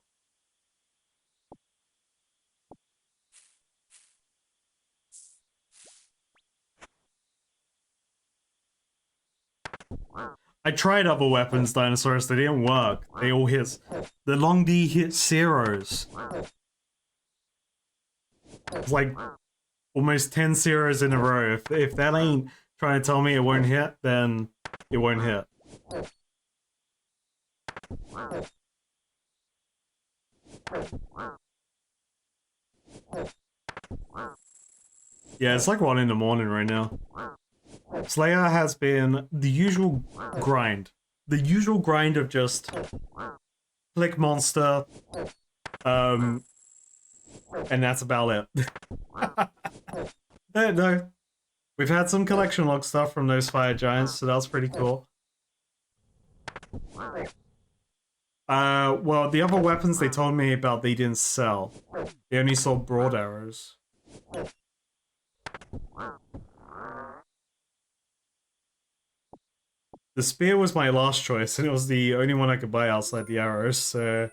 I tried other weapons, dinosaurs, they didn't work. They all hit. The long D hit zeros. It's like almost 10 zeros in a row. If that ain't trying to tell me it won't hit, then it won't hit. Yeah, it's like 1 in the morning right now. Slayer has been the usual grind. The usual grind of just click monster, and that's about it. No. We've had some collection log stuff from those fire giants, so that was pretty cool. Well, the other weapons they told me about, they didn't sell. They only sold broad arrows. The spear was my last choice, and it was the only one I could buy outside the arrows, so...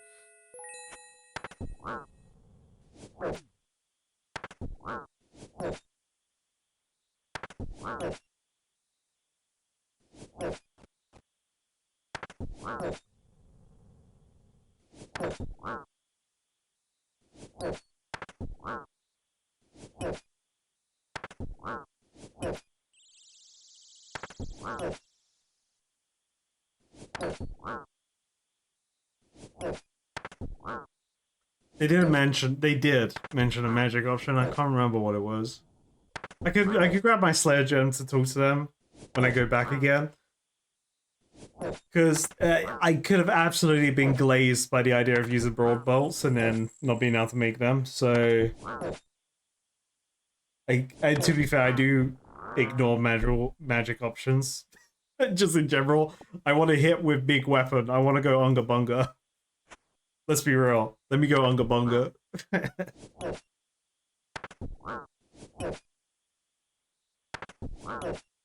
They did mention a magic option. I can't remember what it was. I could grab my Slayer gem to talk to them when I go back again. Because I could have absolutely been glazed by the idea of using broad bolts and then not being able to make them. So, to be fair, I do ignore magic options. Just in general, I want to hit with big weapon. I want to go Unga Bunga. Let's be real. Let me go Unga Bunga.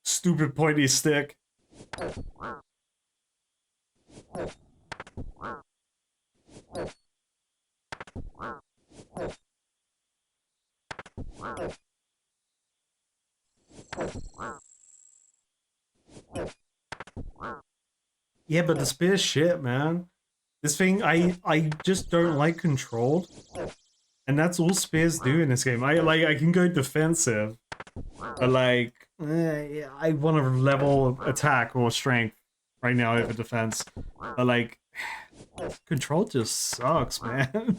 Stupid pointy stick. Yeah, but the spear's shit, man. This thing, I just don't like controlled, and that's all spears do in this game. I can go defensive, but I want to level attack or strength right now over defense. But like, control just sucks, man.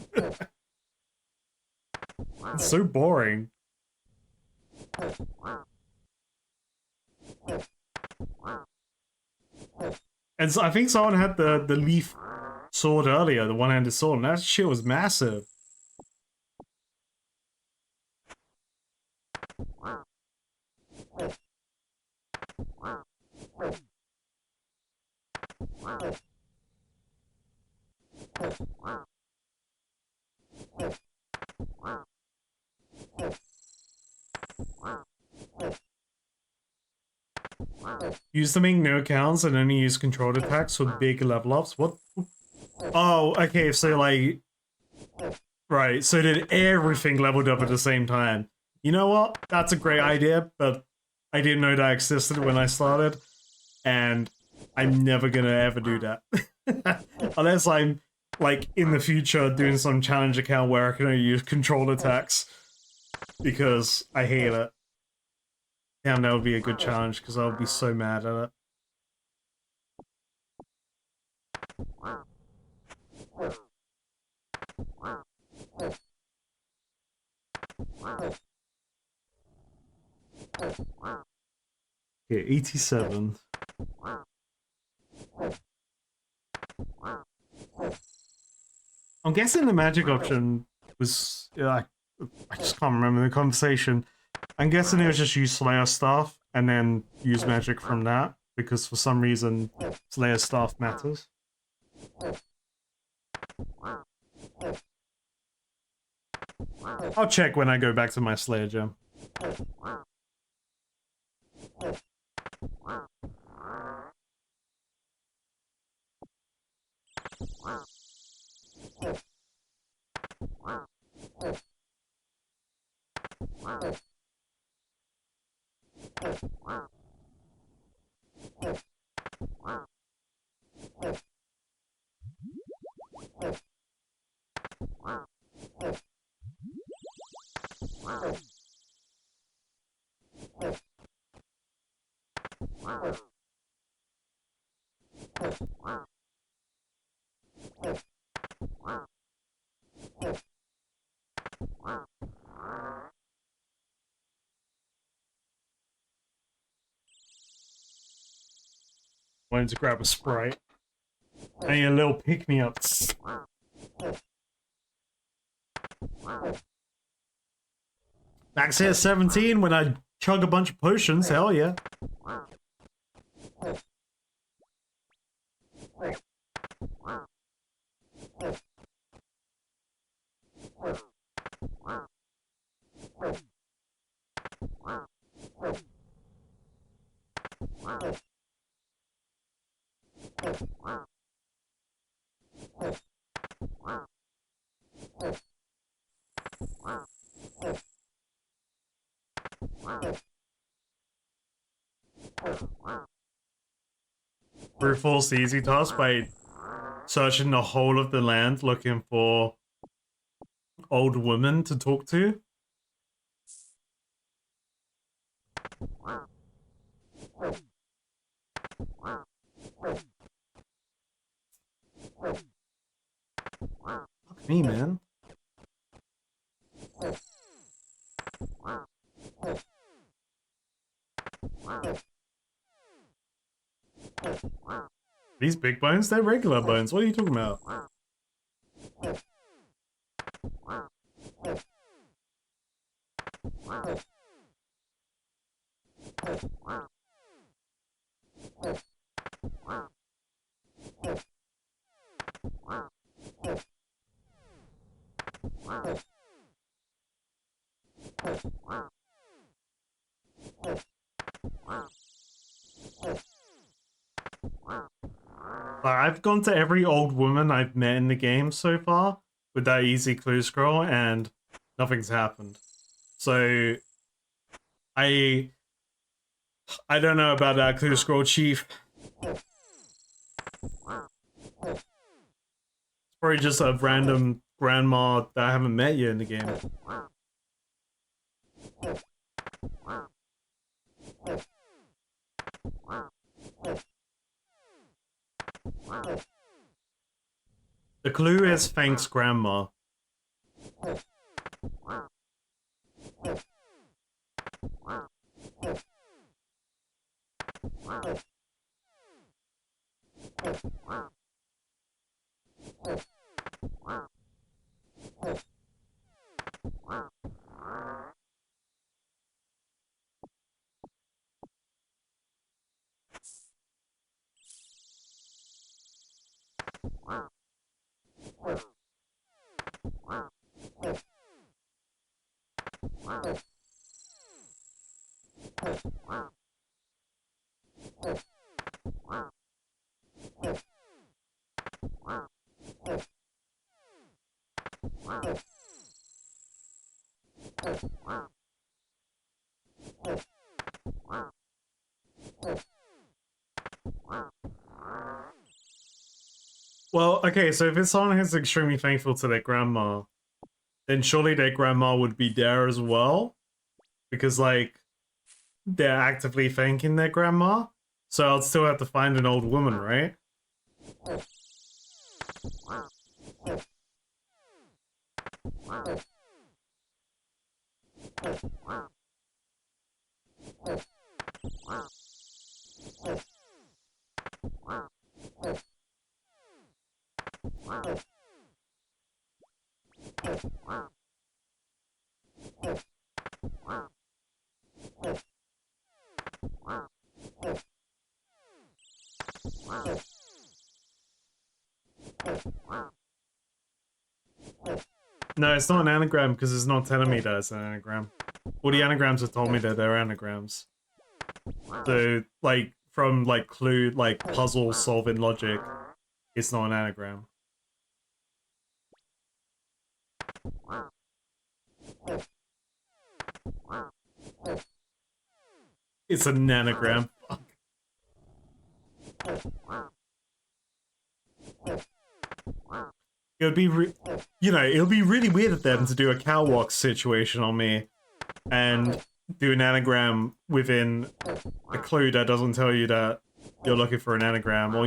It's so boring. And so I think someone had the leaf sword earlier, the one-handed sword, and that shit was massive. Use to make new accounts and only use controlled attacks with big level ups. What? Oh, okay, so like... Right, so did everything leveled up at the same time. You know what? That's a great idea, but I didn't know that existed when I started, and I'm never gonna ever do that. Unless I'm, like, in the future doing some challenge account where I can only use controlled attacks, because I hate it. Damn, that would be a good challenge, because I would be so mad at it. Okay, 87. I'm guessing the magic option was... I just can't remember the conversation. I'm guessing it was just use Slayer Staff and then use magic from that, because for some reason Slayer Staff matters. I'll check when I go back to my Slayer gem. Wanted to grab a Sprite. I need a little pick-me-up. Max hit 17 when I chug a bunch of potions, hell yeah. Brute force the easy task by searching the whole of the land looking for old women to talk to. Fuck me, man. These big bones? They're regular bones. What are you talking about? I've gone to every old woman I've met in the game so far with that easy clue scroll, and nothing's happened. So I don't know about that clue scroll, Chief. It's probably just a random grandma that I haven't met yet in the game. The clue is thanks, Grandma. Well, okay, so if it's someone who's extremely thankful to their grandma, then surely their grandma would be there as well. Because, like, they're actively thanking their grandma. So I'll still have to find an old woman, right? No, it's not an anagram because it's not telling me that it's an anagram. All the anagrams have told me that they're anagrams. So, like, from, like, clue, like, puzzle solving logic, it's not an anagram. It's an anagram. Fuck. It would be, it'll be really weird of them to do a cow walk situation on me and do an anagram within a clue that doesn't tell you that you're looking for an anagram, or,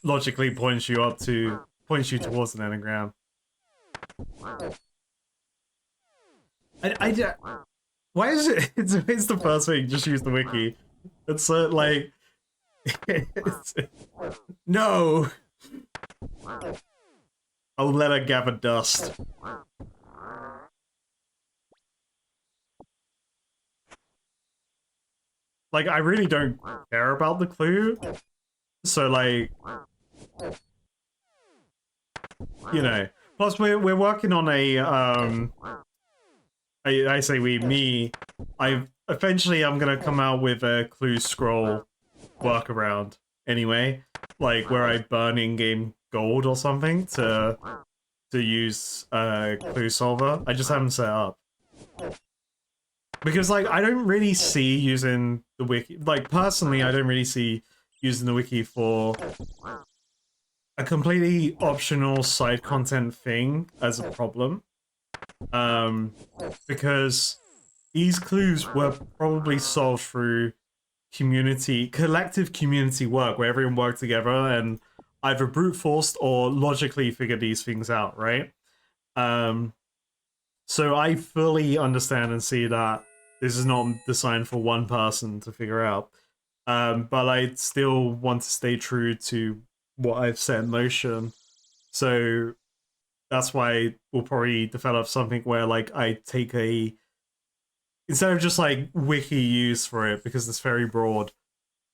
logically points you towards an anagram. Why is it? It's the first thing. Just use the wiki. It's like, no. I'll let her gather dust. Like, I really don't care about the clue. So, like, Plus, we're working on a I say me. Eventually I'm gonna come out with a clue scroll workaround anyway, like where I burn in-game gold or something to use clue solver. I just haven't set up. Because, like, I don't really see using the wiki, like, personally, I don't really see using the wiki for a completely optional side content thing as a problem. Because these clues were probably solved through collective community work, where everyone worked together and either brute forced or logically figured these things out, right? So I fully understand and see that this is not designed for one person to figure out. But I still want to stay true to what I've set in motion. So that's why we'll probably develop something where like I take a instead of just like wiki use for it because it's very broad,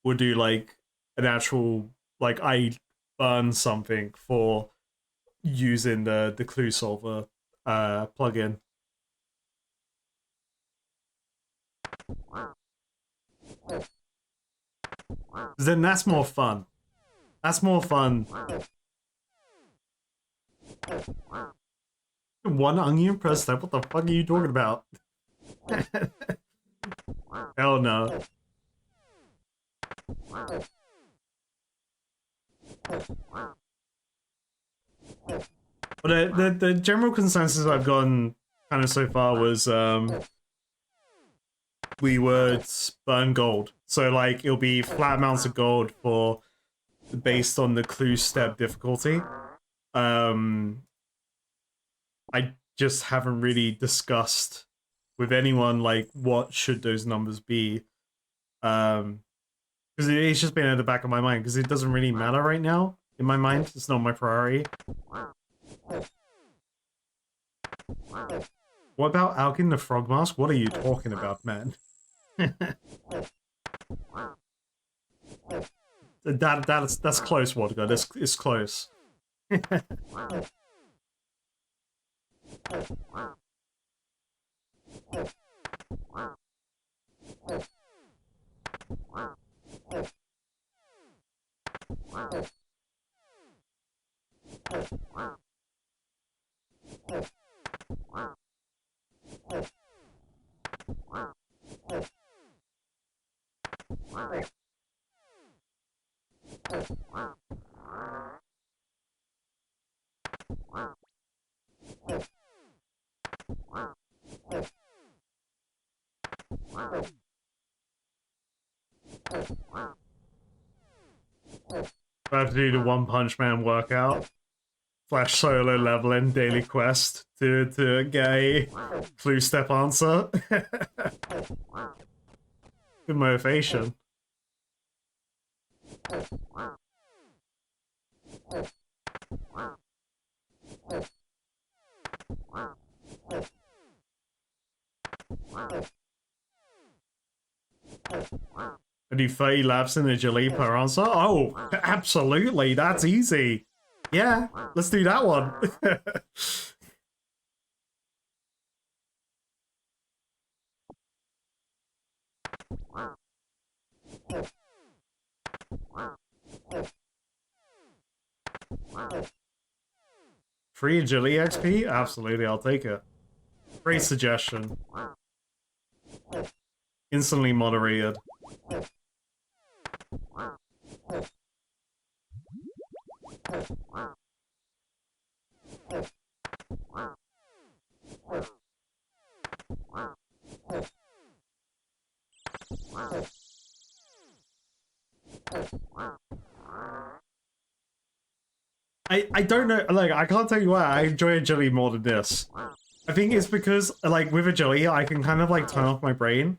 we'll do like an actual like I burn something for using the clue solver plugin. Then that's more fun. That's more fun. One onion per step? What the fuck are you talking about? Hell no. But the general consensus I've gotten kind of so far was we would burn gold. So like it'll be flat amounts of gold for based on the clue step difficulty. Um I just haven't really discussed with anyone like what should those numbers be. Because it's just been at the back of my mind because it doesn't really matter right now in my mind. It's not my priority. What about Alkin the Frog Mask? What are you talking about, man? That's close, Vodka. It's close. I have to do the One Punch Man workout. Flash solo leveling daily quest to get a clue step answer. Good motivation. I do 30 laps in a jelly per answer? Oh, absolutely. That's easy. Yeah, let's do that one. Free agility XP? Absolutely, I'll take it. Great suggestion. Instantly moderated. I don't know, like, I can't tell you why I enjoy agility more than this. I think it's because, like, with agility, I can kind of, like, turn off my brain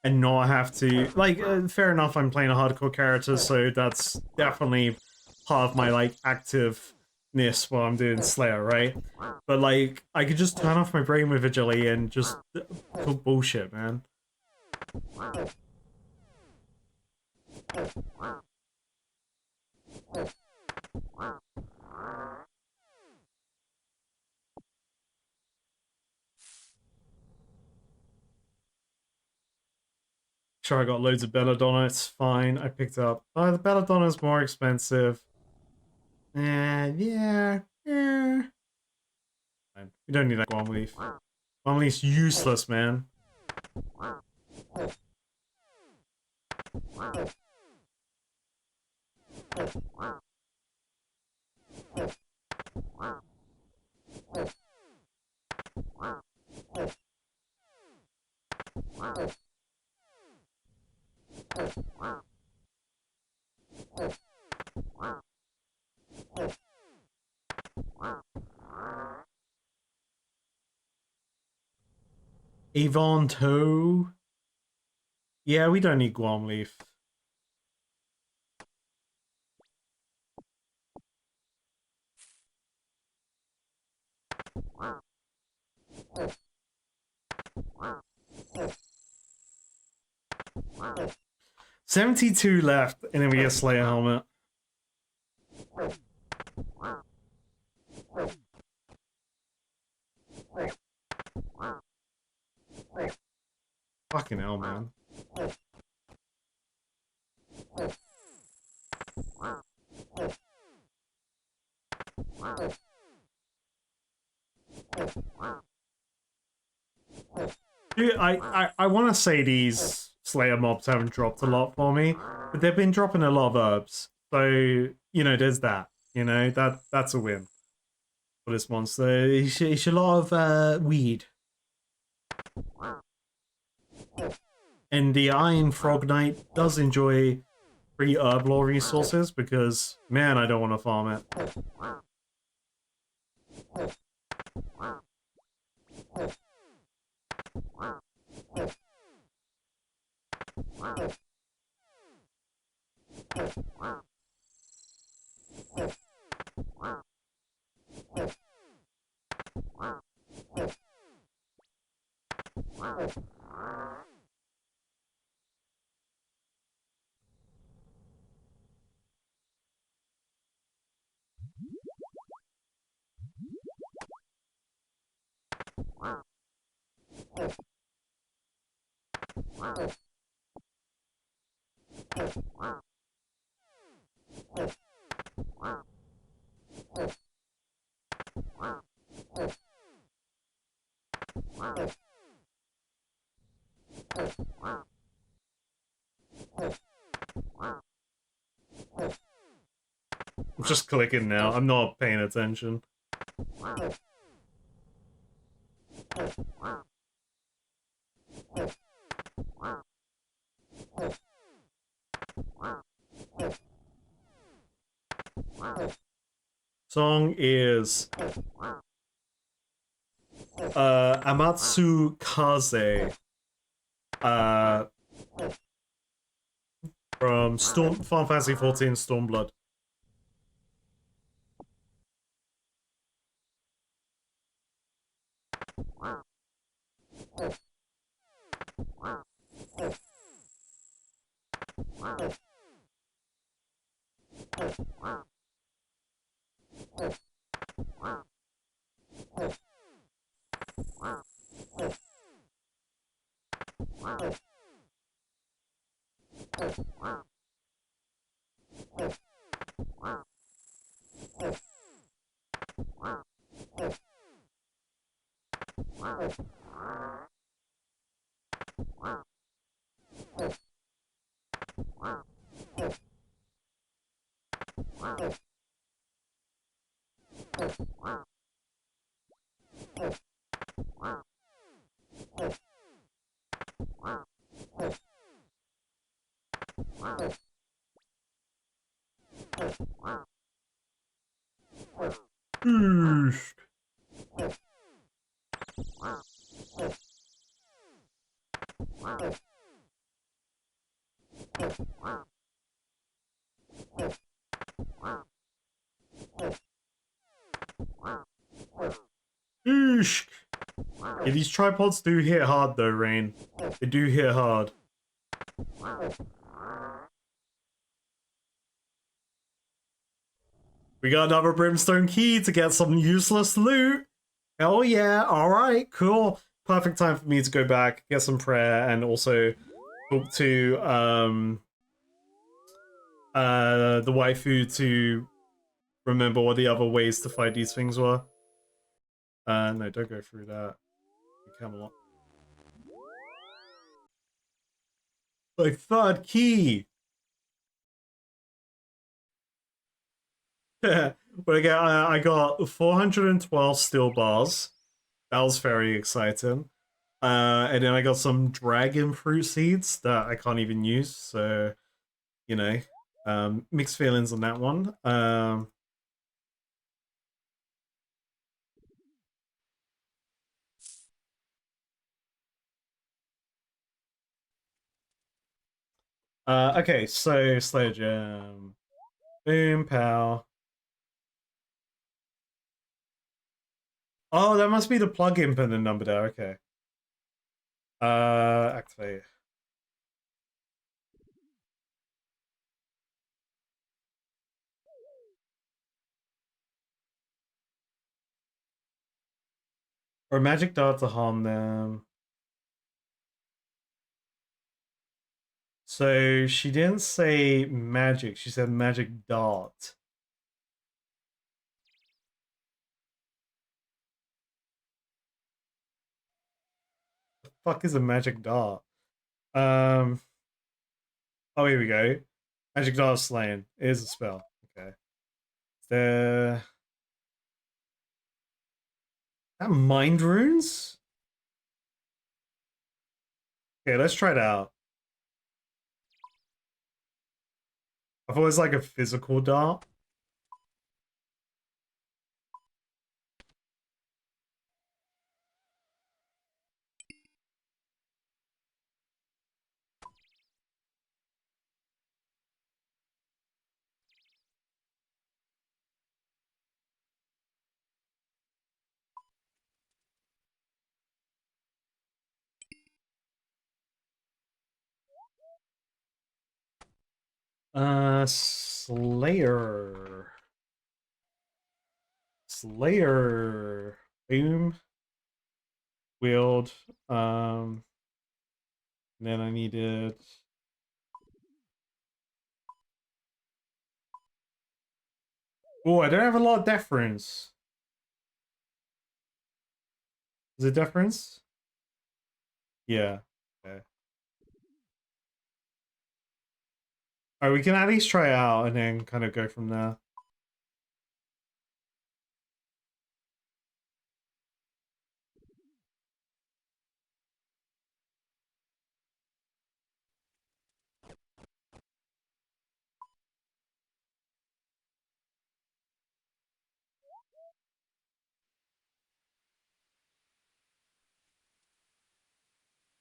and not have to, like, fair enough, I'm playing a hardcore character, so that's definitely part of my, like, activeness while I'm doing Slayer, right? But, like, I could just turn off my brain with agility and just talk bullshit, man. Sure, I got loads of belladonna, it's fine. I picked up... Oh, the belladonna's more expensive. Yeah. We don't need that guam leaf. Guam leaf's useless, man. Avon Toe. Yeah, we don't need Guam Leaf. $72 left, and then we get Slayer helmet. Fucking hell, man. Dude, I want to say these Slayer mobs haven't dropped a lot for me, but they've been dropping a lot of herbs. So, you know, there's that. You know, that's a win for this monster. It's a lot of weed. And the Iron Frog Knight does enjoy free herb lore resources because, man, I don't want to farm it. I'm just clicking now. I'm not paying attention. Song is Amatsu Kaze from Final Fantasy 14 Stormblood. Oosh. Yeah, these tripods do hit hard though, Rain. They do hit hard. We got another Brimstone Key to get some useless loot. Hell yeah, alright, cool. Perfect time for me to go back, get some prayer, and also talk to the waifu to remember what the other ways to fight these things were. No, don't go through that. Camelot. My third key! But again, I got 412 steel bars. That was very exciting. And then I got some dragon fruit seeds that I can't even use, so you know, mixed feelings on that one. Okay, so Slayer Jam. Boom, pow. Oh, that must be the plug-in for the number there. Okay. Activate. Or magic dart to harm them. So she didn't say magic. She said magic dart. The fuck is a magic dart? Um. Oh, here we go. Magic dart slain. Is a spell. Okay. The that mind runes. Okay, let's try it out. I thought it was like a physical dart. Slayer. Slayer. Boom. Wield. Then I needed. Oh, I don't have a lot of deference. Is it deference? Yeah. Okay. Alright, we can at least try it out and then kind of go from there.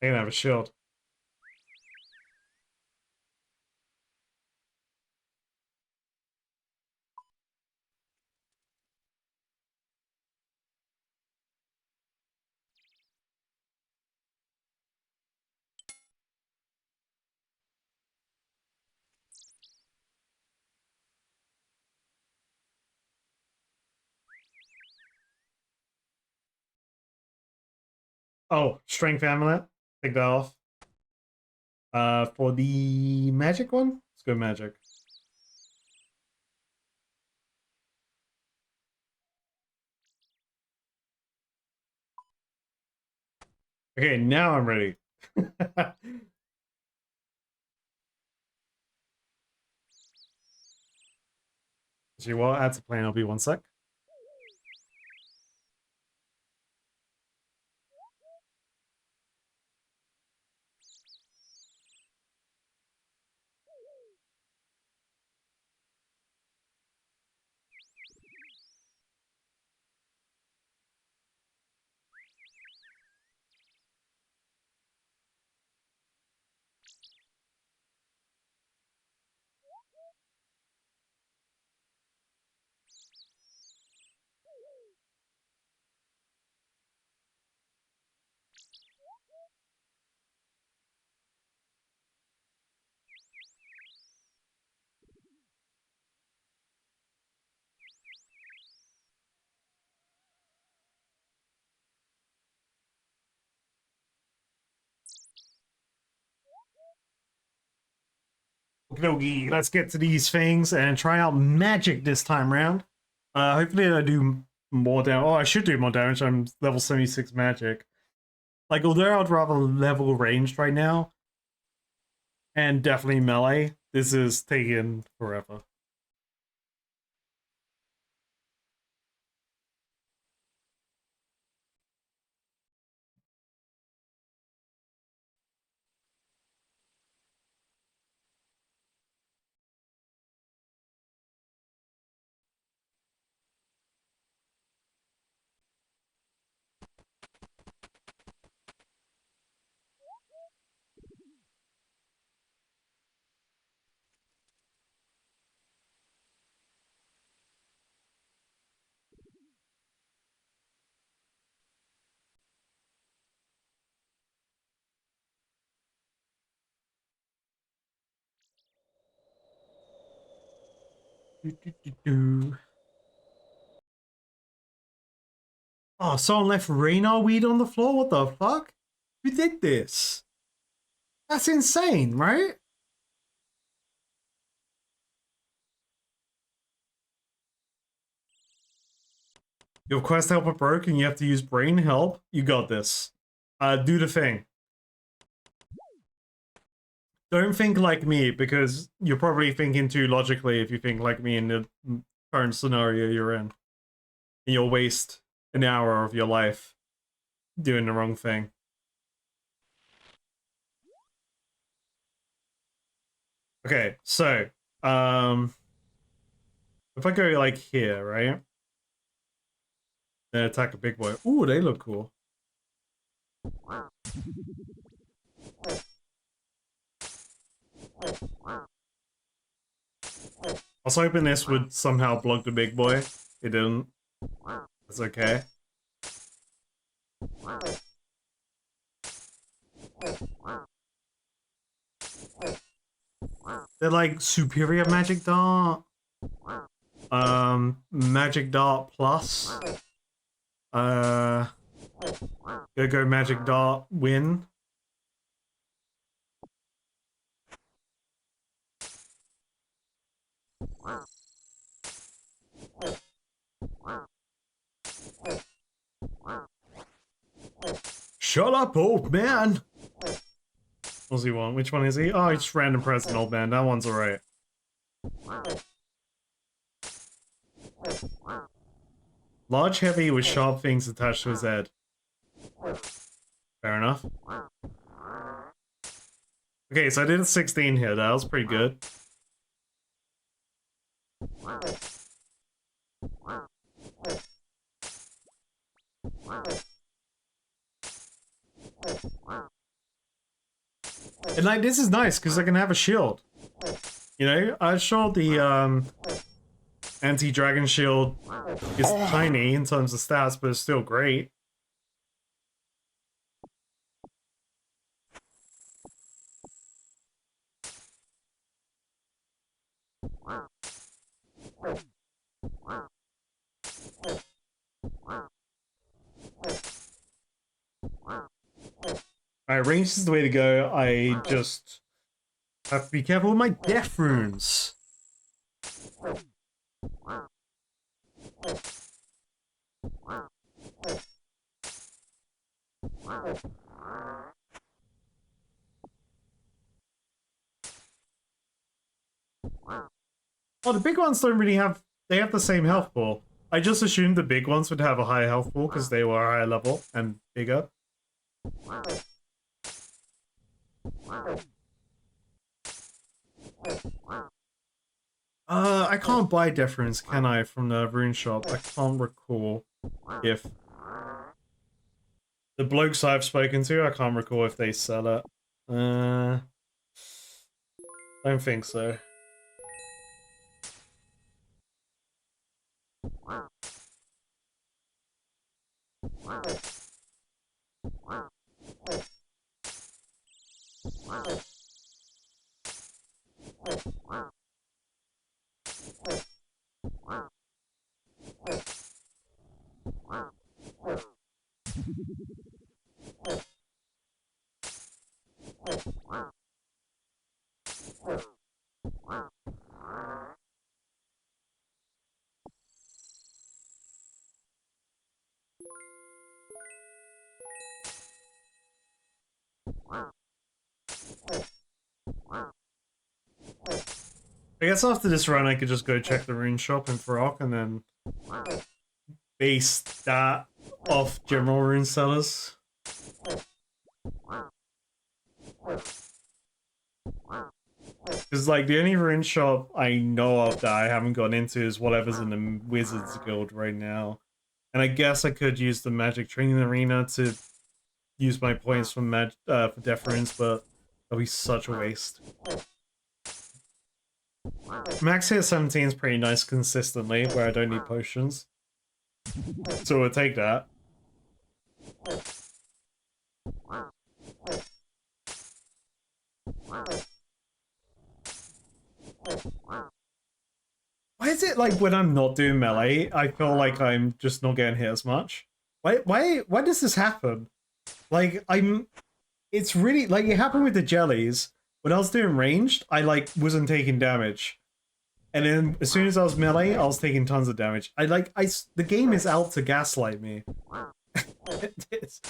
I can have a shield. Oh, strength amulet. Take that off. For the magic one, let's go magic. Okay, now I'm ready. See, well, that's a plan. I'll be one sec. Okie, let's get to these things and try out magic this time round. Hopefully I do more damage. Oh, I should do more damage. I'm level 76 magic. Like, although I'd rather level ranged right now, and definitely melee, this is taking forever. Do. Oh, someone left Raynor weed on the floor? What the fuck? Who did this? That's insane, right? Your quest helper broke and you have to use brain help. You got this. Do the thing. Don't think like me, because you're probably thinking too logically if you think like me in the current scenario you're in. And you'll waste an hour of your life doing the wrong thing. Okay, so, if I go like here, right? Then attack a big boy. Ooh, they look cool. I was hoping this would somehow block the big boy. It didn't. That's okay. They're like superior magic dart. Magic dart plus. Go magic dart win. Shut up, old man! What does he want? Which one is he? Oh, it's random present, old man. That one's alright. Large heavy with sharp things attached to his head. Fair enough. Okay, so I did a 16 here. That was pretty good. And like, this is nice because I can have a shield. You know, I sure the anti-dragon shield is tiny in terms of stats, but it's still great. Alright, range is the way to go. I just have to be careful with my death runes. Well, the big ones don't really have... They have the same health pool. I just assumed the big ones would have a higher health pool because they were higher level and bigger. I can't buy death runes, can I, from the rune shop? I can't recall if... The blokes I've spoken to, I can't recall if they sell it. Don't think so. I guess after this run, I could just go check the rune shop in Farok and then base that off general rune sellers. Because, like, the only rune shop I know of that I haven't gone into is whatever's in the Wizards Guild right now. And I guess I could use the Magic Training Arena to use my points for Death Runes, but that'll be such a waste. Max hit 17 is pretty nice consistently, where I don't need potions. So we'll take that. Why is it like when I'm not doing melee, I feel like I'm just not getting hit as much? Why does this happen? Like, it's really, like, it happened with the jellies. When I was doing ranged, I, like, wasn't taking damage. And then, as soon as I was melee, I was taking tons of damage. The game is out to gaslight me. It is.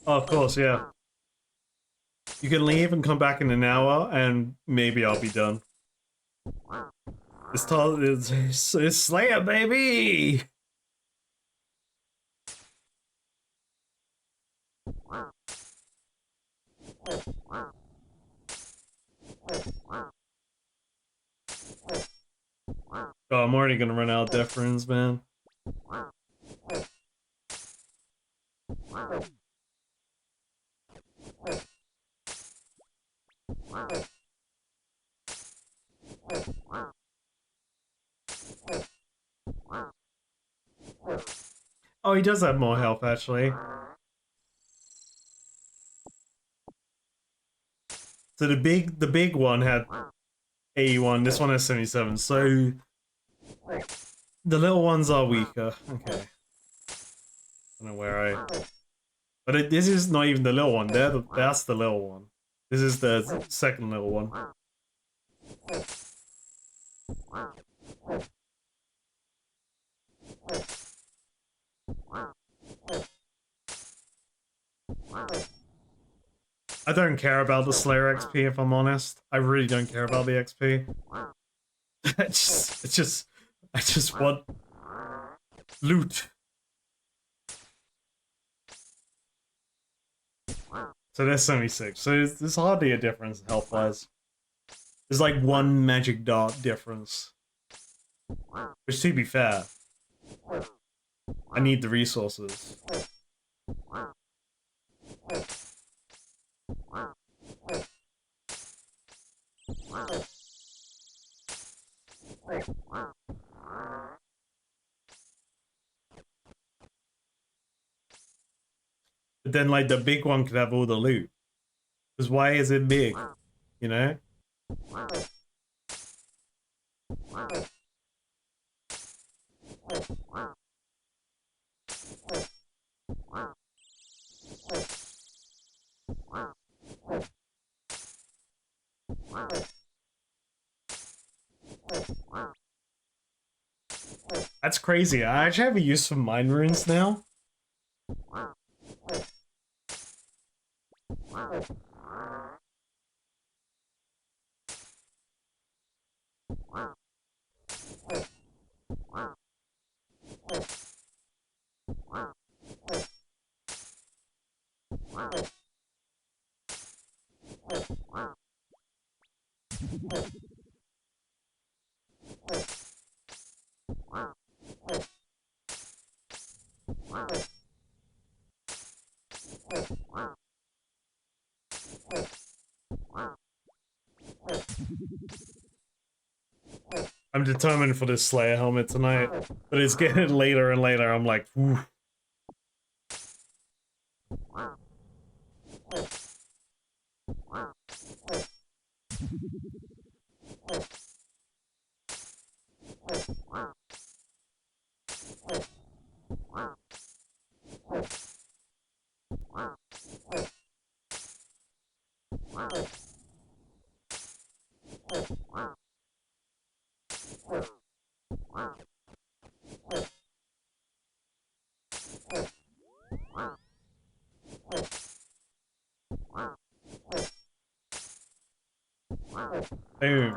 Oh, of course, yeah. You can leave and come back in an hour, and maybe I'll be done. It's Slayer, baby! Oh, I'm already gonna run out of death runes, man. Oh, he does have more health, actually. So the big one had 81. This one has 77. So the little ones are weaker. Okay. I don't know where I. But this is not even the little one. That's the little one. This is the second little one. I don't care about the Slayer XP, if I'm honest. I really don't care about the XP. I just want loot. So there's 76. So there's hardly a difference health-wise. There's like one magic dart difference. Which, to be fair, I need the resources. But then, like, the big one could have all the loot. Because why is it big? You know? That's crazy. I actually have a use for mind runes now. I'm determined for this Slayer helmet tonight, but it's getting later and later. I'm like, whew. Boom.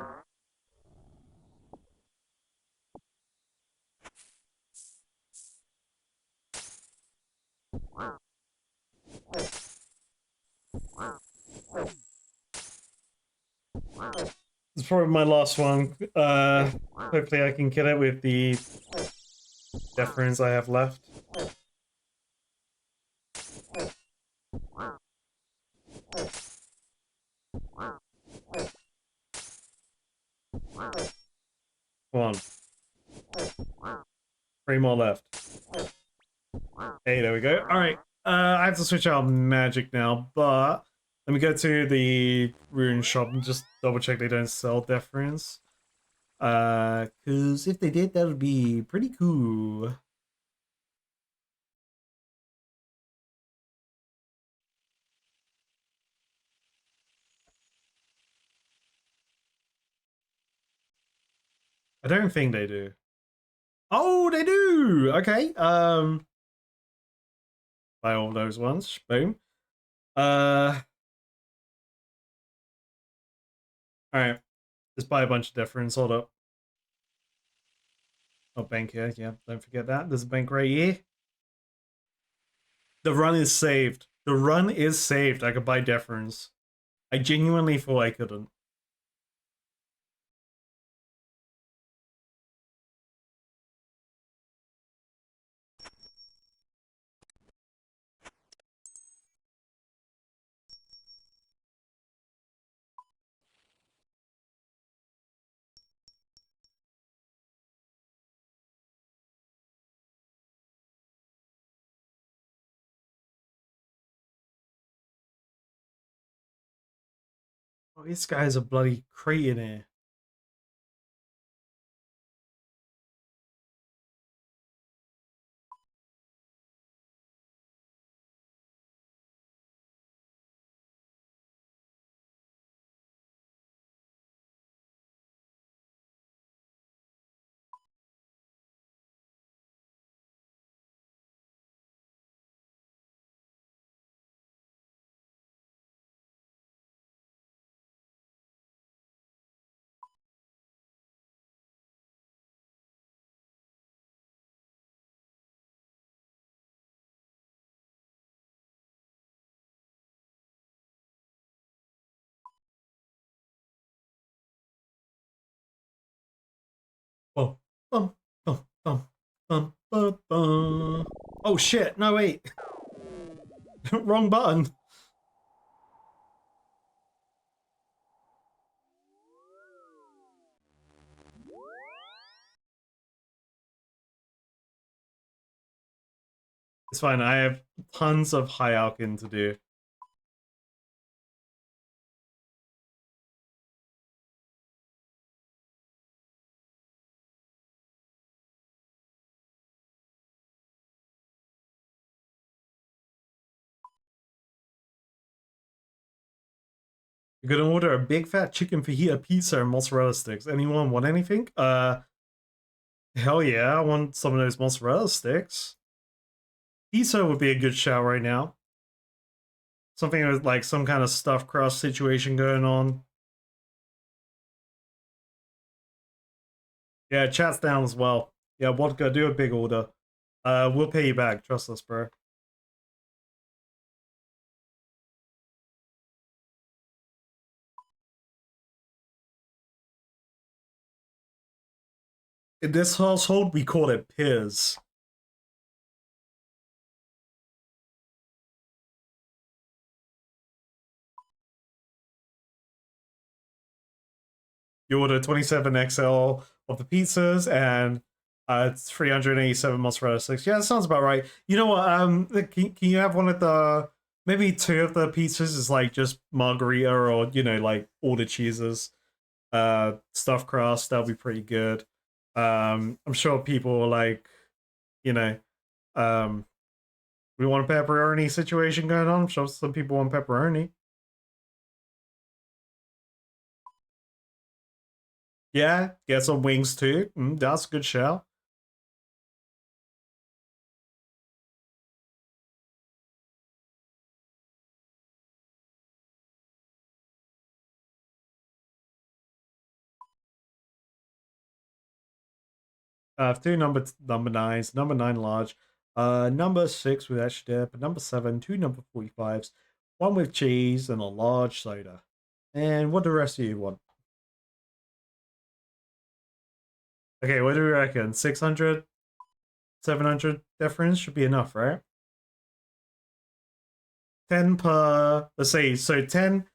It's probably my last one. Hopefully I can get it with the death runes I have left. Come on. 3 more left. Hey, there we go. Alright. I have to switch out magic now, but let me go to the rune shop and just double check they don't sell death runes. Cause if they did, that would be pretty cool. I don't think they do. Oh, they do! Okay, buy all those ones. Boom. Alright. Just buy a bunch of difference. Hold up. Oh, bank here. Yeah, don't forget that. There's a bank right here. The run is saved. The run is saved. I could buy deference. I genuinely thought I couldn't. Oh, this guy's a bloody crate in here. Oh, bum, bum, bum, bum, bum, bum. Oh shit! No wait, wrong button. It's fine. I have tons of high alkin to do. You're gonna order a big fat chicken fajita pizza and mozzarella sticks. Anyone want anything? Hell yeah, I want some of those mozzarella sticks. Pizza would be a good shout right now. Something with like some kind of stuffed crust situation going on. Yeah, chat's down as well. Yeah, vodka, do a big order. We'll pay you back. Trust us, bro. In this household, we call it Piz. You order 27 XL of the pizzas and 387 mozzarella sticks. Yeah, that sounds about right. You know what? Can you have one of the maybe 2 of the pizzas is like just margarita or like all the cheeses, stuffed crust. That'll be pretty good. I'm sure people like, you know, um, we want a pepperoni situation going on. I'm sure some people want pepperoni. Yeah, get some wings too. That's a good shout. Two number nines, number 9 large, number 6 with extra dip, number 7, 2 number 45s, 1 with cheese, and a large soda. And what do the rest of you want? Okay, what do we reckon? 600, 700 difference should be enough, right? 10 per, let's say, so 10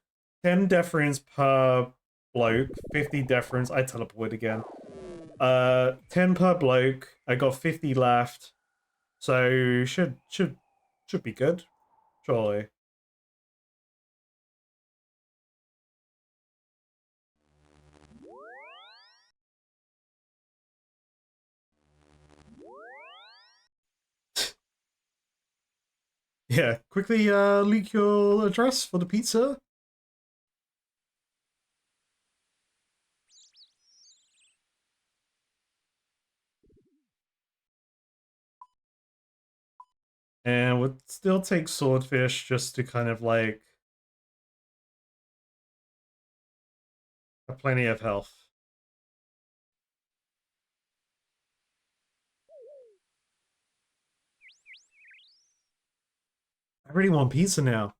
difference per bloke, 50 difference. I teleport again. 10 per bloke. I got 50 left. So should be good, surely. Yeah, quickly leak your address for the pizza. And would still take swordfish just to kind of like have plenty of health. I really want pizza now.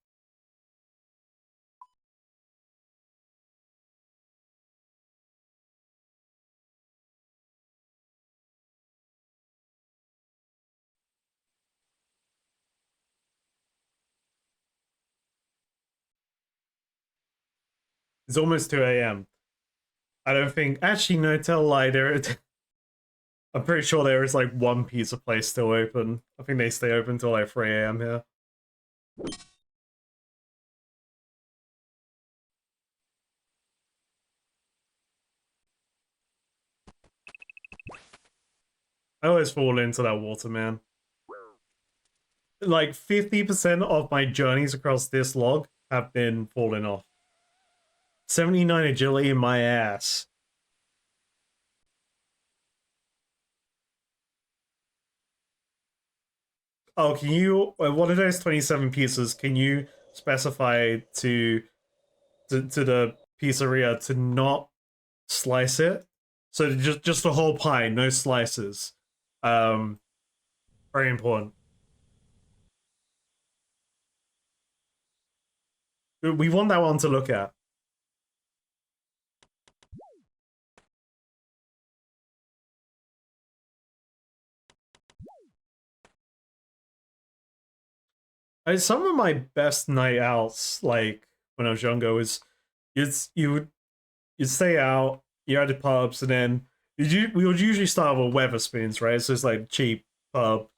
It's almost 2 a.m. I don't think. Actually, no, tell a lie. I'm pretty sure there is like one pizza place still open. I think they stay open till like 3 a.m. here. I always fall into that water, man. Like 50% of my journeys across this log have been falling off. 79 agility in my ass. Oh, can you? What are those 27 pieces? Can you specify to the pizzeria to not slice it? So just the whole pie, no slices. Um, Very important. We want that one to look at. Some of my best night outs, like when I was younger, was you'd stay out, you're at the pubs, and then we would usually start with Weatherspoons, right? So it's like cheap pub,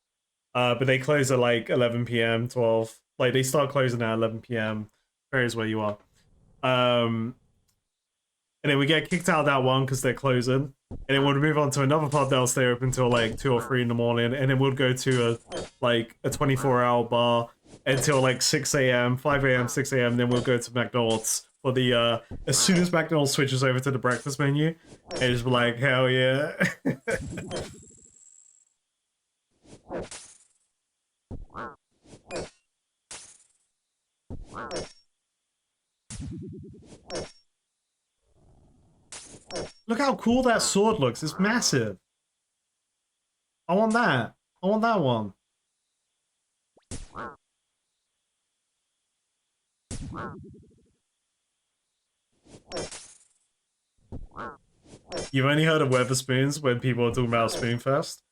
but they close at like 11 p.m., 12. Like they start closing at 11 p.m. Varies where you are. Um, and then we get kicked out of that one because they're closing, and then we'll move on to another pub that'll stay open until like 2 or 3 in the morning, and then we'll go to a 24-hour bar until like 6 a.m., 5 a.m., 6 a.m. Then we'll go to McDonald's for the as soon as McDonald's switches over to the breakfast menu, and just be like, hell yeah. Look how cool that sword looks. It's massive. I want that. I want that one. You've only heard of Weatherspoons when people are talking about Spoonfest?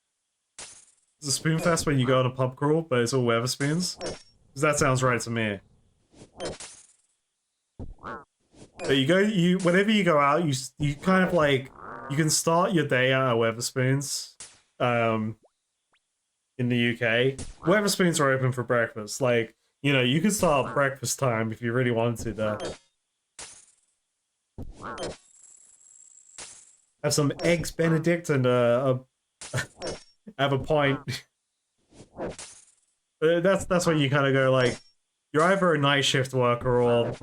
It's a Spoonfest when you go on a pub crawl, but it's all Weatherspoons? Because that sounds right to me. But whenever you go out, you kind of like, you can start your day out at Weatherspoons, in the UK. Weatherspoons are open for breakfast. Like, you can start breakfast time if you really wanted to there. Have some eggs Benedict and have a pint. That's when you kind of go like, you're either a night shift worker or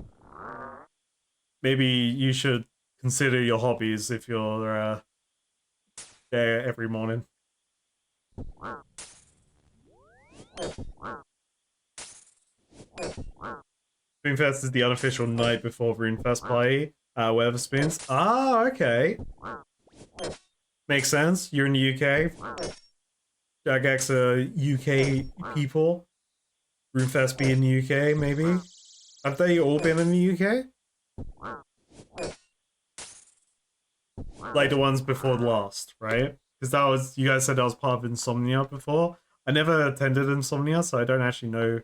maybe you should consider your hobbies if you're there every morning. Spoonfest is the unofficial night before Runefest party. Weatherspoons. Ah, okay. Makes sense. You're in the UK. Jagex are UK people. Runefest be in the UK, maybe? Have they all been in the UK? Like the ones before the last, right? Because you guys said that was part of Insomnia before. I never attended Insomnia, so I don't actually know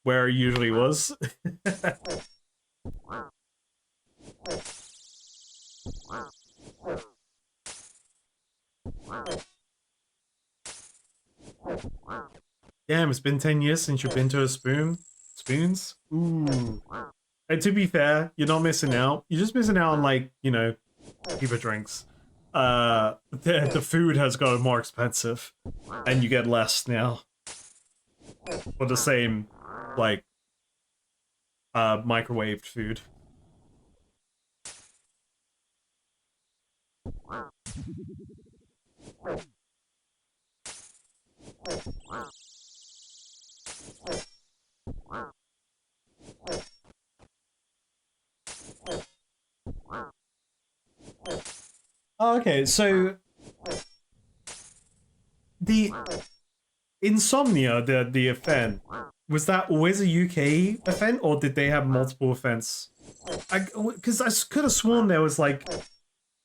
where it usually was. Damn, it's been 10 years since you've been to a spoons. Ooh. And to be fair, you're not missing out. You're just missing out on, like, you know, cheaper drinks. The food has gotten more expensive, and you get less now for the same, like, microwaved food. Oh, okay, so the Insomnia, the event, was that always a UK event, or did they have multiple events? Because I could have sworn there was like,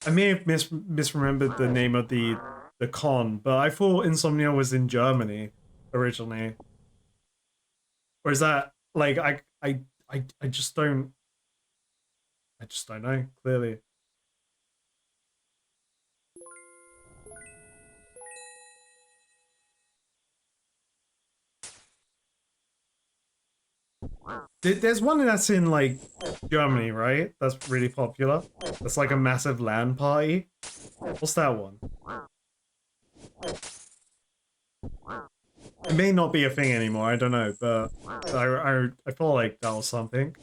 I may have misremembered the name of the con, but I thought Insomnia was in Germany originally. Or is that like I just don't know clearly. There's one that's in like Germany, right? That's really popular. That's like a massive LAN party. What's that one? It may not be a thing anymore. I don't know, but I feel like that was something.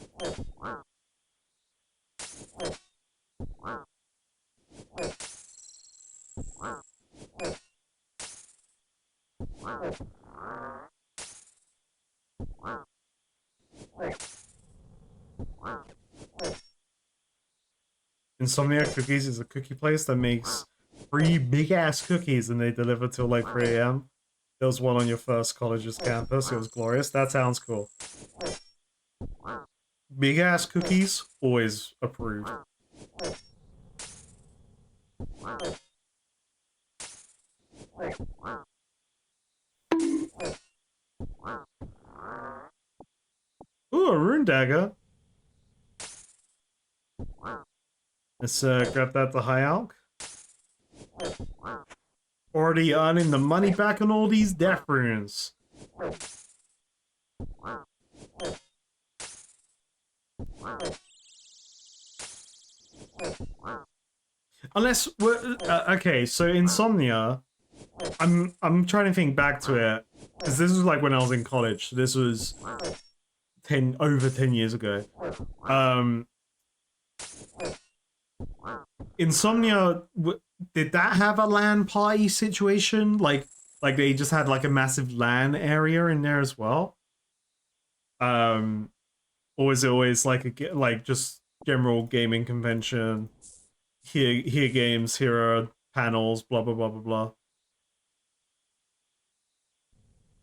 Insomnia Cookies is a cookie place that makes free big ass cookies and they deliver till like 3 a.m. There was one on your first college's campus. It was glorious. That sounds cool. Big ass cookies, always approved. Ooh, a rune dagger. Let's grab that to High Alk. Already earning the money back on all these death runes. Unless we're okay, so Insomnia. I'm trying to think back to it because this was like when I was in college. This was over 10 years ago. Insomnia, did that have a LAN party situation? Like they just had like a massive LAN area in there as well? Or was it always like just general gaming convention? Here games, here are panels, blah blah blah blah blah.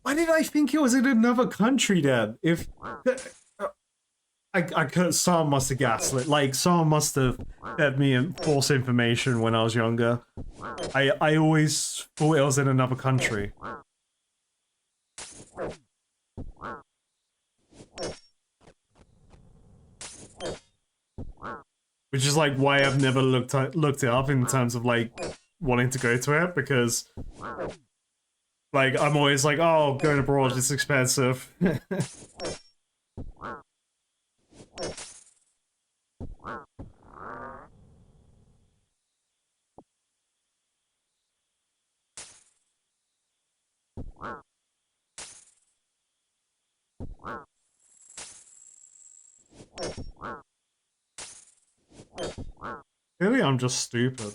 Why did I think it was in another country then? If I could, someone must have gaslit. Like someone must have fed me false information when I was younger. I always thought it was in another country. Which is like why I've never looked it up in terms of like wanting to go to it, because like I'm always like, oh, going abroad is expensive. Maybe I'm just stupid.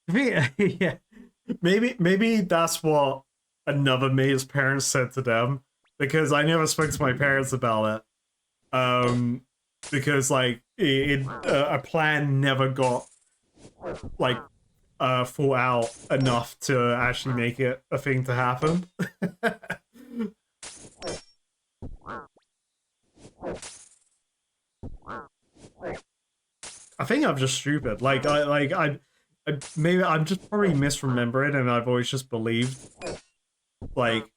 Yeah, maybe that's what another mate's parents said to them, because I never spoke to my parents about it. Because like a plan never got like thought out enough to actually make it a thing to happen. I think I'm just stupid. Like I maybe I'm just probably misremembering, and I've always just believed like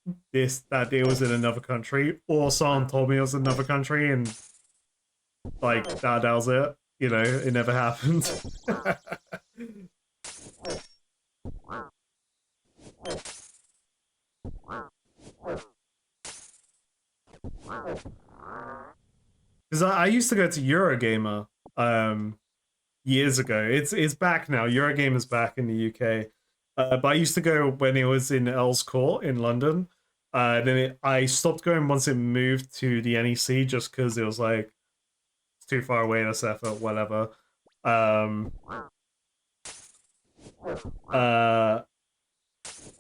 that it was in another country, or someone told me it was in another country, and like that was it. You know, it never happened. Because I used to go to Eurogamer years ago. It's back now. Eurogamer's back in the UK. But I used to go when it was in Earl's Court in London. I stopped going once it moved to the NEC just because it was like it's too far away, less effort, whatever. Um, uh,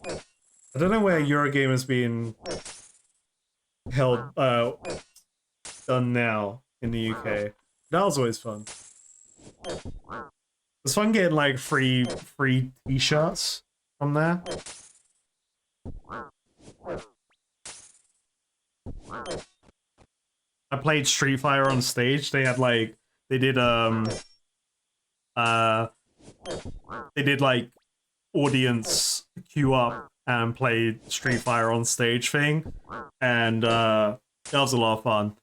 I don't know where Eurogamer's being held done now in the UK. That was always fun. It's fun getting like free t-shirts from there. I played Street Fighter on stage. They had like they did uh they did like audience queue up and play Street Fighter on stage thing, and that was a lot of fun.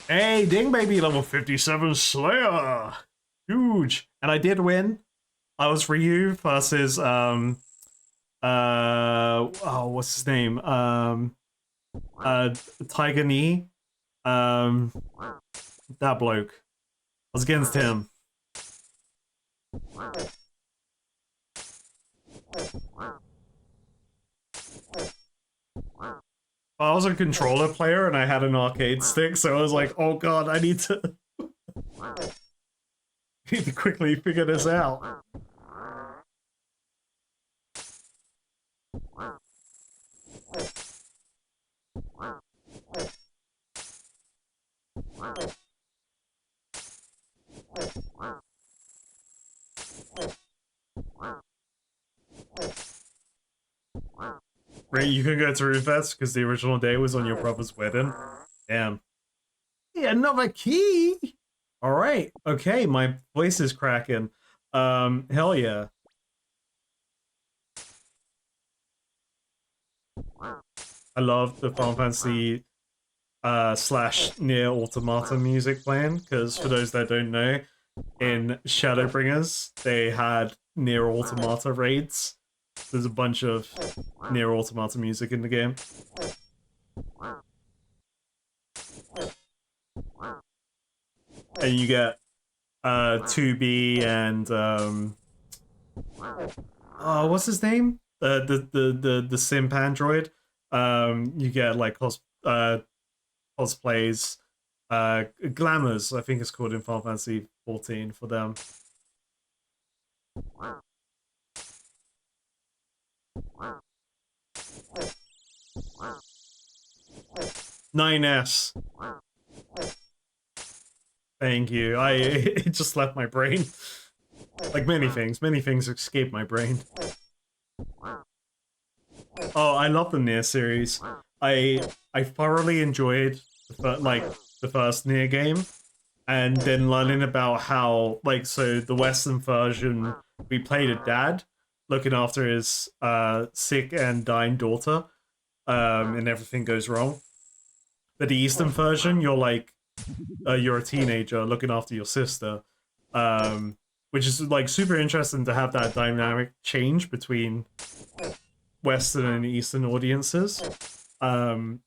Hey, ding baby, level 57 Slayer, huge, and I did win. I was Ryu versus oh, what's his name, Tiger Knee, that bloke. I was against him. I was a controller player and I had an arcade stick, so I was like, oh god, I need to need to quickly figure this out. Right, you can go to Roofest because the original day was on your brother's wedding. Damn. Hey, another key! Alright, okay, my voice is cracking. Hell yeah. I love the Final Fantasy slash Near Automata music playing, because for those that don't know, in Shadowbringers, they had Near Automata raids. There's a bunch of Near Automata music in the game. And you get 2B and oh, what's his name? The simp android. You get like cosplays, glamours, I think it's called in Final Fantasy 14 for them. 9S. Thank you. It just left my brain. Like many things escape my brain. Oh, I love the Nier series. I thoroughly enjoyed the first Nier game, and then learning about how so the Western version we played a dad looking after his sick and dying daughter, and everything goes wrong. But the Eastern version, you're a teenager looking after your sister, which is like super interesting to have that dynamic change between Western and Eastern audiences. But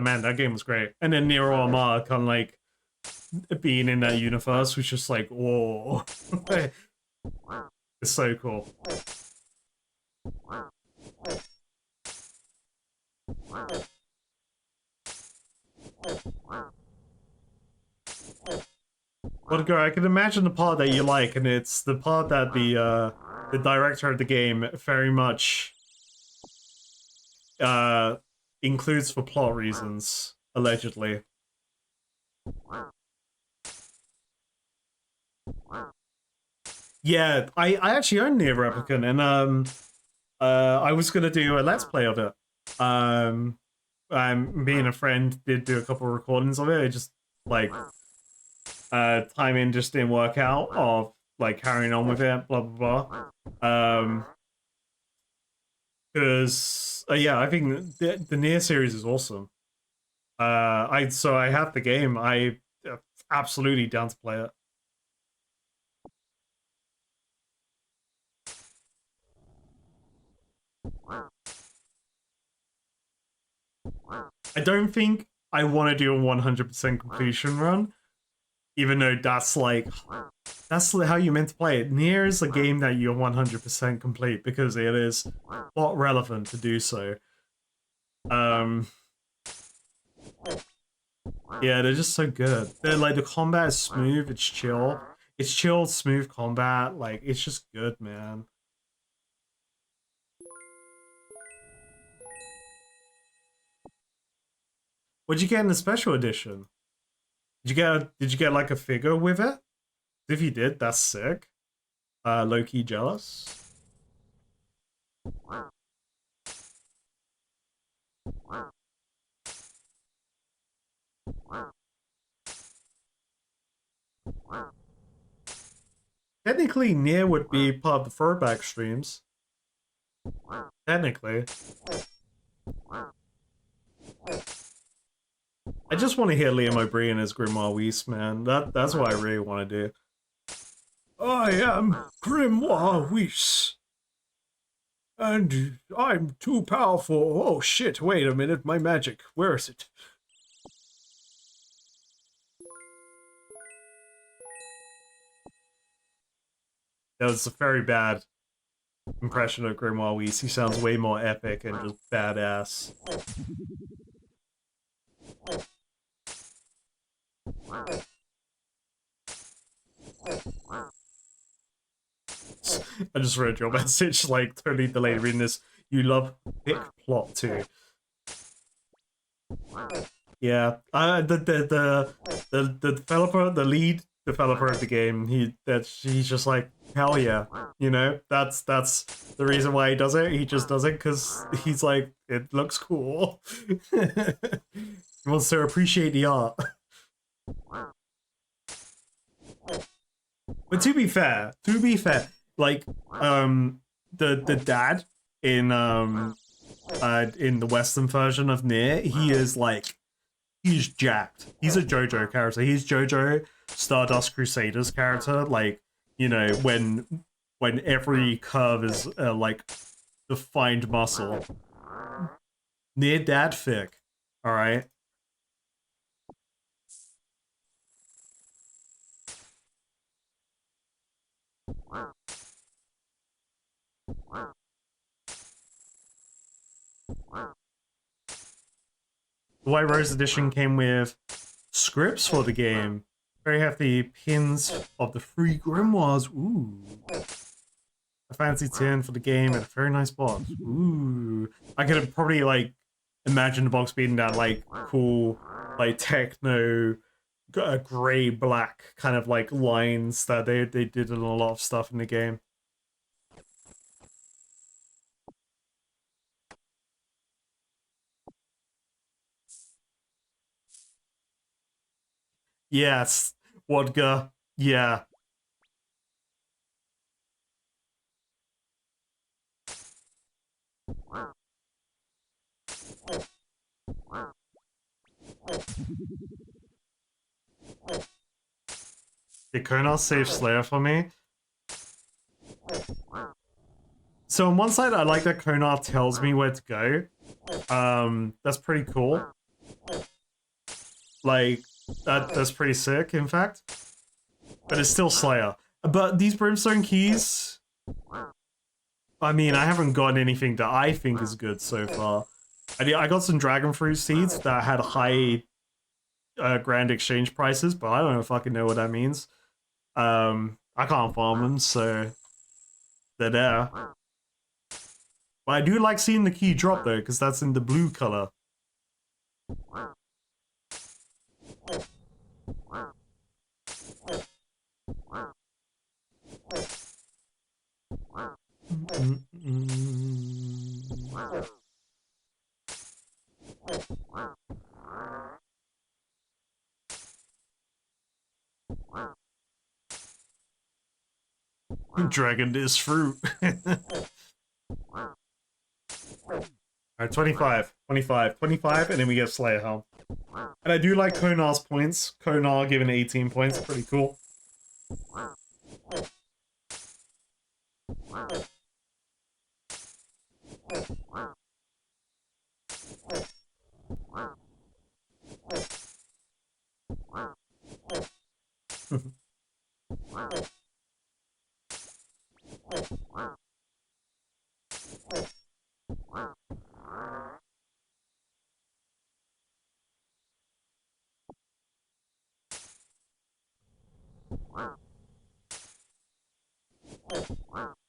man, that game was great. And then Nier Automata kind of like being in that universe was just like, whoa. It's so cool. But I can imagine the part that you like, and it's the part that the director of the game very much includes for plot reasons, allegedly. Yeah, I actually own Nier Replicant, and I was gonna do a let's play of it. Me and a friend did do a couple of recordings of it. It just like timing just didn't work out of like carrying on with it, blah blah blah. Because yeah, I think the Nier series is awesome. I have the game. I absolutely down to play it. I don't think I want to do a 100% completion run, even though that's how you're meant to play it. Nier is a game that you're 100% complete because it is not relevant to do so. Um, yeah, they're just so good. They're like the combat is smooth, it's chill. It's chill, smooth combat. Like it's just good, man. What'd you get in the special edition? Did you get like a figure with it? If you did, that's sick. Low key jealous. Technically, Nier would be part of the throwback streams. Technically. I just want to hear Liam O'Brien as Grimoire Weiss, man. That's what I really want to do. I am Grimoire Weiss. And I'm too powerful. Oh shit, wait a minute, my magic. Where is it? That was a very bad impression of Grimoire Weiss. He sounds way more epic and just badass. I just read your message, like, totally delayed reading this. You love thick plot too. Yeah, the developer, the lead developer of the game, he's just like, hell yeah, you know, that's the reason why he does it. He just does it because he's like, it looks cool. He wants to appreciate the art. But to be fair, like the dad in the Western version of Nier, he is like he's jacked. He's a JoJo character. He's JoJo Stardust Crusaders character. Like you know when every curve is like defined muscle. Nier dad fic. All right. The White Rose edition came with scripts for the game. Very hefty pins of the free grimoires. Ooh. A fancy tin for the game and a very nice box. Ooh. I could probably like imagine the box being that like cool, like techno gray black kind of like lines that they did in a lot of stuff in the game. Yes. Vodka. Yeah. Did Konar save Slayer for me? So on one side, I like that Konar tells me where to go. That's pretty cool. Like, that's pretty sick, in fact. But it's still Slayer. But these Brimstone keys, I mean, I haven't gotten anything that I think is good so far. I got some dragon fruit seeds that had high grand exchange prices, but I don't fucking know what that means. I can't farm them, so they're there. But I do like seeing the key drop though, because that's in the blue color. Dragon is fruit. Alright, 25, 25, 25, and then we get Slayer Helm. And I do like Konar's points. Konar giving 18 points, pretty cool.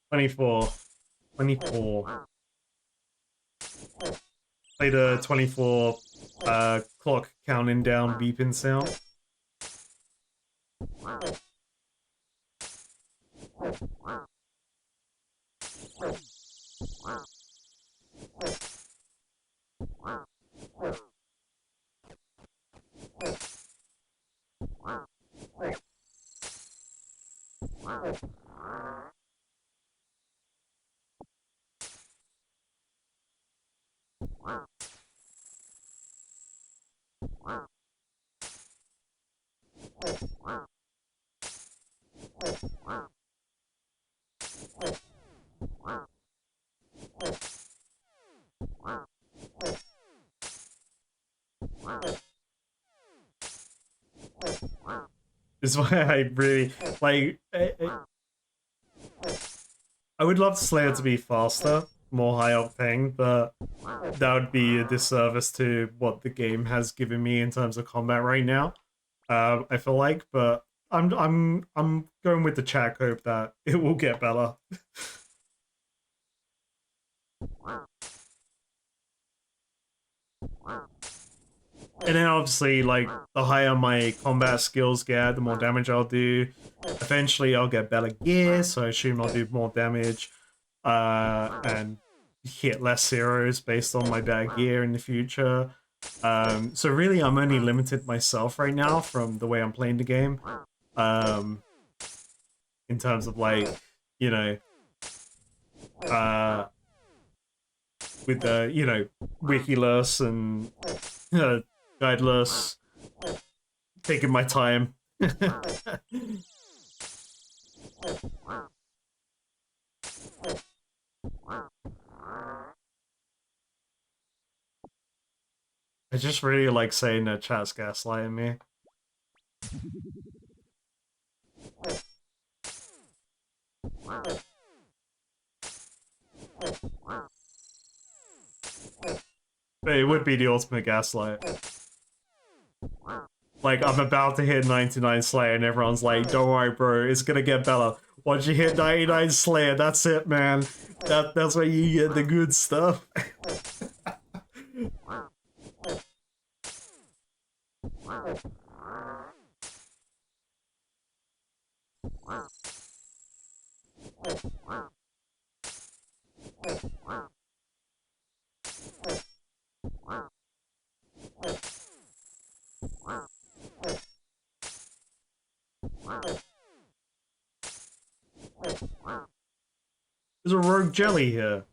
Twenty-four. 24. Play the 24 clock counting down beeping sound. This is why I really like. I would love Slayer to be faster, more high octane, but that would be a disservice to what the game has given me in terms of combat right now. I feel like, but I'm going with the chat hope that it will get better. And then obviously, like, the higher my combat skills get, the more damage I'll do. Eventually, I'll get better gear, so I assume I'll do more damage. And hit less zeros based on my better gear in the future. So really, I'm only limited myself right now from the way I'm playing the game. In terms of, like, you know, uh, with the, you know, wikiless and guideless, taking my time. I just really like saying that chat's gaslighting me. But it would be the ultimate gaslight. Like, I'm about to hit 99 Slayer and everyone's like, don't worry, bro, it's gonna get better. Once you hit 99 Slayer, that's it, man. That's where you get the good stuff. There's a rogue jelly here.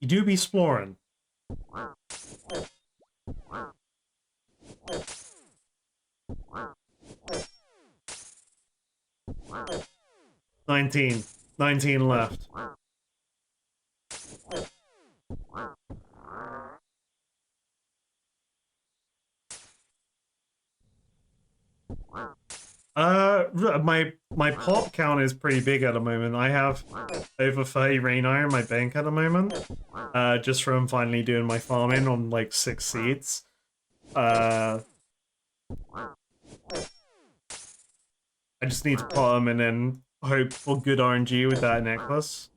You do be exploring. Nineteen left. My pot count is pretty big at the moment. I have over 30 Reno in my bank at the moment. Just from finally doing my farming on like 6 seeds. I just need to pot them and then hope for good RNG with that necklace.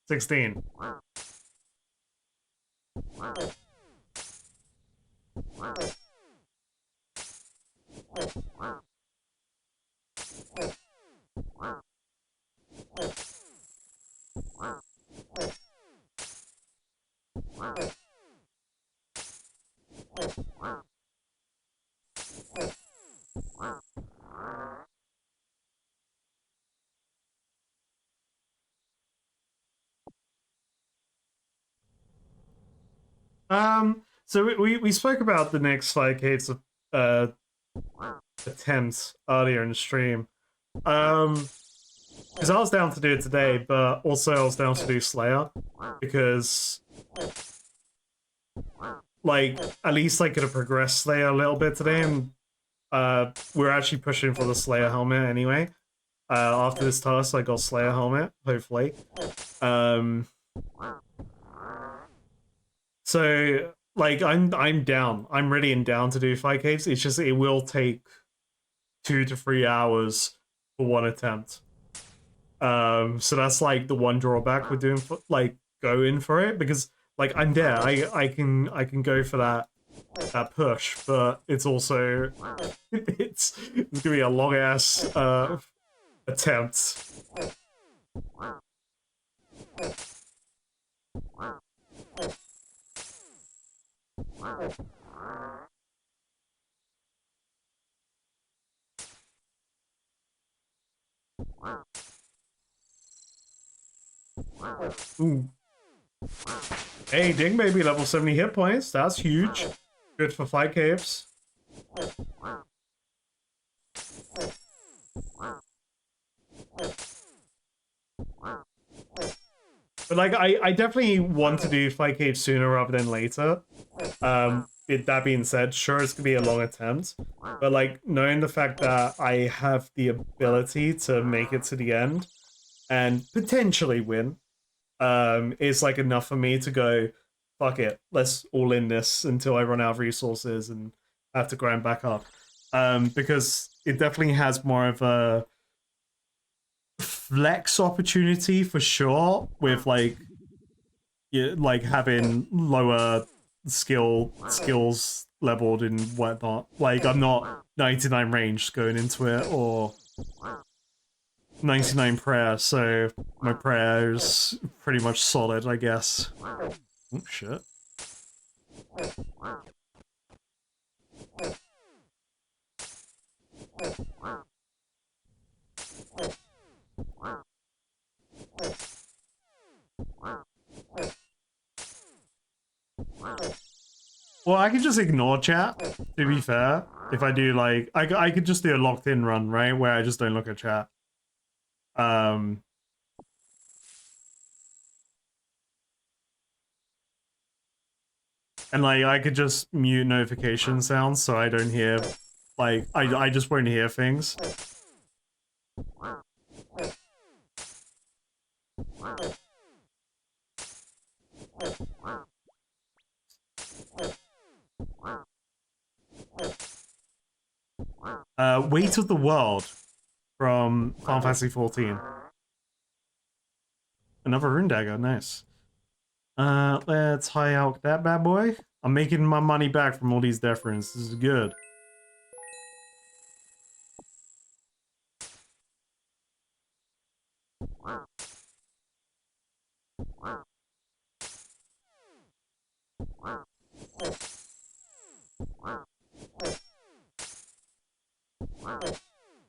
16. So we spoke about the next 5K's uh attempts earlier in the stream. Because I was down to do it today, but also I was down to do Slayer because like at least I could have progressed Slayer a little bit today, and we're actually pushing for the Slayer helmet anyway. After this task, I got Slayer helmet, hopefully. So like I'm down. I'm ready and down to do 5Ks. It's just it will take 2 to 3 hours for one attempt. So that's like the one drawback with doing like going for it, because like I'm there. I can go for that push, but it's also it's gonna be a long ass attempt. Ooh. Hey, Ding Baby level 70 hit points. That's huge. Good for 5Ks. But like I definitely want to do 5K sooner rather than later. That being said, sure it's gonna be a long attempt, but like knowing the fact that I have the ability to make it to the end and potentially win, is like enough for me to go, fuck it, let's all in this until I run out of resources and have to grind back up. Because it definitely has more of a flex opportunity for sure with like like having lower skills leveled and whatnot. Like I'm not 99 range going into it or 99 prayer, so my prayer is pretty much solid, I guess. Oh shit. Well, I could just ignore chat, to be fair. If I do like I could just do a locked in run, right? Where I just don't look at chat. Um and like I could just mute notification sounds so I don't hear, like I just won't hear things. Weight of the World from Final Fantasy 14. Another rune dagger, nice. Let's high out that bad boy. I'm making my money back from all these death runes. This is good.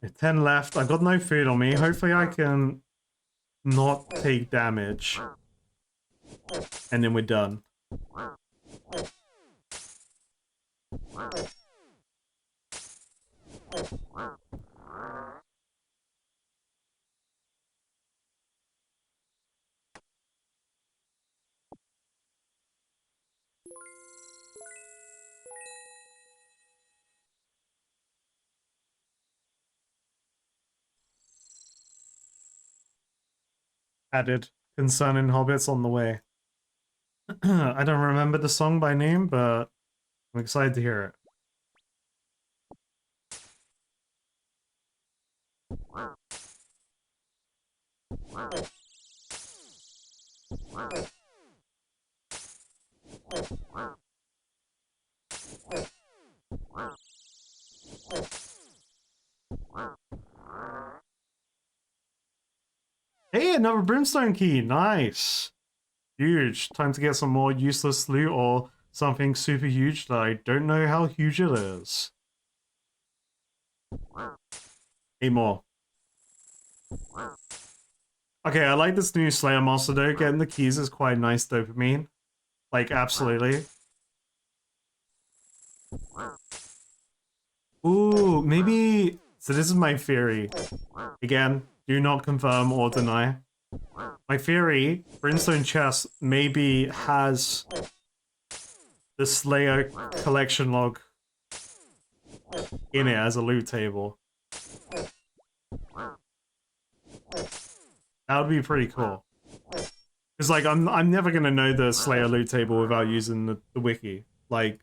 With 10 left. I've got no food on me. Hopefully I can not take damage. And then we're done. Added concerning hobbits on the way. I don't remember the song by name, but I'm excited to hear it. Hey, another brimstone key. Nice. Huge. Time to get some more useless loot or something super huge that I don't know how huge it is. 8 more. Okay, I like this new Slayer monster though. Getting the keys is quite nice dopamine. Like, absolutely. Ooh, maybe... So this is my theory. Again, do not confirm or deny. My theory, Brimstone Chest maybe has the Slayer collection log in it as a loot table. That would be pretty cool. Because, like, I'm never gonna know the Slayer loot table without using the wiki. Like,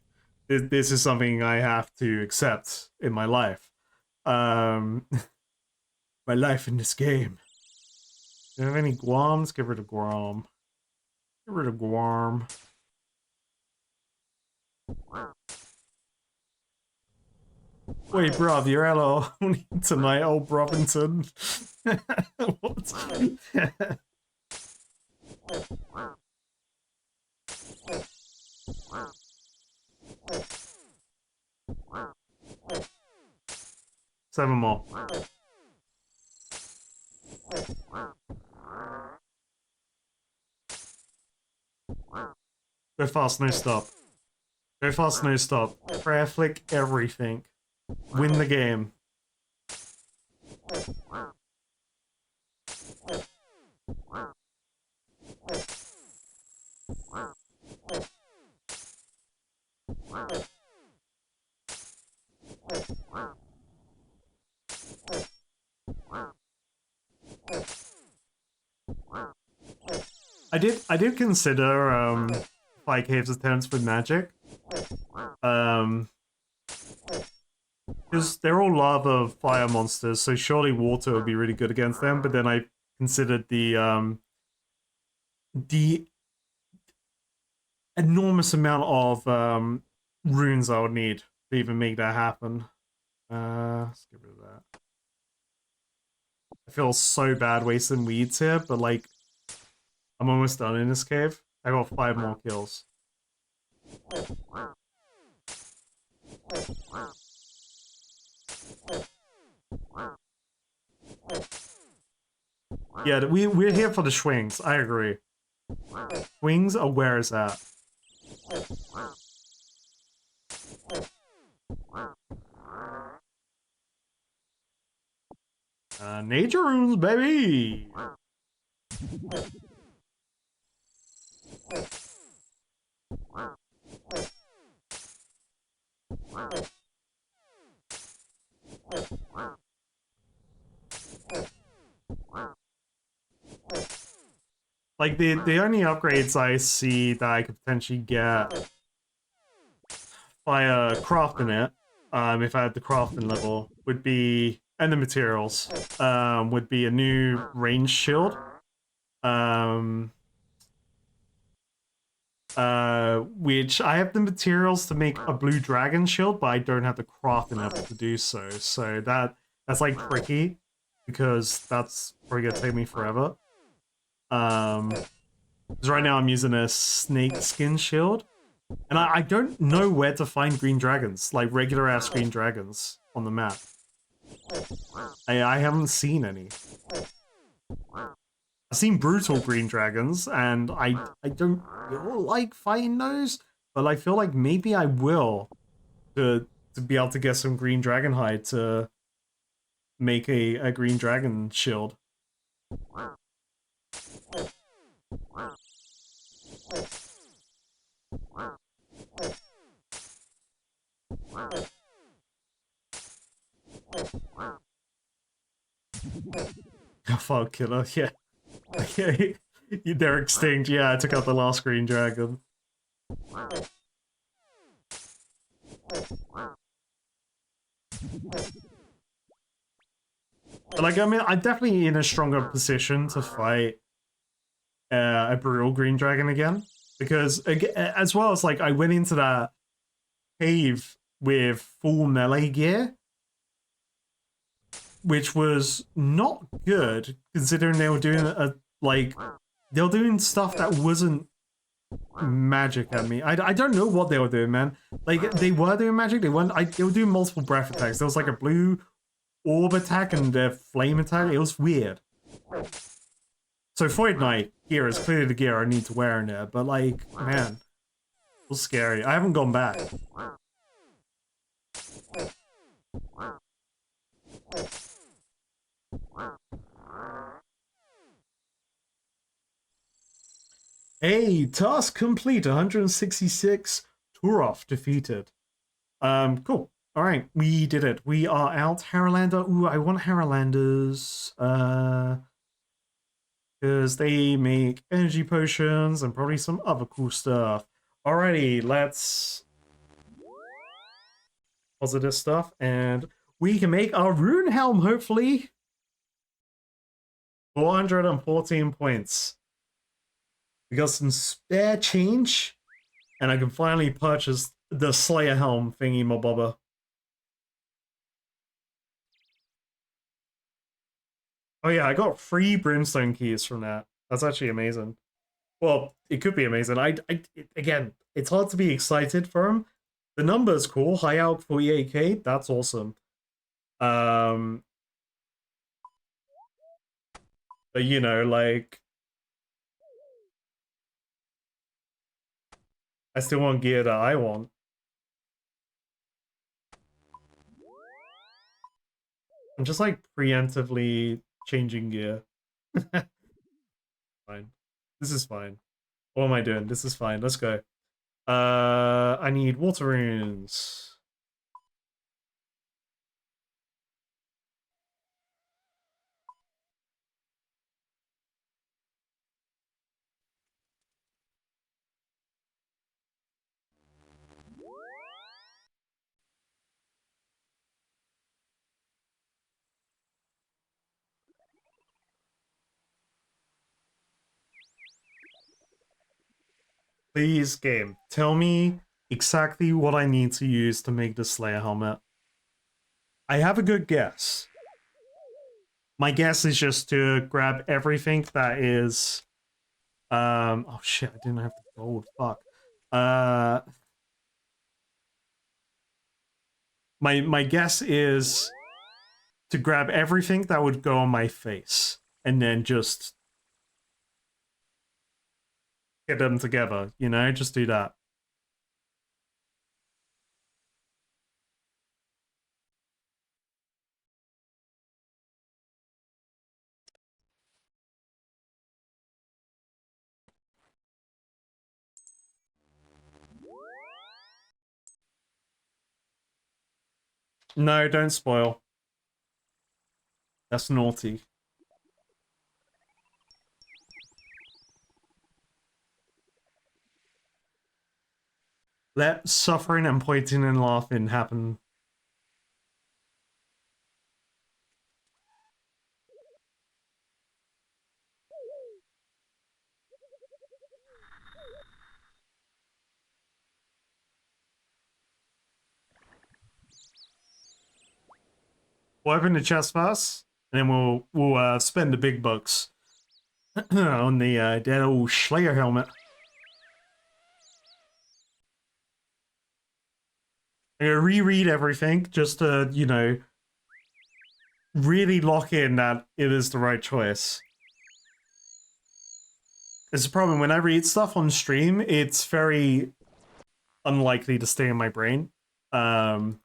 this is something I have to accept in my life. My life in this game. Do you have any Guams? Get rid of Guam. Get rid of Guam. Wait, bruv, you're hello tonight, old Robinson. What? 7 more. Go fast, no stop. Go fast, no stop. Prayer flick everything. Win the game. I did consider Fight Cave's attempts with magic. Because they're all lava fire monsters, so surely water would be really good against them, but then I considered the enormous amount of runes I would need to even make that happen. Let's get rid of that. I feel so bad wasting weeds here, but like, I'm almost done in this cave. I got 5 more kills. Yeah, we're here for the swings. I agree. Swings are where it's at. Nature runes, baby! Like, the only upgrades I see that I could potentially get by crafting it, if I had the crafting level, would be, and the materials, would be a new range shield. Which I have the materials to make a blue dragon shield, but I don't have the crafting level to do so. So that's like tricky, because that's probably gonna take me forever. Because right now I'm using a snake skin shield, and I don't know where to find green dragons, like regular ass green dragons on the map. I haven't seen any. I've seen brutal green dragons, and I don't feel like fighting those, but I feel like maybe I will to be able to get some green dragon hide to make a green dragon shield. Oh, fuck, killer, yeah. Okay, they're extinct. Yeah, I took out the last green dragon. But like, I mean, I'm definitely in a stronger position to fight a brutal green dragon again, because as well as like I went into that cave with full melee gear, which was not good considering they were doing they were doing stuff that wasn't magic at me. I don't know what they were doing, man. Like they were doing magic. They were doing multiple breath attacks. There was like a blue orb attack and a flame attack. It was weird. So Void Knight gear is clearly the gear I need to wear in there, but like, man, it was scary. I haven't gone back. Hey, task complete. 166. Turov defeated. Cool. All right, we did it. We are out. Haralander. Ooh, I want Haralanders. Because they make energy potions and probably some other cool stuff. Alrighty, let's positive stuff, and we can make our rune helm, hopefully. 414 points. We got some spare change, and I can finally purchase the Slayer helm thingy mobobber. Oh yeah, I got 3 brimstone keys from that. That's actually amazing. Well, it could be amazing. Again, it's hard to be excited for him. The number's cool. High out 48k. That's awesome. But you know, like, I still want gear that I want. I'm just like preemptively changing gear. Fine. This is fine. What am I doing? This is fine. Let's go. I need water runes. Please, game, tell me exactly what I need to use to make the Slayer helmet. I have a good guess. My guess is just to grab everything that is... oh shit, I didn't have the gold, fuck. My guess is to grab everything that would go on my face, and then just get them together, you know? Just do that. No, don't spoil. That's naughty. Let suffering and pointing and laughing happen. We'll open the chest first, and then we'll spend the big bucks on the dead old Slayer helmet. I'm gonna reread everything just to, you know, really lock in that it is the right choice. It's a problem when I read stuff on stream, it's very unlikely to stay in my brain. Or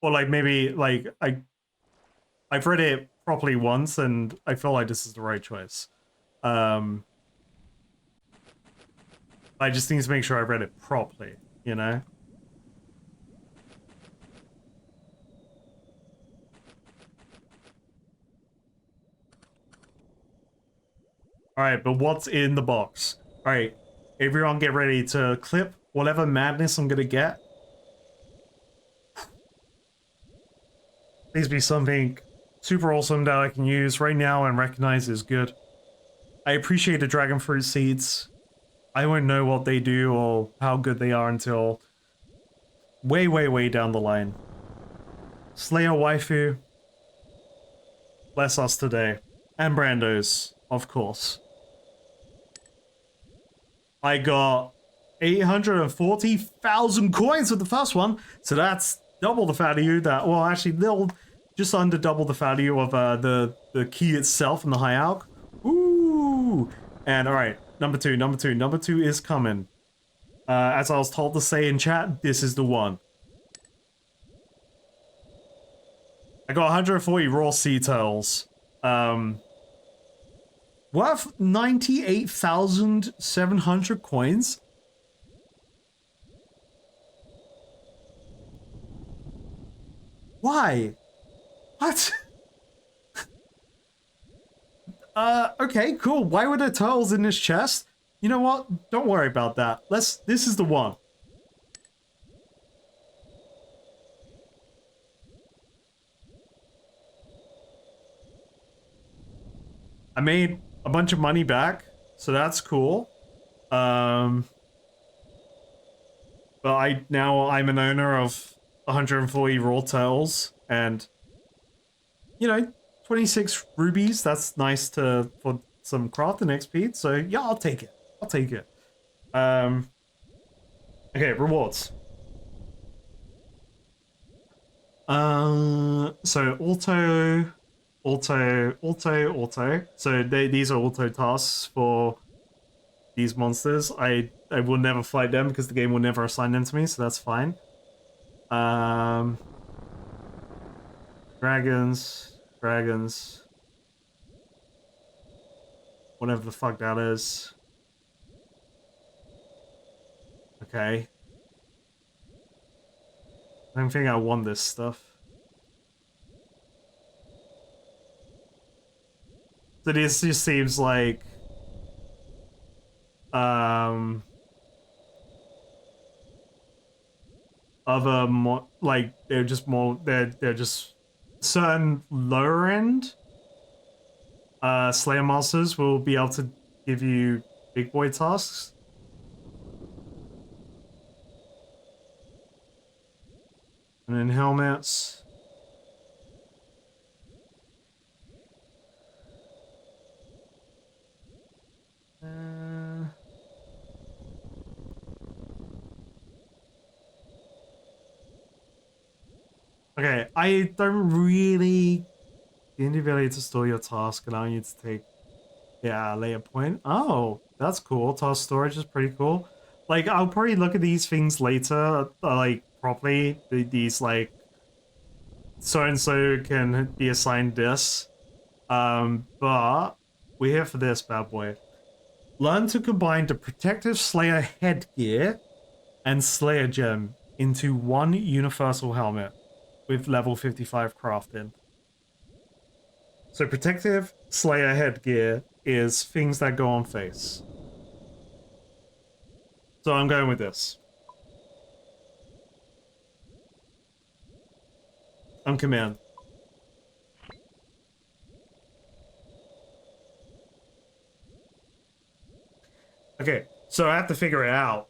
like maybe like I've read it properly once and I feel like this is the right choice. I just need to make sure I read it properly, you know? Alright, but what's in the box? Alright, everyone get ready to clip whatever madness I'm gonna get. Please be something super awesome that I can use right now and recognize is good. I appreciate the dragon fruit seeds. I won't know what they do or how good they are until way, way, way down the line. Slayer waifu. Bless us today. And Brando's, of course. I got 840,000 coins with the first one, so that's double the value that, well, actually, they'll just under double the value of the key itself in the high alch. Ooh! And alright, number two is coming. As I was told to say in chat, this is the one. I got 140 raw sea turtles. Worth 98,700 coins. Why? What? Okay, cool. Why were there turtles in this chest? You know what? Don't worry about that. This is the one. I made a bunch of money back, so that's cool. But I'm an owner of 140 raw turtles and, you know, 26 rubies. That's nice for some crafting XP. So yeah, I'll take it. I'll take it. Okay, rewards. So auto. So these are auto tasks for these monsters. I will never fight them because the game will never assign them to me, so that's fine. Dragons. Whatever the fuck that is. Okay. I don't think I want this stuff. So this just seems like other like they're just certain lower end Slayer masters will be able to give you big boy tasks. And then helmets. Okay, I don't really... The ability to store your task allow you to take... Yeah, later point. Oh, that's cool. Task storage is pretty cool. Like, I'll probably look at these things later, like, properly. These, like... So-and-so can be assigned this. But... We're here for this, bad boy. Learn to combine the Protective Slayer headgear and Slayer gem into one universal helmet with level 55 crafting. So Protective Slayer headgear is things that go on face. So I'm going with this. On command. Okay, so I have to figure it out.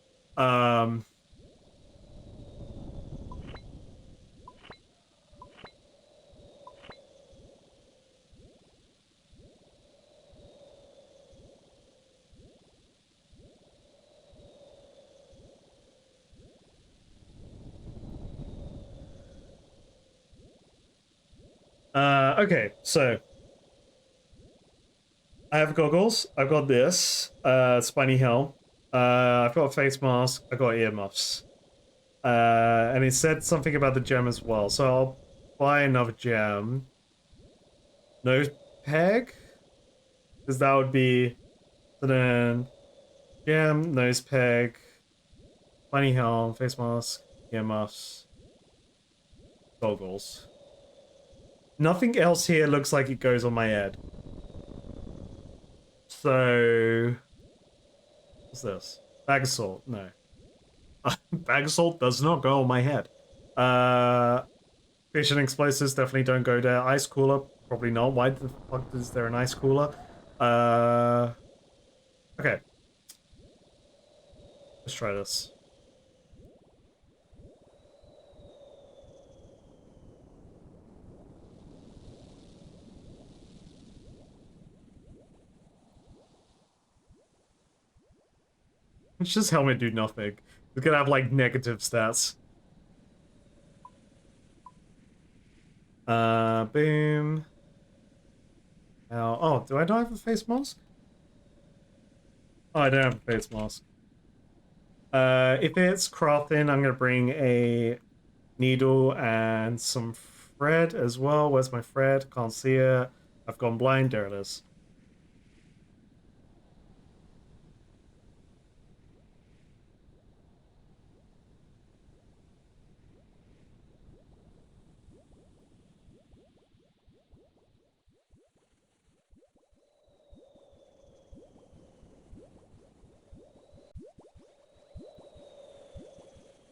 Okay, so I have goggles. I've got this spiny helm. I've got a face mask. I've got earmuffs. And it said something about the gem as well. So I'll buy another gem. Nose peg? Because that would be... So then... Gem, nose peg, spiny helm, face mask, earmuffs, goggles. Nothing else here looks like it goes on my head. So... What's this? Bag of salt. No. Bag of salt does not go on my head. Fission explosives definitely don't go there. Ice cooler, probably not. Why the fuck is there an ice cooler? Okay. Let's try this. It's just helmet do nothing. It's gonna have like negative stats. Boom. Oh, do I not have a face mask? Oh, I don't have a face mask. If it's crafting, I'm gonna bring a needle and some thread as well. Where's my thread? Can't see it. I've gone blind. There it is.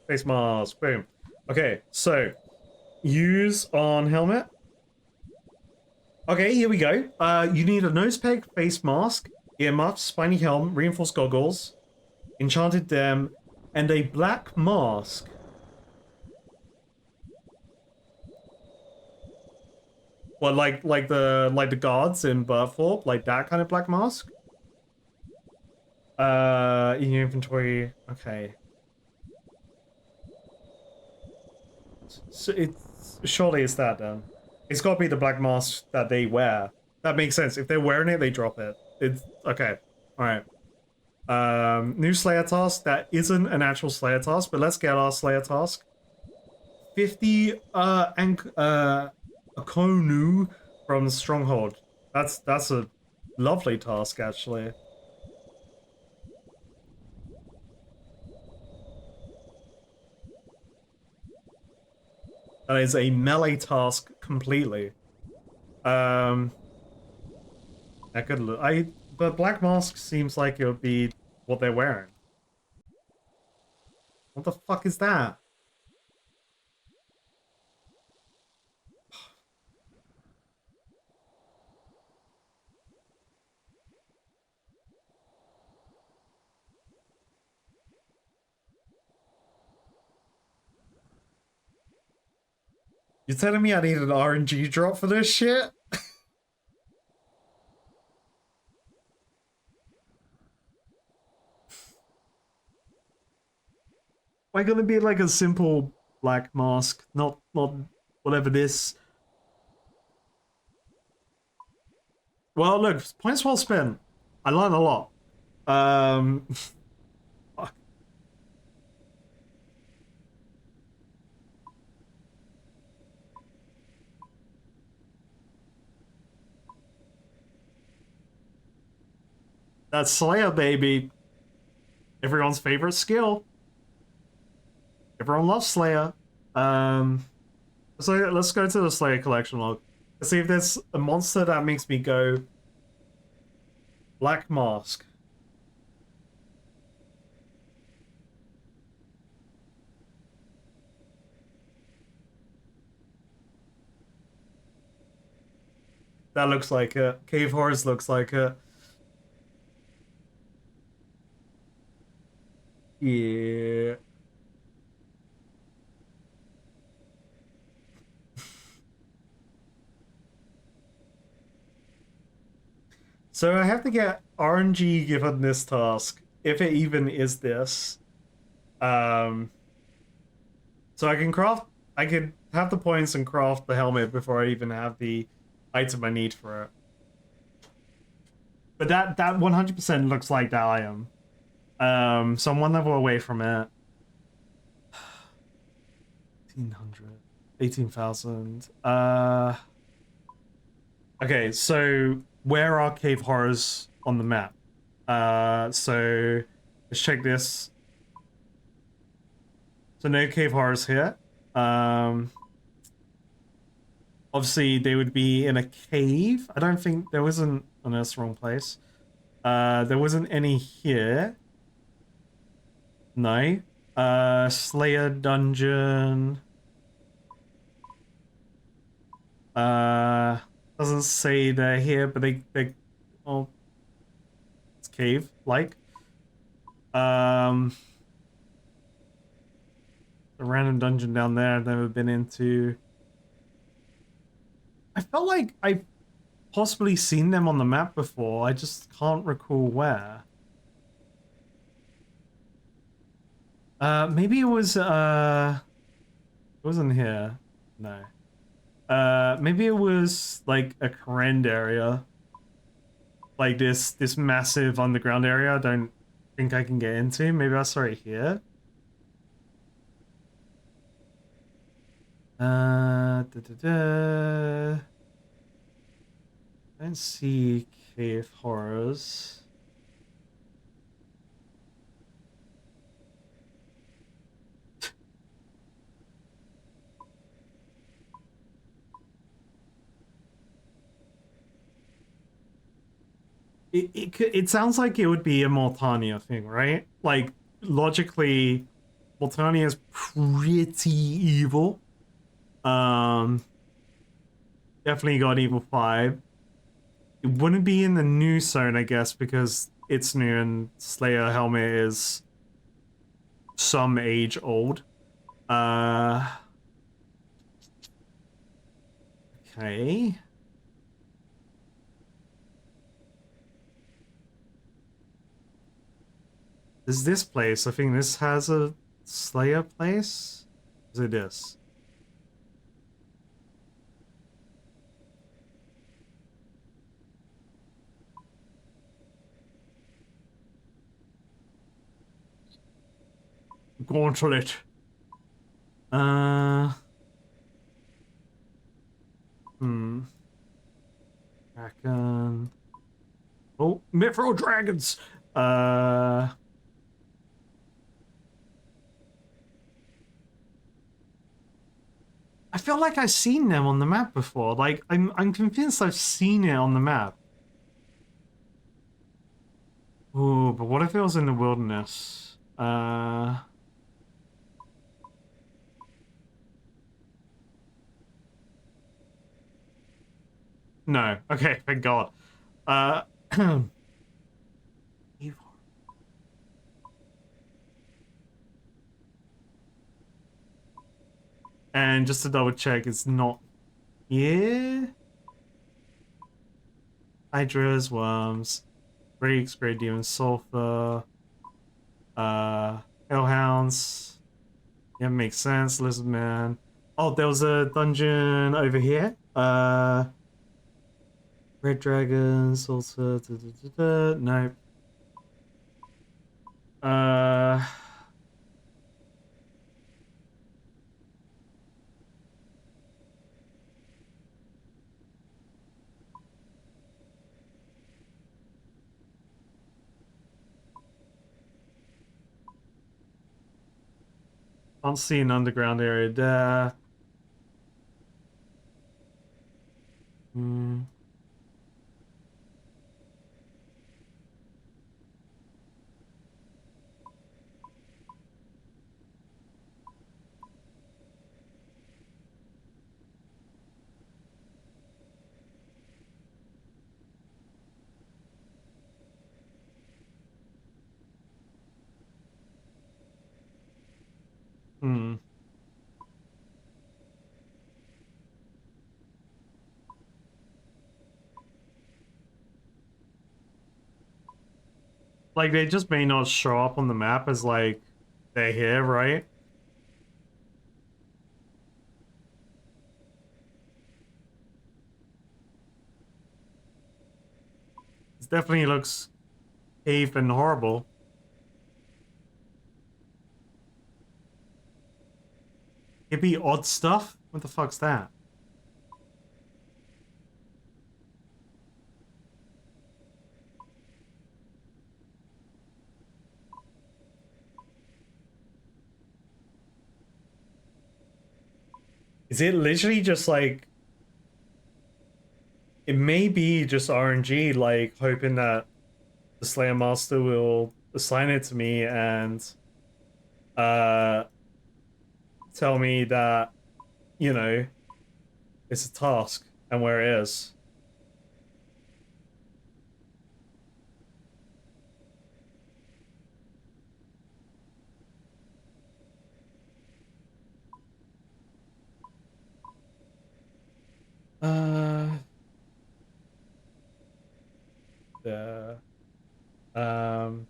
Face mask. Boom. Okay, so use on helmet. Okay, here we go. You need a nose peg, face mask, earmuffs, spiny helm, reinforced goggles, enchanted dam, and a black mask. What, like the guards in Burthorpe, like that kind of black mask? In your inventory. Okay. So it's surely it's that then. It's got to be the black mask that they wear. That makes sense. If they're wearing it, they drop it. It's okay. All right. New Slayer task. That isn't an actual Slayer task, but let's get our Slayer task. 50 Akonu from the Stronghold. That's a lovely task actually. That is a melee task completely. I could look. But Black Mask seems like it would be what they're wearing. What the fuck is that? You're telling me I need an RNG drop for this shit? Why gonna be like a simple black mask, not whatever this. Well, look, points well spent. I learned a lot. Um, that's Slayer, baby. Everyone's favorite skill. Everyone loves Slayer. So let's go to the Slayer collection log. Let's see if there's a monster that makes me go Black Mask. That looks like it. Cave Horrors looks like it. Yeah. So I have to get RNG given this task, if it even is this. Um, so I could have the points and craft the helmet before I even have the item I need for it. But that 100% looks like that item. So I'm one level away from it. 1800, 18,000. Okay, so where are cave horrors on the map? So let's check this. So no cave horrors here. Obviously they would be in a cave. I don't think there wasn't. Oh, no, that's the wrong place. There wasn't any here. No. Slayer dungeon. Doesn't say they're here, but they oh, it's cave like. A random dungeon down there I've never been into. I felt like I've possibly seen them on the map before. I just can't recall where. Maybe it wasn't here. No. Maybe it was like a Kourend area. Like this massive underground area I don't think I can get into. Maybe I saw it here. Da, da, da. I don't see cave horrors. It sounds like it would be a Moltania thing, right? Like logically, Moltania is pretty evil. Um, Definitely got evil vibe. It wouldn't be in the new zone, I guess, because it's new and Slayer helmet is some age old. Uh, okay. Is this place? I think this has a Slayer place. Is it this? Gauntlet. Uh, hmm. Kraken. Oh, Mithril Dragons! Uh, I feel like I've seen them on the map before. Like, I'm convinced I've seen it on the map. Ooh, but what if it was in the wilderness? No. Okay, thank God. Uh, and just to double check, it's not here. Hydras, worms, freaks, great demons, sulfur, uh, hellhounds. Yeah, makes sense. Lizardman. Oh, there was a dungeon over here. Red dragons, sulfur. Nope. Uh, Can't see an underground area there. Hmm. Hmm. Like they just may not show up on the map as like they're here, right? It definitely looks cave and horrible. It'd be odd stuff. What the fuck's that? Is it literally just like it may be just RNG, like hoping that the Slayer Master will assign it to me and uh tell me that, you know, it's a task and where it is. Uh the um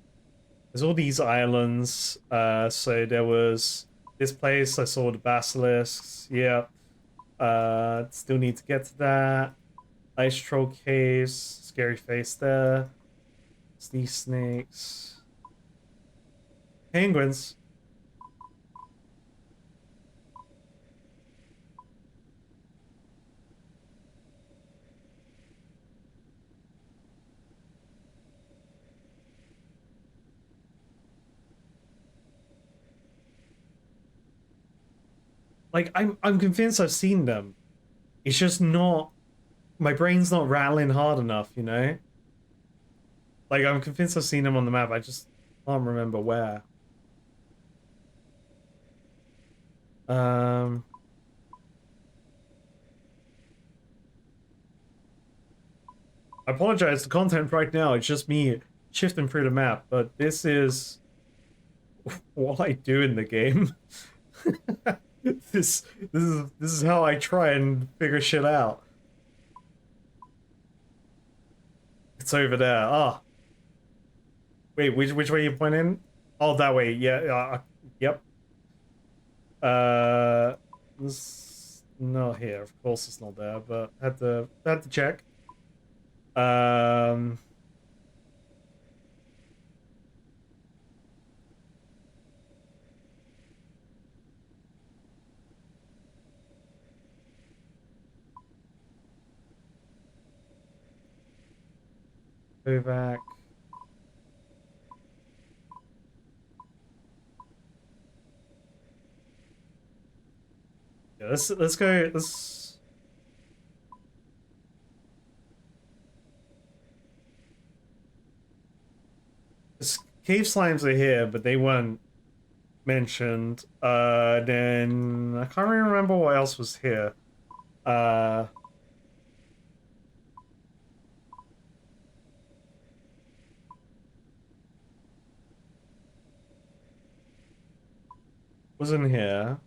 there's all these islands. So there was this place I saw the basilisks. Yeah. Still need to get to that. Ice troll caves. Scary face there. Sea snakes. Penguins. Like I'm convinced I've seen them. It's just not my brain's not rattling hard enough, you know? Like I'm convinced I've seen them on the map. I just can't remember where. Um I apologize, the content right now, it's just me shifting through the map, but this is what I do in the game. This is how I try and figure shit out. It's over there. Ah, wait, which way you pointing? Oh, that way. Yeah. Yep. Uh, this not here. Of course, it's not there. But had to check. Um, go back. Yeah, let's go. Let's. This, cave slimes are here, but they weren't mentioned. Then I can't really remember what else was here. Uh, wasn't here.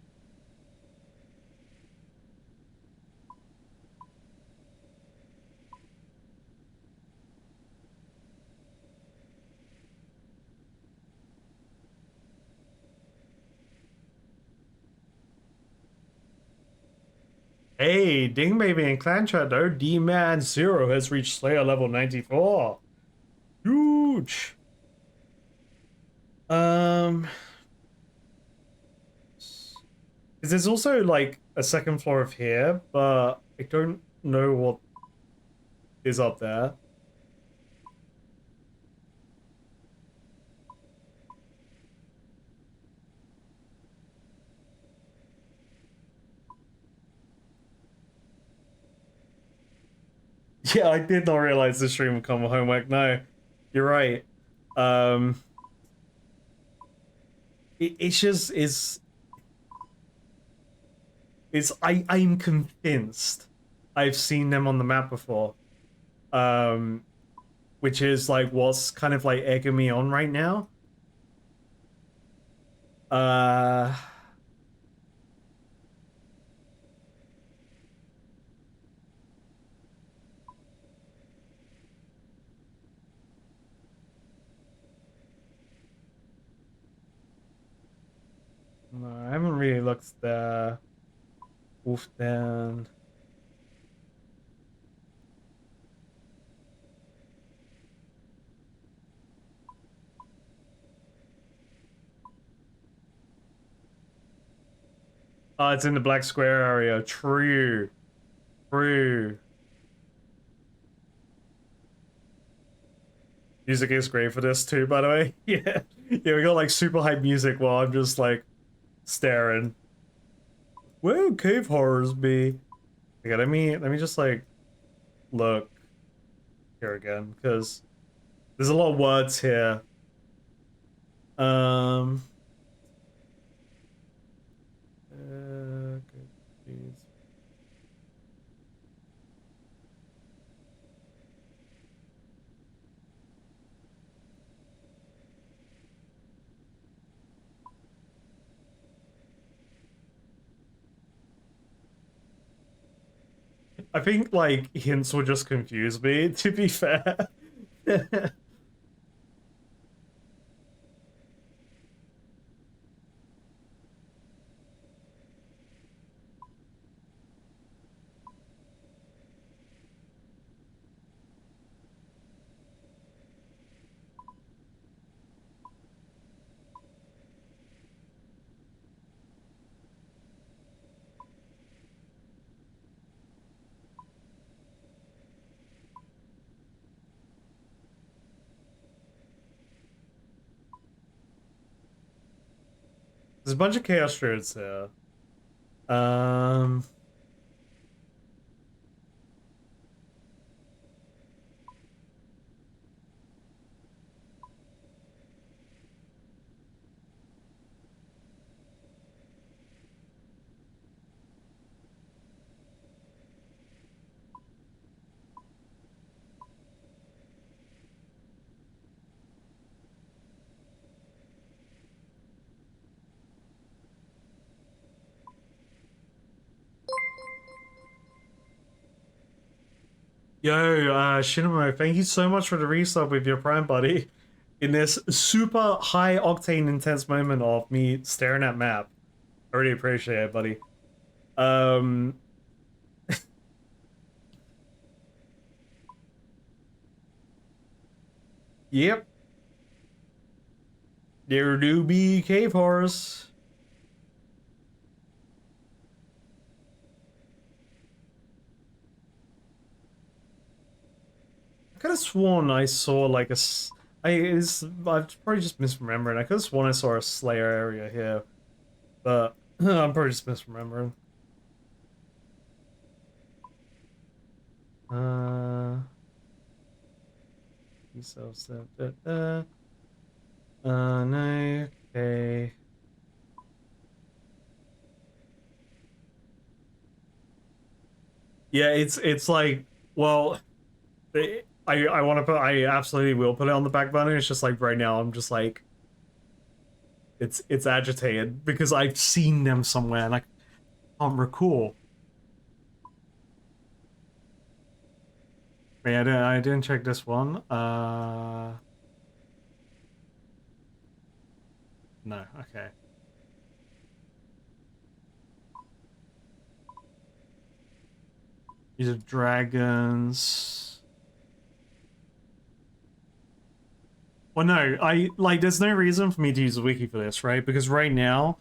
Hey, Ding Baby and Clan Chat though. D-Man Zero has reached Slayer level 94. Huge. Um, 'cause there's also like a second floor of here, but I don't know what is up there. Yeah, I did not realize the stream would come with homework. No, you're right. Um, it's just is I'm convinced I've seen them on the map before. Um, which is like what's kind of like egging me on right now. Uh, no, I haven't really looked the Wolf Den. Oh, it's in the black square area. True. True. Music is great for this too, by the way. Yeah. Yeah, we got like super hype music while I'm just like staring. Where would cave horrors be? Okay, let me just like look here again, because there's a lot of words here. Um good, please. I think like hints will just confuse me, to be fair. There's a bunch of Chaos Druids here. Um, Yo, Shinamo, thank you so much for the resub with your Prime, buddy. In this super high octane intense moment of me staring at map. I really appreciate it, buddy. Um, yep. There do be cave horrors. I could have sworn I saw like I've probably just misremembering. I could have sworn I saw a Slayer area here, but I'm probably just misremembering. Uh, so no, okay. Yeah, it's like, well, I want to put, I absolutely will put it on the back burner. It's just like right now I'm just like it's agitated because I've seen them somewhere and I can't recall. Wait, I didn't check this one. No, okay. These are dragons. Well, no, I like. There's no reason for me to use a wiki for this, right? Because right now,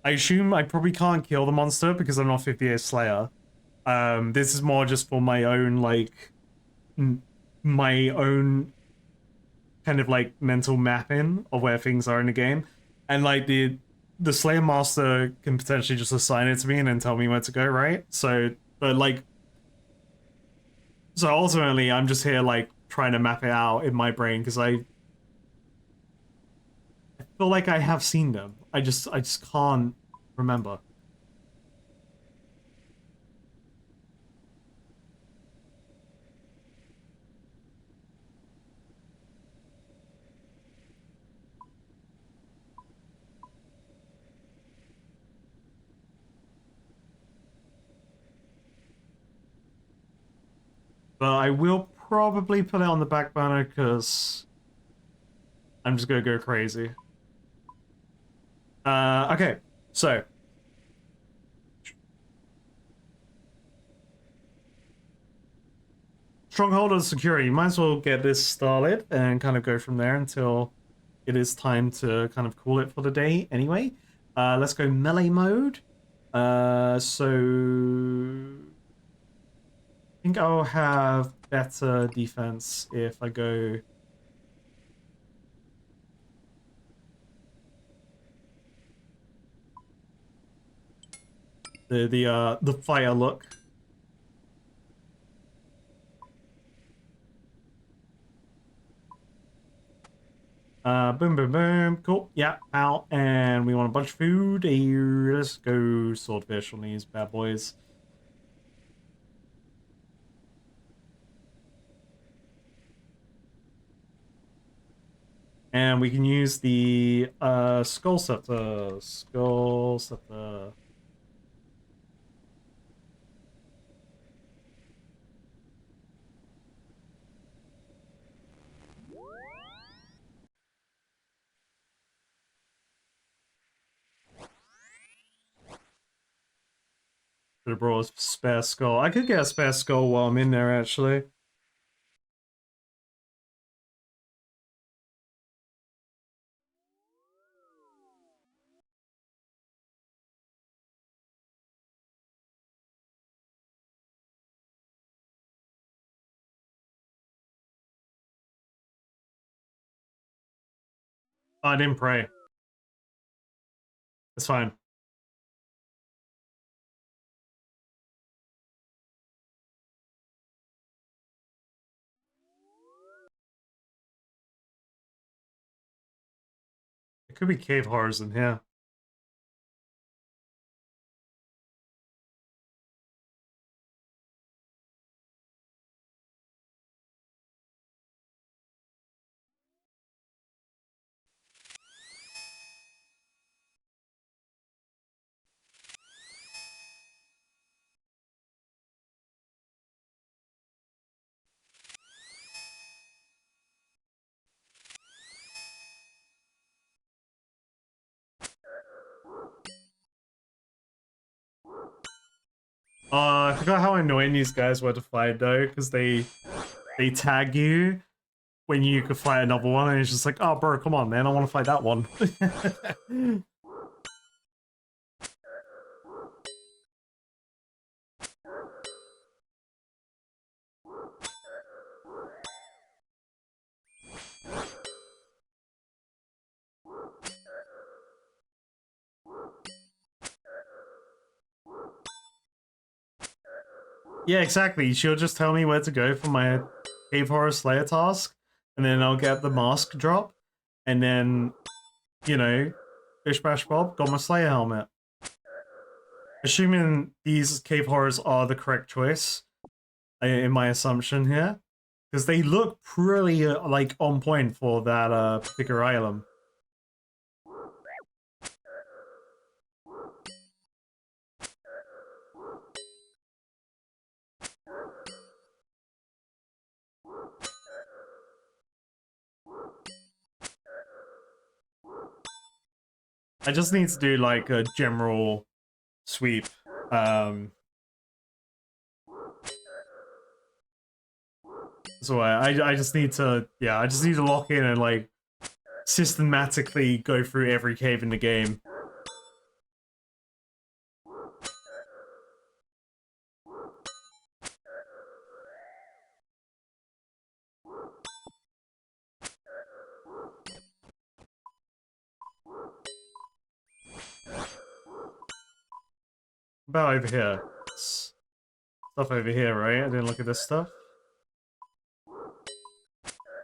I assume I probably can't kill the monster because I'm not 58 Slayer. This is more just for my own like my own kind of like mental mapping of where things are in the game, and like the Slayer Master can potentially just assign it to me and then tell me where to go, right? So, but like, so ultimately, I'm just here like trying to map it out in my brain because I feel like I have seen them. I just can't remember. But I will probably put it on the back burner because I'm just gonna go crazy. Okay, so Stronghold of Security. Might as well get this started and kind of go from there until it is time to kind of call it for the day anyway. Let's go melee mode. So I think I'll have better defense if I go the fire look. Boom, boom, boom. Cool. Yeah, out. And we want a bunch of food. Here, let's go swordfish on these bad boys. And we can use the skull scepter. Skull scepter. Should have brought a spare skull. I could get a spare skull while I'm in there, actually. I didn't pray. It's fine. It could be cave horrors in here. I forgot how annoying these guys were to fight though, because they tag you when you could fight another one, and it's just like, oh bro, come on man, I want to fight that one. Yeah, exactly. She'll just tell me where to go for my Cave Horror Slayer task, and then I'll get the mask drop, and then, you know, Bish Bash Bob, got my Slayer helmet. Assuming these cave horrors are the correct choice, in my assumption here, because they look pretty, like, on point for that, particular island. I just need to do, like, a general sweep. So I just need to, yeah, I just need to lock in and, like, systematically go through every cave in the game. About over here. Stuff over here, right? I didn't look at this stuff.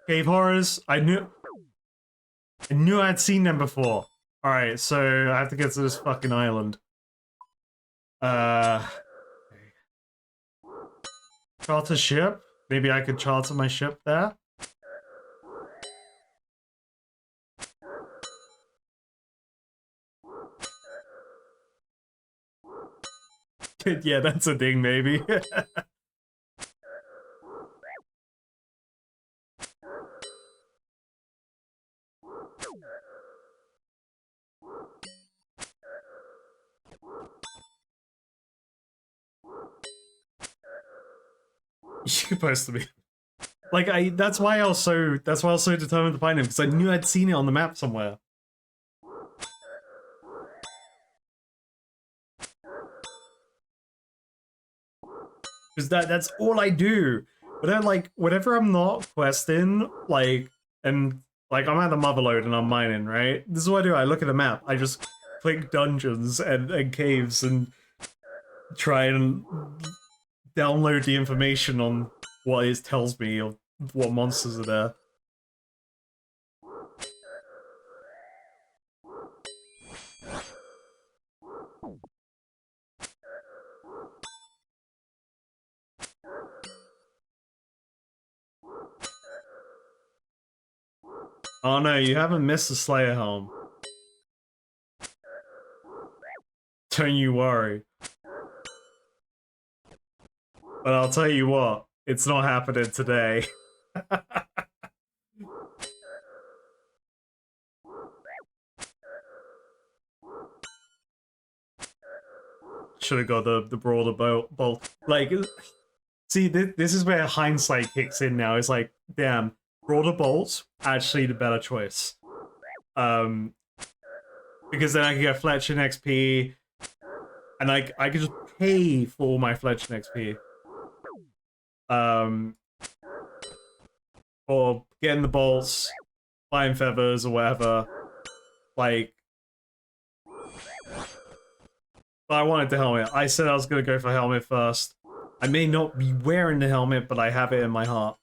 Cave horrors. I knew I'd seen them before. Alright, so I have to get to this fucking island. Charter ship? Maybe I could charter my ship there? Yeah, that's a thing, maybe. You're supposed to be. Like, that's why I was so determined to find him, because I knew I'd seen it on the map somewhere. Because that's all I do. But then, like, whenever I'm not questing, like, and, like, I'm at the motherlode and I'm mining, right? This is what I do. I look at the map. I just click dungeons and caves and try and download the information on what it tells me of what monsters are there. Oh no, you haven't missed the Slayer helm. Don't you worry. But I'll tell you what, it's not happening today. Should have got the broader bolt. Like, see, this is where hindsight kicks in now. It's like, damn, broader bolts, actually the better choice. Because then I can get Fletching XP, and I can just pay for all my Fletching XP. Or getting the bolts, flying feathers, or whatever. Like, But I wanted the helmet. I said I was gonna go for helmet first. I may not be wearing the helmet, but I have it in my heart.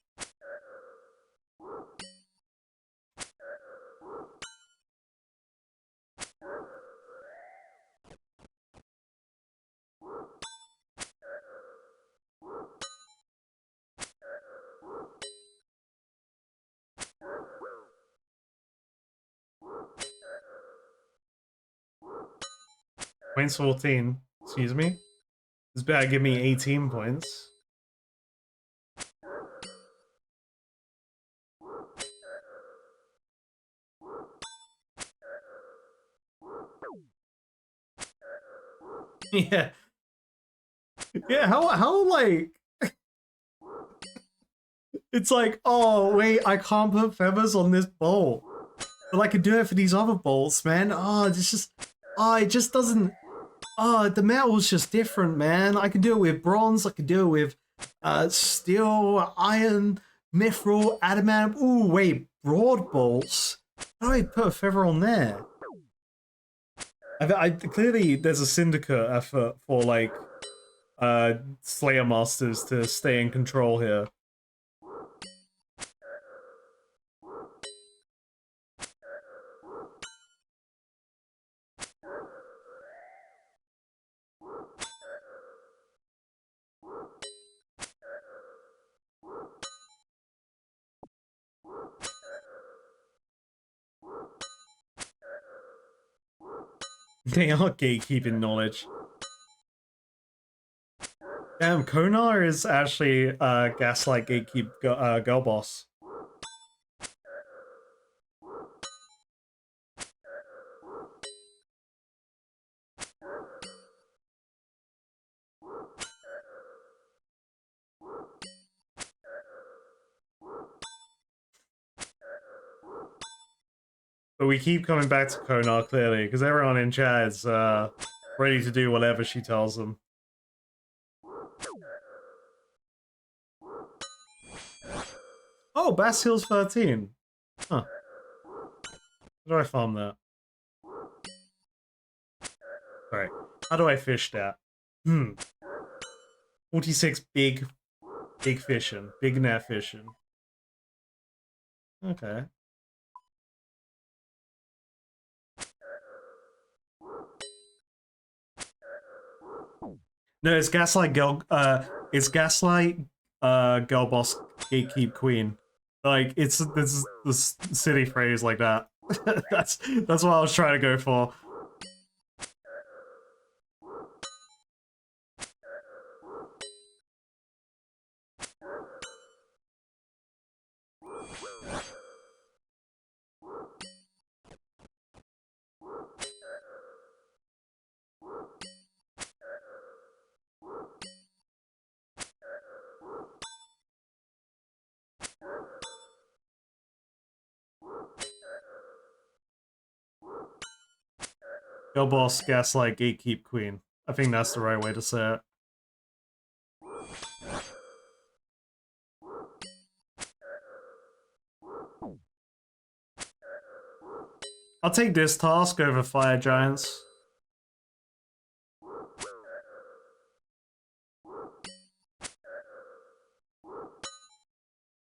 Points 14. Excuse me? This better give me 18 points. Yeah. Yeah, how like it's like, oh wait, I can't put feathers on this bolt. But I could do it for these other bolts, man. Oh, it's just it just doesn't the metal's just different, man. I can do it with bronze, I can do it with steel, iron, mithril, adamant. Ooh, wait, broad bolts? How do I put a feather on there? I clearly there's a syndicate effort for like Slayer Masters to stay in control here. They are gatekeeping knowledge. Damn, Konar is actually Gaslight Gatekeep girl boss. But we keep coming back to Konar clearly, because everyone in chat is ready to do whatever she tells them. Oh, Bastille's 13. Huh. How do I farm that? Alright. How do I fish that? 46 big fishing. Big net fishing. Okay. No, it's Gaslight Girl it's Gaslight Girl Boss Gatekeep Queen. Like it's this city phrase like that. that's what I was trying to go for. Girl Boss Gaslight Gatekeep Queen. I think that's the right way to say it. I'll take this task over Fire Giants.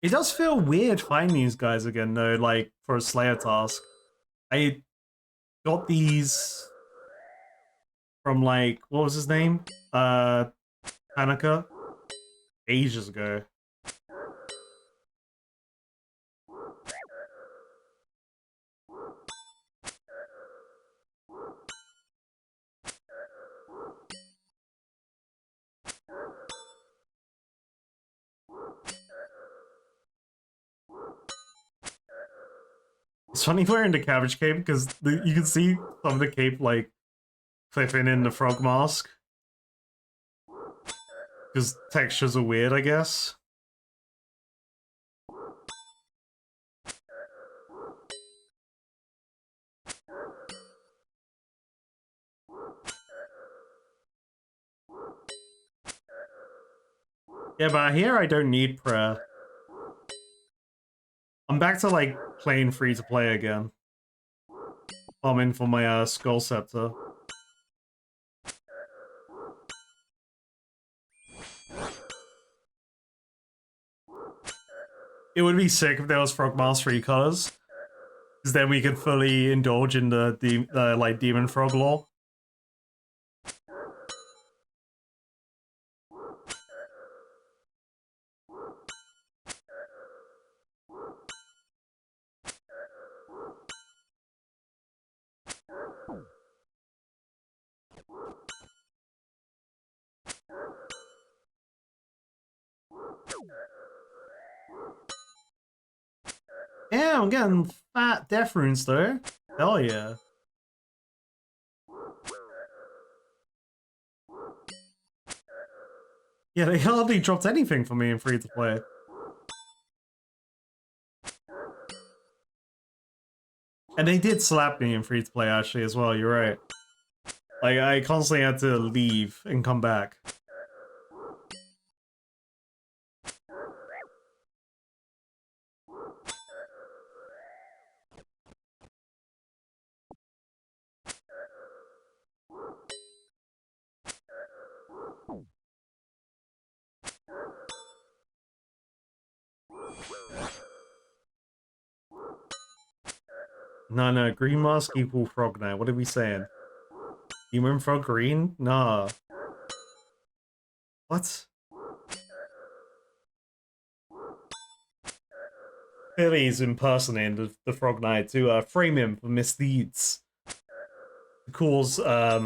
It does feel weird fighting these guys again though, like for a Slayer task. I got these from like, what was his name? Hanukkah? Ages ago. It's funny wearing the cabbage cape because you can see some of the cape like clipping in the frog mask. Because textures are weird, I guess. Yeah, but here I don't need prayer. I'm back to like playing free to play again. I'm in for my Skull Scepter. It would be sick if there was Frogmask 3 colors, because then we could fully indulge in the like demon frog lore. Yeah, I'm getting fat death runes though. Hell yeah. Yeah, they hardly dropped anything for me in free to play. And they did slap me in free to play actually as well, you're right. Like I constantly had to leave and come back. No, green mask equal frog now. What are we saying? Demon frog green? Nah. What? Clearly he's impersonating the Frog Knight to frame him for misdeeds. To cause, I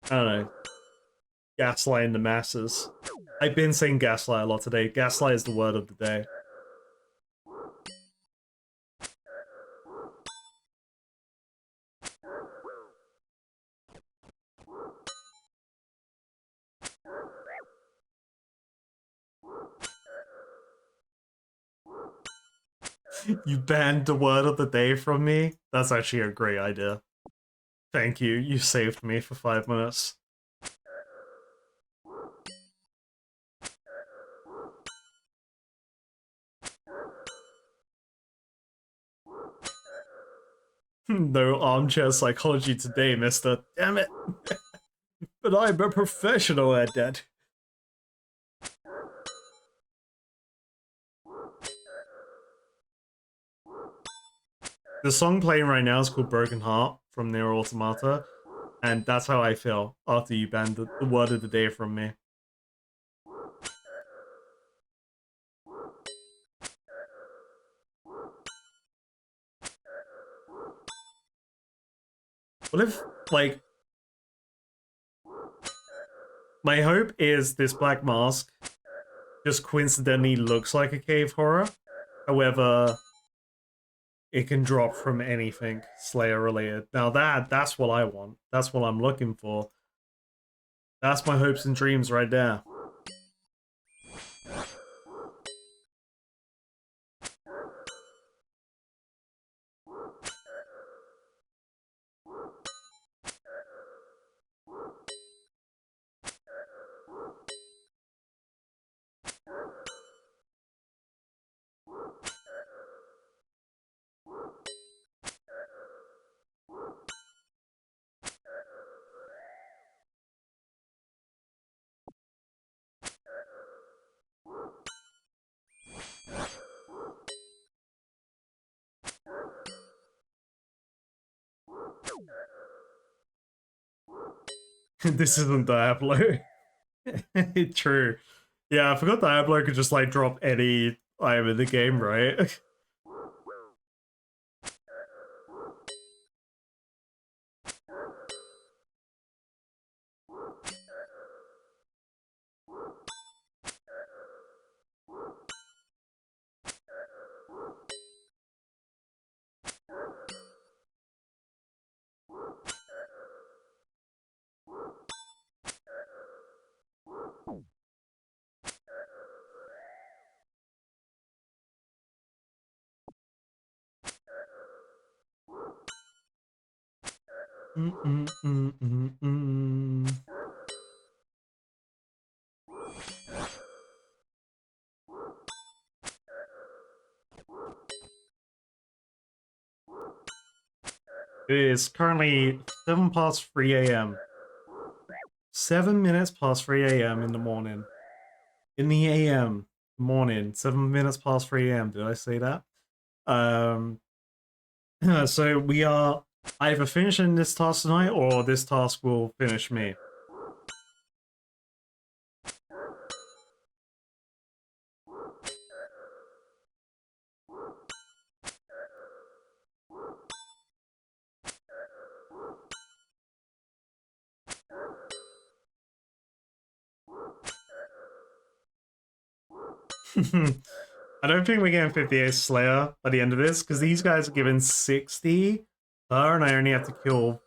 don't know, gaslighting the masses. I've been saying gaslight a lot today. Gaslight is the word of the day. You banned the word of the day from me? That's actually a great idea. Thank you, you saved me for 5 minutes. No armchair psychology today, mister. Damn it. But I'm a professional at that. The song playing right now is called Broken Heart from Near Automata, and that's how I feel after you banned the word of the day from me. What if, like, my hope is this black mask just coincidentally looks like a cave horror. However, it can drop from anything Slayer related. Now that's what I want. That's what I'm looking for. That's my hopes and dreams right there. This isn't Diablo. True. Yeah, I forgot Diablo could just like drop any item in the game, right? It is currently 7 past 3 a.m. 7 minutes past 3 a.m. in the morning. in the AM morning, 7 minutes past 3 a.m. Did I say that? Um, so we are either finishing this task tonight or this task will finish me. I don't think we're getting 58 Slayer by the end of this, because these guys are given 60 per, and I only have to kill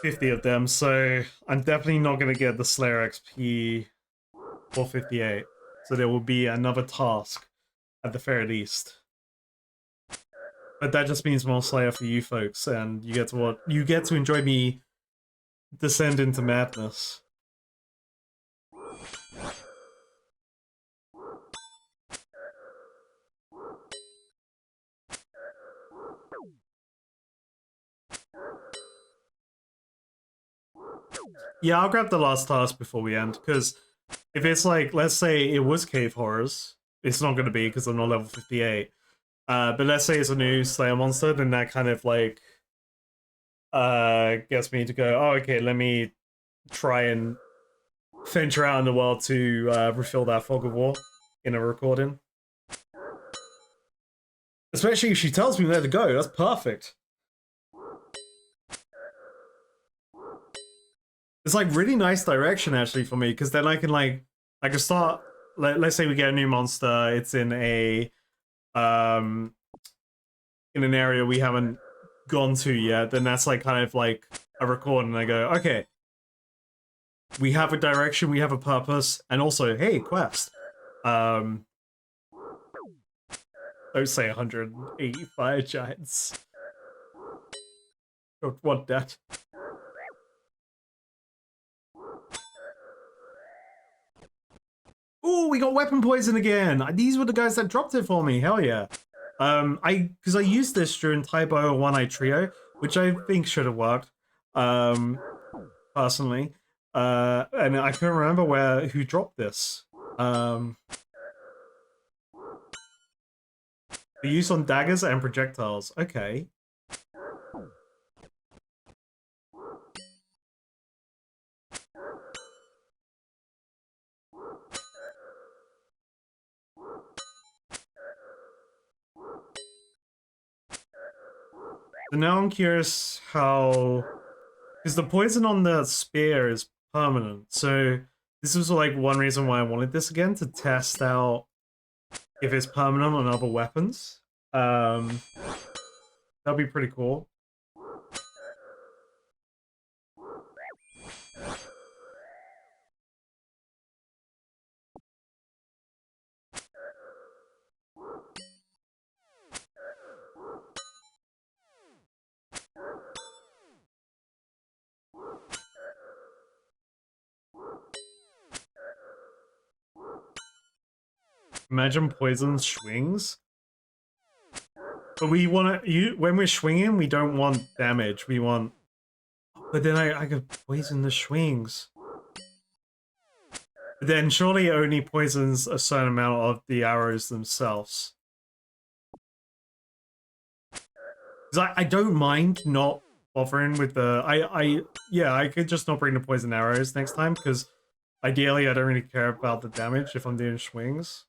50 of them, so I'm definitely not going to get the Slayer XP for 58. So there will be another task at the very least. But that just means more Slayer for you folks, and you get to enjoy me descend into madness. Yeah, I'll grab the last task before we end, because if it's like, let's say it was Cave Horrors, it's not going to be because I'm not level 58. But let's say it's a new Slayer monster, then that kind of like gets me to go, oh, okay, let me try and venture out in the world to refill that fog of war in a recording. Especially if she tells me where to go, that's perfect. It's like really nice direction actually for me, because then I can start. Let's say we get a new monster. It's in an area we haven't gone to yet. Then that's like kind of like a record, and I go, okay, we have a direction, we have a purpose, and also, hey, quest. Don't say 185 giants. Don't want that. Ooh, we got weapon poison again. These were the guys that dropped it for me. Hell yeah. Because I used this during Taibo One Eye Trio, which I think should have worked. Personally. And I couldn't remember who dropped this. The use on daggers and projectiles. Okay. So now I'm curious how, because the poison on the spear is permanent. So this was like one reason why I wanted this again, to test out if it's permanent on other weapons. That'd be pretty cool. Imagine poison swings. But we want to, when we're swinging, we don't want damage. We want, but then I could poison the swings. But then surely it only poisons a certain amount of the arrows themselves. Because I don't mind not bothering with the, yeah, I could just not bring the poison arrows next time, because ideally I don't really care about the damage if I'm doing swings.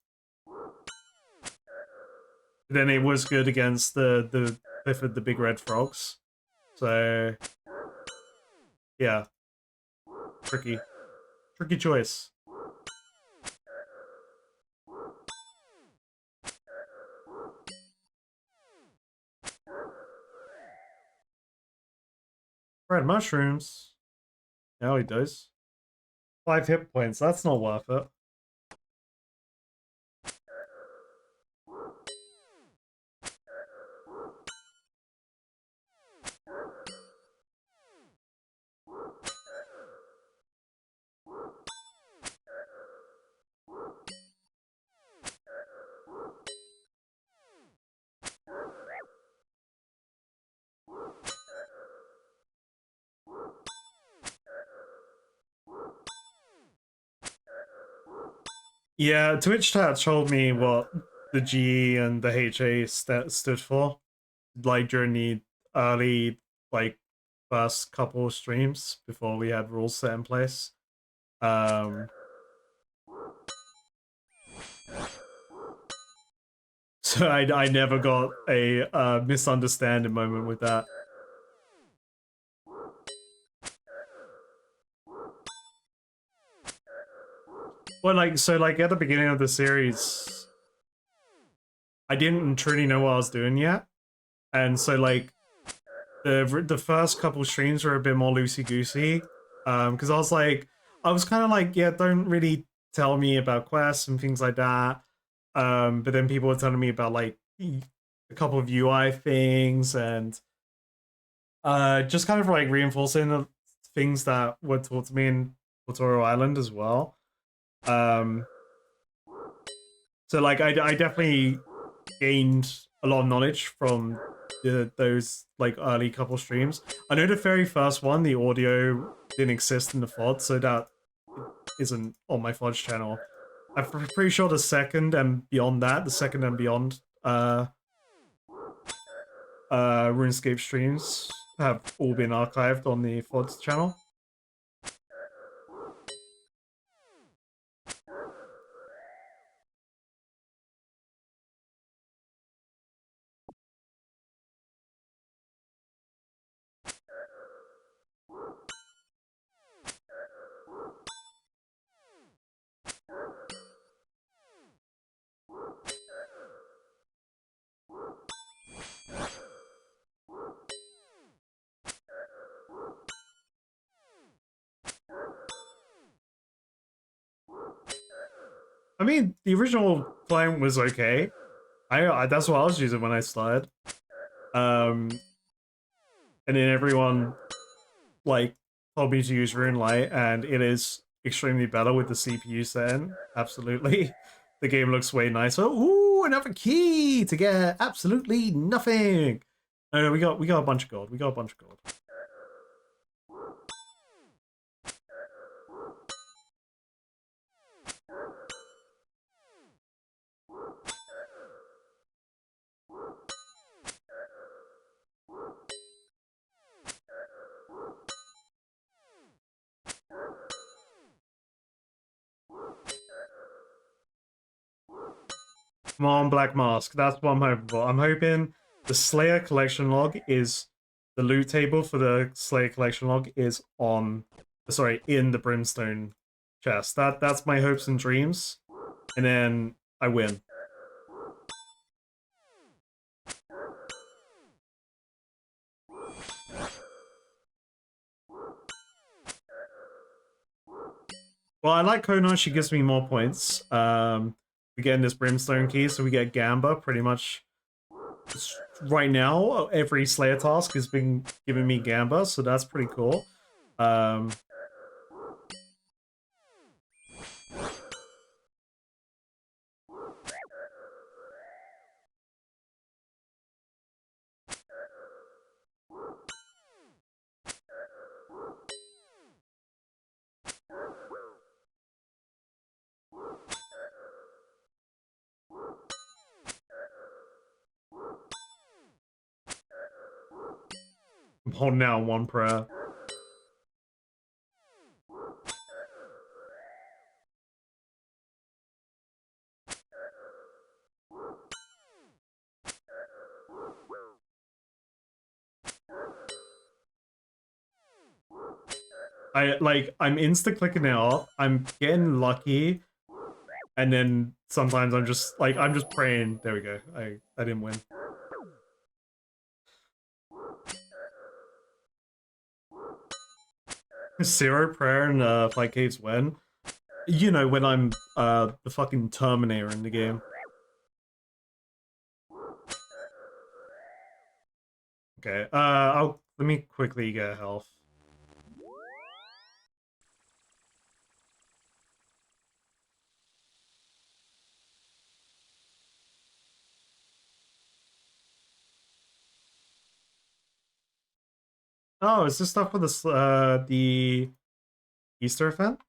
Then it was good against the Clifford the Big Red Frogs. So yeah. Tricky. Tricky choice. Red mushrooms. Now he does. 5 hit points, that's not worth it. Yeah, Twitch chat told me what the G and the HA stood for, like during the early, like, first couple of streams before we had rules set in place. Um, so I never got a misunderstanding moment with that. Well, like, so, like, at the beginning of the series, I didn't truly know what I was doing yet. And so, like, the first couple streams were a bit more loosey goosey, because I was kind of like, yeah, don't really tell me about quests and things like that. But then people were telling me about like a couple of UI things and just kind of like reinforcing the things that were taught to me in Tutorial Island as well. Um, so like I definitely gained a lot of knowledge from those like early couple streams. I know the very first one, the audio didn't exist in the FOD, so that isn't on my FOD channel. I'm pretty sure the second and beyond that, the second and beyond RuneScape streams have all been archived on the FOD channel. I mean, the original client was okay. I that's what I was using when I started. Um, and then everyone like told me to use RuneLite, and it is extremely better with the CPU setting. Absolutely, the game looks way nicer. Ooh, another key to get absolutely nothing. No, no, we got a bunch of gold. We got a bunch of gold. Come on, Black Mask. That's what I'm hoping for. I'm hoping the Slayer collection log is the loot table for the Slayer collection log is on, sorry, in the Brimstone chest. That's my hopes and dreams, and then I win. Well, I like Kona. She gives me more points. We get in this Brimstone key, so we get Gamba pretty much right now. Every Slayer task has been giving me Gamba, so that's pretty cool. Um, I'm holding out one prayer. I'm insta clicking it off. I'm getting lucky, and then sometimes I'm just praying. There we go. I didn't win. Zero prayer and Fight Caves win. You know when I'm the fucking Terminator in the game. Okay. I'll let me quickly get health. Oh, is this stuff for the Easter event?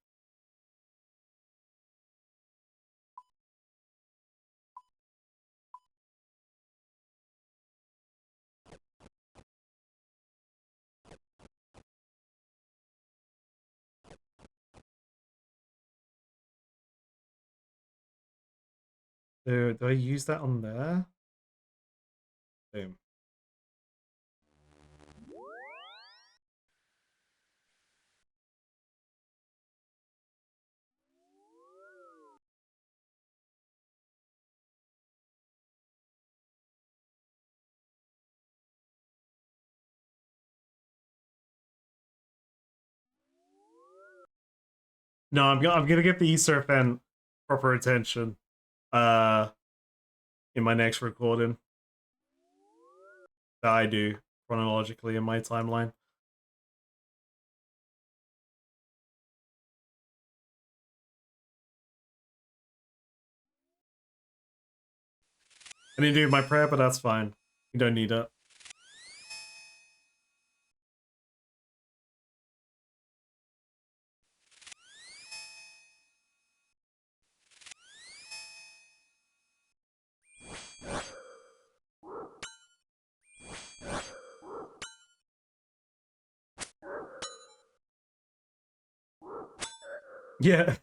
Do I use that on there? Boom. No, I'm gonna give the Easter event proper attention. Uh, in my next recording that I do chronologically in my timeline. I didn't do my prayer, but that's fine. You don't need it. Yeah,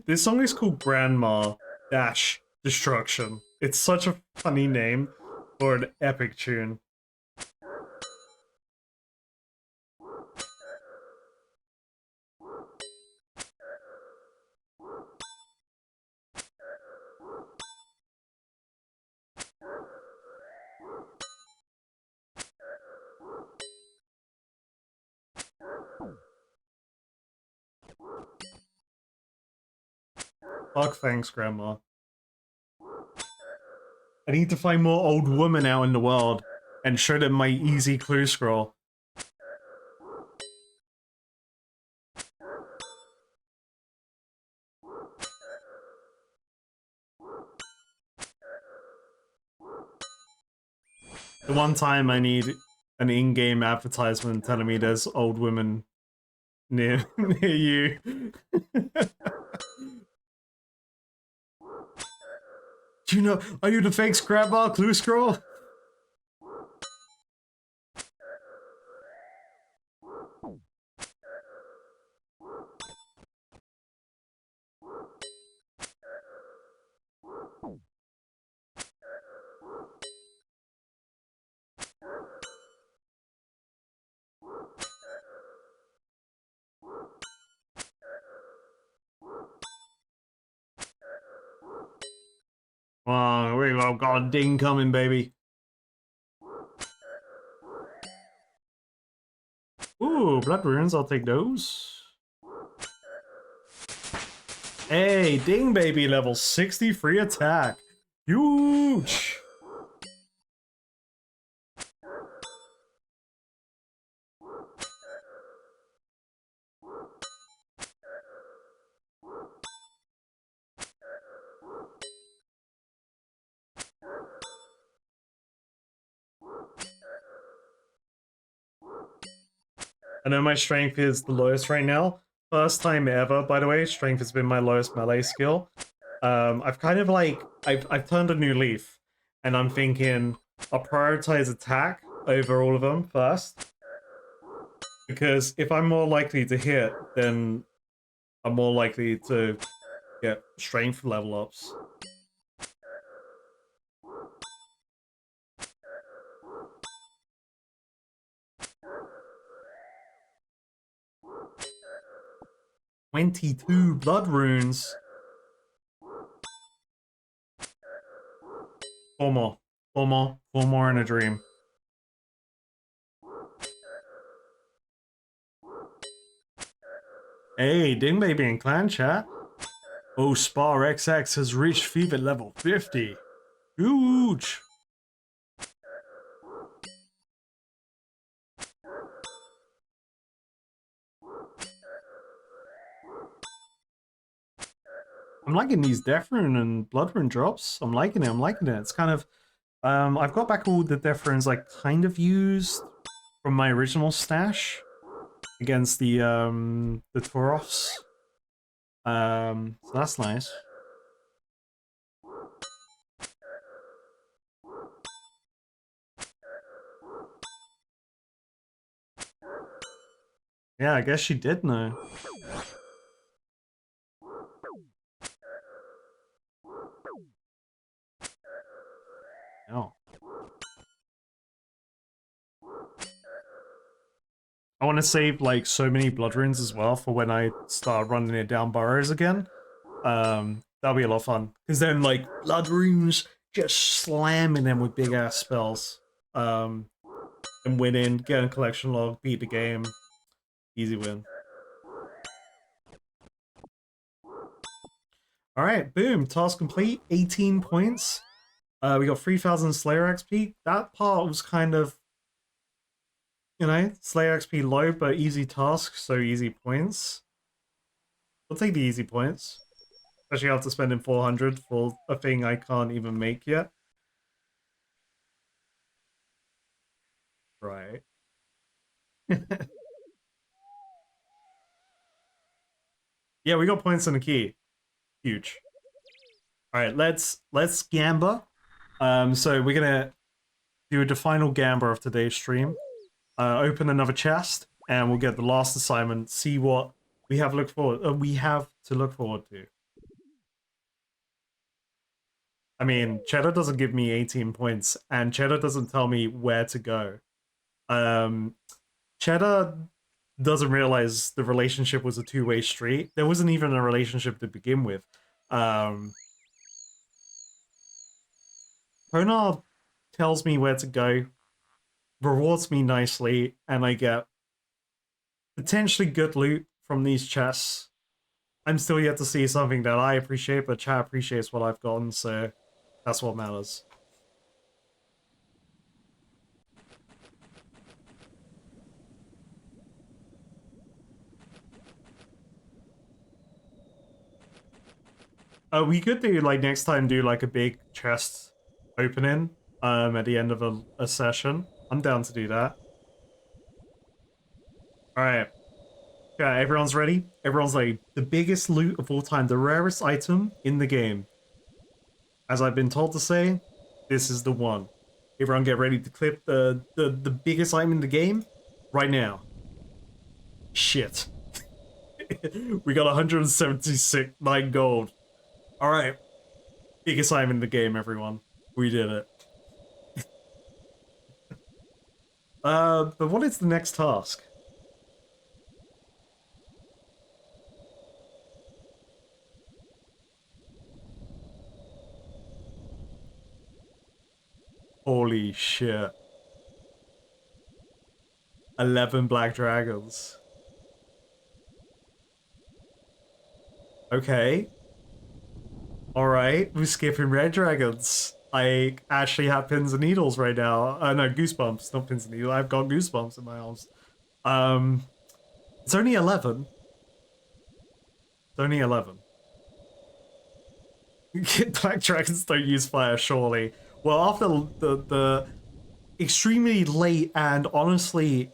this song is called Grandma Dash Destruction. It's such a funny name for an epic tune. Fuck thanks, Grandma. I need to find more old women out in the world and show them my easy clue scroll. The one time I need an in-game advertisement telling me there's old women near near you. Do you know? Are you the fake Grandma clue scroll? Oh, we got a ding coming, baby. Ooh, blood runes, I'll take those. Hey, ding baby, level 63 attack. Huge! I know my strength is the lowest right now. First time ever, by the way, strength has been my lowest melee skill. I've kind of like, I've turned a new leaf, and I'm thinking I'll prioritize attack over all of them first. Because if I'm more likely to hit, then I'm more likely to get strength level ups. "22 blood runes. Four more. Four more. Four more in a dream. Hey, Ding Baby in clan chat. Oh, Spar XX has reached fever level 50. Huge. I'm liking these Death Rune and Blood Rune drops. I'm liking it. I'm liking it. It's kind of I've got back all the Death Runes I kind of used from my original stash against the Tauros. So that's nice. Yeah, I guess she did know. I want to save like so many blood runes as well for when I start running it down burrows again. That'll be a lot of fun because then like blood runes just slamming them with big ass spells. And win in, get a collection log, beat the game, easy win. All right, boom, task complete, 18 points. We got 3,000 Slayer XP. That part was kind of, you know, Slayer XP low, but easy task, so easy points. We'll take the easy points. Especially after spending 400 for a thing I can't even make yet. Right. Yeah, we got points in the key. Huge. All right, let's gamba. So we're gonna do the final gamba of today's stream. Open another chest, and we'll get the last assignment. See what we have we have to look forward to. I mean, Cheddar doesn't give me 18 points, and Cheddar doesn't tell me where to go. Cheddar doesn't realize the relationship was a two-way street. There wasn't even a relationship to begin with. Honar tells me where to go, rewards me nicely, and I get potentially good loot from these chests. I'm still yet to see something that I appreciate, but chat appreciates what I've gotten, so that's what matters. We could do like next time do like a big chest opening at the end of a session. I'm down to do that. Alright. Yeah, everyone's ready? Everyone's like the biggest loot of all time, the rarest item in the game. As I've been told to say, this is the one. Everyone get ready to clip the biggest item in the game right now. Shit. We got 176 9 gold. Alright. Biggest item in the game, everyone. We did it. But what is the next task? Holy shit. 11 black dragons. Okay. Alright, we're skipping red dragons. I actually have pins and needles right now. No, goosebumps, not pins and needles. I've got goosebumps in my arms. It's only 11. It's only 11. Black dragons don't use fire, surely. Well, after the extremely late and honestly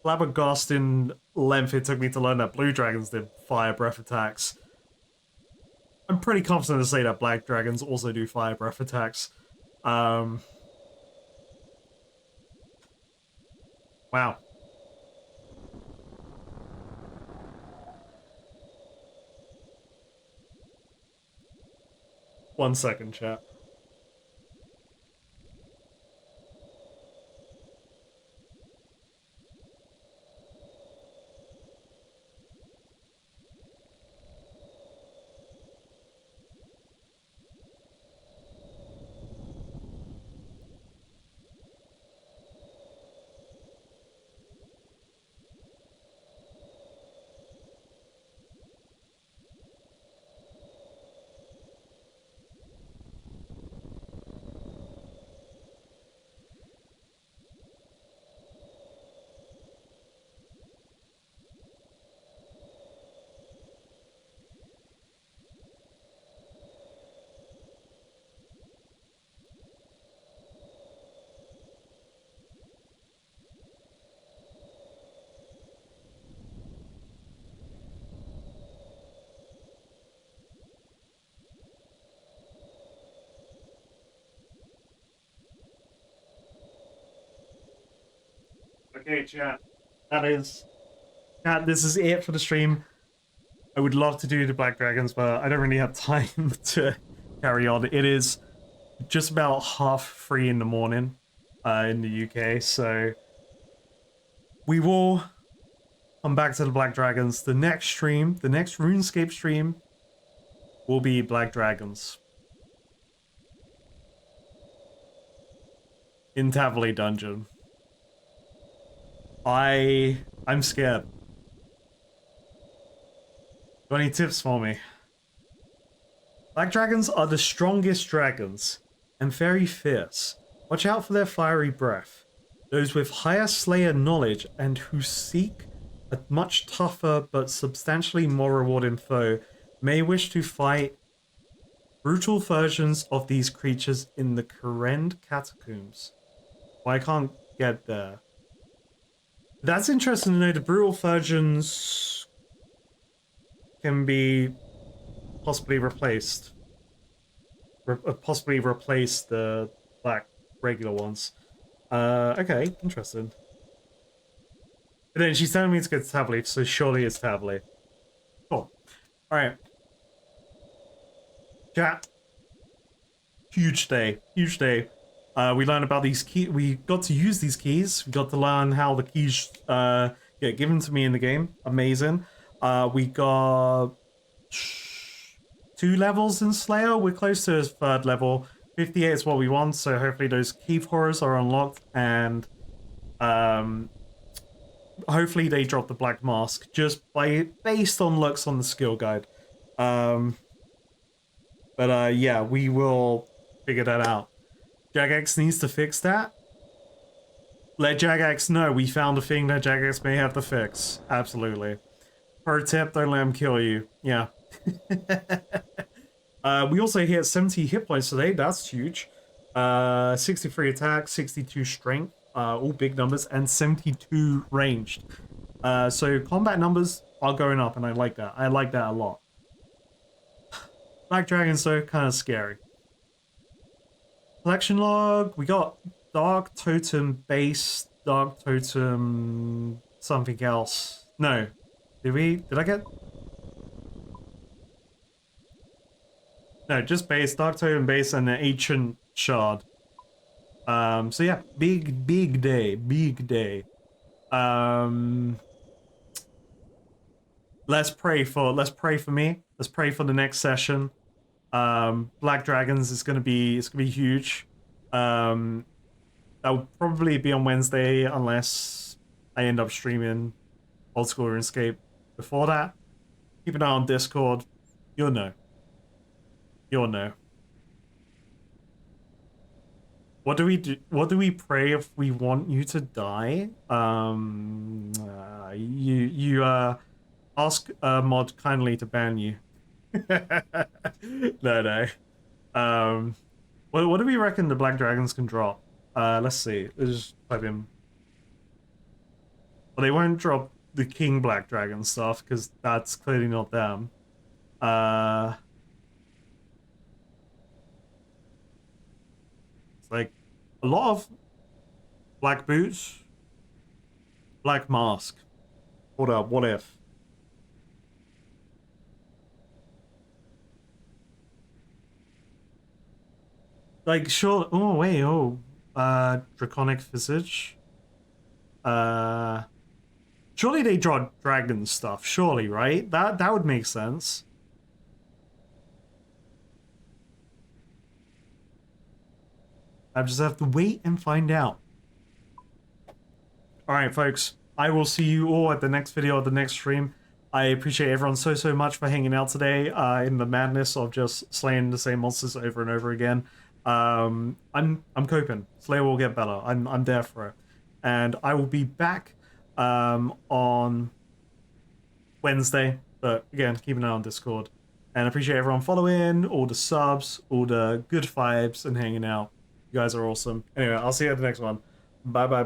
flabbergasting length it took me to learn that blue dragons did fire breath attacks, I'm pretty confident to say that black dragons also do fire breath attacks. Wow. 1 second, chat. Okay, chat. This is it for the stream. I would love to do the Black Dragons, but I don't really have time to carry on. It is just about 3:30 in the morning in the UK, so we will I'm back to the Black Dragons. The next stream, the next RuneScape stream, will be Black Dragons in Tavoli Dungeon. I'm scared. Got any tips for me? Black dragons are the strongest dragons and very fierce. Watch out for their fiery breath. Those with higher Slayer knowledge and who seek a much tougher but substantially more rewarding foe may wish to fight brutal versions of these creatures in the Karen catacombs. Well, I can't get there. That's interesting to know. The brutal versions can be possibly replaced. Possibly replace the black regular ones. Okay, interesting. But then she's telling me to get to Tavli, so surely it's Tavli. Cool. Alright. Chat. Huge day. Huge day. We learned about these keys. We got to use these keys. We got to learn how the keys get given to me in the game. Amazing. We got 2 levels in Slayer. We're close to his 3rd level. 58 is what we want, so hopefully those cave horrors are unlocked, and hopefully they drop the black mask just based on looks on the skill guide. Yeah, we will figure that out. Jagex needs to fix that. Let Jagex know we found a thing that Jagex may have to fix. Absolutely. Pro tip, don't let him kill you. Yeah. We also hit 70 hit points today. That's huge. 63 attack, 62 strength. All big numbers, and 72 ranged. So combat numbers are going up, and I like that. I like that a lot. Black dragons, though, kind of scary. Collection log. We got Dark Totem base, Dark Totem something else. No. Did I get... No, just base, Dark Totem base, and an Ancient Shard. So yeah, big day, big day. Let's pray for me. Let's pray for the next session. Black Dragons is gonna be huge. That will probably be on Wednesday unless I end up streaming Old School RuneScape before that. Keep an eye on Discord. You'll know. You'll know. What do we do? What do we pray if we want you to die? You ask mod kindly to ban you. No. What do we reckon the Black Dragons can drop? Let's see. Let's just type in. Well, they won't drop the King Black Dragon stuff because that's clearly not them. It's like a lot of black boots, black mask. Hold up, what if? Like, sure. Oh, wait, Draconic Visage. Surely they draw dragon stuff, surely, right? That would make sense. I just have to wait and find out. Alright, folks. I will see you all at the next video or the next stream. I appreciate everyone so much for hanging out today in the madness of just slaying the same monsters over and over again. I'm coping. Slayer will get better. I'm there for it. And I will be back on Wednesday. But again, keep an eye on Discord. And I appreciate everyone following, all the subs, all the good vibes, and hanging out. You guys are awesome. Anyway, I'll see you at the next one. Bye.